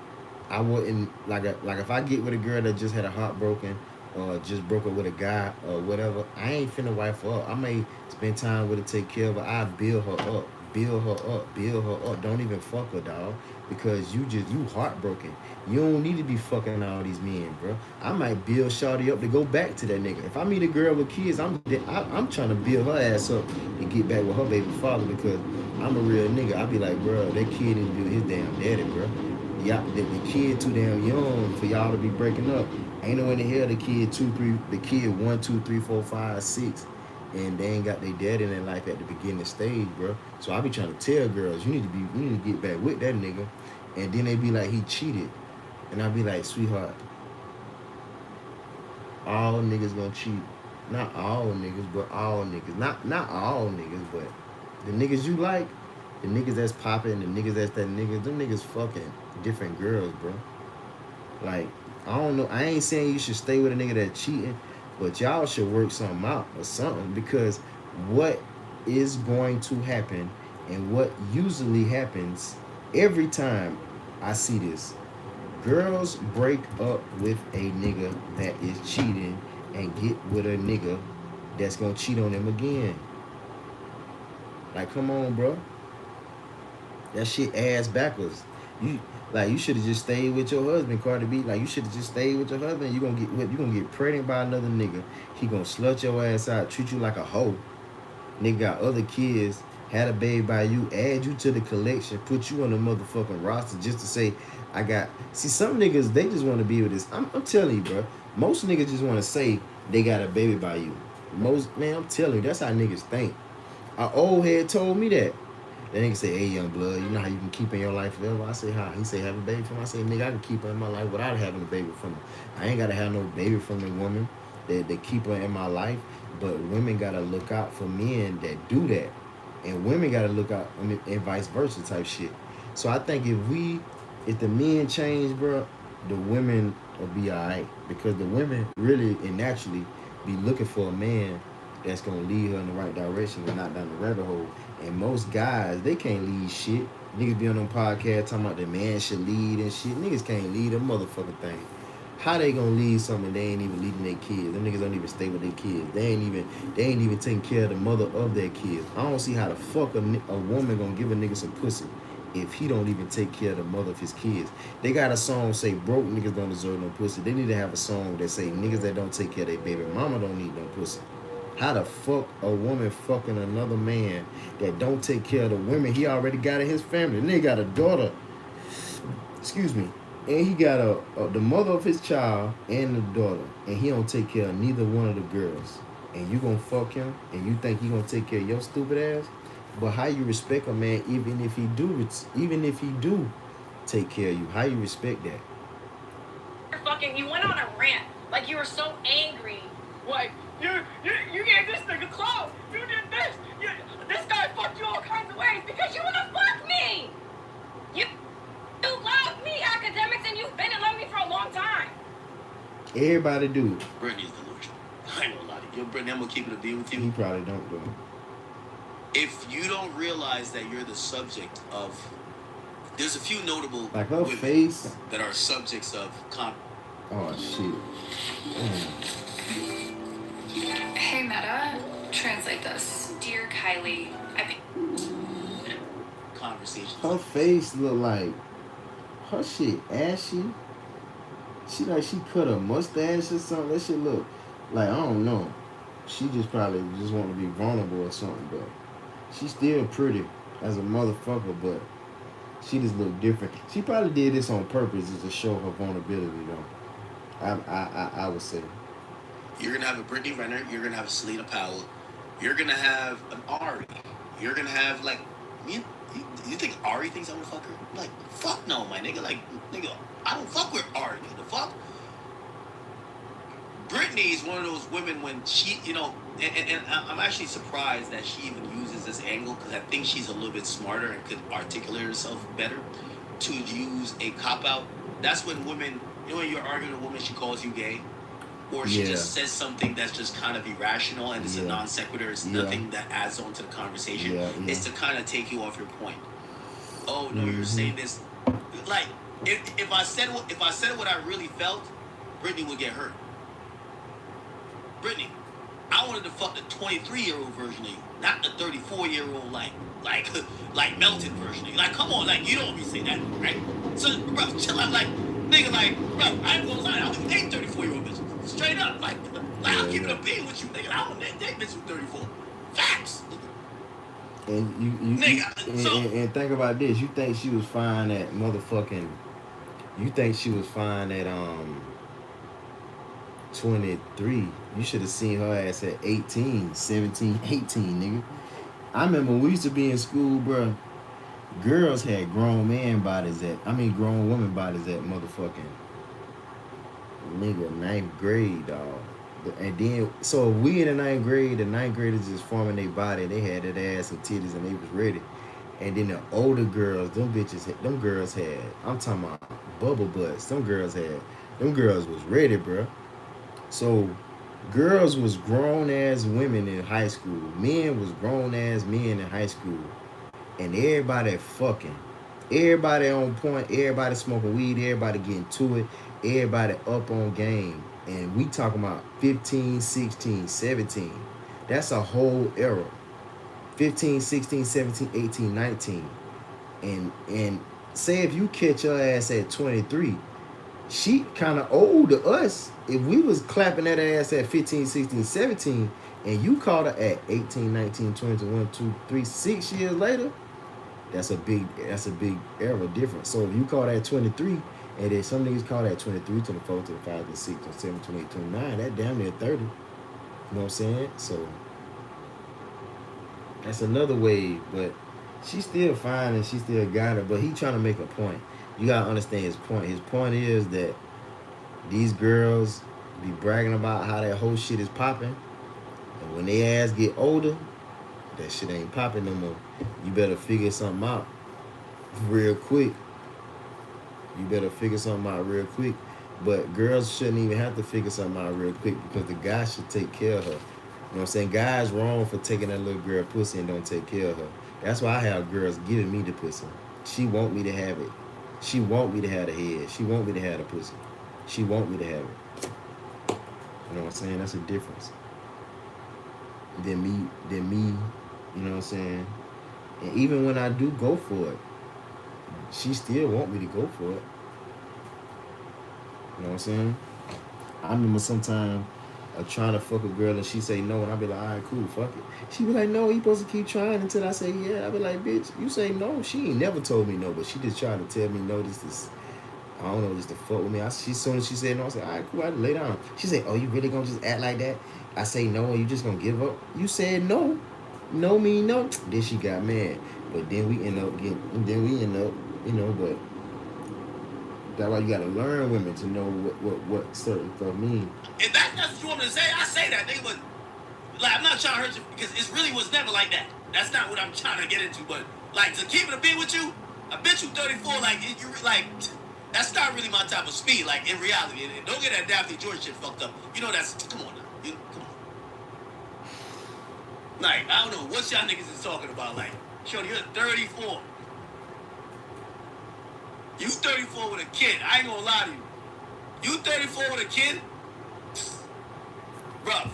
S1: I wouldn't like if I get with a girl that just had a heart broken or just broke up with a guy or whatever, I ain't finna wife her up. I may spend time with her, take care of her. I build her up. Don't even fuck her, dog. Because you heartbroken. You don't need to be fucking all these men, bro. I might build shawty up to go back to that nigga. If I meet a girl with kids, I'm trying to build her ass up to get back with her baby father, because I'm a real nigga. I be like, bro, that kid need to be with his damn daddy, bro. Y'all, the kid too damn young for y'all to be breaking up. Ain't no in the hell the kid 1, 2, 3, 4, 5, 6, and they ain't got their dad in their life at the beginning stage, bro. So I be trying to tell girls, you need to get back with that nigga. And then they be like, he cheated. And I be like, sweetheart, all niggas gonna cheat. Not all niggas, but all niggas. Not all niggas, but the niggas you like, the niggas that's popping, the niggas that's that niggas, them niggas fucking different girls, bro. Like, I don't know. I ain't saying you should stay with a nigga that's cheating, but y'all should work something out or something, because what is going to happen and what usually happens every time I see this, girls break up with a nigga that is cheating and get with a nigga that's gonna cheat on them again. Like, come on, bro. That shit ass backwards. You should have just stayed with your husband, Cardi B. Like, you should have just stayed with your husband. You gonna get pregnant by another nigga. He gonna slut your ass out, treat you like a hoe. Nigga got other kids, had a baby by you, add you to the collection, put you on the motherfucking roster just to say, see, some niggas, they just want to be with this. I'm telling you, bro. Most niggas just want to say they got a baby by you. Man, I'm telling you, that's how niggas think. An old head told me that. That nigga say, hey, young blood, you know how you can keep in your life forever? I say, how? He say, have a baby from her. I say, nigga, I can keep her in my life without having a baby from her. I ain't got to have no baby from the woman that keep her in my life. But women got to look out for men that do that. And women got to look out, and vice versa type shit. So I think if the men change, bro, the women will be alright. Because the women really and naturally be looking for a man that's gonna lead her in the right direction and not down the rabbit hole. And most guys, they can't lead shit. Niggas be on them podcasts talking about the man should lead and shit. Niggas can't lead a motherfucking thing. How they gonna lead something they ain't even leading their kids? Them niggas don't even stay with their kids. They ain't even taking care of the mother of their kids. I don't see how the fuck a woman gonna give a nigga some pussy if he don't even take care of the mother of his kids. They got a song say broke niggas don't deserve no pussy. They need to have a song that say niggas that don't take care of their baby mama don't need no pussy. How the fuck a woman fucking another man that don't take care of the women he already got in his family? And they got a daughter, excuse me, and he got the mother of his child and the daughter, and he don't take care of neither one of the girls. And you gonna fuck him, and you think he gonna take care of your stupid ass? But how you respect a man even if he do take care of you? How you respect that?
S9: You went on a rant. Like you were so angry. Like, you gave this nigga clothes. You did this. This guy fucked you all kinds of ways because you wanna fuck me. You love me, academics, and you've been in love me for a long time.
S1: Everybody do.
S3: Brittany's delusional. I ain't gonna lie to you. Brittany, I'm gonna keep it a beat with you.
S1: He probably don't do it.
S3: If you don't realize that you're the subject of, there's a few notable
S1: like her
S3: women
S1: face
S3: that are subjects of
S1: oh shit.
S8: Hey Meta, translate this.
S5: Dear Kylie,
S3: conversations.
S1: Her face look like her shit ashy. She like she cut a mustache or something. That shit look like I don't know. She just probably just want to be vulnerable or something, but she's still pretty as a motherfucker, but she just look different. She probably did this on purpose just to show her vulnerability though. I would say.
S3: You're gonna have a Brittany Renner. You're gonna have a Selena Powell. You're gonna have an Ari. You're gonna have like you think Ari thinks I'm gonna fuck her? Like fuck no, my nigga. Like nigga, I don't fuck with Ari. The fuck. Brittany is one of those women when she, and I'm actually surprised that she even uses this angle because I think she's a little bit smarter and could articulate herself better to use a cop out. That's when women, when you're arguing with a woman, she calls you gay. Or she just says something that's just kind of irrational and it's a non sequitur. It's nothing that adds on to the conversation. It's to kind of take you off your point. Oh no, you're saying this. Like if I said what I really felt, Brittany would get hurt. Brittany, I wanted to fuck the 23-year-old version of you, not the 34-year-old like melted version of you. Like come on, like you don't be saying that, right? So bro, chill out, like nigga, like bro, I ain't gonna lie, I don't even date 34-year-old bitches. Straight up, like I'll keep it a beat with you, nigga. I don't date bitches with 34. Facts.
S1: And you nigga, and think about this. You think she was fine at motherfucking? You think she was fine at 23? You should have seen her ass at 18, 17, 18, nigga. I remember when we used to be in school, bro. Girls had grown grown woman bodies at motherfucking nigga 9th grade, dog. And then, so we in the 9th grade, the 9th graders just forming their body. They had that ass and titties and they was ready. And then the older girls, them girls had, I'm talking about bubble butts. Them girls was ready, bro. So girls was grown ass women in high school. Men was grown ass men in high school. And everybody fucking. Everybody on point. Everybody smoking weed. Everybody getting to it. Everybody up on game. And we talking about 15, 16, 17. That's a whole era. 15, 16, 17, 18, 19. And say if you catch your ass at 23, she kind of old to us. If we was clapping that ass at 15, 16, 17, and you caught her at 18, 19, 20, 1, 2, 3, 6 years later, that's a big era difference. So if you caught her at 23, and then some niggas caught her at 23, 24, 25, 26, 27, 28, 29, that damn near 30. You know what I'm saying? So that's another wave, but she's still fine and she still got it, but he trying to make a point. You gotta understand his point. His point is that these girls be bragging about how that whole shit is popping, and when they ass get older, that shit ain't popping no more. You better figure something out real quick. But girls shouldn't even have to figure something out real quick because the guy should take care of her. You know what I'm saying? Guys wrong for taking that little girl pussy and don't take care of her. That's why I have girls giving me the pussy. She want me to have it. She want me to have the head. She want me to have the pussy. She want me to have it. You know what I'm saying? That's a difference. Than me, you know what I'm saying? And even when I do go for it, she still want me to go for it. You know what I'm saying? I remember sometime trying to fuck a girl and she say no, and I be like, all right, cool, fuck it. She be like, no, you supposed to keep trying until I say yeah. I be like, bitch, you say no. She ain't never told me no, but she just tried to tell me no. This, I don't know, just to fuck with me. She soon as she said no, I said, all right, cool, I lay down. She said, oh, you really gonna just act like that? I say no, and you just gonna give up? You said no. No mean no. Then she got mad. But then we end up, you know, but that's why you gotta learn women to know what certain stuff mean.
S3: If that's what you want me to say, I say that, nigga, but like I'm not trying to hurt you because it really was never like that. That's not what I'm trying to get into, but like to keep it a beat with you, I bet you 34, like you like that's not really my type of speed, like in reality. And don't get that Daphne George shit fucked up. You know that's come on now. Come on. Like, I don't know what y'all niggas is talking about. Like, Shorty, you're 34. You 34 with a kid. I ain't gonna lie to you. You 34 with a kid? Bruh,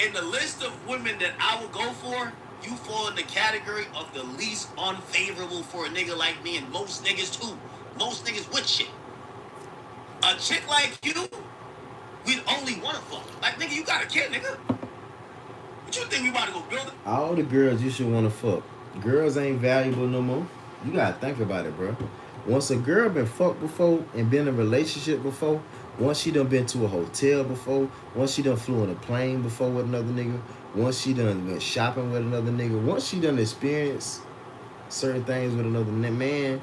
S3: in the list of women that I would go for, you fall in the category of the least unfavorable for a nigga like me, and most niggas too. Most niggas with shit. A chick like you, we'd only want to fuck. Like, nigga, you got a kid, nigga. What you think we about to go build it?
S1: All the girls you should want to fuck. Girls ain't valuable no more. You gotta think about it, bro. Once a girl been fucked before and been in a relationship before, once she done been to a hotel before, once she done flew on a plane before with another nigga, once she done went shopping with another nigga, once she done experienced certain things with another man,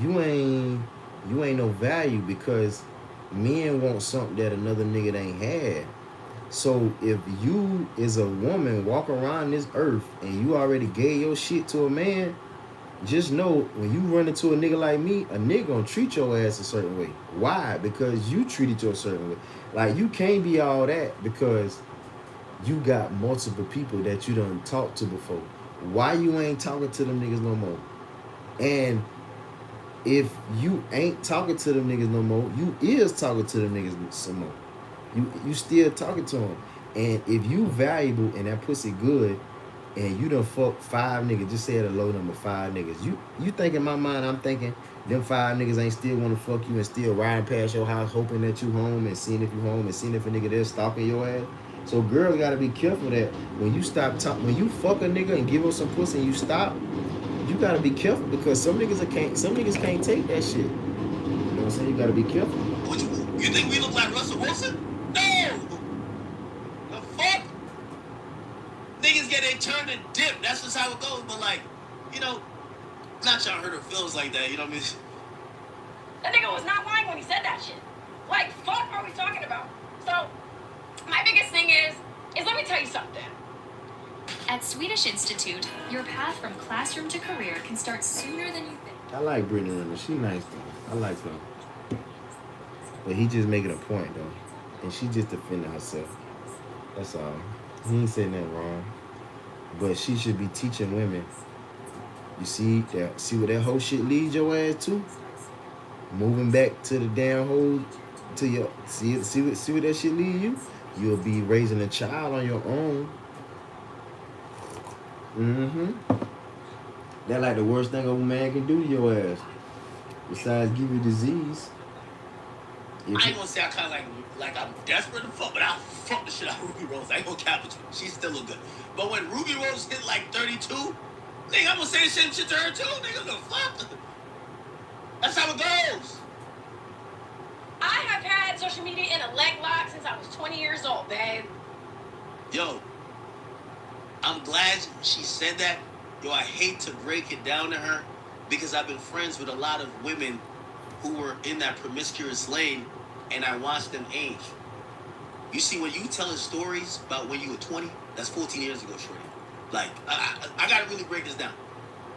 S1: you ain't no value because men want something that another nigga ain't had. So if you as a woman walk around this earth and you already gave your shit to a man, just know when you run into a nigga like me, a nigga gonna treat your ass a certain way. Why? Because you treated you a certain way. Like, you can't be all that because you got multiple people that you done talked to before. Why you ain't talking to them niggas no more? And if you ain't talking to them niggas no more, you is talking to them niggas some more. You still talking to them. And if you valuable and that pussy good, and you done fuck 5 niggas, just say it a low number, 5 niggas. You think in my mind, I'm thinking them 5 niggas ain't still want to fuck you and still riding past your house hoping that you home and seeing if you home and seeing if a nigga there stalking your ass. So girls gotta be careful that when you stop talking, when you fuck a nigga and give him some pussy and you stop, you gotta be careful because some niggas can't take that shit. You know what I'm saying? You gotta be careful.
S3: You think we look like Russell Wilson? No! The fuck? Niggas get they turned and dip. That's just how it goes. But like, you know, not trying to hurt her feelings like that. You know what I mean?
S9: That nigga was not lying when he said that shit. Like, fuck are we talking about? So, my biggest thing is let me tell you something.
S12: At Swedish Institute, your path from classroom to career can start sooner than you think.
S1: I like Brittany Renner. She nice though. I like her. But he just making a point though. And she just defending herself. That's all. He ain't saying nothing wrong. But she should be teaching women. You see where that whole shit leads your ass to? Moving back to the damn hole to your see where that shit lead you? You'll be raising a child on your own. That like the worst thing a man can do to your ass. Besides give you disease.
S3: I ain't gonna say I kind of like I'm desperate to fuck, but I'll fuck the shit out of Ruby Rose. I ain't gonna cap with you. She's still look good. But when Ruby Rose hit like 32, nigga, I'm gonna say the same shit to her too. Nigga, the fuck? That's how it goes.
S9: I have had social media in a leg lock since I was 20 years old, babe.
S3: Yo, I'm glad she said that. Yo, I hate to break it down to her because I've been friends with a lot of women who were in that promiscuous lane, and I watched them age. You see, when you telling stories about when you were 20, that's 14 years ago, shorty. Like, I gotta really break this down.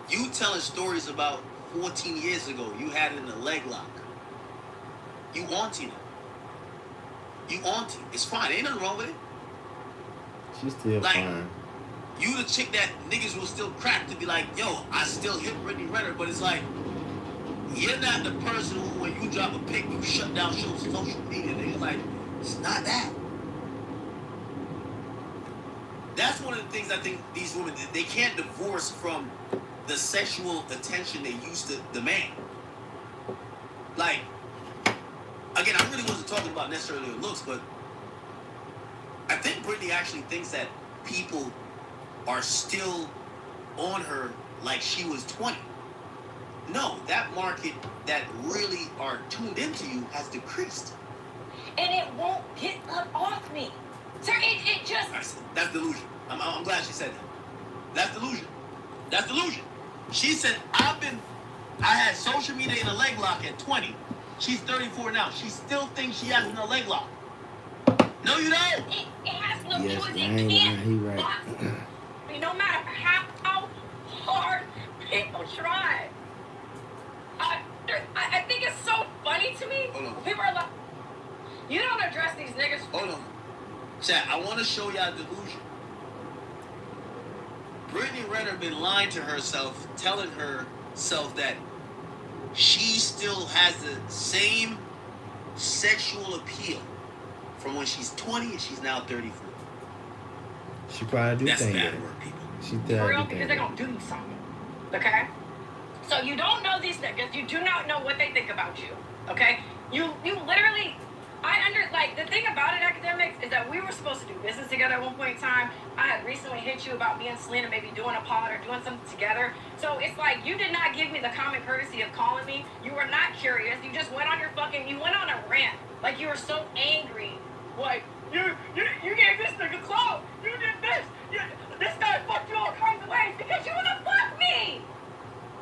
S3: You telling stories about 14 years ago, you had it in a leg lock. You auntie now. You auntie. It's fine. Ain't nothing wrong with it.
S1: She's still
S3: Like,
S1: fine.
S3: You the chick that niggas will still crack to be like, yo, I still hit Brittany Renner, but it's like, you're not the person who, when you drop a pic, you shut down social media. Nigga, like, it's not that. That's one of the things I think these women, they can't divorce from the sexual attention they used to demand. Like, again, I really wasn't talking about necessarily her looks, but I think Brittany actually thinks that people are still on her like she was 20. No, that market that really are tuned into you has decreased.
S9: And it won't get up off me. Sir, it just...
S3: That's delusion. I'm glad she said that. That's delusion. That's delusion. She said, I had social media in a leg lock at 20. She's 34 now. She still thinks she has in a leg lock. No, you don't.
S9: It has no
S1: Yes,
S9: choice.
S1: I
S9: It
S1: ain't
S9: can't
S1: lying. He right.
S9: box. No matter how hard people try. I think it's so funny to me.
S3: Hold on.
S9: People are like, you don't address these niggas.
S3: Hold on. Chat, I want to show y'all delusion. Brittany Renner been lying to herself, telling herself that she still has the same sexual appeal from when she's 20 and she's now 34.
S1: She probably do
S3: That's
S1: think
S3: bad
S1: that.
S3: work, people.
S1: She
S9: For
S1: probably
S9: real,
S1: do
S9: because
S1: think
S9: they're
S1: that.
S9: gonna do you something. Okay? So you don't know these niggas. You do not know what they think about you. Okay? You literally, the thing about it, academics, is that we were supposed to do business together at one point in time. I had recently hit you about being Selena, maybe doing a pod or doing something together. So it's like, you did not give me the common courtesy of calling me. You were not curious. You just went on you went on a rant. Like, you were so angry. Like, you gave this nigga clothes. You did this. This guy fucked you all kinds of ways because you wanna fuck me.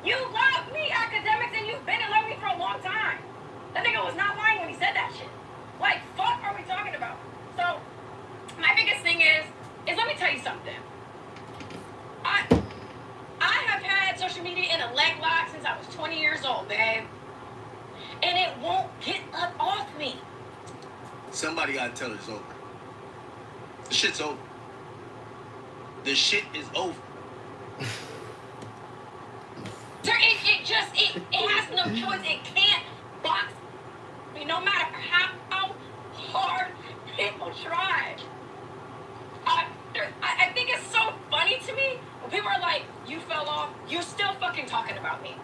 S9: You love me, academics, and you've been in love with me for a long time. That nigga was not lying when he said that shit. Like, fuck are we talking about? So, my biggest thing is let me tell you something. I have had social media in a leg lock since I was 20 years old, babe. And it won't get up off me.
S3: Somebody gotta tell her it's over. The shit's over. The shit is over.
S9: Sir, it has no choice. It can't box me no matter how hard people try. I think it's so funny to me when people are like, you fell off, you're still fucking talking about me.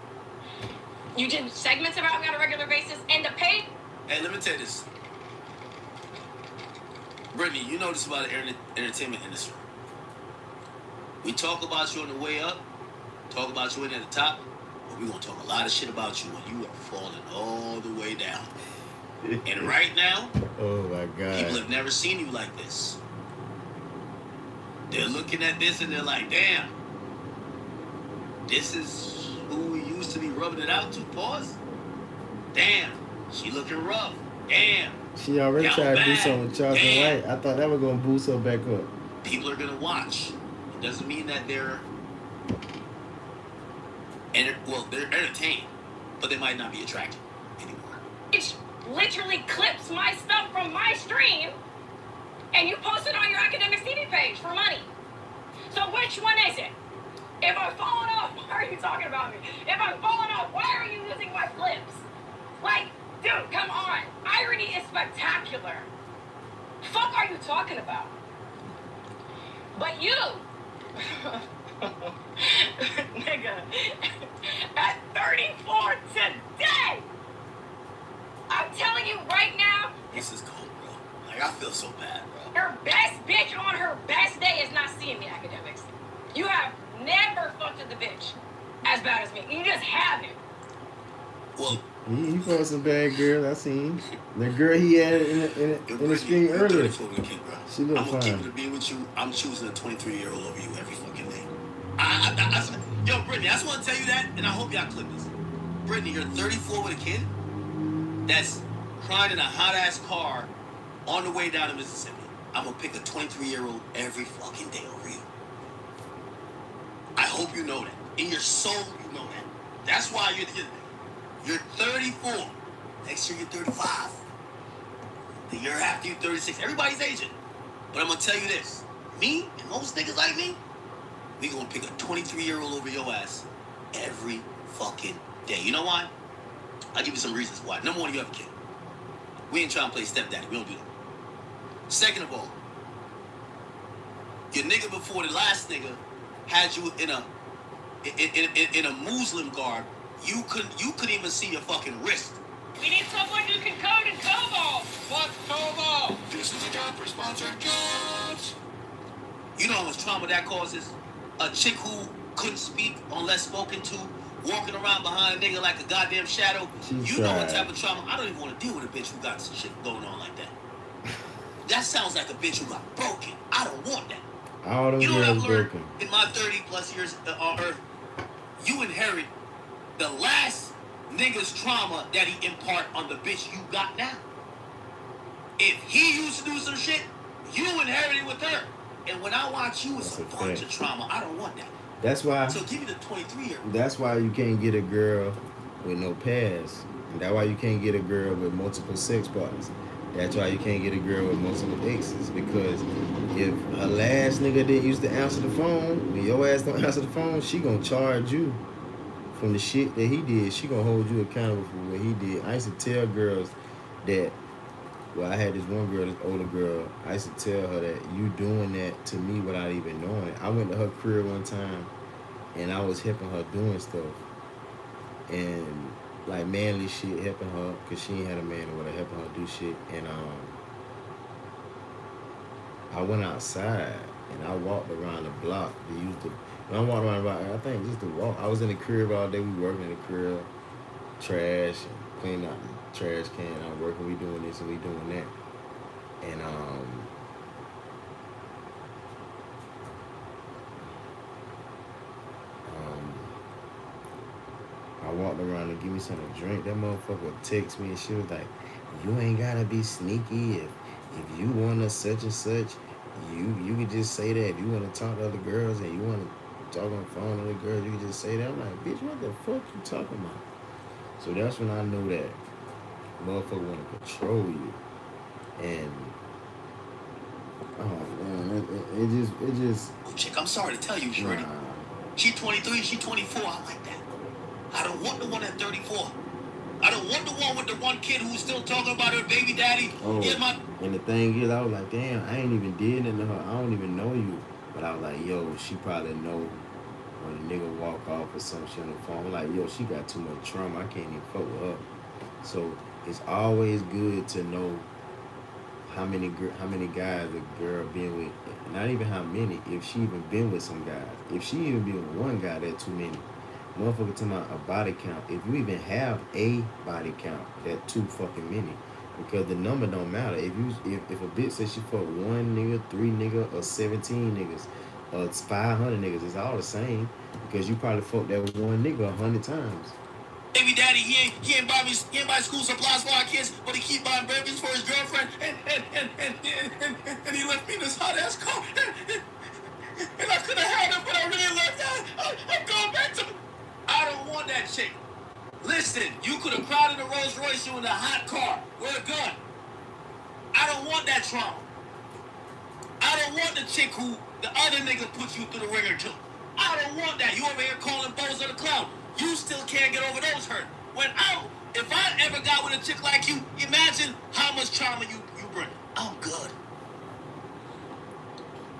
S9: You did segments about me on a regular basis, and the pay...
S3: Hey, let me tell you this. Brittany, you know this about the entertainment industry. We talk about you on the way up, talk about you at the top, but we're going to talk a lot of shit about you when you are falling all the way down. And right now,
S1: Oh my God.
S3: people have never seen you like this. They're looking at this and they're like, damn, this is who we used to be rubbing it out to, pause. Damn, she looking rough. Damn.
S1: She already
S3: Y'all
S1: tried to do
S3: bad.
S1: something with Charles
S3: Damn.
S1: White. I thought that was gonna boost her back up.
S3: People are gonna watch. It doesn't mean that they're entertained, but they might not be attracted anymore.
S9: It literally clips my stuff from my stream, and you post it on your academic CD page for money. So which one is it? If I'm falling off, why are you talking about me? If I'm falling off, why are you using my clips? Like, dude, come on. Irony is spectacular. Fuck are you talking about? But you, nigga, at 34 today, I'm telling you right now,
S3: This is cold, bro. Like, I feel so bad, bro.
S9: her best bitch on her best day is not seeing me, academics. You have never fucked with the bitch as bad as me. You just haven't.
S3: Well,
S1: He fought some bad girls. I seen the girl he had in the stream earlier. She
S3: I'm
S1: looked
S3: gonna keep
S1: fine.
S3: it to be with you. I'm choosing a 23-year-old over you every fucking day. Yo, Brittany, I just want to tell you that, and I hope y'all clip this. Brittany, you're 34 with a kid that's crying in a hot-ass car on the way down to Mississippi. I'm gonna pick a 23-year-old every fucking day over you. I hope you know that. In your soul, you know that. That's why you're 34. Next year you're 35. The year after you're 36. Everybody's aging. But I'm gonna tell you this. Me and most niggas like me, we gonna pick a 23-year-old over your ass every fucking day. You know why? I'll give you some reasons why. Number one, you have a kid. We ain't trying to play stepdaddy. We don't do that. Second of all, your nigga before the last nigga had you in a Muslim garb. You couldn't even see your fucking wrist.
S9: We need someone who can code in COBOL.
S11: What's COBOL? This is a job for sponsored jobs.
S3: You know how much trauma that causes? A chick who couldn't speak unless spoken to, walking around behind a nigga like a goddamn shadow. You know what type of trauma? I don't even want to deal with a bitch who got some shit going on like that. That sounds like a bitch who got broken. I don't want that.
S1: All them
S3: you know what I've
S1: girls
S3: learned
S1: broken.
S3: in my 30 plus years on earth? You inherit the last nigga's trauma that he impart on the bitch you got now. If he used to do some shit, you inherit it with her. And when I watch you, it's a bunch of trauma. I don't want that.
S1: That's why.
S3: So give me the 23-year-old.
S1: That's why you can't get a girl with no past. That's why you can't get a girl with multiple sex partners. That's why you can't get a girl with multiple exes. Because if her last nigga didn't used to answer the phone, when your ass don't answer the phone, she gonna charge you from the shit that he did. She gonna hold you accountable for what he did. I used to tell girls that, well, I had this one girl, this older girl, I used to tell her that you doing that to me without even knowing it. I went to her crib one time and I was helping her doing stuff. And like manly shit, helping her, cause she ain't had a man or whatever, helping her do shit. And I went outside and I walked around the block. When I walked around the block, I think just to walk. I was in the crib all day. We working in the crib, trash and cleaning out the trash can. I'm working. We doing this and we doing that. And I walked around and give me something to drink. That motherfucker text me and she was like, "You ain't gotta be sneaky. If you wanna such and such, you could just say that. If you wanna talk to other girls and you wanna talk on the phone to other girls, you can just say that." I'm like, bitch, what the fuck you talking about? So that's when I knew that motherfucker wanna control you. And oh man, it just.
S3: Oh, chick, I'm sorry to tell you, Shorty. She 23, she 24. I like that. I don't want the one at 34. I don't want the one with the one kid who's still talking about her baby daddy.
S1: Oh, and the thing is, I was like, damn, I ain't even did nothing to her. I don't even know you. But I was like, yo, she probably know when a nigga walk off or some shit on the phone. I'm like, yo, she got too much trauma. I can't even fuck with her. So it's always good to know how many guys a girl been with. Not even how many. If she even been with some guys. If she even been with one guy, that's too many. Motherfucker talking about a body count. If you even have a body count, that's too fucking many. Because the number don't matter. If a bitch says she fuck 1 nigga, 3 nigga, or 17 niggas, or it's 500 niggas, it's all the same. Because you probably fucked that one nigga 100 times.
S3: Baby daddy, he ain't buy school supplies for our kids, but he keep buying babies for his girlfriend, and he left me in this hot ass car, and I could have had him, but I really left that. I'm going back to. I don't want that chick. Listen, you could have cried in a Rolls Royce, you in a hot car with a gun. I don't want that trauma. I don't want the chick who the other nigga put you through the ringer to. I don't want that. You over here calling Bozo the clown. You still can't get over those hurt. If I ever got with a chick like you, imagine how much trauma you bring. I'm good.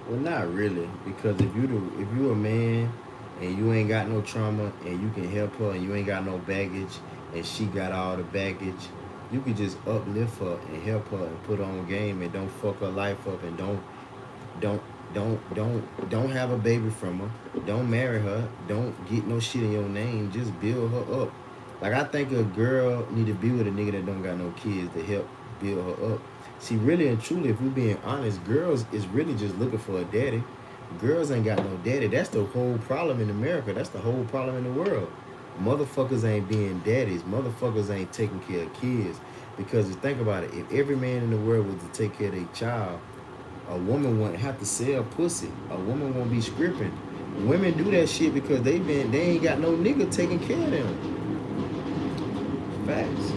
S1: Well, not really, because if you a man and you ain't got no trauma and you can help her and you ain't got no baggage and she got all the baggage, you can just uplift her and help her and put her on game and don't fuck her life up and don't have a baby from her. Don't marry her. Don't get no shit in your name. Just build her up. Like, I think a girl need to be with a nigga that don't got no kids to help build her up. See, really and truly, if we're being honest, girls is really just looking for a daddy. Girls ain't got no daddy. That's the whole problem in America. That's the whole problem in the world. Motherfuckers ain't being daddies. Motherfuckers ain't taking care of kids. Because think about it, if every man in the world was to take care of their child, a woman wouldn't have to sell pussy. A woman won't be scripting. Women do that shit because they ain't got no nigga taking care of them. Facts.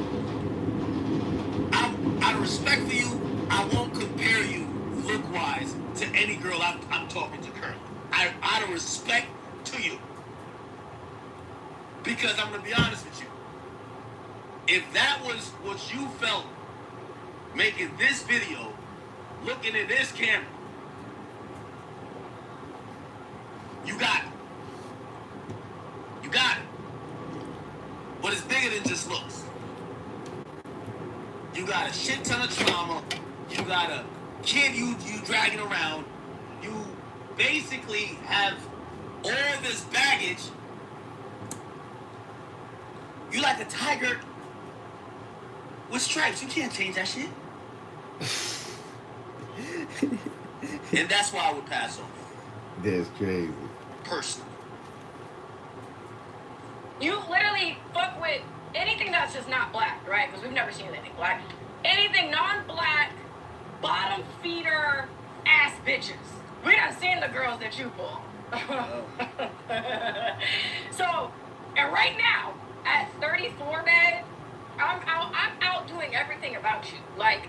S3: talking to currently. Out of respect to you. Because I'm gonna be honest with you. If that was what you felt making this video, looking at this camera, you got it. You got it. But it's bigger than just looks. You got a shit ton of trauma. You got a kid you dragging around. You basically have all this baggage. You like a tiger with stripes. You can't change that shit. And that's why I would pass on.
S1: That's crazy.
S3: Personally.
S9: You literally fuck with anything that's just not black, right? Because we've never seen anything black. Anything non-black, bottom feeder ass bitches. We done seen the girls that you pull. So, and right now, at 34, babe, I'm out doing everything about you. Like,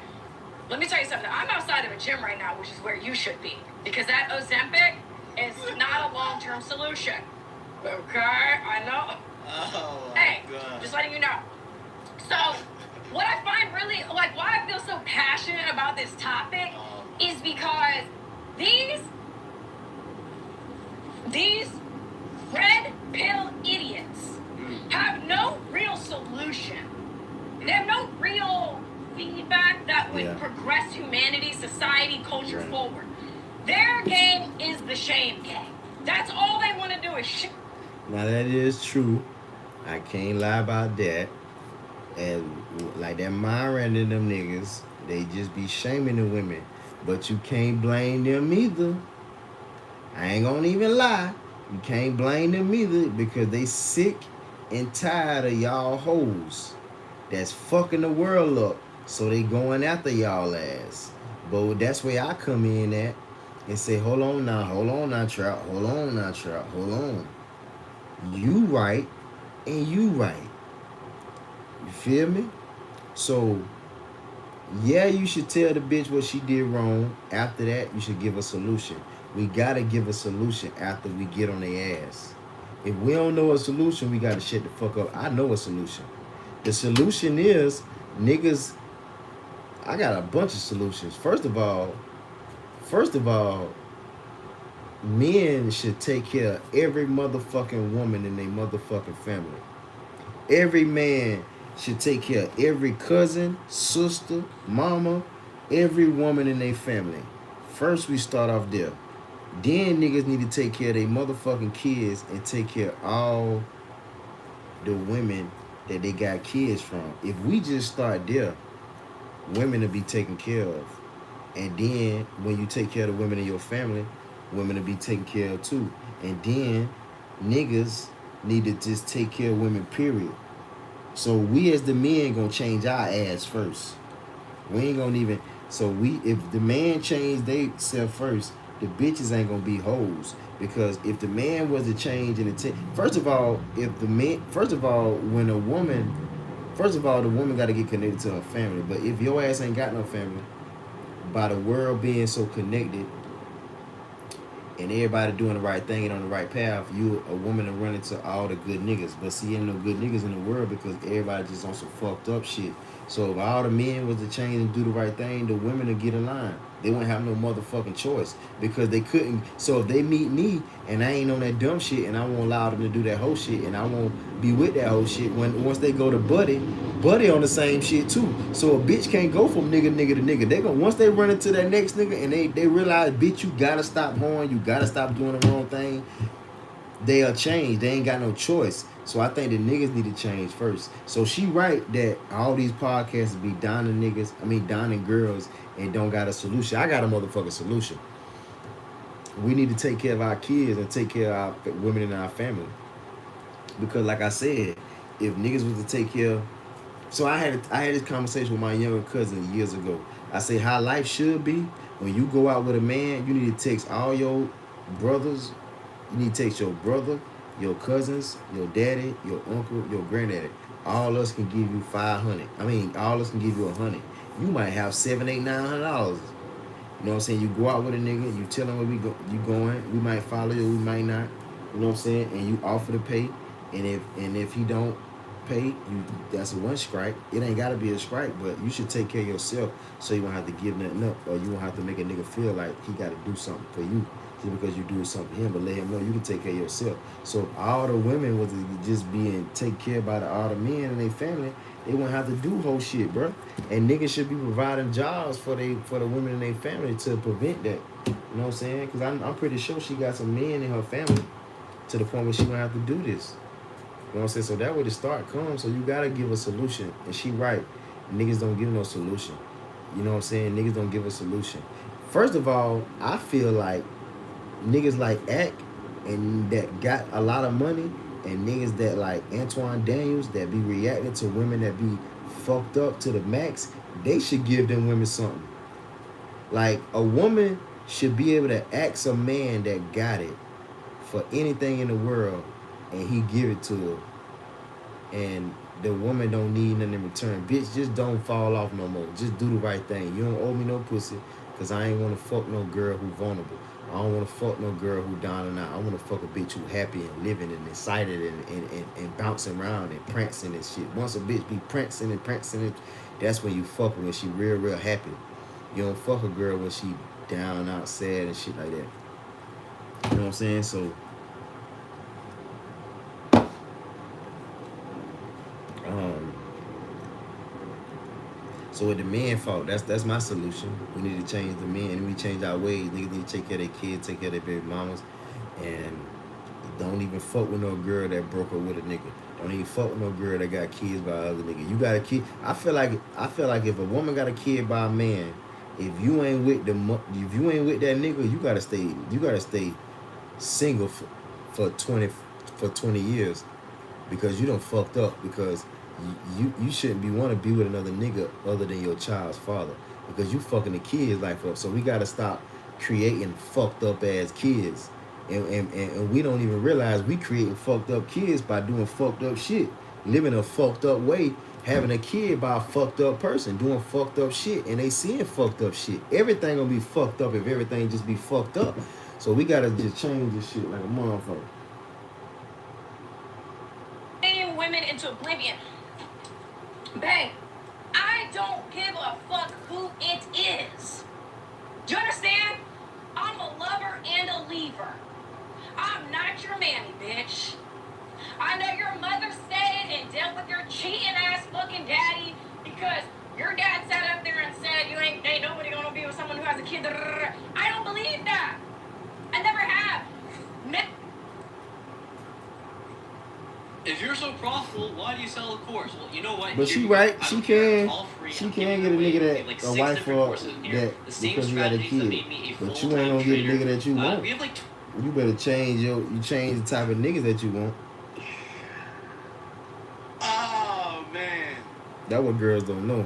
S9: let me tell you something. I'm outside of a gym right now, which is where you should be. Because that Ozempic is not a long-term solution. Okay? I know.
S3: Oh,
S9: hey,
S3: God.
S9: just letting you know. So, what I find really, like, why I feel so passionate about this topic is because these red pill idiots have no real solution. They have no real feedback that would progress humanity, society, culture forward. Their game is the shame game. That's all they want to do is shit.
S1: Now that is true. I can't lie about that. And like that Myron and them niggas, they just be shaming the women. But you can't blame them either. I ain't gonna even lie. You can't blame them either because they sick and tired of y'all hoes that's fucking the world up. So they going after y'all ass. But that's where I come in at and say, hold on now, Trout. Hold on now, Trout. Hold on. You right and you right. You feel me? So, yeah, you should tell the bitch what she did wrong. After that, you should give a solution. We gotta give a solution after we get on their ass. If we don't know a solution, we gotta shut the fuck up. I know a solution. The solution is, niggas, I got a bunch of solutions. First of all, men should take care of every motherfucking woman in their motherfucking family. Every man should take care of every cousin, sister, mama, every woman in their family. First, we start off there. Then niggas need to take care of their motherfucking kids and take care of all the women that they got kids from. If we just start there, women will be taken care of. And then when you take care of the women in your family, women will be taken care of too. And then niggas need to just take care of women, period. So we as the men gonna change our ass first. We ain't gonna even, so if the man change they self first, the bitches ain't gonna be hoes. Because if the man was to change and first of all, when a woman, the woman gotta get connected to her family. But if your ass ain't got no family, by the world being so connected and everybody doing the right thing and on the right path, you a woman to run into all the good niggas. But see, ain't no good niggas in the world because everybody just on some fucked up shit. So if all the men was to change and do the right thing, the women would get in line. They wouldn't have no motherfucking choice because they couldn't. So if they meet me and I ain't on that dumb shit and I won't allow them to do that whole shit and I won't be with that whole shit, once they go to Buddy on the same shit too. So a bitch can't go from nigga to nigga. They gonna, once they run into that next nigga and they realize, bitch, you gotta stop whoring, you gotta stop doing the wrong thing, they'll change. They ain't got no choice. So I think the niggas need to change first. So she right that all these podcasts be downing girls and don't got a solution. I got a motherfucking solution. We need to take care of our kids and take care of our women in our family. Because like I said, if niggas was to take care of, so I had this conversation with my younger cousin years ago. I say how life should be. When you go out with a man, you need to text all your brothers. You need to text your brother, your cousins, your daddy, your uncle, your granddaddy. All us can give you $500. All us can give you $100. You might have $700, $800, $900. You know what I'm saying? You go out with a nigga, you tell him where you going. We might follow you, we might not. You know what I'm saying? And you offer to pay, and if he don't pay, that's a one strike. It ain't gotta be a strike, but you should take care of yourself so you won't have to give nothing up, or you won't have to make a nigga feel like he gotta do something for you just because you do something for him. But let him know you can take care of yourself. So if all the women was just being taken care of by all the men and their family, they won't have to do whole shit, bro. And niggas should be providing jobs for the women in their family to prevent that. You know what I'm saying? Because I'm pretty sure she got some men in her family to the point where she gonna have to do this. You know what I'm saying? So that way the start comes. So you gotta give a solution. And she right. Niggas don't give no solution. You know what I'm saying? Niggas don't give a solution. First of all, I feel like niggas like Ack and that got a lot of money, and niggas that like Antoine Daniels that be reacting to women that be fucked up to the max, they should give them women something. Like a woman should be able to ask a man that got it for anything in the world, and he give it to her, and the woman don't need nothing in return. Bitch, just don't fall off no more. Just do the right thing. You don't owe me no pussy, cause I ain't wanna fuck no girl who vulnerable. I don't wanna fuck no girl who down and out. I wanna fuck a bitch who happy and living and excited and bouncing around and prancing and shit. Once a bitch be prancing, that's when you fuck her, when she real happy. You don't fuck a girl when she down and out, sad and shit like that. You know what I'm saying? So with the men fault, that's my solution. We need to change the men, and we change our ways. Niggas need to take care of their kids, take care of their baby mamas, and don't even fuck with no girl that broke up with a nigga. Don't even fuck with no girl that got kids by other nigga. You got a kid. I feel like if a woman got a kid by a man, if you ain't with that nigga, you gotta stay single for 20 years, because you done fucked up, because you shouldn't want to be with another nigga other than your child's father, because you fucking the kid's life up. So we gotta stop creating fucked up ass kids, and we don't even realize we creating fucked up kids by doing fucked up shit, living a fucked up way, having a kid by a fucked up person doing fucked up shit, and they seeing fucked up shit. Everything gonna be fucked up if everything just be fucked up. So we gotta just change this shit like a motherfucker.
S9: Women into oblivion. Babe, I don't give a fuck who it is. Do you understand? I'm a lover and a leaver. I'm not your mammy, bitch. I know your mother stayed and dealt with your cheating ass fucking daddy because your dad sat up there and said you ain't nobody gonna be with someone who has a kid. I don't believe that. I never have.
S10: If you're so profitable, why do you sell a course? Well, you know what?
S1: But she right. She can get a nigga that a wife for that because you got a kid. But you ain't gonna get a nigga that you want. You better change the type of niggas that you want.
S3: Oh man.
S1: That's what girls don't know.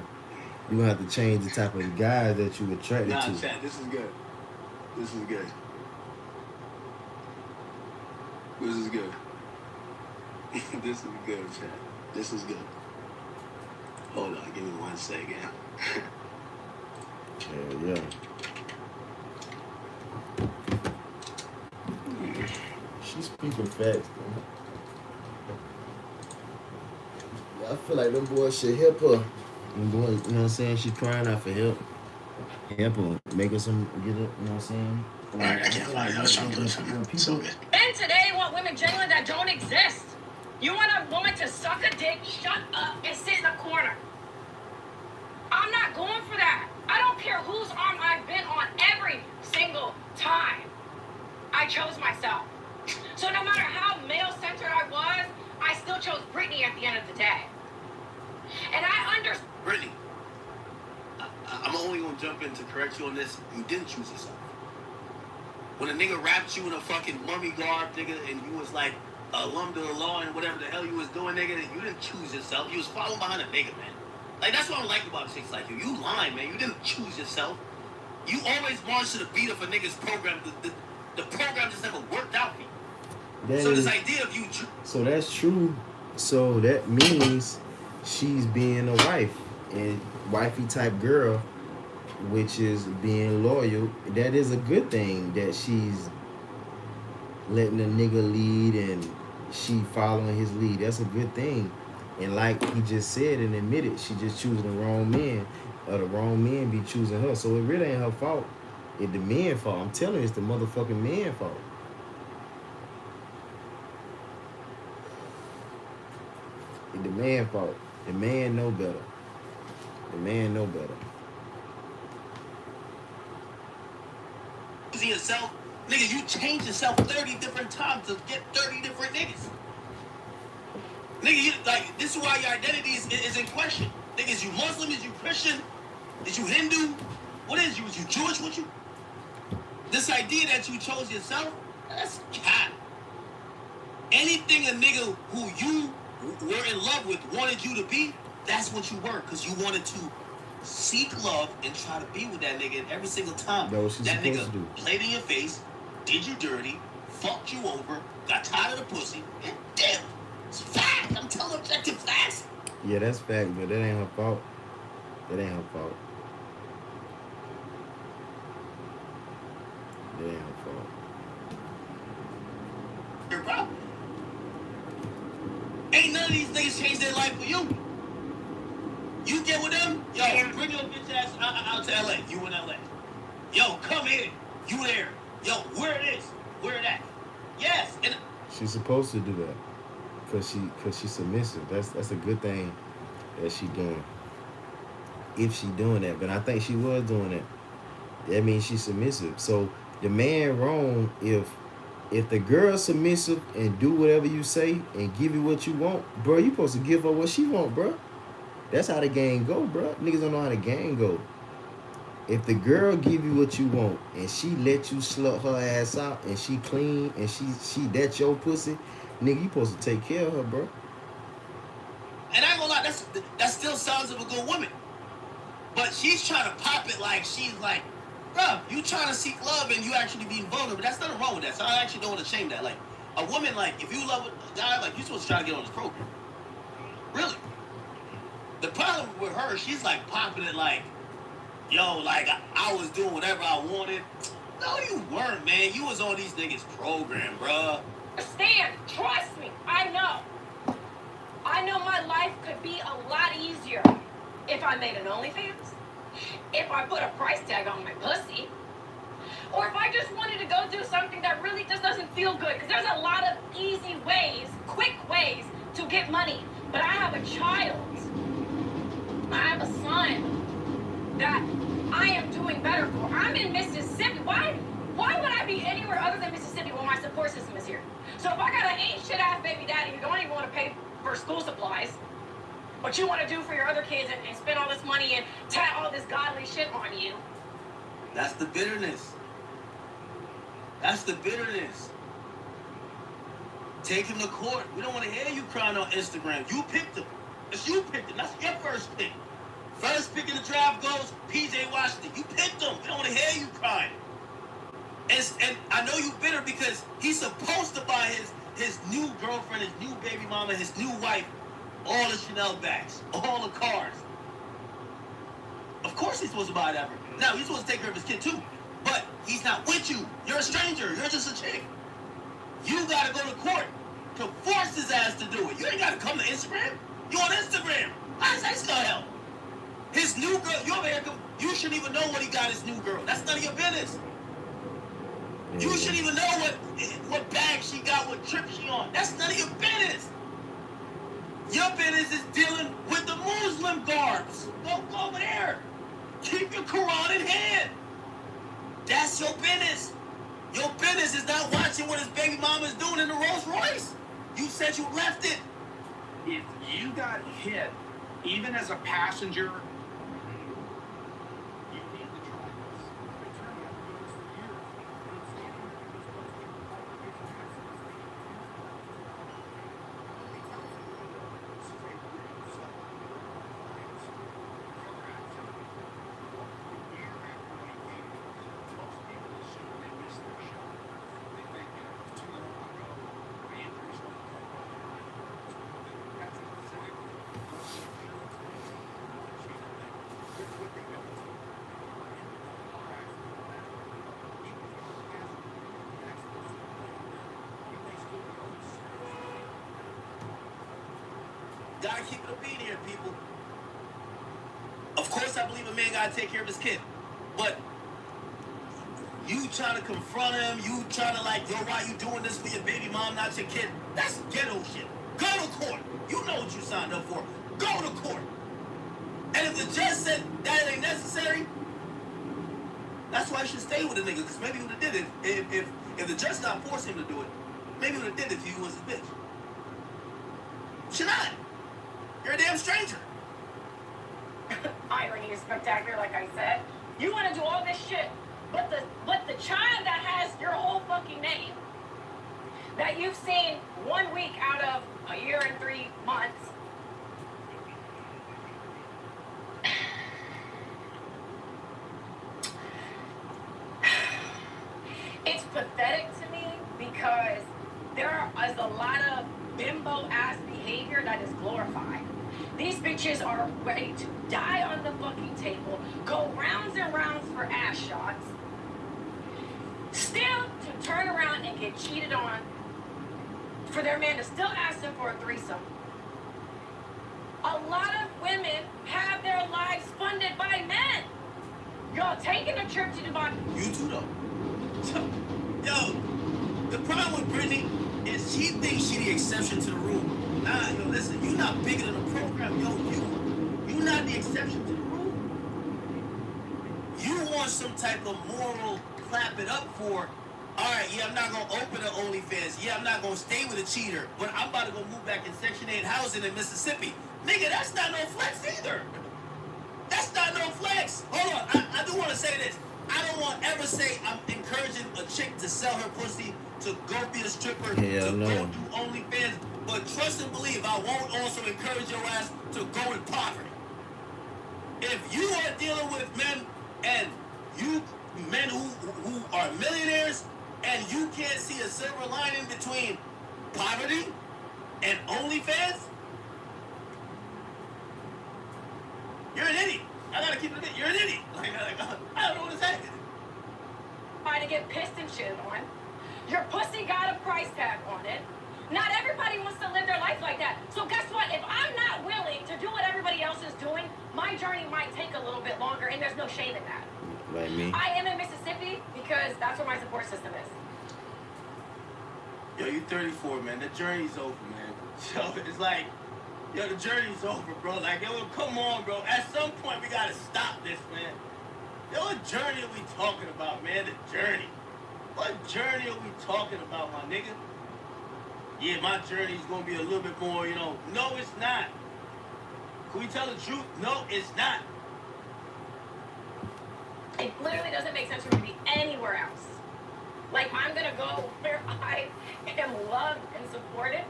S1: You gonna have to change the type of guys that you attracted to.
S3: Nah, chat, this is good. This is good. This is good. This is good, chat. This is good. Hold on, give me 1 second.
S1: Yeah. She's speaking facts, though. I feel like them boys should help her. Them boys, you know what I'm saying? She crying out for help. Help her. Make her some, get her, you know what I'm saying?
S9: Alright, I can't lie, so good. Men today want women genuine that don't exist. You want a woman to suck a dick, shut up, and sit in a corner. I'm not going for that. I don't care whose arm I've been on every single time. I chose myself. So no matter how male-centered I was, I still chose Brittany at the end of the day. And I understand.
S3: Brittany, I'm only gonna jump in to correct you on this. You didn't choose yourself. When a nigga wrapped you in a fucking mummy garb, nigga, and you was like, lumber the law and whatever the hell you was doing, nigga, you didn't choose yourself. You was following behind a nigga, man. Like, that's what I like about chicks like you. You lying, man. You didn't choose yourself. You always marched to the beat of a nigga's program. The program just never worked out for you. So this idea of you...
S1: So that's true. So that means she's being a wife. And wifey type girl which is being loyal. That is a good thing that she's letting the nigga lead and she following his lead. That's a good thing. And like he just said and admitted, she just choosing the wrong men, or the wrong men be choosing her. So it really ain't her fault. It's the men fault. I'm telling you, it's the motherfucking men fault. It's the man fault. The man know better. The man know better.
S3: Choosing yourself, nigga, you change yourself 30 different times to get 30 different niggas. Nigga, you, like, this is why your identity is in question. Nigga, is you Muslim? Is you Christian? Is you Hindu? What is you? Is you Jewish? What you? This idea that you chose yourself, that's cat. Anything a nigga who you were in love with wanted you to be, that's what you were, because you wanted to seek love and try to be with that nigga. And every single time that nigga played in your face, did you dirty, fucked you over, got tired of the pussy, and damn, it's fact. I'm telling objective facts.
S1: Yeah, that's fact, but that ain't her fault. That ain't her fault. That ain't her fault.
S3: Your bro. Ain't none of these niggas change their life for you. You get with them, yo, bring your bitch ass out to LA. You in LA. Yo, come here. You there. Yo, where it is? Where it at? Yes. And
S1: She's supposed to do that. Cause she's submissive. That's a good thing that she doing. If she doing that. But I think she was doing that. That means she's submissive. So the man wrong if the girl's submissive and do whatever you say and give you what you want, bro, you supposed to give her what she want, bro. That's how the game go, bro. Niggas don't know how the game go. If the girl give you what you want and she let you slut her ass out and she clean and she that's your pussy, nigga, you supposed to take care of her, bro.
S3: And I ain't gonna lie, that still sounds of a good woman. But she's trying to pop it like she's like, bro, you trying to seek love and you actually being vulnerable. That's nothing wrong with that. So I actually don't want to shame that. Like, a woman, like, if you love a guy, like, you're supposed to try to get on this program. Really. The problem with her, she's like popping it like, yo, like, I was doing whatever I wanted. No, you weren't, man. You was on these niggas' program, bruh.
S9: Stan, trust me, I know. I know my life could be a lot easier if I made an OnlyFans, if I put a price tag on my pussy, or if I just wanted to go do something that really just doesn't feel good, because there's a lot of easy ways, quick ways to get money. But I have a child. I have a son that I am doing better for. I'm in Mississippi. Why would I be anywhere other than Mississippi when my support system is here? So if I got an ain't shit ass baby daddy who don't even want to pay for school supplies, what you want to do for your other kids and spend all this money and tat all this godly shit on you.
S3: That's the bitterness. That's the bitterness. Take him to court. We don't want to hear you crying on Instagram. You picked him. It's you picked him. That's your first pick. First pick in the draft goes PJ Washington. You picked him. We don't want to hear you crying. And I know you bitter because he's supposed to buy his new girlfriend, his new baby mama, his new wife, all the Chanel bags, all the cars. Of course he's supposed to buy that. Now, he's supposed to take care of his kid too. But he's not with you. You're a stranger. You're just a chick. You got to go to court to force his ass to do it. You ain't got to come to Instagram. You on Instagram. How's that gonna help? His new girl, you over here, you shouldn't even know what he got his new girl. That's none of your business. You shouldn't even know what bag she got, what trip she on. That's none of your business. Your business is dealing with the Muslim guards. Go over there. Keep your Quran in hand. That's your business. Your business is not watching what his baby mama is doing in the Rolls Royce. You said you left it.
S13: If you got hit, even as a passenger,
S3: Gotta keep it a beat here, people. Of course, I believe a man gotta take care of his kid, but you trying to confront him, you trying to like, yo, why you doing this for your baby mom, not your kid? That's ghetto shit. Go to court. You know what you signed up for. Go to court. And if the judge said that ain't necessary, that's why I should stay with a nigga, because maybe he would have did it. If the judge not forcing him to do it, maybe he would have did it if he was his bitch. Should not. You're a damn stranger.
S9: Irony is spectacular, like I said. You want to do all this shit, but the child that has your whole fucking name, that you've seen 1 week out of a year and 3 months, it's pathetic to me because there is a lot of bimbo-ass behavior that is glorified. These bitches are ready to die on the fucking table, go rounds and rounds for ass shots, still to turn around and get cheated on, for their man to still ask them for a threesome. A lot of women have their lives funded by men. Y'all taking a trip to Dubai.
S3: You too, though. Yo, the problem with Brittany is she thinks she the exception to the rule. Nah, yo, listen, you not bigger than the program. Yo, you not the exception to the rule. You want some type of moral clap it up for, all right, yeah, I'm not going to open the OnlyFans. Yeah, I'm not going to stay with a cheater, but I'm about to go move back in Section 8 housing in Mississippi. Nigga, that's not no flex either. That's not no flex. Hold on, I do want to say this. I don't want to ever say I'm encouraging a chick to sell her pussy, to go be a stripper, to go do OnlyFans. But trust and believe, I won't also encourage your ass to go in poverty. If you are dealing with men and you men who are millionaires and you can't see a silver lining between poverty and OnlyFans, you're an idiot. I gotta keep it a bit. You're an idiot. Like, I don't know what to say.
S9: Trying to get pissed and shit on. Your pussy got a price tag on it. Not everybody wants to live their life like that. So guess what? If I'm not willing to do what everybody else is doing, my journey might take a little bit longer, and there's no shame in that.
S1: Like me.
S9: I am in Mississippi because that's where my support system is.
S3: Yo, you 34, man. The journey's over, man. Yo, it's like, yo, the journey's over, bro. Like, yo, come on, bro. At some point, we gotta stop this, man. Yo, what journey are we talking about, man? The journey. What journey are we talking about, my nigga? Yeah, my journey's gonna be a little bit more, you know. No, it's not. Can we tell the truth? No, it's not.
S9: It literally doesn't make sense for me to be anywhere else. Like, I'm gonna go where I am loved and supported,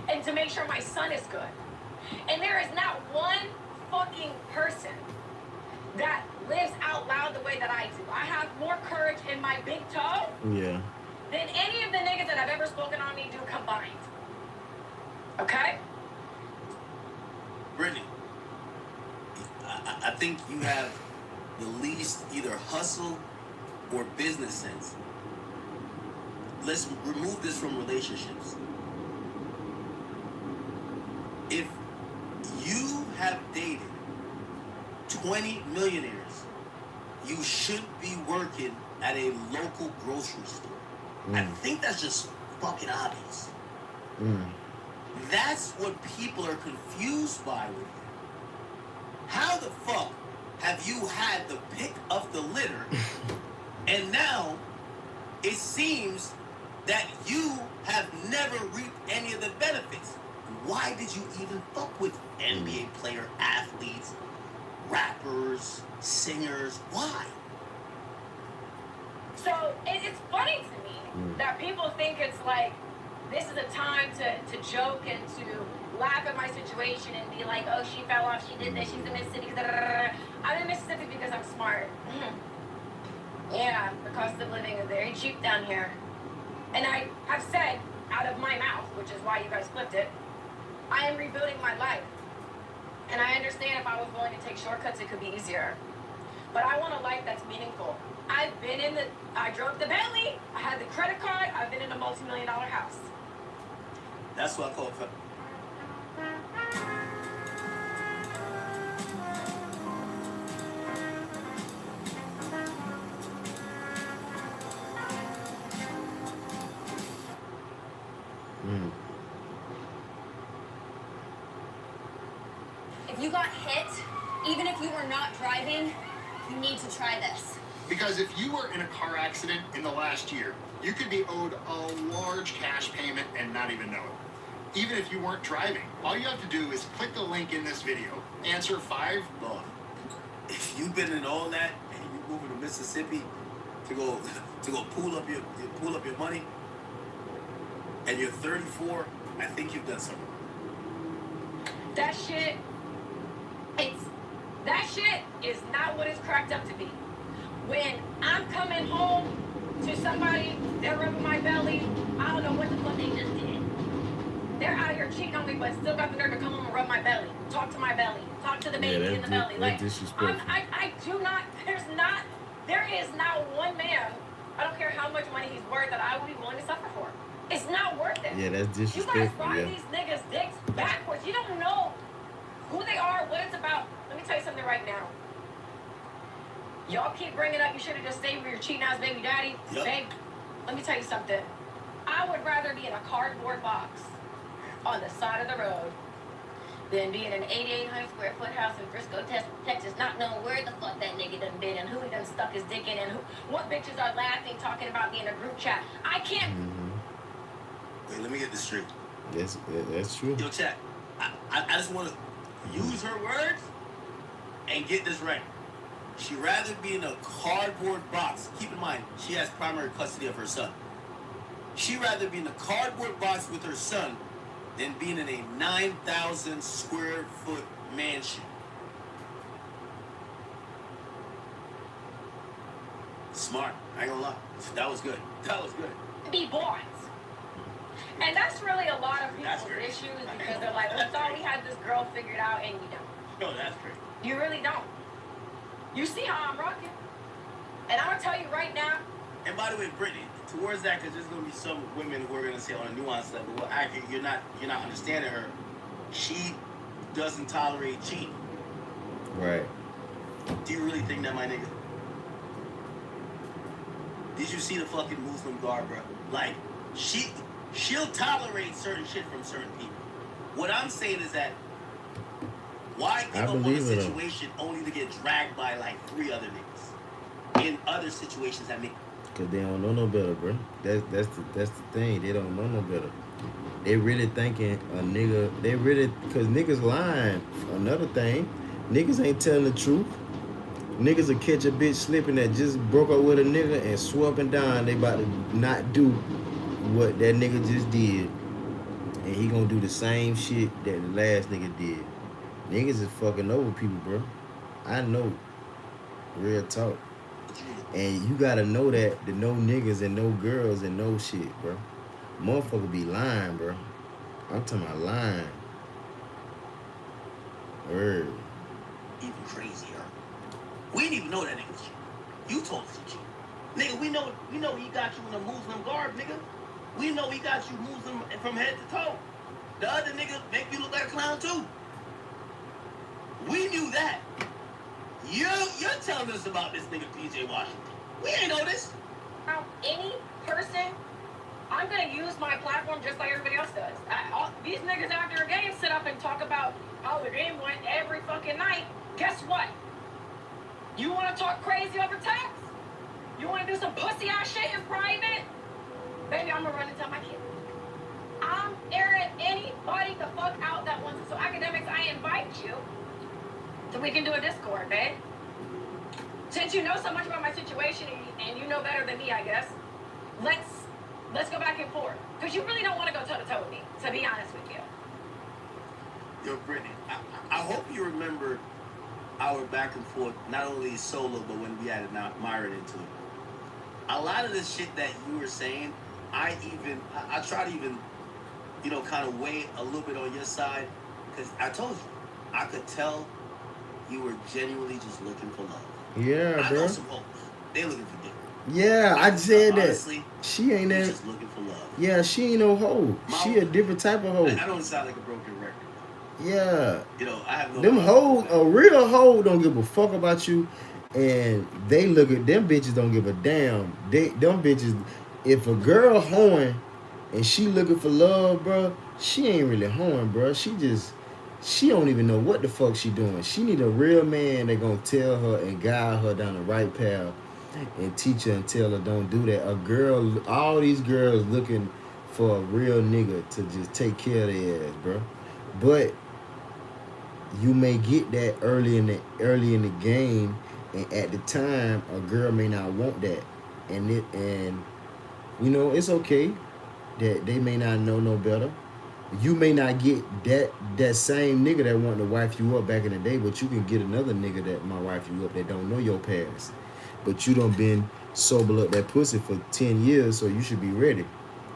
S9: and to make sure my son is good. And there is not one fucking person that lives out loud the way that I do. I have more courage in my big toe
S1: Yeah.
S9: than any of the niggas that have ever spoken on me do combined. Okay?
S3: Brittany, I think you have the least either hustle or business sense. Let's remove this from relationships. If you have dated 20 millionaires, you should be working at a local grocery store. I think that's just fucking obvious. That's what people are confused by with you. How the fuck have you had the pick of the litter and now it seems that you have never reaped any of the benefits? Why did you even fuck with NBA player, athletes, rappers, singers? Why?
S9: So it's funny to me that people think it's like this is a time to joke and to laugh at my situation and be like, oh, she fell off, she did this, she's in Mississippi. I'm in Mississippi because I'm smart. Yeah, the cost of living is very cheap down here. And I have said out of my mouth, which is why you guys flipped it, I am rebuilding my life. And I understand if I was willing to take shortcuts, it could be easier. But I want a life that's meaningful. I drove the Bentley, I had the credit card, I've been in a multi-million-dollar house.
S3: That's what I call it.
S5: If you got hit, even if you were not driving, you need to try this.
S11: Because if you were in a car accident in the last year, you could be owed a large cash payment and not even know it. Even if you weren't driving, all you have to do is click the link in this video, answer 5.
S3: Lord, if you've been in all that and you're moving to Mississippi to go pull up your money, and you're 34, I think you've done something.
S9: That shit is not what it's cracked up to be. When I'm coming home to somebody, they're rubbing my belly, I don't know what the fuck they just did. They're out here cheating on me, but still got the nerve to come home and rub my belly, talk to my belly, talk to the baby in the belly. Like, I do not, there is not one man, I don't care how much money he's worth, that I would be willing to suffer for. It's not worth it.
S1: Yeah, that's disrespectful.
S9: You guys ride these niggas' dicks backwards. You don't know who they are, what it's about. Let me tell you something right now. Y'all keep bringing up you should have just stayed with your cheating ass baby daddy.
S3: Yep.
S9: Babe, let me tell you something. I would rather be in a cardboard box on the side of the road than be in an 8,800 square foot house in Frisco, Texas, not knowing where the fuck that nigga done been and who he done stuck his dick in and what bitches are laughing, talking about me in a group chat. I can't.
S3: Wait, let me get this straight.
S1: That's true.
S3: Yo, chat. I just want to use her words and get this right. She'd rather be in a cardboard box. Keep in mind, she has primary custody of her son. She'd rather be in a cardboard box with her son than being in a 9,000 square foot mansion. Smart. I ain't gonna lie. That was good. That was good.
S9: Be boys. And that's really a lot of people's issues because they're like, we thought we had this girl figured out and you don't.
S3: No, that's great.
S9: You really don't. You see how I'm rocking? And I'm gonna tell you right now.
S3: And by the way, Brittany, towards that, because there's gonna be some women who are gonna say on a nuance level, well, actually, you're not understanding her. She doesn't tolerate cheating.
S1: Right.
S3: Do you really think that, my nigga? Did you see the fucking Muslim guard, bro? Like, she'll tolerate certain shit from certain people. What I'm saying is that why give up on a situation only to get dragged by like 3 other niggas in other situations that make?
S1: Cause they don't know no better, bro. That's the thing. They don't know no better. They really thinking a nigga. Cause niggas lying. Another thing, niggas ain't telling the truth. Niggas will catch a bitch slipping that just broke up with a nigga and swore up and down they about to not do what that nigga just did, and he gonna do the same shit that the last nigga did. Niggas is fucking over people, bro. I know. Real talk. And you gotta know that to know niggas and know girls and know shit, bro. Motherfucker be lying, bro. I'm talking about lying. Word.
S3: Even crazier. We didn't even know that nigga was cheating. You told us to cheat. Nigga, we know he got you in a Muslim garb, nigga. We know he got you Muslim from head to toe. The other nigga make you look like a clown too. We knew that. You're telling us about this nigga PJ Washington. We ain't know this.
S9: Now, any person, I'm gonna use my platform just like everybody else does. These niggas after a game sit up and talk about how the game went every fucking night. Guess what? You wanna talk crazy over text? You wanna do some pussy ass shit in private? Baby, I'm gonna run and tell my kid. I'm airing anybody the fuck out that wants it. So academics, I invite you so we can do a Discord, babe. Since you know so much about my situation and you know better than me, I guess, let's go back and forth. Because you really don't want to go toe-to-toe with me, to be honest with you.
S3: Yo, Brittany, I hope you remember our back and forth, not only solo, but when we added Myron into it. A lot of this shit that you were saying, I try to even, kind of weigh a little bit on your side, because I told you, I could tell you were genuinely just looking for love.
S1: Yeah,
S3: I
S1: bro.
S3: know some hoes. They looking for dick.
S1: Yeah, I said that.
S3: Honestly,
S1: she ain't that.
S3: Just looking for love.
S1: Yeah, she ain't no hoe. She a different type of hoe.
S3: I don't sound like a broken record.
S1: Yeah.
S3: I have no.
S1: Them hoes, a real hoe don't give a fuck about you, and they look at them bitches don't give a damn. Them bitches, if a girl hoeing and she looking for love, bro, she ain't really hoeing, bro. She don't even know what the fuck she doing. She need a real man that gonna tell her and guide her down the right path and teach her and tell her don't do that. A girl, all these girls looking for a real nigga to just take care of their ass, bro. But you may get that early in the game, and at the time a girl may not want that, and you know it's okay that they may not know no better. You may not get that same nigga that wanted to wife you up back in the day, but you can get another nigga that might wife you up that don't know your past. But you done been sober up that pussy for 10 years, so you should be ready.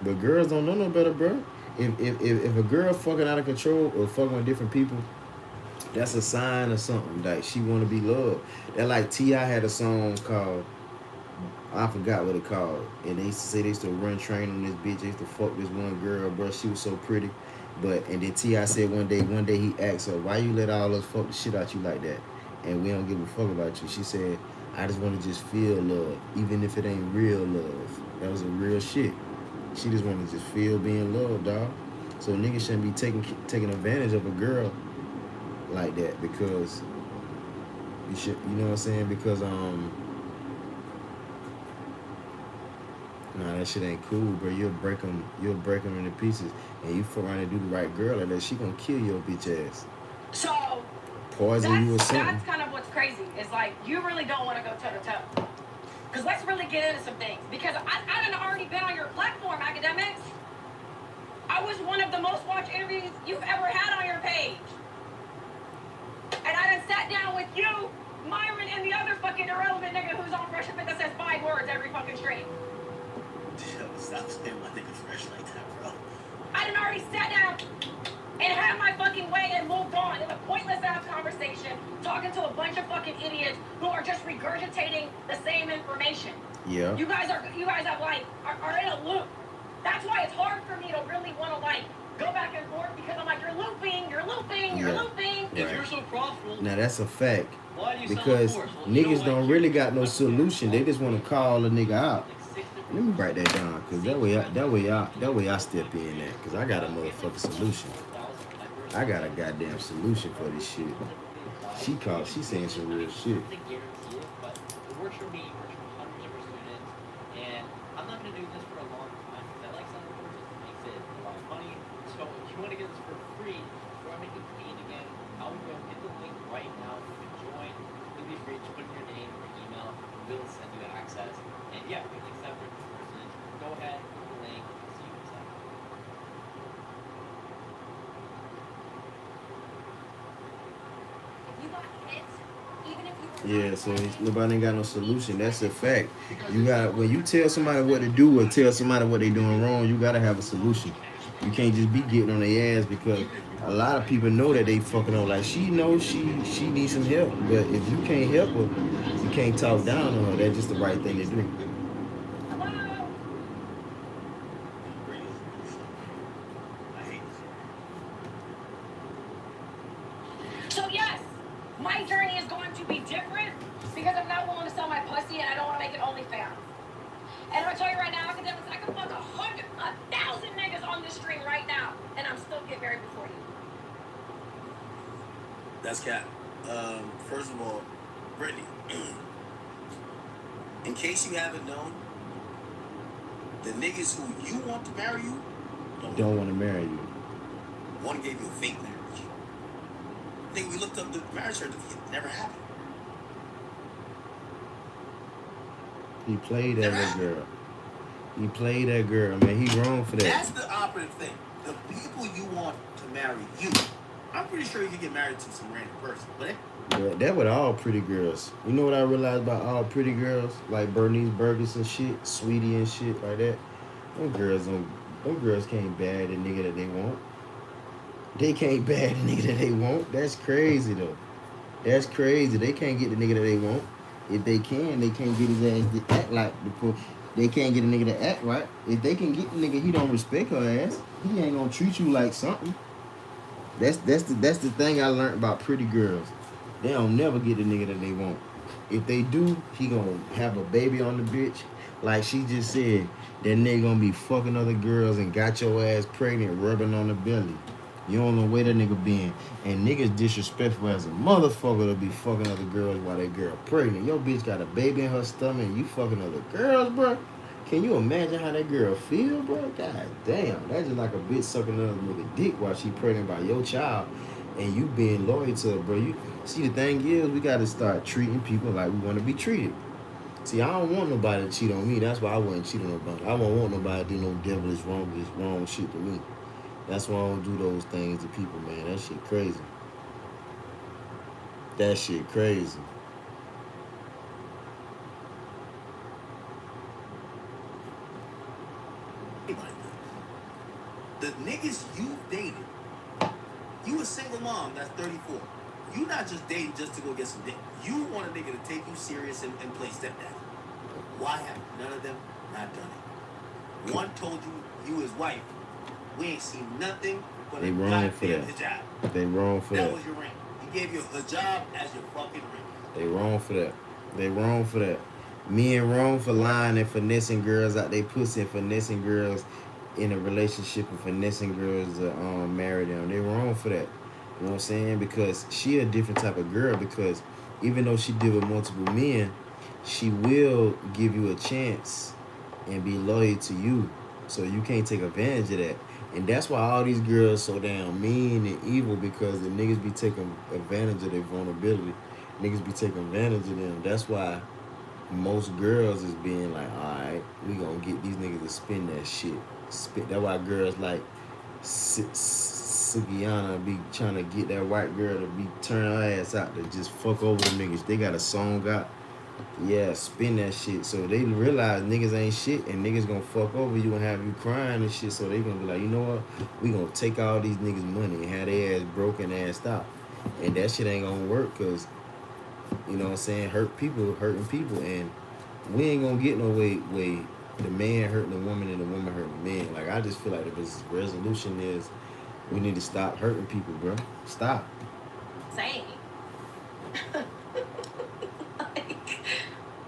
S1: But girls don't know no better, bro. If a girl fucking out of control or fucking with different people, that's a sign of something. Like she want to be loved. That like T.I. had a song called, I forgot what it called, and they used to say they used to run train on this bitch. They used to fuck this one girl, bro. She was so pretty, and then T.I. said one day he asked her, why you let all us fuck the shit out you like that, and we don't give a fuck about you. She said, I just want to just feel love, even if it ain't real love. That was a real shit. She just want to just feel being loved, dog. So niggas shouldn't be taking advantage of a girl like that, because you should, you know what I'm saying? Because nah, that shit ain't cool, bro. You'll break them into pieces, and you fuck around and do the right girl like that, she gonna kill your bitch ass.
S9: So
S1: Poison you or something.
S9: that's kind of what's crazy. Is like you really don't want to go toe to toe. Because let's really get into some things. Because I done already been on your platform, academics. I was one of the most watched interviews you've ever had on your page. And I done sat down with you, Myron, and the other fucking irrelevant nigga who's on Fresh Fit that says 5 words every fucking stream.
S3: Stop saying my nigga fresh like that, bro.
S9: I done already sat down and had my fucking way and moved on. It's a pointless ass conversation talking to a bunch of fucking idiots who are just regurgitating the same information.
S1: Yeah.
S9: You guys are in a loop. That's why it's hard for me to really want to like go back and forth, because I'm like, you're looping.
S1: Right.
S10: If you're so profitable,
S1: Now that's a fact.
S10: why do you
S1: Because
S10: sell a course? Well, you know
S1: niggas
S10: what?
S1: don't really got no solution. They just want to call a nigga out. Let me write that down, cause that way I step in that, cause I got a motherfucking solution. I got a goddamn solution for this shit. She saying some real shit.
S10: It works for me, it works for hundreds of our students, and I'm not gonna do this for a long time because I like selling courses. It makes it a lot of money. So if you want to get this for free, before I make it paid again, I will go hit the link right now. You can join. It'll be free. Just put in your name or email. We'll send you access. And yeah, we can accept it for courses. Go ahead, hit the link, see you inside.
S5: If you got hit, even if you were
S1: Yeah, so nobody ain't got no solution. That's a fact. You got, when you tell somebody what to do or tell somebody what they doing wrong, you gotta have a solution. You can't just be getting on their ass, because a lot of people know that they fucking on. Like, she knows she needs some help, but if you can't help her, you can't talk down on her. That's just the right thing to do.
S9: So yes, my journey is going to be different because I'm not willing to sell my pussy and I don't want to make it OnlyFans. And I'm gonna tell you right now, academics, I can fuck 1,000 niggas on this stream right now, and I'm still get married before you.
S3: That's cap. First of all, Brittany, in case you haven't known, the niggas who you want to marry you
S1: Don't want to marry you.
S3: one gave you a fake marriage. I think we looked up the marriage certificate. It never happened.
S1: He played that little girl. He played that girl, man. He wrong for that.
S3: That's the operative thing. The people you want to marry you, I'm pretty sure you can get married to some random person, but
S1: But that with all pretty girls. You know what I realized about all pretty girls? Like Bernice Burgess and shit, Sweetie and shit like that. Them girls can't bad the nigga that they want. They can't bad the nigga that they want. That's crazy though. That's crazy. They can't get the nigga that they want. If they can, they can't get his ass to act like they can't get a nigga to act right. If they can get the nigga, he don't respect her ass. He ain't gonna treat you like something. That's the thing I learned about pretty girls. They don't never get the nigga that they want. If they do, he gonna have a baby on the bitch, Like she just said, that nigga gonna be fucking other girls and got your ass pregnant, rubbing on the belly. You don't know where that nigga been. And niggas disrespectful as a motherfucker to be fucking other girls while that girl pregnant. Your bitch got a baby in her stomach and you fucking other girls, bro. Can you imagine how that girl feel, bro? God damn. That's just like a bitch sucking another nigga dick while she pregnant by your child and you being loyal to her, bro. You see, the thing is, we gotta start treating people like we want to be treated. See, I don't want nobody to cheat on me. That's why I wouldn't cheat on nobody. I won't want nobody to do no devilish wrong shit to me. That's why I don't do those things to people, man. That shit crazy. That shit crazy.
S3: The niggas you dated, you a single mom that's 34. You not just dating just to go get some dick. You want a nigga to take you serious and play stepdad. Why have none of them not done it? One told you his wife. We ain't seen nothing but
S1: they
S3: a
S1: wrong for
S3: goddamn
S1: that.
S3: hijab.
S1: They wrong for that.
S3: That was your ring. He gave you a hijab as your fucking ring.
S1: They wrong for that. They wrong for that. Men wrong for lying and finessing girls out they pussy and finessing girls in a relationship and finessing girls to marry them. They wrong for that. You know what I'm saying? Because she a different type of girl, because even though she deal with multiple men, she will give you a chance and be loyal to you. So you can't take advantage of that. And that's why all these girls so damn mean and evil, because the niggas be taking advantage of their vulnerability. Niggas be taking advantage of them. That's why most girls is being like, alright, we gonna get these niggas to spin that shit. That's why girls like Sugiana be trying to get that white girl to be turn her ass out to just fuck over the niggas. They got a song out. Yeah, spin that shit. So they realize niggas ain't shit and niggas gonna fuck over you and have you crying and shit. So they gonna be like, you know what? We gonna take all these niggas' money and have their ass broken ass out. And that shit ain't gonna work, because, you know what I'm saying, hurting people. And we ain't gonna get no way the man hurting the woman and the woman hurting the man. Like, I just feel like the resolution is we need to stop hurting people, bro. Stop.
S9: Same. Like,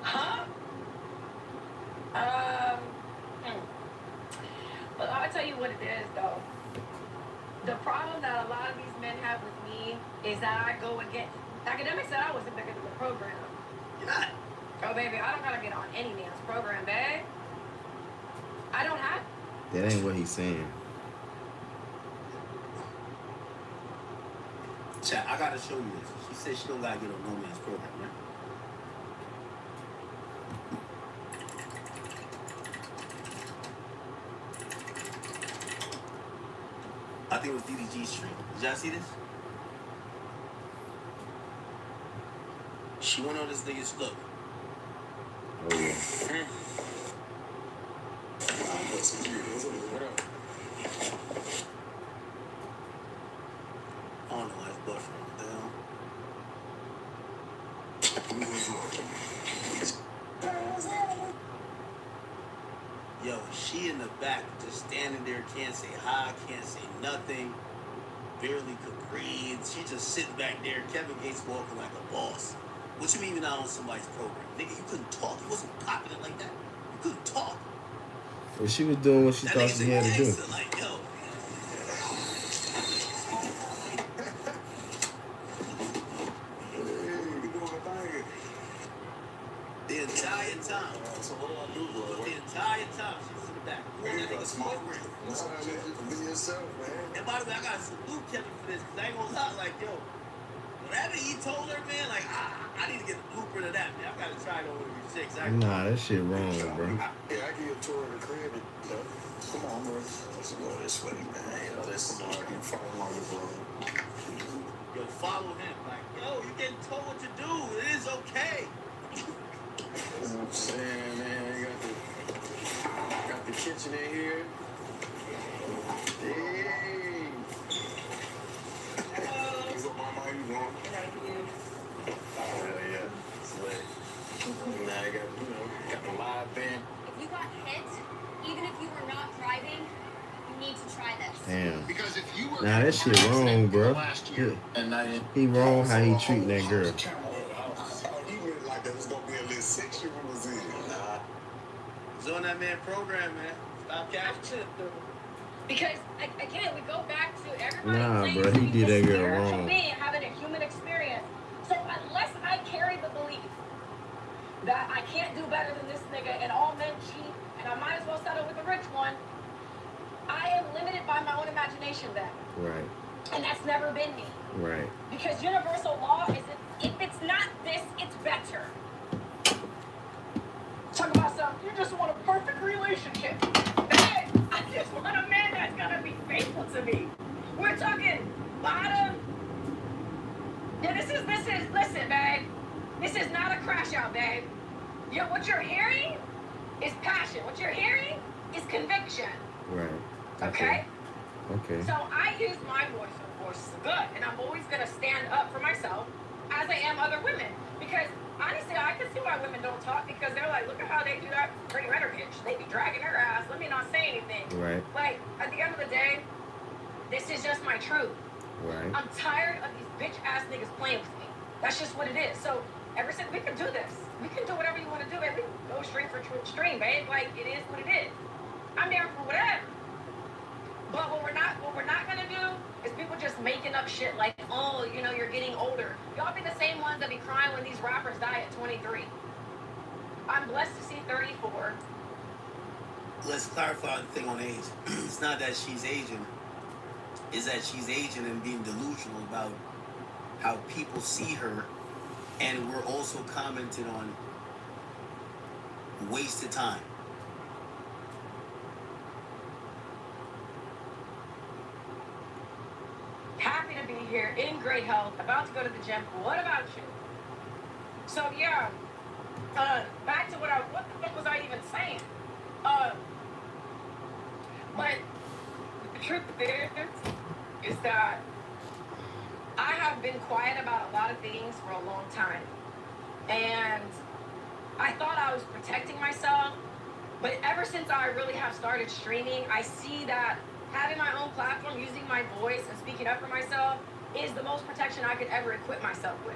S9: huh? But I'll tell you what it is, though. The problem that a lot of these men have with me is that I go against. Academics said I wasn't bigger than the program.
S3: You're not.
S9: Oh, baby, I don't gotta get on any man's program, babe. I don't have.
S1: That ain't what he's saying.
S3: Chat, I gotta show you this. She said she don't gotta get on no man's program, right? I think it was DDG's stream. Did y'all see this? She went on this nigga's look.
S1: Oh yeah.
S3: I don't know why his boyfriend. What the hell? Yo, she in the back, just standing there, can't say hi, can't say nothing, barely could breathe. She just sitting back there. Kevin Gates walking like a boss. What you mean you're not on somebody's program? Nigga, you couldn't talk. You wasn't popping it like that. You couldn't talk.
S1: Well, she was doing what she thought she had to do.
S3: Like, yo. The entire time. So what do I do, bro? The entire time she was in the back. That nigga's program.
S7: Be yourself, man.
S3: And by the way, I gotta salute Kevin for this, because I ain't gonna lie, like, yo, whatever he told her, man, like, I need to get a blueprint of that, man. I gotta try it over these chicks.
S1: Nah, that shit wrong, bro.
S7: Yeah, I give you a tour of the crib. You know, come on, bro. Let's go this way, man. You know, this is hard. You follow along with bro.
S3: Yo, follow him. Like, yo, you getting told what to do. It is okay.
S7: You know what I'm saying, man? You got the kitchen in here. Hey. What's up, mama? How you doing? Hell yeah. It's lit. Now I got the live band.
S5: If you got hit, even if you were not driving, you need to try this.
S1: Damn.
S11: Because if you were
S1: Nah, that shit wrong, bro. He wrong how he treating that girl.
S7: He went like there was gonna be a little section we was in. Nah.
S3: man program, man. Stop catching.
S9: Because again, we go back to everybody
S1: Nah,
S9: claims
S1: bro,
S9: to
S1: he
S9: be
S1: did
S9: this
S1: that girl
S9: spiritual
S1: wrong.
S9: being having a human experience. So unless I carry the belief that I can't do better than this nigga and all men cheat and I might as well settle with the rich one, I am limited by my own imagination then.
S1: Right.
S9: And that's never been me.
S1: Right.
S9: Because universal law is that if it's not this, it's better. Talk about something. You just want a perfect relationship. Man, I just want a man that's gonna be faithful to me. We're talking bottom. Yeah, this is, listen, babe. This is not a crash out, babe. What you're hearing is passion. What you're hearing is conviction.
S1: Right.
S9: Okay?
S1: Okay.
S9: So I use my voice, of course, good. And I'm always gonna stand up for myself as I am other women. Because honestly, I can see why women don't talk because they're like, look at how they do that pretty Renner bitch. They be dragging her ass. Let me not say anything.
S1: Right.
S9: Like, at the end of the day, this is just my truth.
S1: Right.
S9: I'm tired of these bitch ass niggas playing with me. That's just what it is. So ever since we can do this, we can do whatever you want to do, babe. We can go stream for stream, babe. Like, it is what it is. I'm there for whatever. But what we're not gonna do is people just making up shit like, oh, you know, you're getting older. Y'all be the same ones that be crying when these rappers die at 23. I'm blessed to see 34.
S3: Let's clarify the thing on age. It's not that she's aging. It's that she's aging and being delusional about how people see her. And we're also commenting on wasted time.
S9: Happy to be here, in great health, about to go to the gym. What about you? So yeah, back to what the fuck was I even saying? But the truth is that I have been quiet about a lot of things for a long time. And I thought I was protecting myself, but ever since I really have started streaming, I see that having my own platform, using my voice and speaking up for myself is the most protection I could ever equip myself with.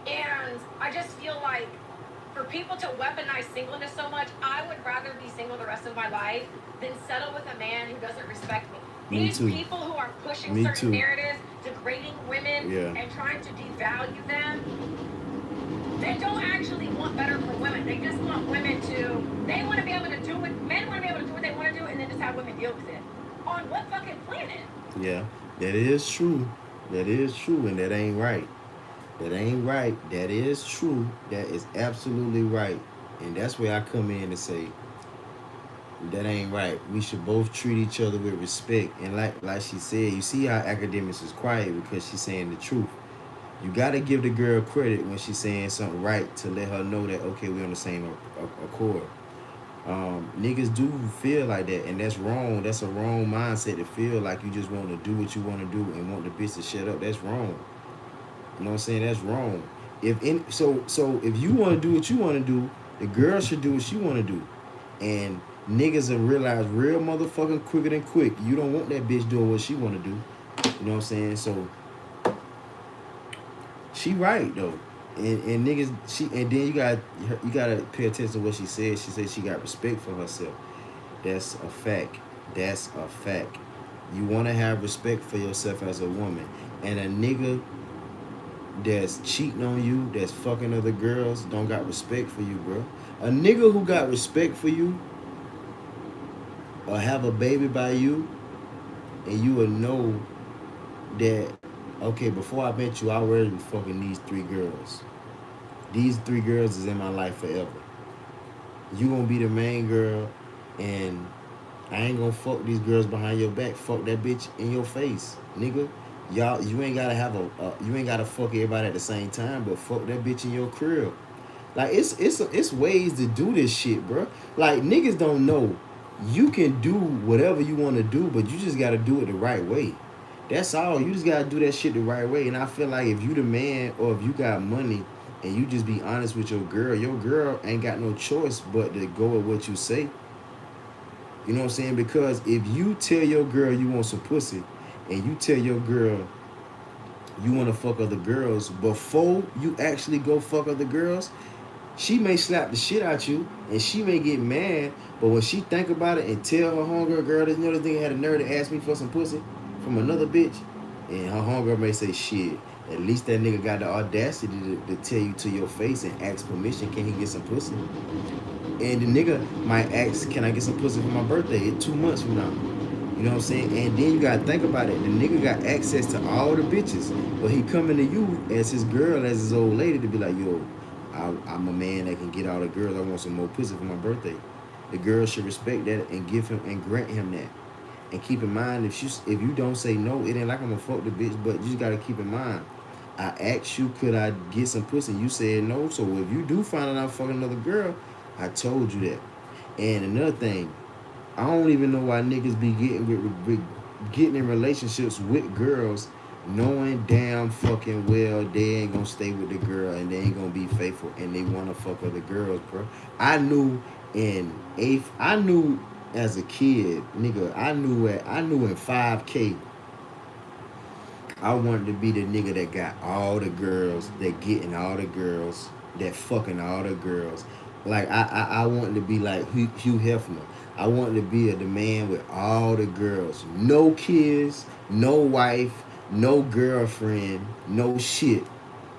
S9: And I just feel like for people to weaponize singleness so much, I would rather be single the rest of my life than settle with a man who doesn't respect me. These people who are pushing certain narratives, degrading women, and trying to devalue them, they don't actually want better for women. They just want women to, they want to be able to do what, men want to be able to do what they want to do and then just have women deal with it. On what fucking planet?
S1: Yeah, that is true. That is true, and that ain't right. That ain't right. That is true. That is absolutely right. And that's where I come in and say, that ain't right. We should both treat each other with respect. And like she said, you see how academics is quiet because she's saying the truth. You got to give the girl credit when she's saying something right to let her know that, okay, we're on the same accord. Niggas do feel like that, and that's wrong. That's a wrong mindset to feel like you just want to do what you want to do and want the bitch to shut up. That's wrong. You know what I'm saying? That's wrong. So if you want to do what you want to do, the girl should do what she want to do. And niggas have realized real motherfucking quicker than quick. You don't want that bitch doing what she want to do. You know what I'm saying? So she right though. And niggas, and then you gotta pay attention to what she said. She said she got respect for herself. That's a fact. That's a fact. You want to have respect for yourself as a woman. And a nigga that's cheating on you, that's fucking other girls, don't got respect for you, bro. A nigga who got respect for you or have a baby by you, and you will know that, okay, before I met you, I already was fucking these 3 girls. These 3 girls is in my life forever. You gonna be the main girl, and I ain't gonna fuck these girls behind your back. Fuck that bitch in your face, nigga. Y'all, you ain't gotta have you ain't gotta fuck everybody at the same time, but fuck that bitch in your crib. Like it's ways to do this shit, bro. Like niggas don't know. You can do whatever you want to do, but you just gotta do it the right way. That's all. You just gotta do that shit the right way. And I feel like if you the man or if you got money and you just be honest with your girl ain't got no choice but to go with what you say. You know what I'm saying? Because if you tell your girl you want some pussy and you tell your girl you want to fuck other girls before you actually go fuck other girls, She may slap the shit out you, and she may get mad, but when she think about it and tell her homegirl, girl, this other thing had a nerve to ask me for some pussy from another bitch, and her homegirl may say, shit, at least that nigga got the audacity to tell you to your face and ask permission, can he get some pussy? And the nigga might ask, can I get some pussy for my birthday? It's 2 months from now. You know what I'm saying? And then you gotta think about it. The nigga got access to all the bitches, but he coming to you as his girl, as his old lady, to be like, yo, I'm a man that can get all the girls. I want some more pussy for my birthday. The girl should respect that and give him and grant him that. And keep in mind, if you don't say no, it ain't like I'm gonna fuck the bitch, but you just gotta keep in mind, I asked you, could I get some pussy? You said no. So if you do find out I'm fucking another girl, I told you that. And another thing, I don't even know why niggas be getting in relationships with girls knowing damn fucking well they ain't gonna stay with the girl and they ain't gonna be faithful and they wanna fuck other girls, bro. I knew as a kid, nigga, I knew in 5K, I wanted to be the nigga that got all the girls, that getting all the girls, that fucking all the girls. Like I wanted to be like Hugh Hefner. I wanted to be the man with all the girls. No kids, no wife, no girlfriend, no shit.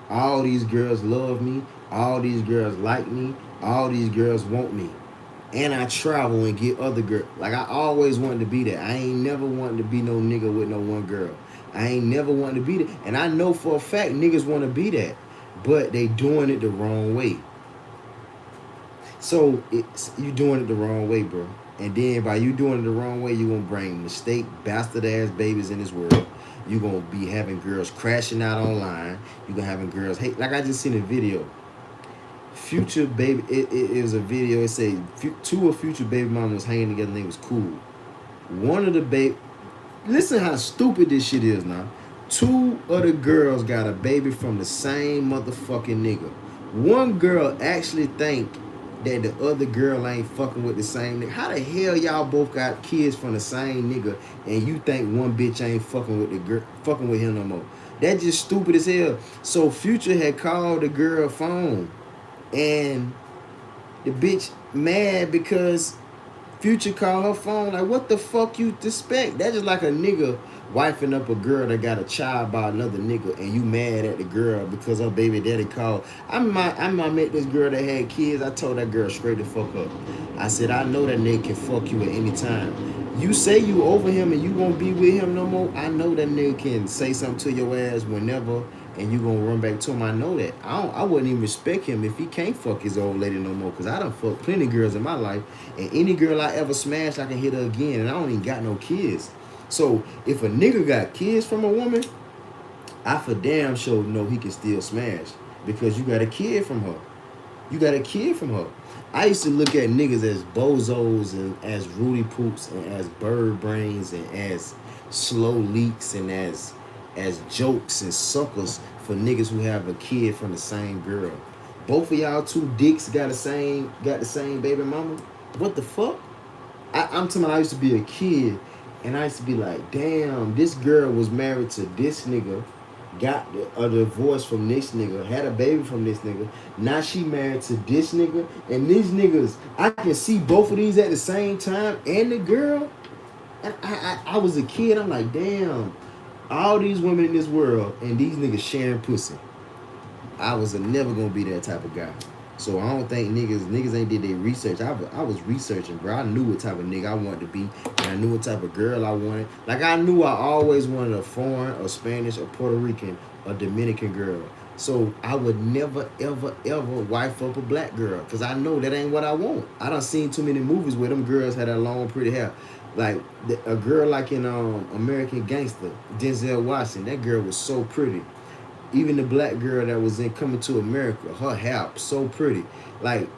S1: All these girls love me. All these girls like me. All these girls want me. And I travel and get other girls. Like, I always wanted to be that. I ain't never wanted to be no nigga with no one girl. I ain't never wanted to be that. And I know for a fact niggas want to be that. But they doing it the wrong way. So, you doing it the wrong way, bro. And then by you doing it the wrong way, you going to bring mistake, bastard-ass babies in this world. You going to be having girls crashing out online. You going to having girls hate. Like, I just seen a video. Future baby, it was a video. It said 2 of Future baby mama was hanging together and they was cool. One of the baby, listen how stupid this shit is now. 2 of the girls got a baby from the same motherfucking nigga. One girl actually think that the other girl ain't fucking with the same nigga. How the hell y'all both got kids from the same nigga and you think one bitch ain't fucking with the girl, fucking with him no more? That just stupid as hell. So Future had called the girl phone. And the bitch mad because Future called her phone. Like, what the fuck you expect? That's just like a nigga wifing up a girl that got a child by another nigga and you mad at the girl because her baby daddy called. I met this girl that had kids. I told that girl straight to fuck up. I said, I know that nigga can fuck you at any time. You say you over him and you won't be with him no more. I know that nigga can say something to your ass whenever and you gonna run back to him. I know that. I wouldn't even respect him if he can't fuck his old lady no more, because I done fucked plenty of girls in my life, and any girl I ever smashed, I can hit her again, and I don't even got no kids. So if a nigga got kids from a woman, I for damn sure know he can still smash, because you got a kid from her. You got a kid from her. I used to look at niggas as bozos and as Rudy Poops and as bird brains and as slow leaks and as jokes and suckers for niggas who have a kid from the same girl. Both of y'all 2 dicks got the same baby mama. What the fuck? I'm telling you, I used to be a kid and I used to be like, damn, this girl was married to this nigga, got a divorce from this nigga, had a baby from this nigga. Now she married to this nigga, and these niggas, I can see both of these at the same time, and the girl. And I was a kid. I'm like, damn, all these women in this world and these niggas sharing pussy. I was never gonna be that type of guy. So I don't think niggas ain't did their research. I was researching, bro. I knew what type of nigga I wanted to be, and I knew what type of girl I wanted. Like, I knew I always wanted a foreign, or Spanish, or Puerto Rican, or Dominican girl. So I would never, ever, ever wife up a black girl, because I know that ain't what I want. I done seen too many movies where them girls had that long, pretty hair. Like, a girl like in American Gangster, Denzel Washington, that girl was so pretty. Even the black girl that was in Coming to America, her hair so pretty. Like,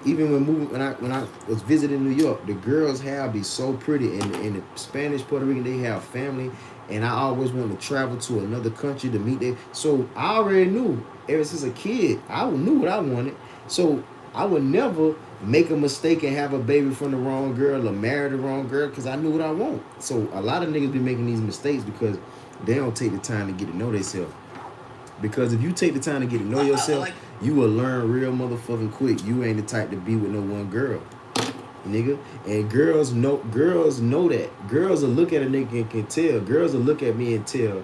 S1: even when I was visiting New York, the girls' hair be so pretty. And the Spanish, Puerto Rican, they have family. And I always wanted to travel to another country to meet them. So I already knew, ever since a kid, I knew what I wanted. So I would never make a mistake and have a baby from the wrong girl or marry the wrong girl, because I knew what I want. So a lot of niggas be making these mistakes because they don't take the time to get to know themselves. Because if you take the time to get to know yourself, you will learn real motherfucking quick. You ain't the type to be with no one girl, nigga. And girls know that. Girls will look at a nigga and can tell. Girls will look at me and tell,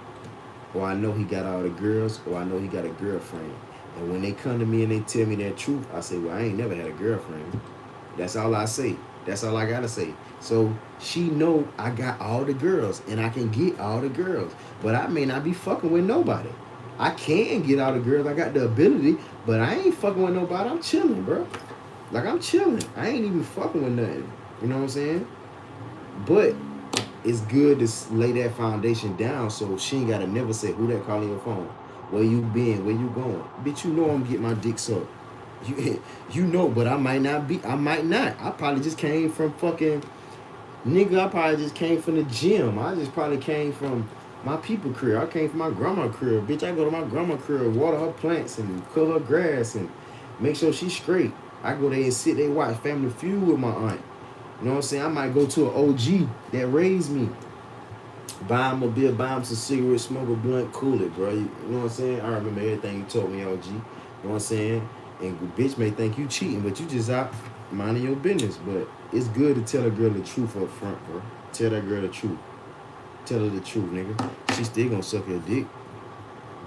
S1: or I know he got all the girls, or I know he got a girlfriend. And when they come to me and they tell me that truth, I say, well, I ain't never had a girlfriend. That's all I say. That's all I gotta say. So she know I got all the girls and I can get all the girls. But I may not be fucking with nobody. I can get all the girls. I got the ability, but I ain't fucking with nobody. I'm chilling, bro. Like, I'm chilling. I ain't even fucking with nothing. You know what I'm saying? But it's good to lay that foundation down so she ain't gotta never say, who that calling your phone? Where you been? Where you going? Bitch, you know I'm getting my dick sucked. You know, but I might not be. I might not. I probably just came from fucking... Nigga, I probably just came from the gym. I just probably came from my people career. I came from my grandma career. Bitch, I go to my grandma career, water her plants and cut her grass and make sure she's straight. I go there and sit there, watch Family Feud with my aunt. You know what I'm saying? I might go to an OG that raised me. Buy him a beer, buy him some cigarettes, smoke a blunt, cool it, bro. You know what I'm saying? I remember everything you told me, OG. You know what I'm saying? And the bitch may think you cheating, but you just out minding your business. But it's good to tell a girl the truth up front, bro. Tell that girl the truth. Tell her the truth, nigga. She still gonna suck your dick.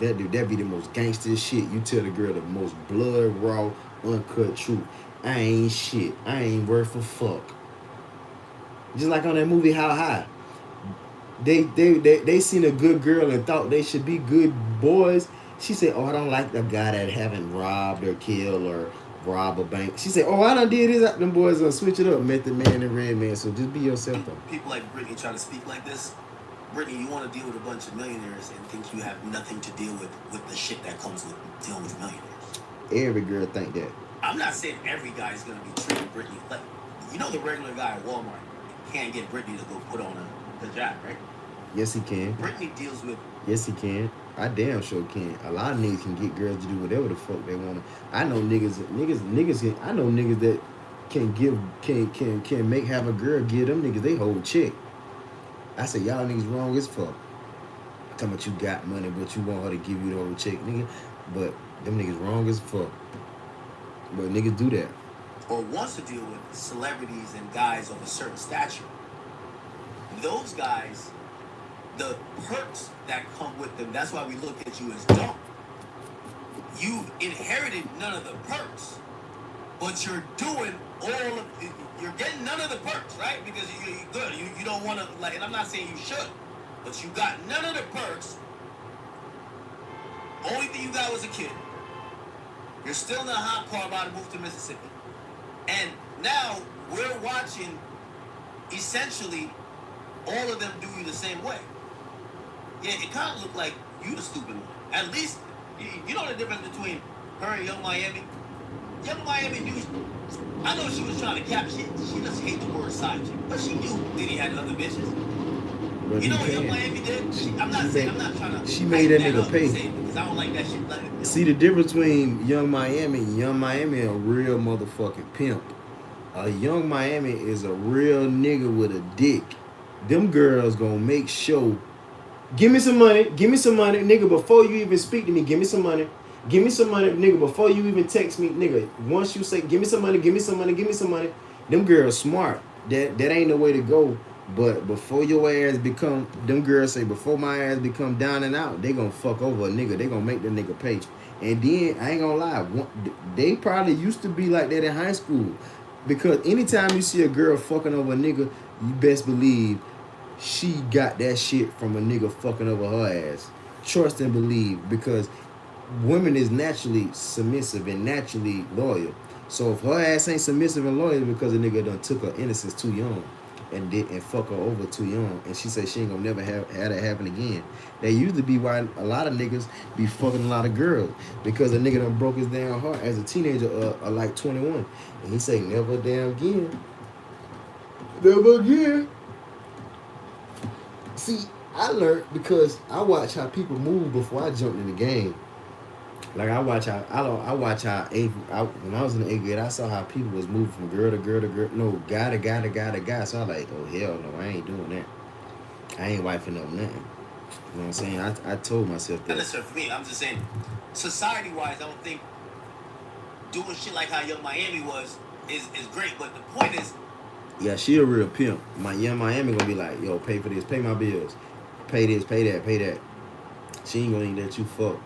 S1: That be the most gangster shit. You tell the girl the most blood raw, uncut truth. I ain't shit. I ain't worth a fuck. Just like on that movie How High. They seen a good girl and thought they should be good boys. She said, oh, I don't like the guy that haven't robbed or killed or robbed a bank. She said, oh, I done did this. Them boys gonna switch it up. Method Man and Red Man. So just be yourself, though.
S3: People like Brittany try to speak like this. Brittany, you want to deal with a bunch of millionaires and think you have nothing to deal with the shit that comes with dealing with millionaires.
S1: Every girl think that.
S3: I'm not saying every guy is going to be treating Brittany like, you know, the regular guy at Walmart can't get Brittany to go put on a hijab, right?
S1: Yes, he can.
S3: Brittany deals with...
S1: Yes, he can. I damn sure can. A lot of niggas can get girls to do whatever the fuck they want. I know niggas. I know niggas that can have a girl give them niggas they whole chick. I say y'all niggas wrong as fuck. Talking about you got money, but you want her to give you the whole chick, nigga. But them niggas wrong as fuck. But niggas do that.
S3: Or wants to deal with celebrities and guys of a certain stature. Those guys, the perks that come with them, that's why we look at you as dumb. You inherited none of the perks, but you're doing all of, you're getting none of the perks, right? Because you're good. You don't want to, like, and I'm not saying you should, but you got none of the perks. Only thing you got was a kid. You're still in a hot car about to move to Mississippi. And now we're watching, essentially, all of them do you the same way. Yeah, it kind of looked like you the stupid one. At least, you know the difference between her and Young Miami? Young Miami knew, I know she was trying to capture, she just hates the word side chick, but she knew Diddy had other bitches.
S1: But
S3: you know what Young Miami did? I'm not trying to...
S1: She made that nigga pay.
S3: Because I don't like that shit. Like,
S1: see, the difference between Young Miami a real motherfucking pimp. A Young Miami is a real nigga with a dick. Them girls gonna make sure, give me some money, nigga, before you even speak to me, give me some money, nigga, before you even text me, nigga. Once you say, give me some money, them girls smart. That ain't the way to go. But before your ass become, them girls say, before my ass become down and out, they gonna fuck over a nigga. They gonna make the nigga pay. And then, I ain't gonna lie, they probably used to be like that in high school. Because anytime you see a girl fucking over a nigga, you best believe she got that shit from a nigga fucking over her ass. Trust and believe, because women is naturally submissive and naturally loyal. So if her ass ain't submissive and loyal because a nigga done took her innocence too young and fuck her over too young, and she said she ain't gonna never have that happen again. That usually be why a lot of niggas be fucking a lot of girls, because a nigga done broke his damn heart as a teenager, like 21, and he say never damn again. Never again. See, I learned because I watch how people move before I jumped in the game. Like I watch how when I was in the 8th grade, I saw how people was moving from girl to girl to girl, no, guy to guy to guy to guy. So I was like, oh hell no, I ain't doing that. I ain't wifing up nothing. You know what I'm saying? I told myself
S3: Not
S1: that.
S3: necessarily for me. I'm just saying, society-wise, I don't think doing shit like how Young Miami was is great. But the point is,
S1: Yeah, she a real pimp. My Young Miami gonna be like, yo, pay for this, pay my bills, pay this, pay that, pay that. She ain't gonna even let you fuck.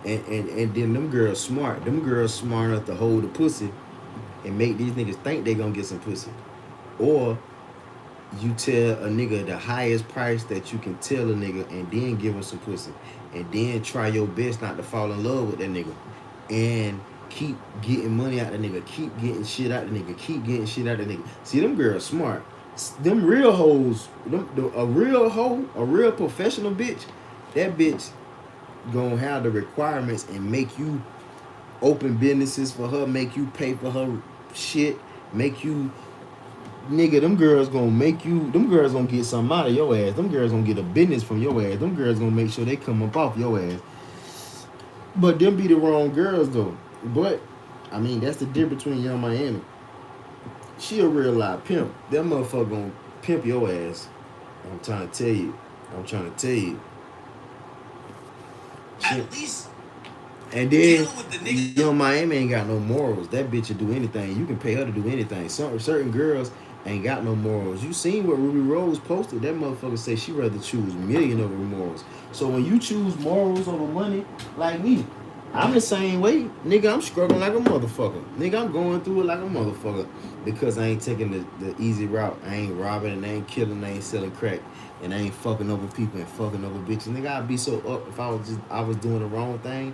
S1: And then them girls smart. Them girls smart enough to hold the pussy and make these niggas think they gonna get some pussy. Or you tell a nigga the highest price that you can tell a nigga and then give him some pussy. And then try your best not to fall in love with that nigga. And keep getting money out the nigga. Keep getting shit out the nigga. Keep getting shit out the nigga. See, them girls smart. Them real hoes, a real hoe, a real professional bitch, that bitch gonna have the requirements and make you open businesses for her, make you pay for her shit, make you nigga, them girls gonna make you, them girls gonna get something out of your ass. Them girls gonna get a business from your ass. Them girls gonna make sure they come up off your ass. But them be the wrong girls though. But I mean that's the difference between Young Miami. She a real live pimp. That motherfucker gonna pimp your ass. I'm trying to tell you. I'm trying to tell you.
S3: at least
S1: And then Young Miami ain't got no morals. That bitch will do anything. You can pay her to do anything. Certain girls ain't got no morals. You seen what Ruby Rose posted? That motherfucker say she rather choose million over morals. So when you choose morals over money, like me, I'm the same way. Nigga, I'm struggling like a motherfucker. Nigga, I'm going through it like a motherfucker. Because I ain't taking the easy route. I ain't robbing and I ain't killing, I ain't selling crack. And I ain't fucking over people and fucking over bitches. Nigga, I'd be so up if I was doing the wrong thing.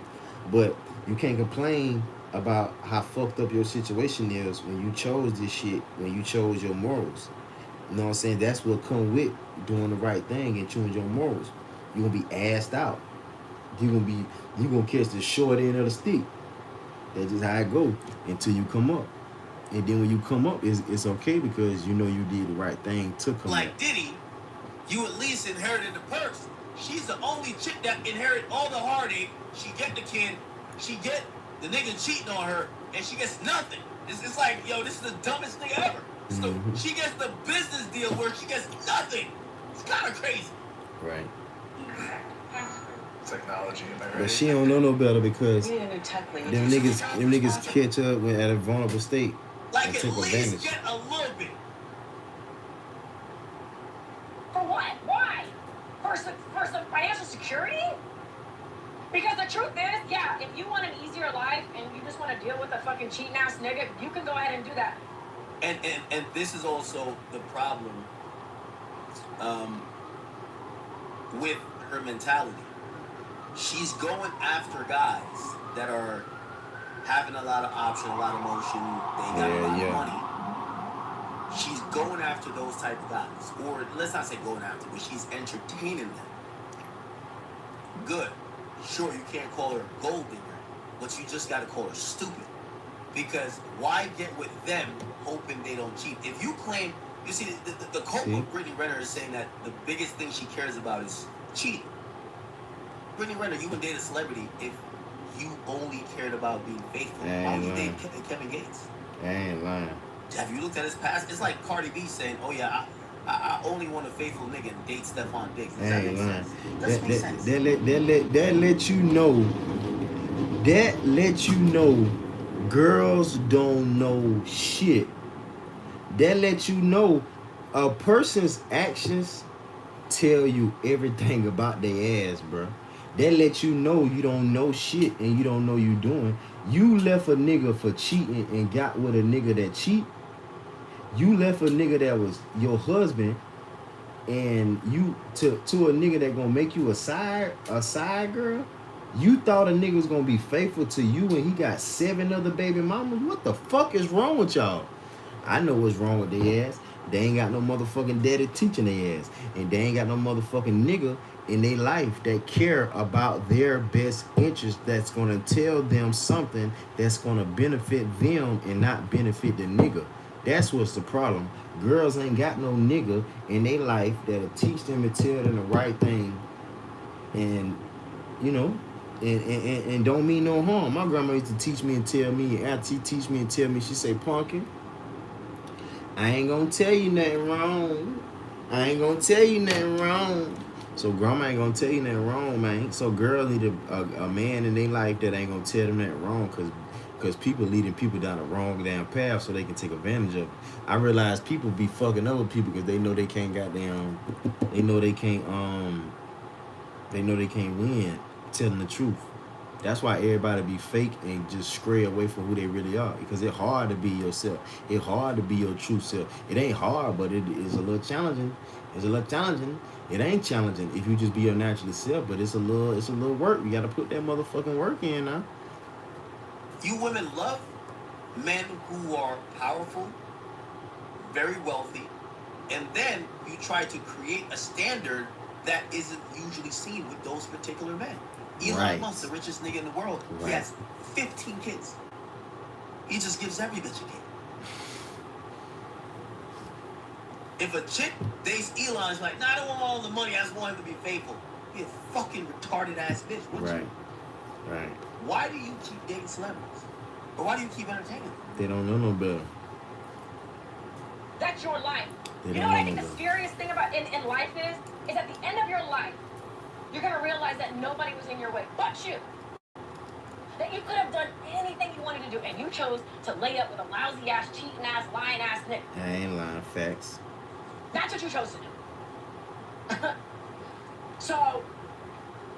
S1: But you can't complain about how fucked up your situation is when you chose this shit, when you chose your morals. You know what I'm saying? That's what come with doing the right thing and choosing your morals. You're gonna be assed out. You gonna catch the short end of the stick. That's just how it go until you come up. And then when you come up, it's okay because you know you did the right thing to come
S3: like
S1: up.
S3: Diddy, you at least inherited the purse. She's the only chick that inherit all the heartache. She get the kid, she get the nigga cheating on her, and she gets nothing. It's like, yo, this is the dumbest thing ever. So she gets the business deal where she gets nothing. It's kind of crazy.
S1: Right.
S14: Technology, am I right?
S1: But she don't know no better because
S9: We need a new tech lead.
S1: them niggas catch up when at a vulnerable state
S3: Like
S1: and
S3: at
S1: take
S3: least
S1: advantage.
S3: get a little bit.
S9: For what? Why? For some financial security? Because the truth is, yeah, if you want an easier life and you just want to deal with a fucking cheating ass nigga, you can go ahead and do that.
S3: And this is also the problem with her mentality. She's going after guys that are having a lot of option, a lot of motion, they got a lot of money. She's going after those type of guys. Or let's not say going after, but she's entertaining them. Good. Sure, you can't call her a gold digger, but you just gotta call her stupid. Because why get with them hoping they don't cheat? If you claim, you see, the quote of Brittany Renner is saying that the biggest thing she cares about is cheating. Brittany Renner, you would date a celebrity if you only cared about being faithful. Why would you date Kevin Gates?
S1: I ain't lying.
S3: Have you looked at his past? It's like Cardi B saying, oh yeah, I only want a faithful nigga and date Stephon Diggs. Does that make sense? Doesn't make sense.
S1: That let you know. That let you know girls don't know shit. That let you know a person's actions tell you everything about their ass, bro. That let you know you don't know shit and you don't know you doing. You left a nigga for cheating and got with a nigga that cheat. You left a nigga that was your husband and you to a nigga that gonna make you a side girl. You thought a nigga was gonna be faithful to you when he got 7 other baby mamas? What the fuck is wrong with y'all? I know what's wrong with their ass. They ain't got no motherfucking daddy teaching their ass. And they ain't got no motherfucking nigga in their life that care about their best interest, that's gonna tell them something that's gonna benefit them and not benefit the nigga. That's what's the problem. Girls ain't got no nigga in their life that'll teach them and tell them the right thing. And, you know, and don't mean no harm. My grandma used to teach me and tell me, and auntie teach me and tell me, she say, Punkin, I ain't gonna tell you nothing wrong. I ain't gonna tell you nothing wrong. So grandma ain't gonna tell you nothing wrong, man. So girls need a man in their life that ain't gonna tell them that wrong, cause people leading people down the wrong damn path so they can take advantage of it. I realize people be fucking other people because they know they can't goddamn, they know they can't win telling the truth. That's why everybody be fake and just stray away from who they really are. Because it's hard to be yourself. It's hard to be your true self. It ain't hard, but it is a little challenging. It's a little challenging. It ain't challenging if you just be your natural self, but it's a little work. You gotta put that motherfucking work in now.
S3: You women love men who are powerful, very wealthy, and then you try to create a standard that isn't usually seen with those particular men. Elon Musk, the richest nigga in the world, he has 15 kids. He just gives every bitch a kid. If a chick dates Elon, it's like, nah, I don't want all the money, I just want him to be faithful. You're a fucking retarded ass bitch, wouldn't you?
S1: Right.
S3: Why do you keep dating celebrities? Or why do you keep entertaining them?
S1: They don't know no better.
S9: That's your life.
S1: They
S9: You know what I think the scariest thing about in life is at the end of your life, you're gonna realize that nobody was in your way but you. That you could have done anything you wanted to do, and you chose to lay up with a lousy ass, cheating ass, lying ass nigga.
S1: I ain't lying, facts.
S9: That's what you chose to do. So,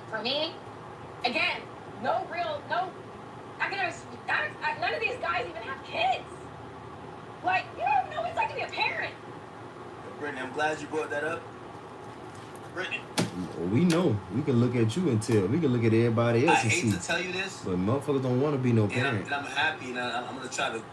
S9: for me, again, none of these guys even have kids. Like, you don't know what it's like to be a parent.
S3: Brittany, I'm glad you brought that up. Brittany.
S1: We know. We can look at you and tell. We can look at everybody else
S3: I
S1: and
S3: hate
S1: see.
S3: to tell you this,
S1: But motherfuckers don't want to be no parent.
S3: and I'm happy, and I'm going to try to